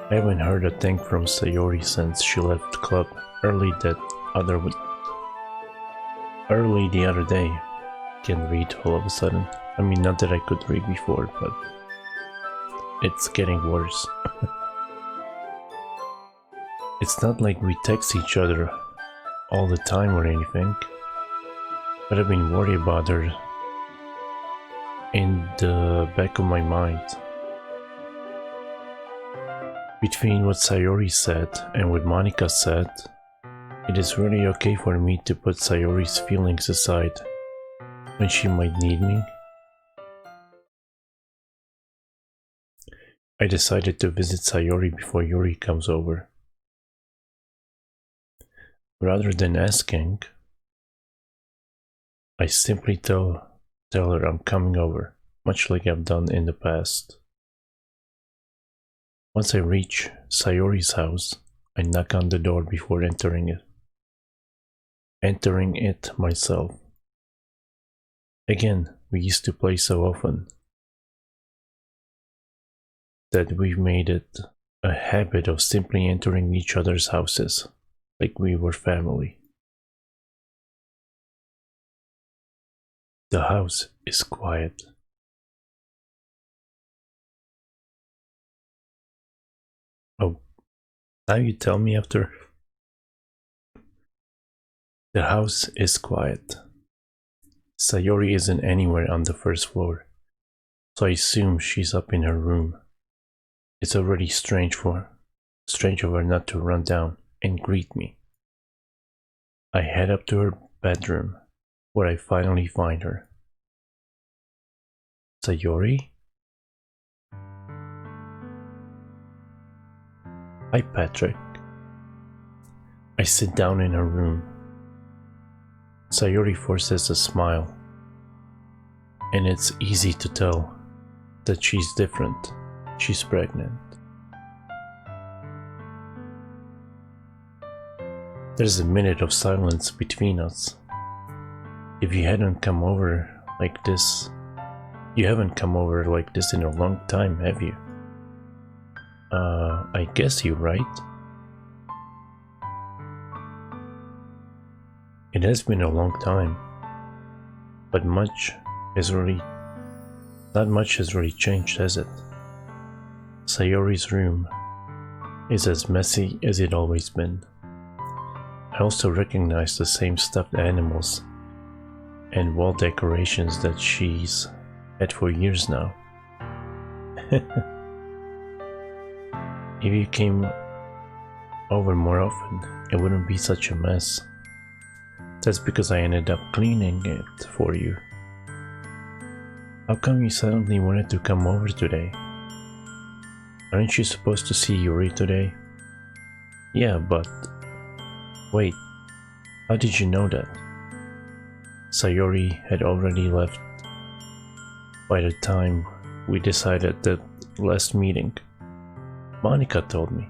I haven't heard a thing from Sayori since she left the club early the other day. Can't read all of a sudden. I mean, not that I could read before, but it's getting worse. It's not like we text each other all the time or anything, but I've been worried about her in the back of my mind. Between what Sayori said and what Monica said, it is really okay for me to put Sayori's feelings aside when she might need me. I decided to visit Sayori before Yuri comes over. Rather than asking, I simply tell her I'm coming over, much like I've done in the past. Once I reach Sayori's house, I knock on the door before entering it myself. Again, we used to play so often that we've made it a habit of simply entering each other's houses, like we were family. The house is quiet. Oh, now you tell me after. The house is quiet. Sayori isn't anywhere on the first floor, so I assume she's up in her room. It's already strange of her not to run down and greet me. I head up to her bedroom, where I finally find her. Sayori? Hi, Patrick. I sit down in her room. Sayori forces a smile, and it's easy to tell that she's different. She's pregnant. There's a minute of silence between us. If you hadn't come over like this, you haven't come over like this in a long time, have you? I guess you're right. It has been a long time, but not much has really changed, has it? Sayori's room is as messy as it always been. I also recognize the same stuffed animals and wall decorations that she's had for years now. If you came over more often, it wouldn't be such a mess. That's because I ended up cleaning it for you. How come you suddenly wanted to come over today? Aren't you supposed to see Yuri today? Yeah, but... wait, How did you know that? Sayori had already left by the time we decided that last meeting. Monica told me.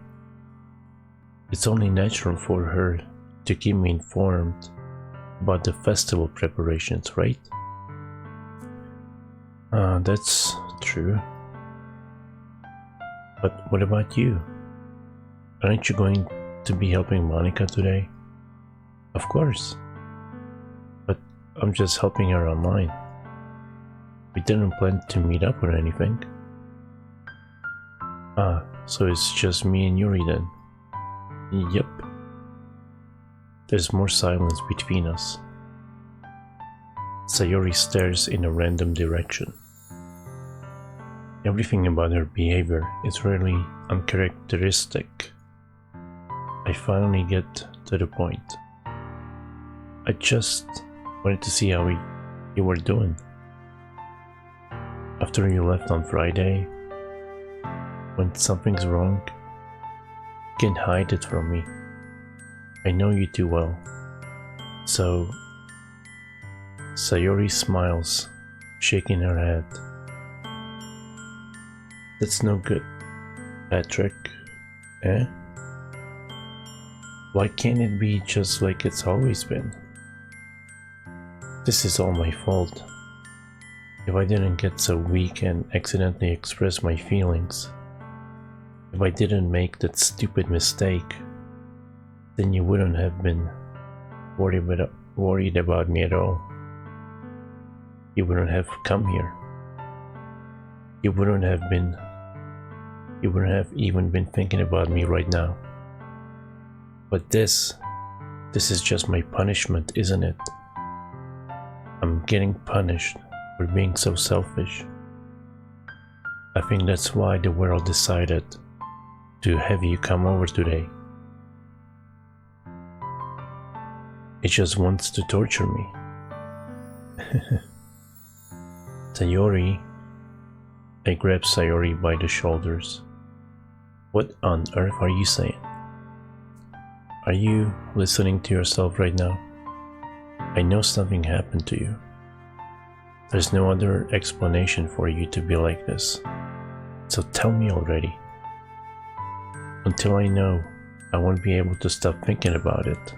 It's only natural for her to keep me informed about the festival preparations, right? That's true. But what about you? Aren't you going to be helping Monica today? Of course. But I'm just helping her online. We didn't plan to meet up or anything. So it's just me and Yuri then? Yep. There's more silence between us. Sayori stares in a random direction. Everything about her behavior is really uncharacteristic. I finally get to the point. I just wanted to see how you were doing. After you left on Friday, when something's wrong, you can't hide it from me. I know you too well. So, Sayori smiles, shaking her head. That's no good, Patrick. Eh? Why can't it be just like it's always been? This is all my fault. If I didn't get so weak and accidentally express my feelings, if I didn't make that stupid mistake, then you wouldn't have been worried about me at all. You wouldn't have come here. You wouldn't have even been thinking about me right now. But this is just my punishment, isn't it? I'm getting punished for being so selfish. I think that's why the world decided to have you come over today. It just wants to torture me. Sayori. I grab Sayori by the shoulders. What on earth are you saying? Are you listening to yourself right now? I know something happened to you. There's no other explanation for you to be like this. So tell me already. Until I know, I won't be able to stop thinking about it.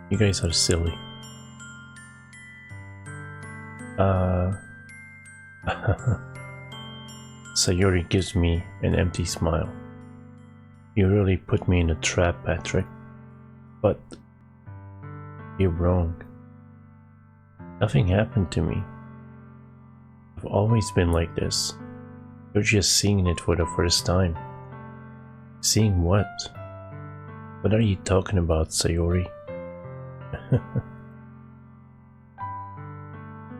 You guys are silly. Sayori gives me an empty smile. You really put me in a trap, Patrick. But you're wrong. Nothing happened to me. I've always been like this. You're just seeing it for the first time. Seeing what? What are you talking about, Sayori?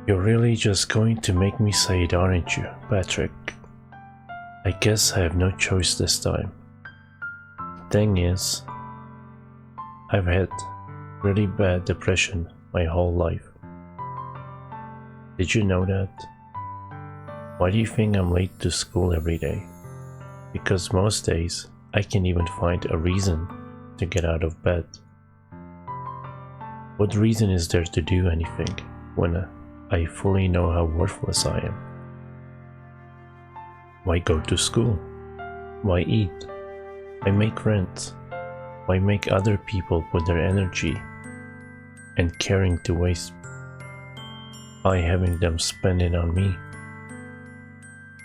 You're really just going to make me say it, aren't you, Patrick? I guess I have no choice this time. The thing is, I've had really bad depression my whole life. Did you know that? Why do you think I'm late to school every day? Because most days I can't even find a reason to get out of bed. What reason is there to do anything when I fully know how worthless I am? Why go to school? Why eat? Why make friends? Why make other people put their energy and caring to waste by having them spend it on me?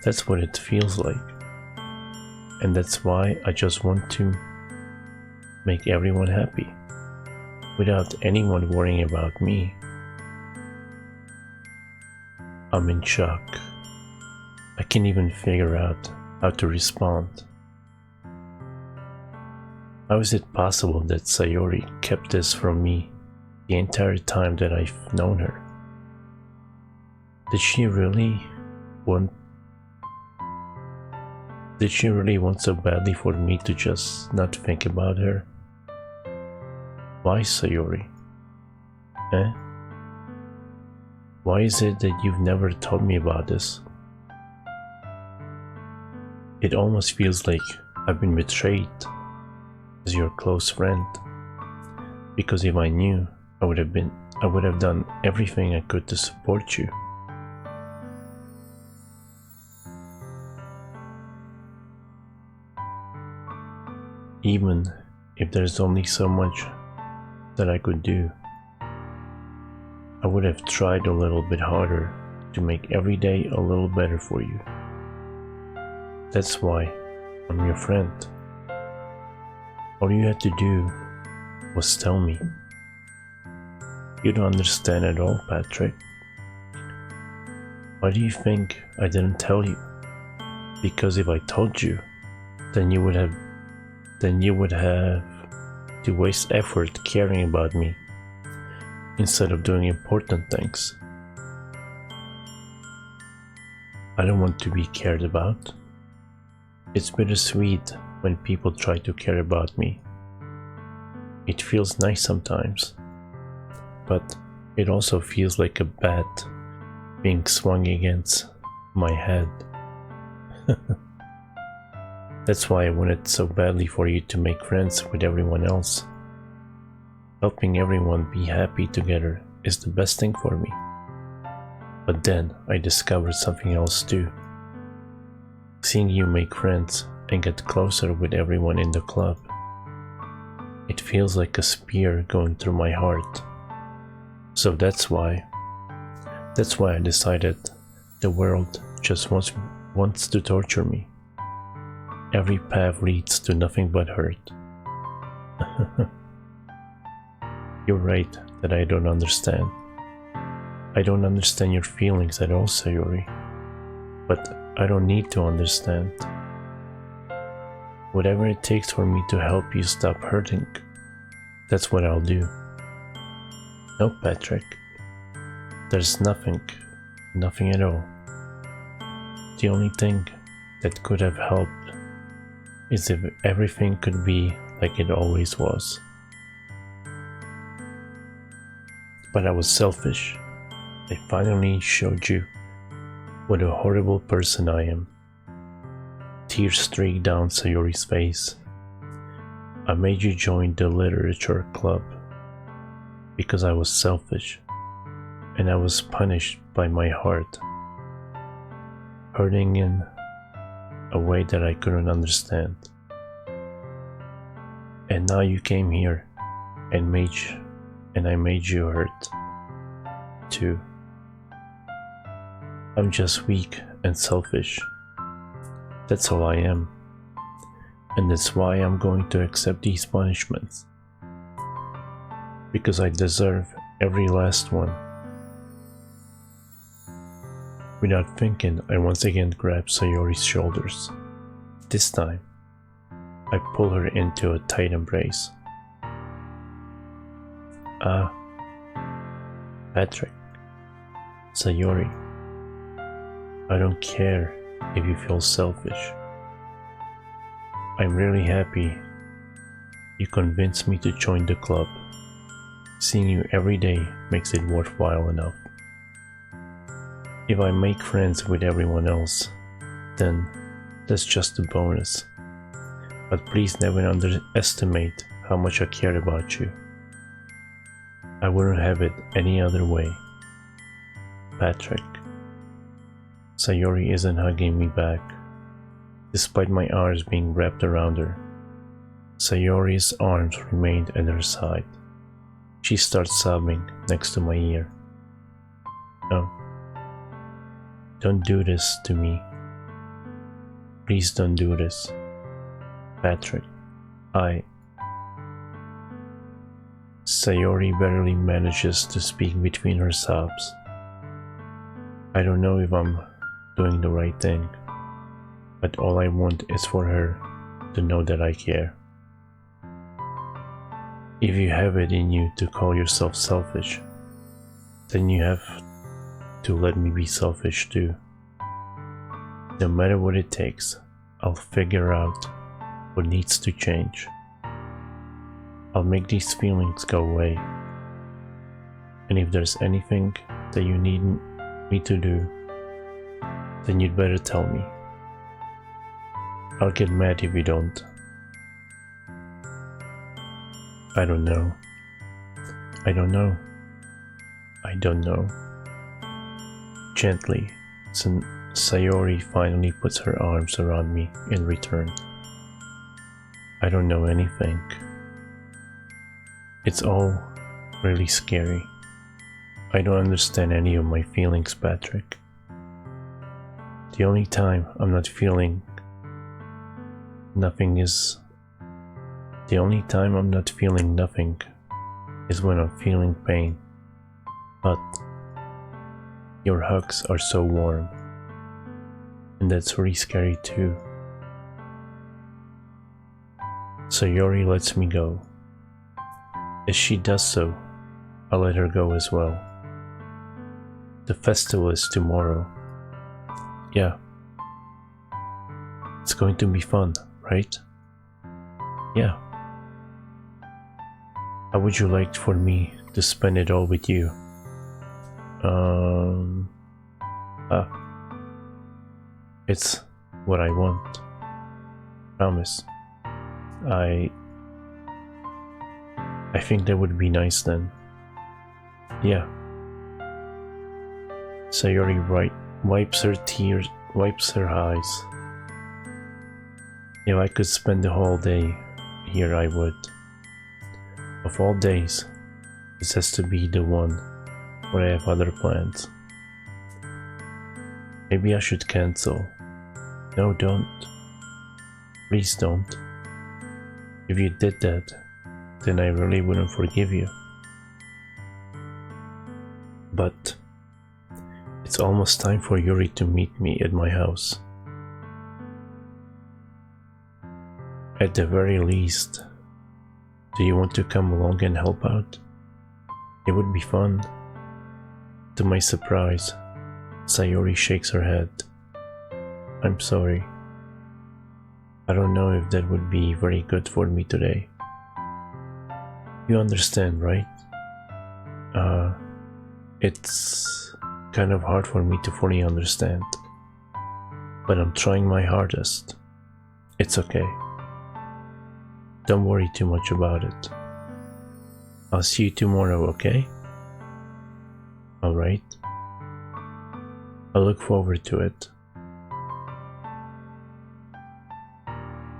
That's what it feels like. And that's why I just want to make everyone happy, without anyone worrying about me. I'm in shock. I can't even figure out how to respond. How is it possible that Sayori kept this from me the entire time that I've known her? Did she really want so badly for me to just not think about her? Why, Sayori? Eh? Why is it that you've never told me about this? It almost feels like I've been betrayed as your close friend. Because if I knew, I would have done everything I could to support you. Even if there's only so much that I could do, I would have tried a little bit harder to make every day a little better for you. That's why I'm your friend. All you had to do was tell me. You don't understand at all, Patrick. Why do you think I didn't tell you? Because if I told you, then you would have to waste effort caring about me instead of doing important things. I don't want to be cared about. It's bittersweet when people try to care about me. It feels nice sometimes, but it also feels like a bat being swung against my head. That's why I wanted so badly for you to make friends with everyone else. Helping everyone be happy together is the best thing for me. But then I discovered something else too. Seeing you make friends and get closer with everyone in the club. It feels like a spear going through my heart. So that's why I decided the world just wants to torture me. Every path leads to nothing but hurt. You're right that I don't understand. I don't understand your feelings at all, Sayori. But I don't need to understand. Whatever it takes for me to help you stop hurting, that's what I'll do. No, Patrick. There's nothing at all. The only thing that could have helped is if everything could be like it always was. But I was selfish. I finally showed you what a horrible person I am. Tears streaked down Sayori's face. I made you join the literature club because I was selfish, and I was punished by my heart, hurting in a way that I couldn't understand. And now you came here and I made you hurt too. I'm just weak and selfish. That's all I am. And that's why I'm going to accept these punishments. Because I deserve every last one. Without thinking, I once again grabbed Sayori's shoulders. This time, I pull her into a tight embrace. Patrick, Sayori, I don't care if you feel selfish. I'm really happy you convinced me to join the club. Seeing you every day makes it worthwhile enough. If I make friends with everyone else, then that's just a bonus. But please never underestimate how much I care about you. I wouldn't have it any other way. Patrick. Sayori isn't hugging me back, despite my arms being wrapped around her. Sayori's arms remained at her side. She starts sobbing next to my ear. No. Don't do this to me. Please don't do this. Patrick, Sayori barely manages to speak between her sobs. I don't know if I'm doing the right thing, but all I want is for her to know that I care. If you have it in you to call yourself selfish, then you have to let me be selfish too. No matter what it takes, I'll figure out what needs to change. I'll make these feelings go away. And if there's anything that you need me to do, then you'd better tell me. I'll get mad if you don't. I don't know. I don't know. I don't know. Gently, Sayori finally puts her arms around me in return. I don't know anything. It's all really scary. I don't understand any of my feelings, Patrick. The only time I'm not feeling nothing is when I'm feeling pain. But your hugs are so warm, and that's really scary too. Sayori lets me go. As she does so, I'll let her go as well. The festival is tomorrow. Yeah. It's going to be fun, right? Yeah. How would you like for me to spend it all with you? It's what I want. Promise. I think that would be nice then. Yeah. Sayori wipes her eyes. If I could spend the whole day here, I would. Of all days, this has to be the one where I have other plans. Maybe I should cancel. No, don't. Please don't. If you did that, then I really wouldn't forgive you. But it's almost time for Yuri to meet me at my house. At the very least, do you want to come along and help out? It would be fun. To my surprise, Sayori shakes her head. I'm sorry. I don't know if that would be very good for me today. You understand, right? It's kind of hard for me to fully understand. But I'm trying my hardest. It's okay. Don't worry too much about it. I'll see you tomorrow, okay? Alright. I look forward to it.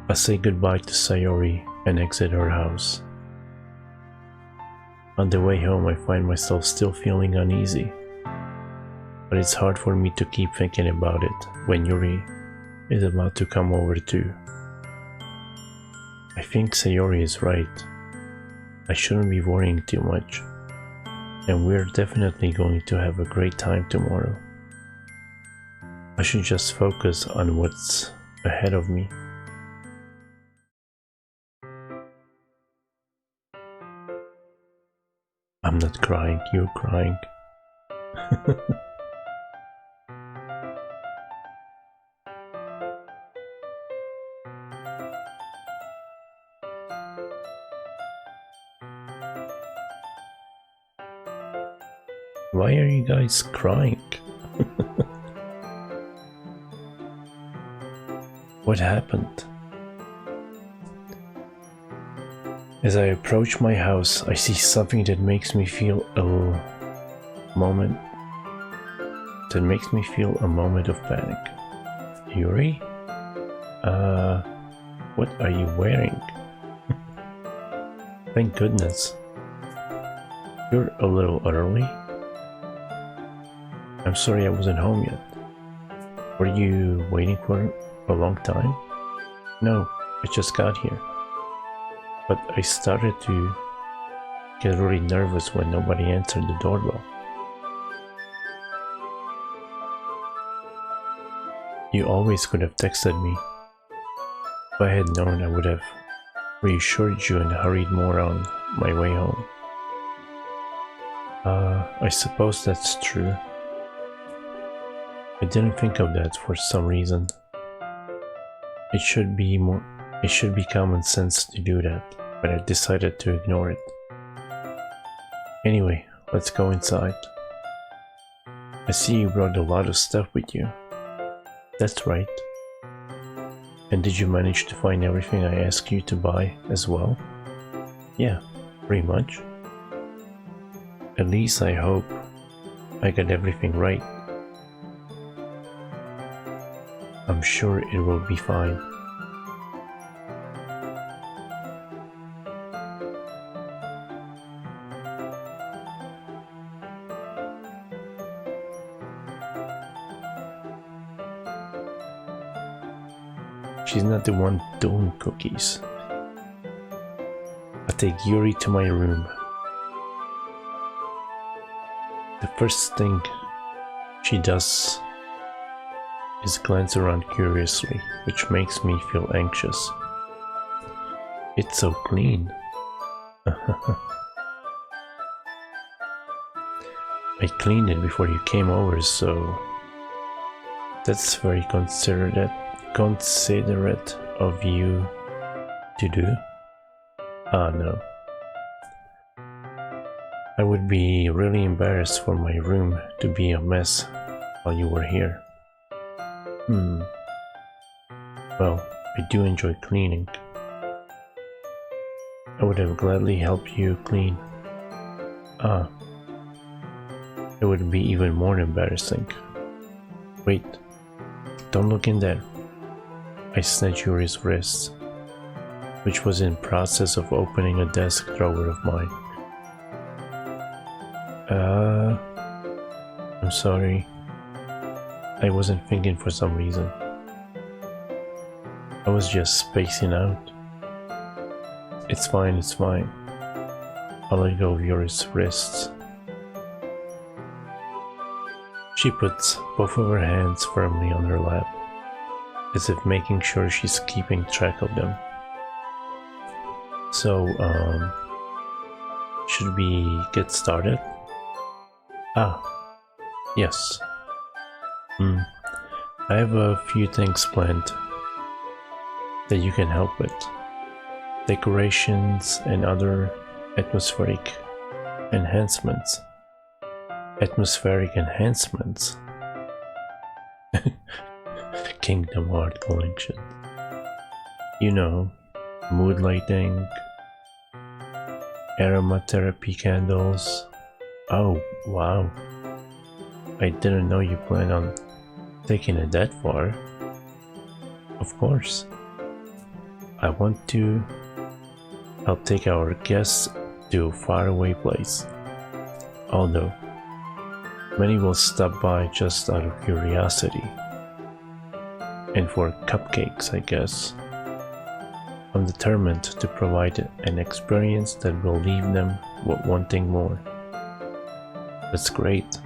I say goodbye to Sayori and exit her house. On the way home, I find myself still feeling uneasy. But it's hard for me to keep thinking about it when Yuri is about to come over too. I think Sayori is right. I shouldn't be worrying too much. And we're definitely going to have a great time tomorrow. I should just focus on what's ahead of me. I'm not crying, you're crying. Why are you guys crying? What happened? As I approach my house, I see something that makes me feel a moment of panic. Yuri? What are you wearing? Thank goodness. You're a little early. I'm sorry I wasn't home yet. Were you waiting for a long time? No, I just got here. But I started to get really nervous when nobody answered the doorbell. You always could have texted me. If I had known, I would have reassured you and hurried more on my way home. I suppose that's true. I didn't think of that for some reason. It should be common sense to do that, but I decided to ignore it. Anyway, let's go inside. I see you brought a lot of stuff with you. That's right. And did you manage to find everything I asked you to buy as well? Yeah, pretty much. At least I hope I got everything right. I'm sure it will be fine. She's not the one doing cookies. I take Yuri to my room. The first thing she does is glance around curiously, which makes me feel anxious. It's so clean. I cleaned it before you came over, so that's very considerate of you to do. No. I would be really embarrassed for my room to be a mess while you were here. Well, I do enjoy cleaning. I would have gladly helped you clean. It would be even more embarrassing. Wait, don't look in there. I snatched Yuri's wrist, which was in process of opening a desk drawer of mine. I'm sorry. I wasn't thinking for some reason. I was just spacing out. It's fine, it's fine. I'll let go of Yuri's wrists. She puts both of her hands firmly on her lap, as if making sure she's keeping track of them. So, should we get started? Yes. I have a few things planned that you can help with. Decorations and other atmospheric enhancements. Atmospheric enhancements? Kingdom Heart collection. You know, mood lighting, aromatherapy candles. Oh, wow. I didn't know you planned on taking it that far. Of course. I'll take our guests to a faraway place. Although, many will stop by just out of curiosity. And for cupcakes, I guess. I'm determined to provide an experience that will leave them wanting more. That's great.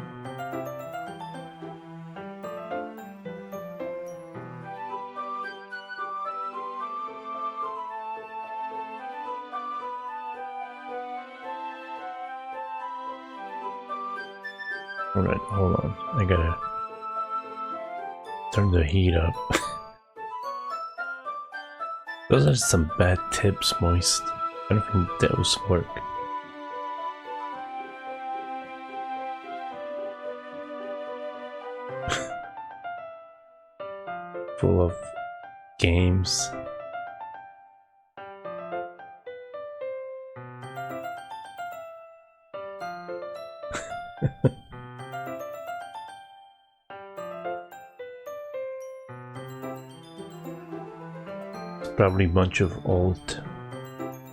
Alright, hold on. I gotta turn the heat up. Those are some bad tips, Moist. I don't think those work. Full of games. Probably a bunch of old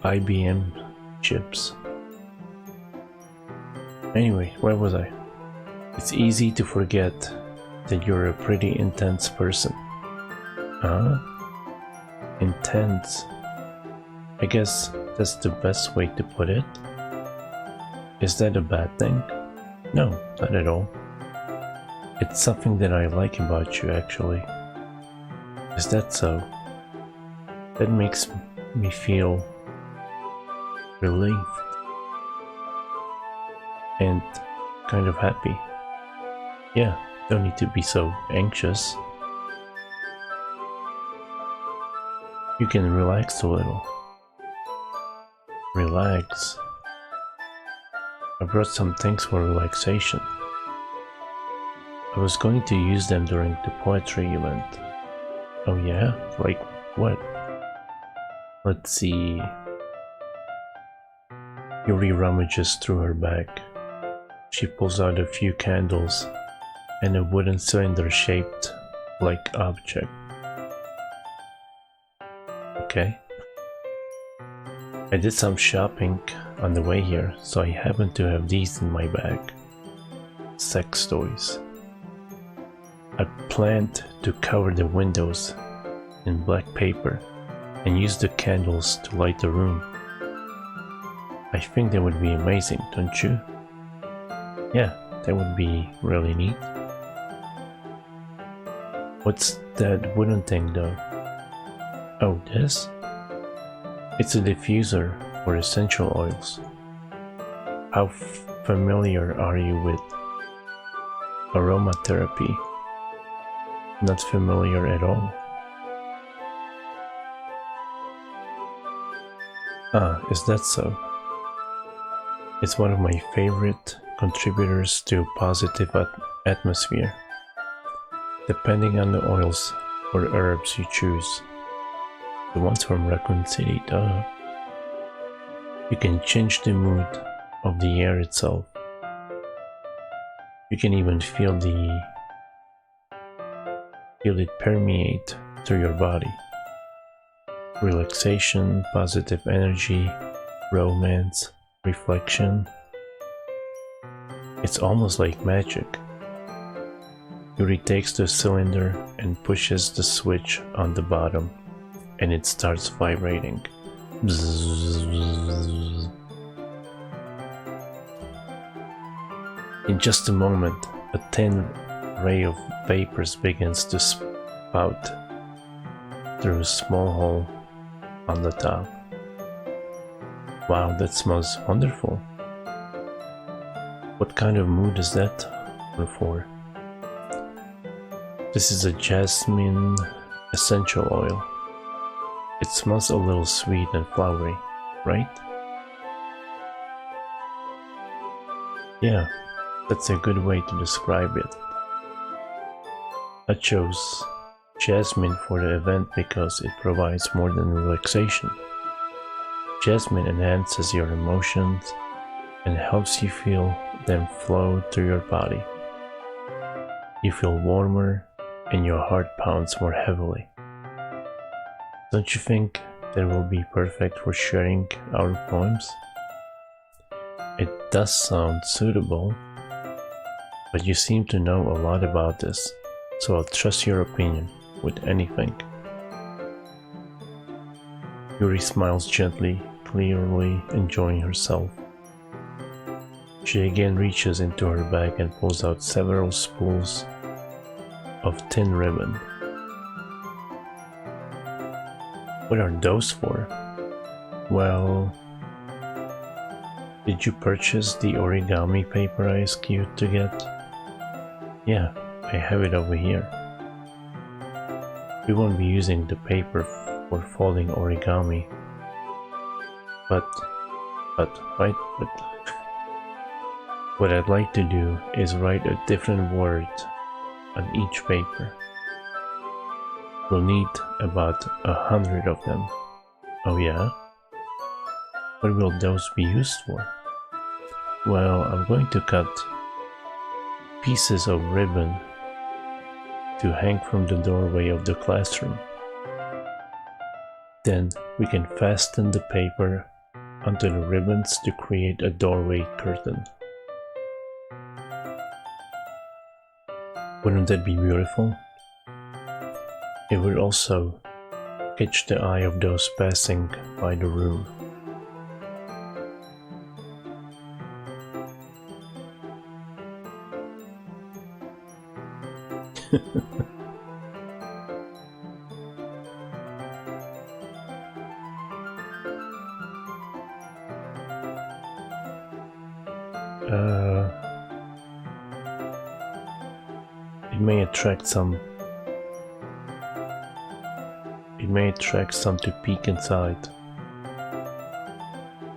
IBM chips. Anyway, where was I? It's easy to forget that you're a pretty intense person. Huh? Intense. I guess that's the best way to put it. Is that a bad thing? No, not at all. It's something that I like about you, actually. Is that so? That makes me feel relieved and kind of happy. Yeah, don't need to be so anxious. You can relax a little. Relax. I brought some things for relaxation. I was going to use them during the poetry event. Oh yeah? Like what? Let's see. Yuri rummages through her bag. She pulls out a few candles and a wooden cylinder shaped like object. Okay. I did some shopping on the way here, so I happen to have these in my bag. Sex toys. I planned to cover the windows in black paper and use the candles to light the room. I think that would be amazing, don't you? Yeah, that would be really neat. What's that wooden thing though? Oh, this? It's a diffuser for essential oils. How familiar are you with aromatherapy? Not familiar at all. Ah, is that so? It's one of my favorite contributors to a positive atmosphere, depending on the oils or herbs you choose. The ones from Raccoon City, duh. You can change the mood of the air itself. You can even feel it permeate through your body. Relaxation, positive energy, romance, reflection. It's almost like magic. Yuri takes the cylinder and pushes the switch on the bottom, and it starts vibrating. Bzzz. In just a moment, a thin ray of vapors begins to spout through a small hole on the top. Wow, that smells wonderful. What kind of mood is that for? This is a jasmine essential oil. It smells a little sweet and flowery, right? Yeah, that's a good way to describe it. I chose jasmine for the event because it provides more than relaxation. Jasmine enhances your emotions and helps you feel them flow through your body. You feel warmer and your heart pounds more heavily. Don't you think that will be perfect for sharing our poems? It does sound suitable, but you seem to know a lot about this, so I'll trust your opinion with anything. Yuri smiles gently, clearly enjoying herself. She again reaches into her bag and pulls out several spools of thin ribbon. What are those for? Well, did you purchase the origami paper I asked you to get? Yeah, I have it over here. We won't be using the paper for folding origami. But what I'd like to do is write a different word on each paper. We'll need about 100 of them. Oh yeah? What will those be used for? Well, I'm going to cut pieces of ribbon to hang from the doorway of the classroom. Then we can fasten the paper onto the ribbons to create a doorway curtain. Wouldn't that be beautiful? It would also catch the eye of those passing by the room. It may attract some to peek inside.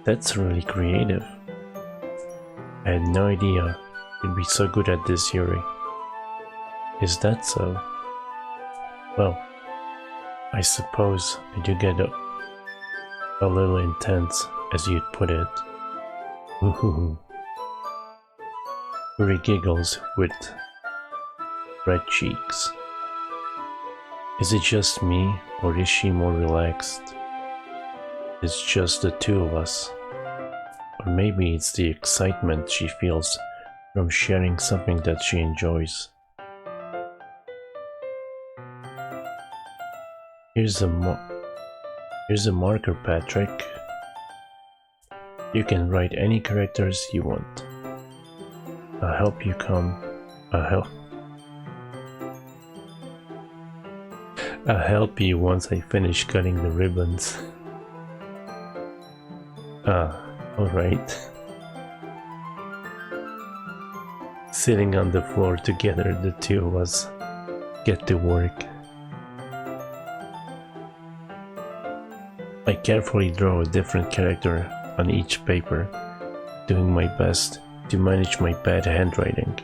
That's really creative. I had no idea you'd be so good at this, Yuri. Is that so? Well, I suppose I do get a little intense, as you'd put it. Ooh. Yuri giggles with red cheeks. Is it just me, or is she more relaxed? It's just the two of us. Or maybe it's the excitement she feels from sharing something that she enjoys. Here's a marker, Patrick. You can write any characters you want. I'll help you once I finish cutting the ribbons. Alright. Sitting on the floor together, the two of us get to work. I carefully draw a different character on each paper, doing my best to manage my bad handwriting.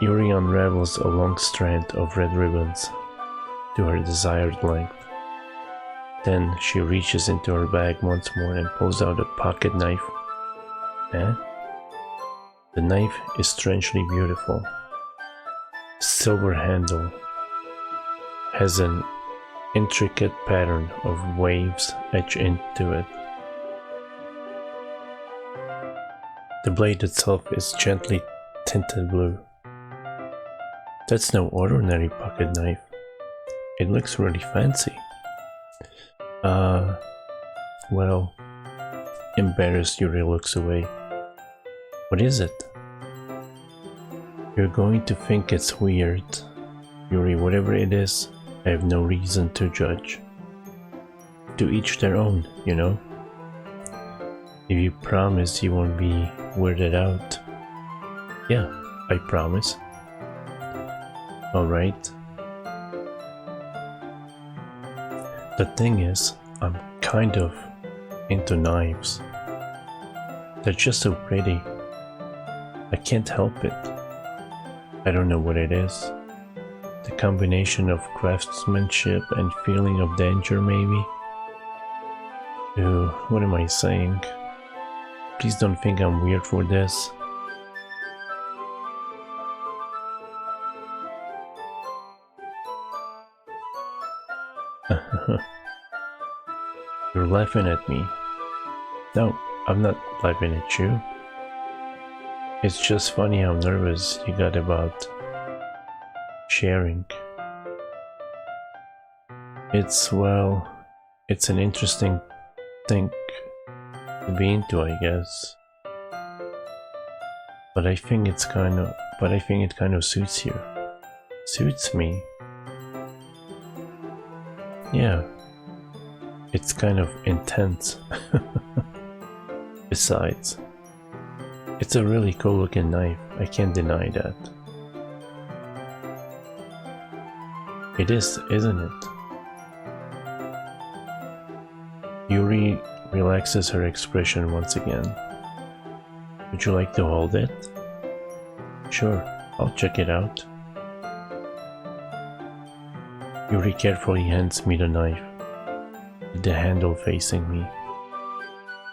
Yuri unravels a long strand of red ribbons to her desired length. Then she reaches into her bag once more and pulls out a pocket knife. The knife is strangely beautiful. Silver handle has an intricate pattern of waves etched into it. The blade itself is gently tinted blue. That's no ordinary pocket knife. It looks really fancy. Well, embarrassed, Yuri looks away. What is it? You're going to think it's weird. Yuri, whatever it is, I have no reason to judge. To each their own, you know? If you promise you won't be weirded out. Yeah, I promise. Alright. The thing is, I'm kind of into knives. They're just so pretty. I can't help it. I don't know what it is. The combination of craftsmanship and feeling of danger, maybe? Ooh, what am I saying? Please don't think I'm weird for this. You're laughing at me. No, I'm not laughing at you. It's just funny how nervous you got about sharing. It's an interesting thing to be into, I guess. But I think it kind of suits you. Suits me. Yeah. It's kind of intense. Besides, it's a really cool looking knife, I can't deny that. It is, isn't it? Yuri relaxes her expression once again. Would you like to hold it? Sure, I'll check it out. Yuri carefully hands me the knife, with the handle facing me.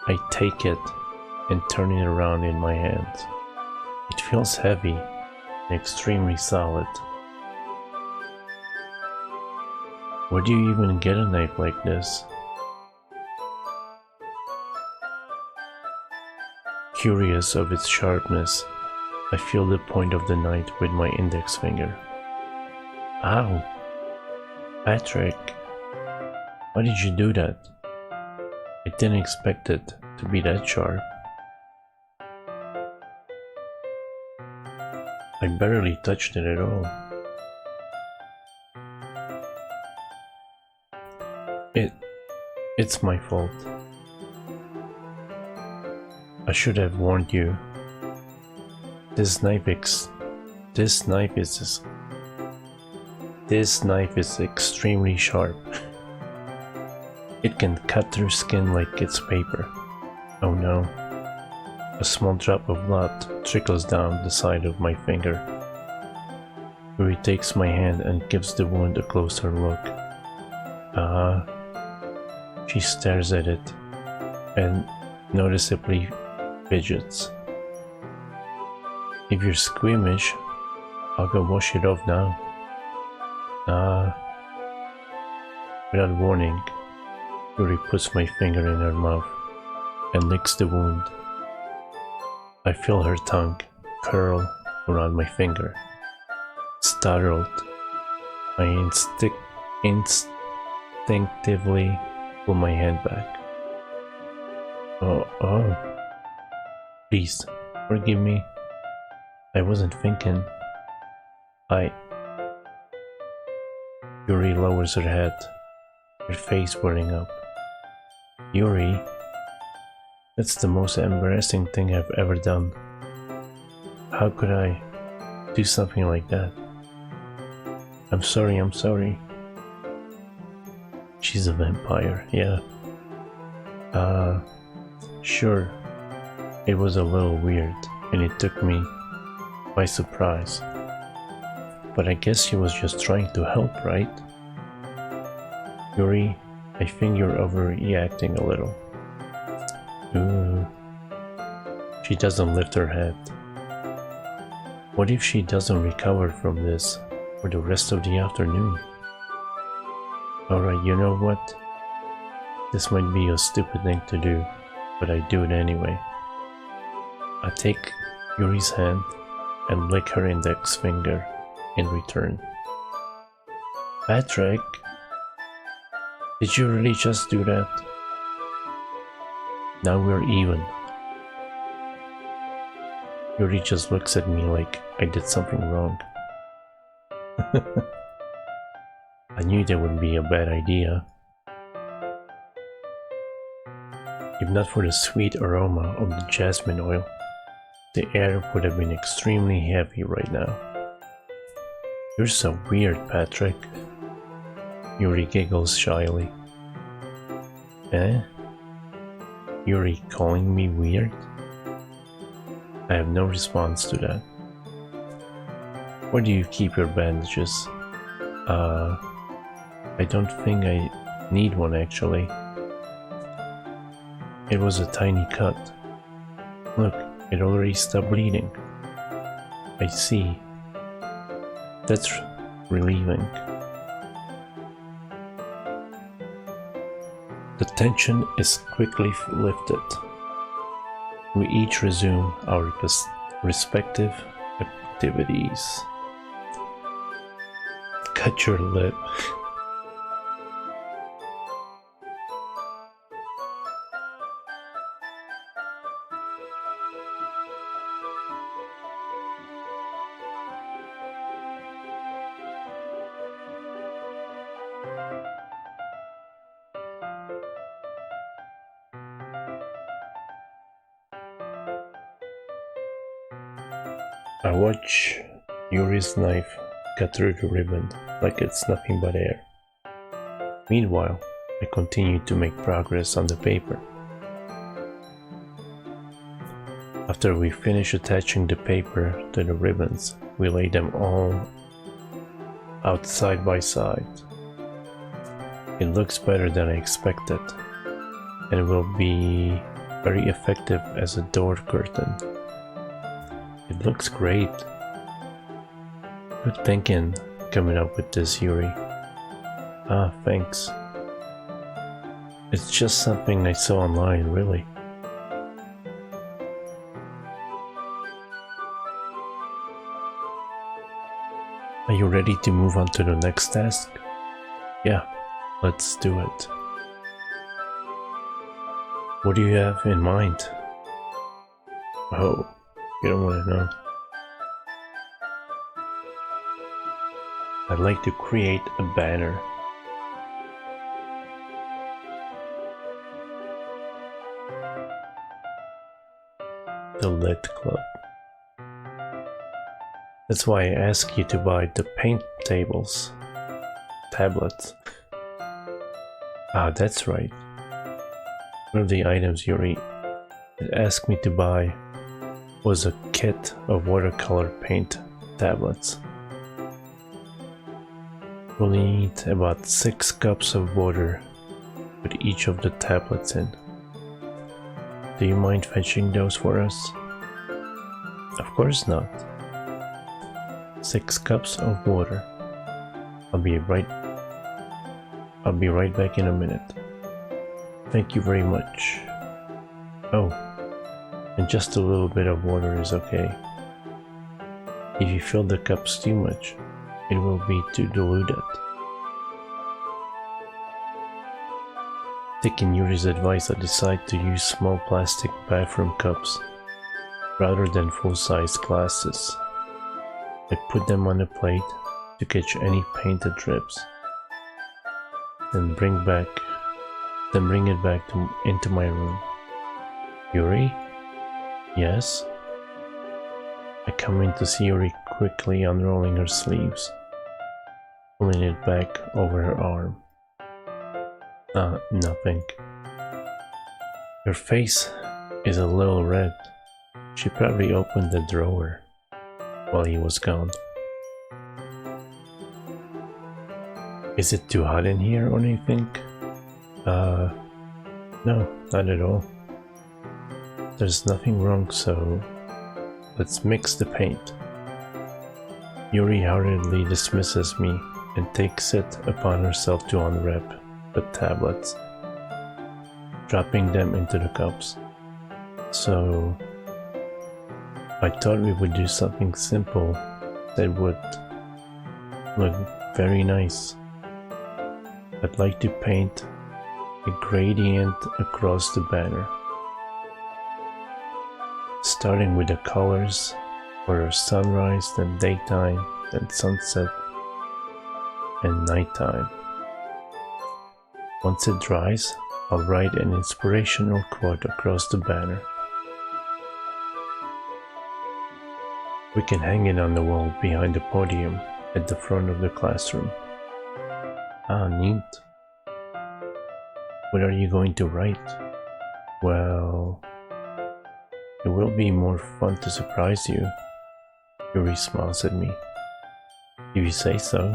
I take it and turn it around in my hands. It feels heavy and extremely solid. Where do you even get a knife like this? Curious of its sharpness, I feel the point of the knife with my index finger. Ow! Patrick, why did you do that? I didn't expect it to be that sharp. I barely touched it at all. It's my fault. I should have warned you. This knife is extremely sharp. It can cut through skin like it's paper. Oh no. A small drop of blood trickles down the side of my finger. Yuri takes my hand and gives the wound a closer look. She stares at it and noticeably fidgets. If you're squeamish, I'll go wash it off now. Without warning, Yuri puts my finger in her mouth and licks the wound. I feel her tongue curl around my finger. Startled, I instinctively pull my hand back. Oh, please, forgive me. I wasn't thinking. Yuri lowers her head, her face welling up. Yuri, that's the most embarrassing thing I've ever done. How could I do something like that? I'm sorry. She's a vampire, yeah. Sure, it was a little weird and it took me by surprise. But I guess she was just trying to help, right? Yuri, I think you're overreacting a little. She doesn't lift her head. What if she doesn't recover from this for the rest of the afternoon? Alright, you know what? This might be a stupid thing to do, but I do it anyway. I take Yuri's hand and lick her index finger in return. Patrick, did you really just do that? Now we're even. Yuri just looks at me like I did something wrong. I knew that would be a bad idea. If not for the sweet aroma of the jasmine oil, the air would have been extremely heavy right now. You're so weird, Patrick. Yuri giggles shyly. Eh? Yuri calling me weird? I have no response to that. Where do you keep your bandages? I don't think I need one actually. It was a tiny cut. Look, it already stopped bleeding. I see. That's relieving. The tension is quickly lifted. We each resume our respective activities. Cut your lip. I watch Yuri's knife cut through the ribbon like it's nothing but air. Meanwhile, I continue to make progress on the paper. After we finish attaching the paper to the ribbons, we lay them all out side by side. It looks better than I expected, and it will be very effective as a door curtain. It looks great. Good thinking coming up with this, Yuri. Ah, thanks. It's just something I saw online, really. Are you ready to move on to the next task? Yeah, let's do it. What do you have in mind? Oh, you don't want to know. I'd like to create a banner. The Lit Club. That's why I ask you to buy the paint tablets. Ah, that's right. One of the items Yuri it asked me to buy was a kit of watercolor paint tablets. We'll need about 6 cups of water with each of the tablets in. Do you mind fetching those for us? Of course not. 6 cups of water. I'll be right back in a minute. Thank you very much. Oh, and just a little bit of water is okay. If you fill the cups too much, it will be too diluted. Taking Yuri's advice, I decided to use small plastic bathroom cups rather than full-size glasses. I put them on a plate to catch any painted drips, then bring it back into my room. Yuri? Yes? I come in to see Yuri quickly unrolling her sleeves, pulling it back over her arm. Nothing. Her face is a little red. She probably opened the drawer while he was gone. Is it too hot in here or anything? No, not at all. There's nothing wrong, so let's mix the paint. Yuri hurriedly dismisses me and takes it upon herself to unwrap the tablets, dropping them into the cups. So I thought we would do something simple that would look very nice. I'd like to paint a gradient across the banner, starting with the colors for sunrise, then daytime, then sunset, and nighttime. Once it dries, I'll write an inspirational quote across the banner. We can hang it on the wall behind the podium at the front of the classroom. Ah, neat. What are you going to write? Well, it will be more fun to surprise you. Yuri smiles at me. If you say so.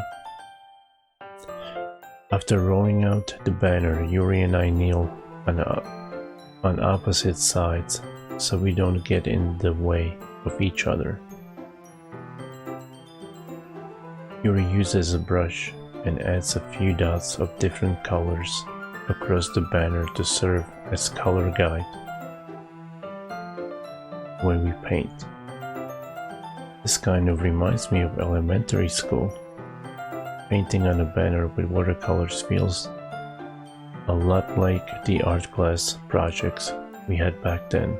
After rolling out the banner, Yuri and I kneel on opposite sides so we don't get in the way of each other. Yuri uses a brush and adds a few dots of different colors across the banner to serve as color guide when we paint. This kind of reminds me of elementary school. Painting on a banner with watercolors feels a lot like the art class projects we had back then.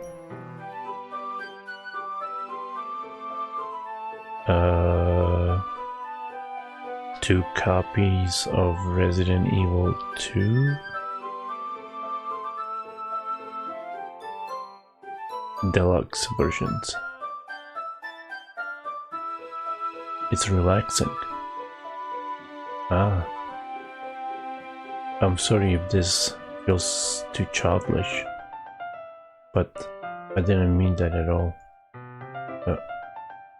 2 copies of Resident Evil 2? Deluxe versions. It's relaxing. Ah. I'm sorry if this feels too childish, but I didn't mean that at all.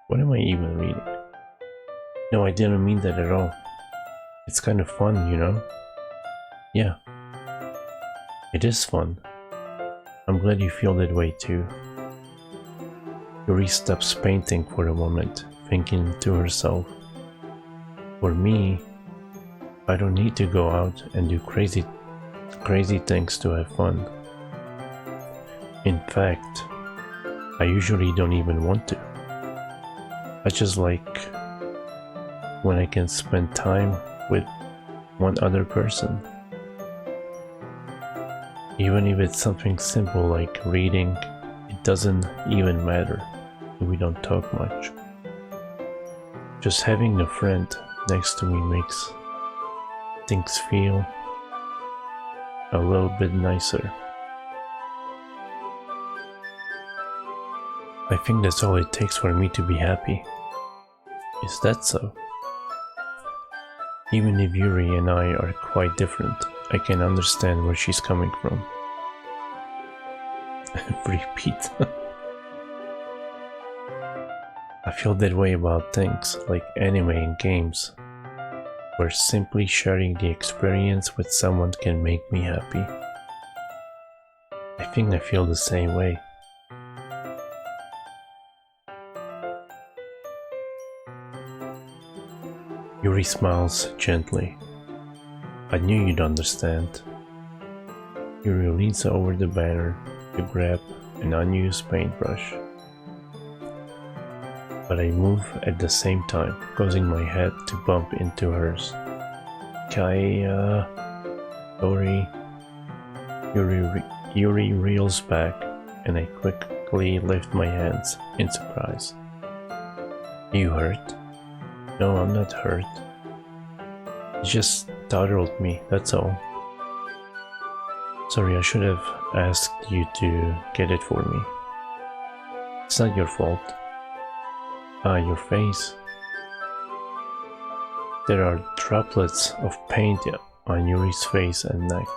What am I even reading? No, I didn't mean that at all. It's kind of fun, you know? Yeah. It is fun. I'm glad you feel that way too. Yuri stops painting for a moment, thinking to herself, for me, I don't need to go out and do crazy things to have fun. In fact, I usually don't even want to. I just like when I can spend time with one other person. Even if it's something simple like reading, it doesn't even matter if we don't talk much. Just having a friend next to me makes things feel a little bit nicer. I think that's all it takes for me to be happy. Is that so? Even if Yuri and I are quite different, I can understand where she's coming from. Repeat. I feel that way about things like anime and games, where simply sharing the experience with someone can make me happy. I think I feel the same way. Yuri smiles gently. I knew you'd understand. Yuri leans over the banner to grab an unused paintbrush. But I move at the same time, causing my head to bump into hers. Kaya... Sorry. Yuri reels back, and I quickly lift my hands in surprise. You hurt? No, I'm not hurt. It just startled me, that's all. Sorry, I should have asked you to get it for me. It's not your fault. Ah, your face. There are droplets of paint on Yuri's face and neck.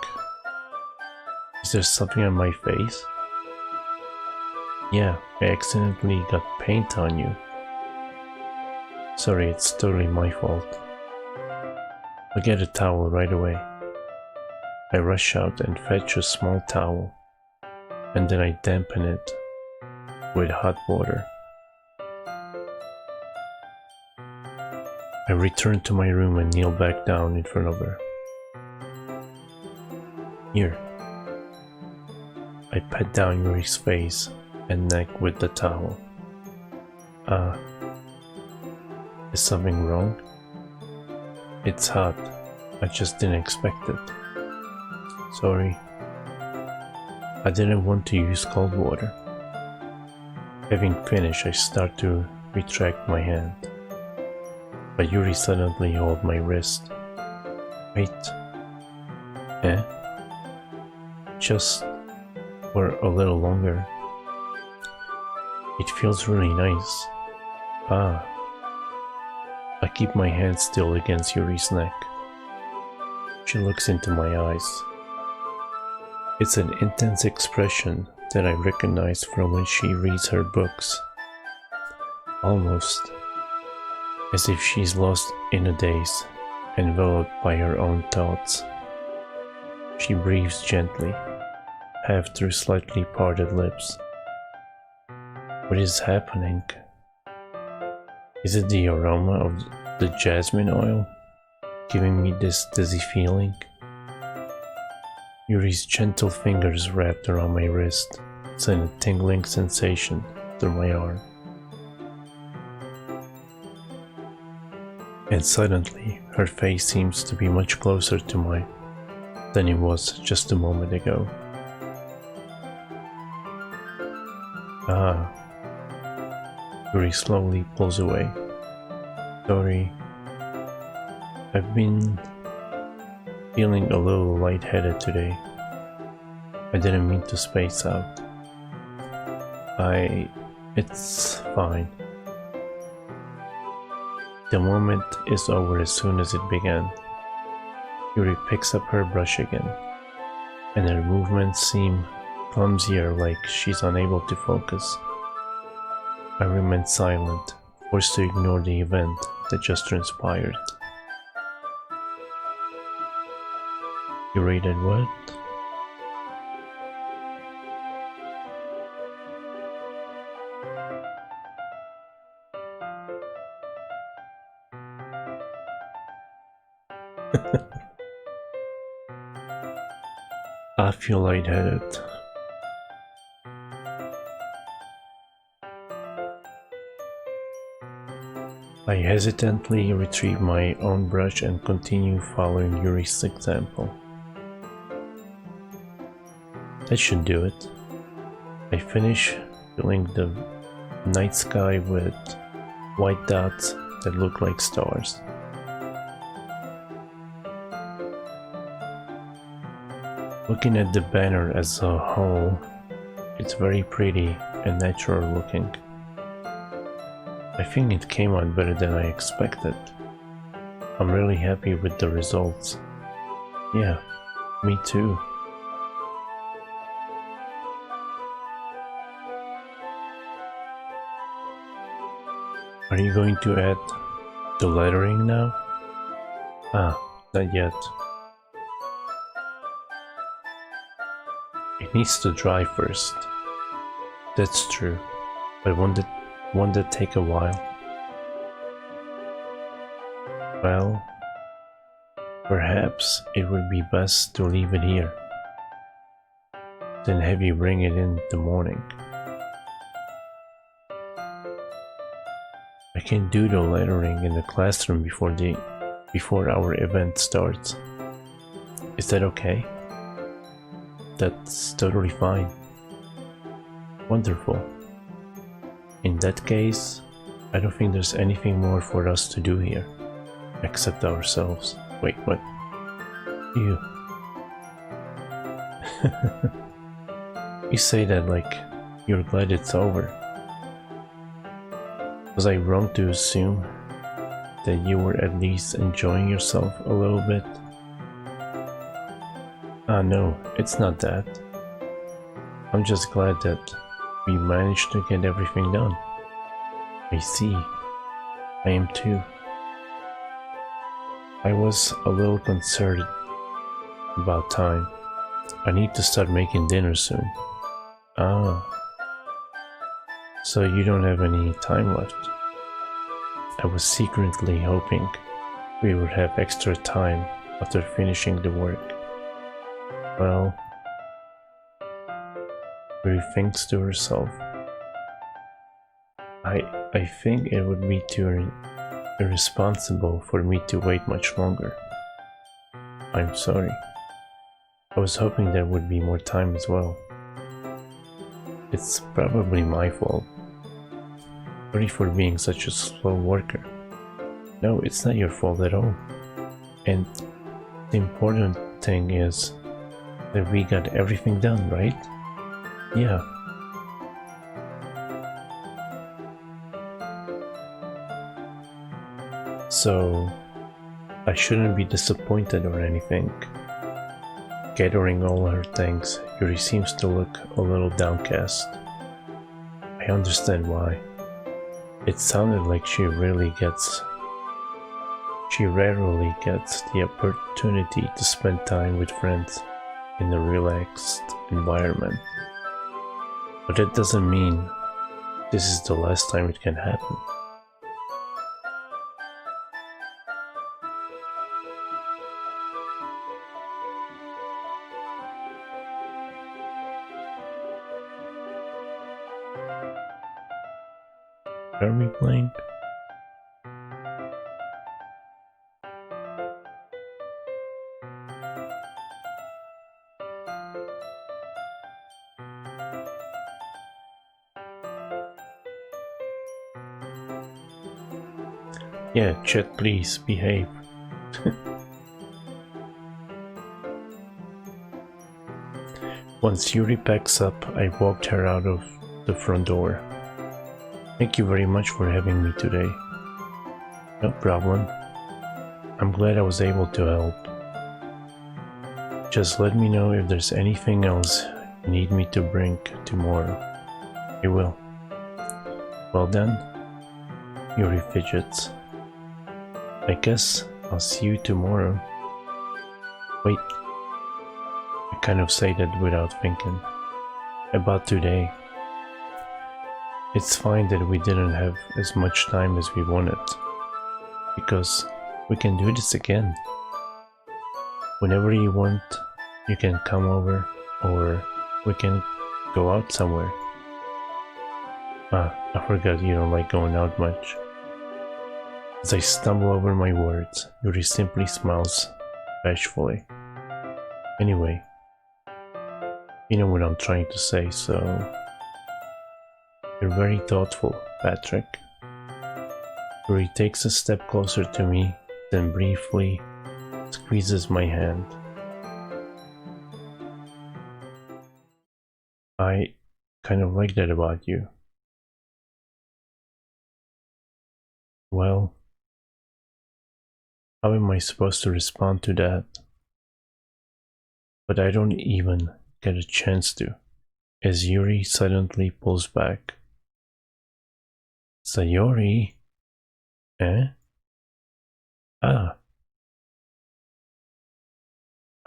Is there something on my face? Yeah, I accidentally got paint on you. Sorry, it's totally my fault. I'll get a towel right away. I rush out and fetch a small towel, and then I dampen it with hot water. I return to my room and kneel back down in front of her. Here. I pat down Yuri's face and neck with the towel. Is something wrong? It's hot. I just didn't expect it. Sorry. I didn't want to use cold water. Having finished, I start to retract my hand. But Yuri suddenly holds my wrist. Wait. Eh? Just for a little longer. It feels really nice. Ah. I keep my hand still against Yuri's neck. She looks into my eyes. It's an intense expression that I recognize from when she reads her books. Almost as if she's lost in a daze, enveloped by her own thoughts. She breathes gently, half through slightly parted lips. What is happening? Is it the aroma of the jasmine oil giving me this dizzy feeling? Yuri's gentle fingers wrapped around my wrist send a tingling sensation through my arm. And suddenly, her face seems to be much closer to mine than it was just a moment ago. Ah. Yuri slowly pulls away. Sorry. I've been feeling a little lightheaded today. I didn't mean to space out. It's fine. The moment is over as soon as it began. Yuri picks up her brush again, and her movements seem clumsier, like she's unable to focus. I remain silent, forced to ignore the event that just transpired. You rated what? I feel lightheaded. I hesitantly retrieve my own brush and continue following Yuri's example. That should do it. I finish filling the night sky with white dots that look like stars. Looking at the banner as a whole, it's very pretty and natural looking. I think it came out better than I expected. I'm really happy with the results. Yeah, me too. Are you going to add the lettering now? Ah, not yet. It needs to dry first. That's true, but won't that take a while? Well, perhaps it would be best to leave it here. Then have you bring it in the morning. I can do the lettering in the classroom before our event starts. Is that okay? That's totally fine. Wonderful. In that case, I don't think there's anything more for us to do here, except ourselves. Wait, what? You. You say that like you're glad it's over. Was I wrong to assume that you were at least enjoying yourself a little bit? Ah, no, it's not that. I'm just glad that we managed to get everything done. I see. I am too. I was a little concerned about time. I need to start making dinner soon. Ah. So you don't have any time left. I was secretly hoping we would have extra time after finishing the work. Well, Rue thinks to herself, I think it would be too irresponsible for me to wait much longer. I'm sorry. I was hoping there would be more time as well. It's probably my fault. Sorry for being such a slow worker. No, it's not your fault at all. And the important thing is that we got everything done, right? Yeah. So, I shouldn't be disappointed or anything. Gathering all her things, Yuri seems to look a little downcast. I understand why. It sounded like she rarely gets the opportunity to spend time with friends in a relaxed environment. But that doesn't mean this is the last time it can happen. Are we playing? Yeah, chat please, behave. Once Yuri packs up, I walked her out of the front door. Thank you very much for having me today. No problem. I'm glad I was able to help. Just let me know if there's anything else you need me to bring tomorrow. I will. Well then, Yuri fidgets. I guess I'll see you tomorrow. Wait. I kind of say that without thinking. About today. It's fine that we didn't have as much time as we wanted, because we can do this again. Whenever you want, you can come over, or we can go out somewhere. Ah, I forgot you don't like going out much. As I stumble over my words, Yuri simply smiles bashfully. Anyway, you know what I'm trying to say, so... You're very thoughtful, Patrick. Yuri takes a step closer to me, then briefly squeezes my hand. I kind of like that about you. Well, how am I supposed to respond to that? But I don't even get a chance to, as Yuri suddenly pulls back. Sayori, Eh? Ah.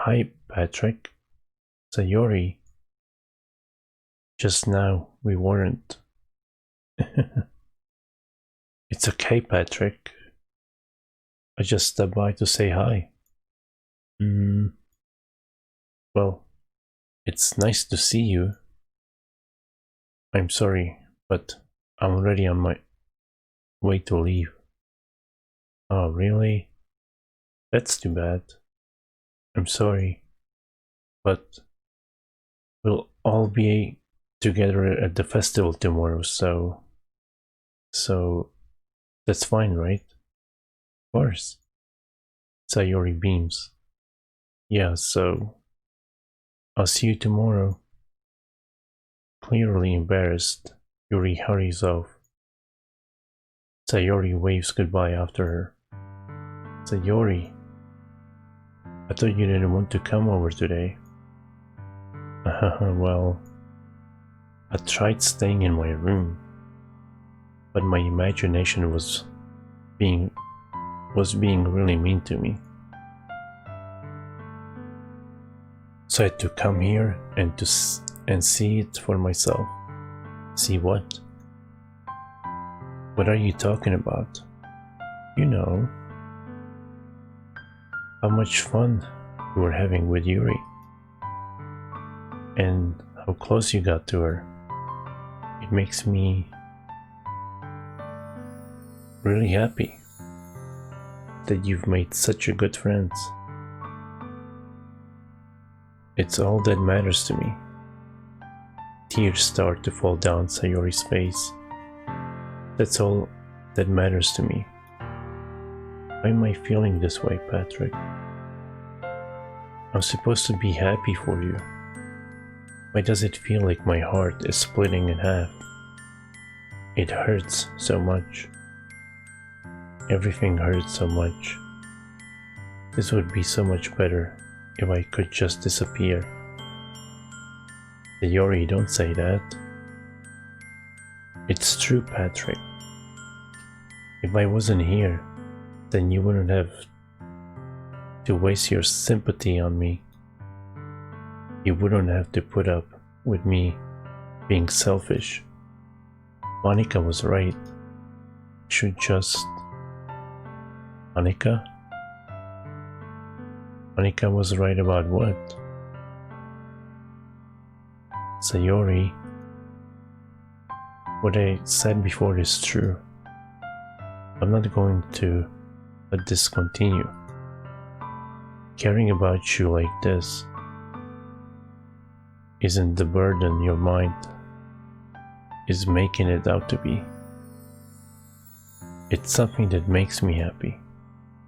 Hi, Patrick. Sayori. Just now, we weren't. It's okay, Patrick. I just stopped by to say hi. Well, it's nice to see you. I'm sorry, but I'm already on my way to leave. Oh, really? That's too bad. I'm sorry, but we'll all be together at the festival tomorrow, so that's fine, right? Of course. Sayori beams. Yeah, so I'll see you tomorrow. Clearly embarrassed, Yuri hurries off. Sayori waves goodbye after her. Sayori, I thought you didn't want to come over today. Well, I tried staying in my room, but my imagination was being really mean to me. So I had to come here and see it for myself. See what? What are you talking about? You know, how much fun you were having with Yuri, and how close you got to her. It makes me really happy that you've made such a good friends. It's all that matters to me. Tears start to fall down Sayori's face. That's all that matters to me. Why am I feeling this way, Patrick? I'm supposed to be happy for you. Why does it feel like my heart is splitting in half? It hurts so much. Everything hurts so much. This would be so much better if I could just disappear. Sayori, don't say that. It's true, Patrick. If I wasn't here, then you wouldn't have to waste your sympathy on me. You wouldn't have to put up with me being selfish. Monica was right. I should just... Monica? Monica was right about what? Sayori, what I said before is true. I'm not going to let this continue. Caring about you like this isn't the burden your mind is making it out to be. It's something that makes me happy.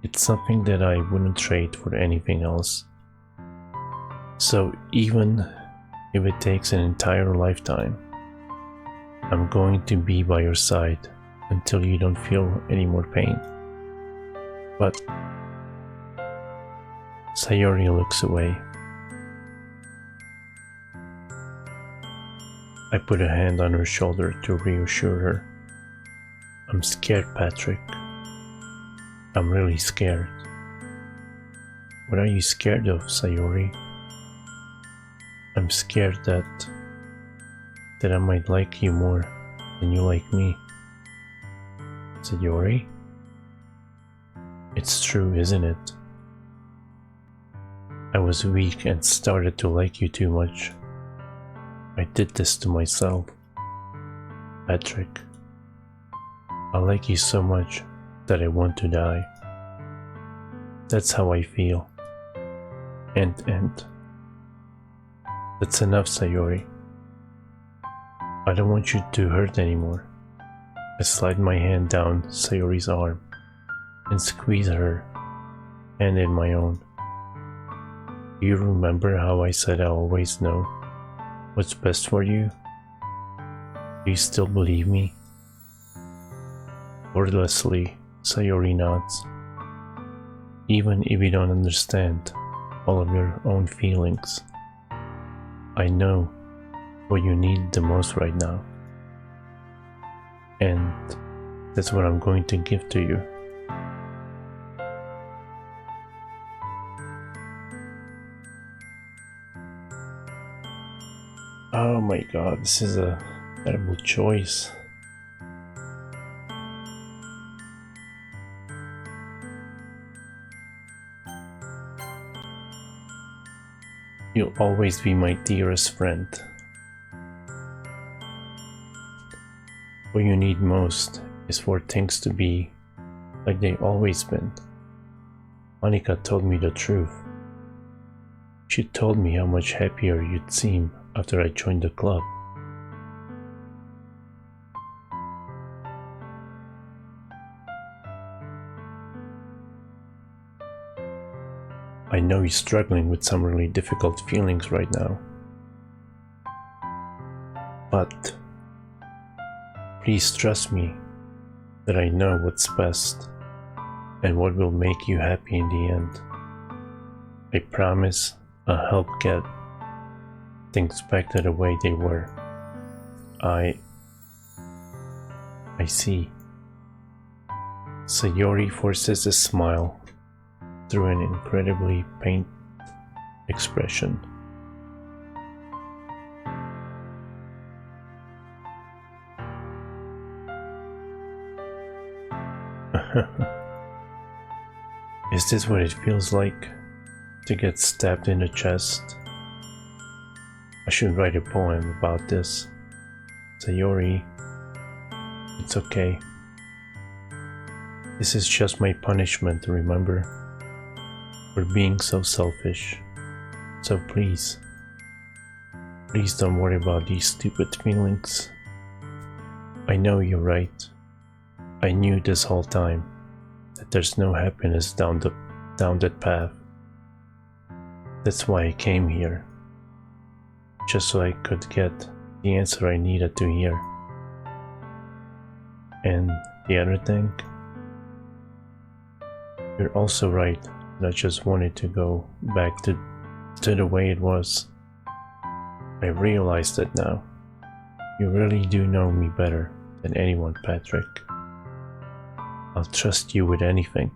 It's something that I wouldn't trade for anything else. So even if it takes an entire lifetime, I'm going to be by your side until you don't feel any more pain. But Sayori looks away. I put a hand on her shoulder to reassure her. I'm scared, Patrick. I'm really scared. What are you scared of, Sayori? I'm scared that I might like you more than you like me. Sayori? It's true, isn't it? I was weak and started to like you too much. I did this to myself. Patrick, I like you so much that I want to die. That's how I feel. And that's enough, Sayori. I don't want you to hurt anymore. I slide my hand down Sayori's arm and squeeze her hand in my own. Do you remember how I said I always know what's best for you? Do you still believe me? Wordlessly, Sayori nods. Even if you don't understand all of your own feelings, I know what you need the most right now. And that's what I'm going to give to you. Oh my god, this is a terrible choice. You'll always be my dearest friend. What you need most is for things to be like they always been. Monica told me the truth. She told me how much happier you'd seem after I joined the club. I know you're struggling with some really difficult feelings right now. But please trust me that I know what's best and what will make you happy in the end. I promise I'll help get things back to the way they were. I see. Sayori forces a smile through an incredibly pained expression. Is this what it feels like to get stabbed in the chest? I should write a poem about this. Sayori, it's okay. This is just my punishment, remember? For being so selfish. So please don't worry about these stupid feelings. I know you're right. I knew this whole time that there's no happiness down that path. That's why I came here. Just so I could get the answer I needed to hear. And the other thing, you're also right that I just wanted to go back to the way it was. I realize that now. You really do know me better than anyone, Patrick. I'll trust you with anything.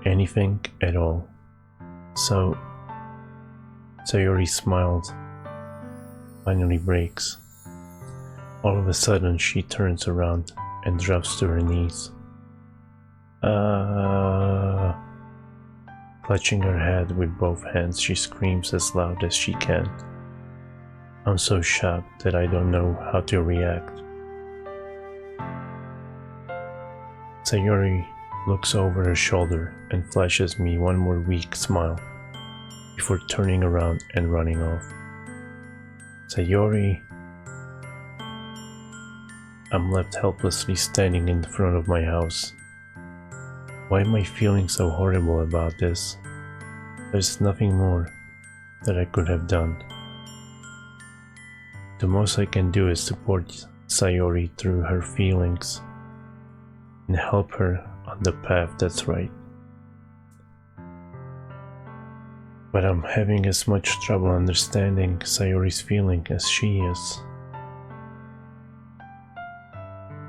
Anything at all. So, Sayori smiled. Finally breaks. All of a sudden she turns around and drops to her knees. Clutching her head with both hands, she screams as loud as she can. I'm so shocked that I don't know how to react. Sayori looks over her shoulder and flashes me one more weak smile before turning around and running off. Sayori. I'm left helplessly standing in front of my house. Why am I feeling so horrible about this? There's nothing more that I could have done. The most I can do is support Sayori through her feelings and help her on the path that's right. But I'm having as much trouble understanding Sayori's feeling as she is.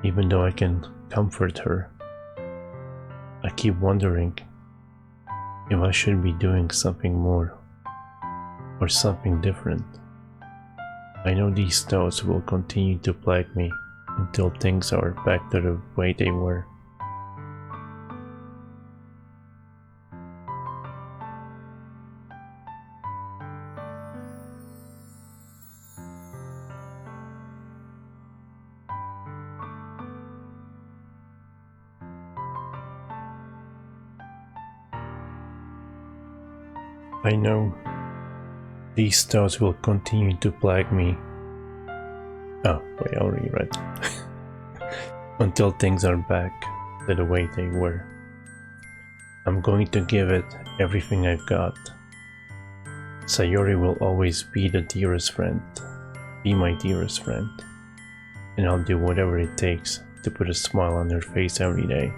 Even though I can comfort her, I keep wondering if I should be doing something more or something different. I know these thoughts will continue to plague me until things are back to the way they were. I know these thoughts will continue to plague me. Oh, wait, I already read. Until things are back to the way they were. I'm going to give it everything I've got. Sayori will always be the dearest friend. Be my dearest friend. And I'll do whatever it takes to put a smile on her face every day.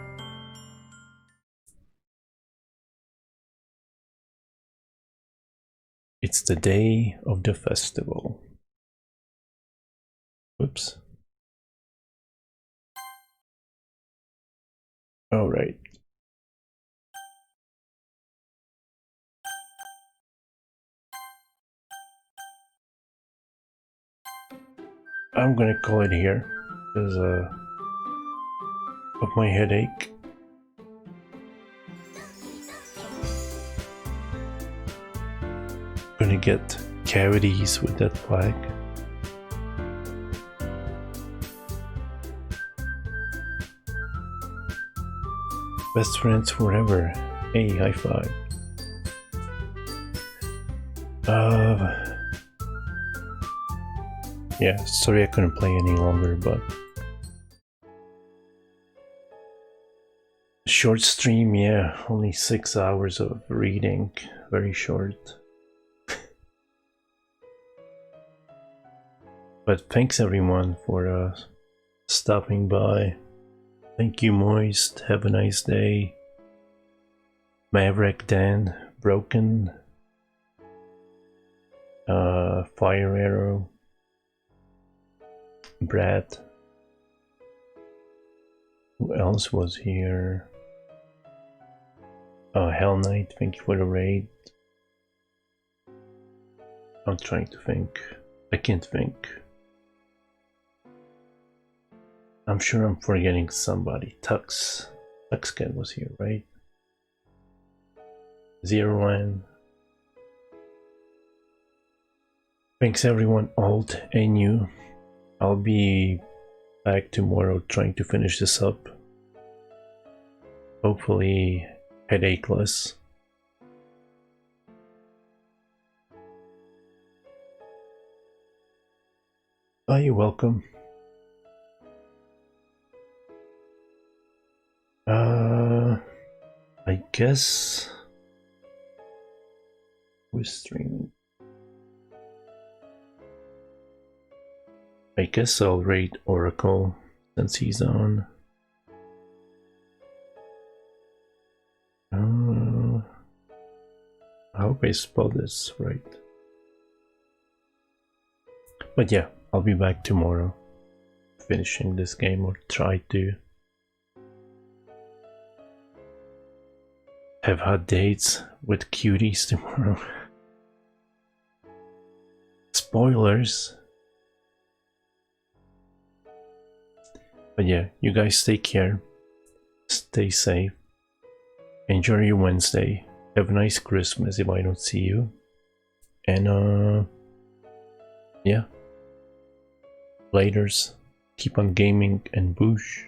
It's the day of the festival. Whoops. Alright. I'm gonna call it here because of my headache. Gonna get cavities with that flag. Best friends forever. Hey, high five. Yeah, sorry I couldn't play any longer, but short stream, yeah, only 6 hours of reading, very short. But thanks everyone for stopping by. Thank you, Moist. Have a nice day. Maverick Dan, Broken, Fire Arrow, Brad. Who else was here? Hell Knight, thank you for the raid. I'm trying to think. I can't think. I'm sure I'm forgetting somebody. Tuxcan was here, right? Zero One. Thanks everyone, Alt and you. I'll be back tomorrow trying to finish this up. Hopefully headacheless. Oh, you're welcome. I guess we're streaming. I guess I'll rate Oracle since he's on. I hope I spelled this right. But yeah, I'll be back tomorrow finishing this game, or try to. Have hot dates with cuties tomorrow. Spoilers. But yeah, you guys take care. Stay safe. Enjoy your Wednesday. Have a nice Christmas if I don't see you. And yeah. Laters. Keep on gaming and boosh.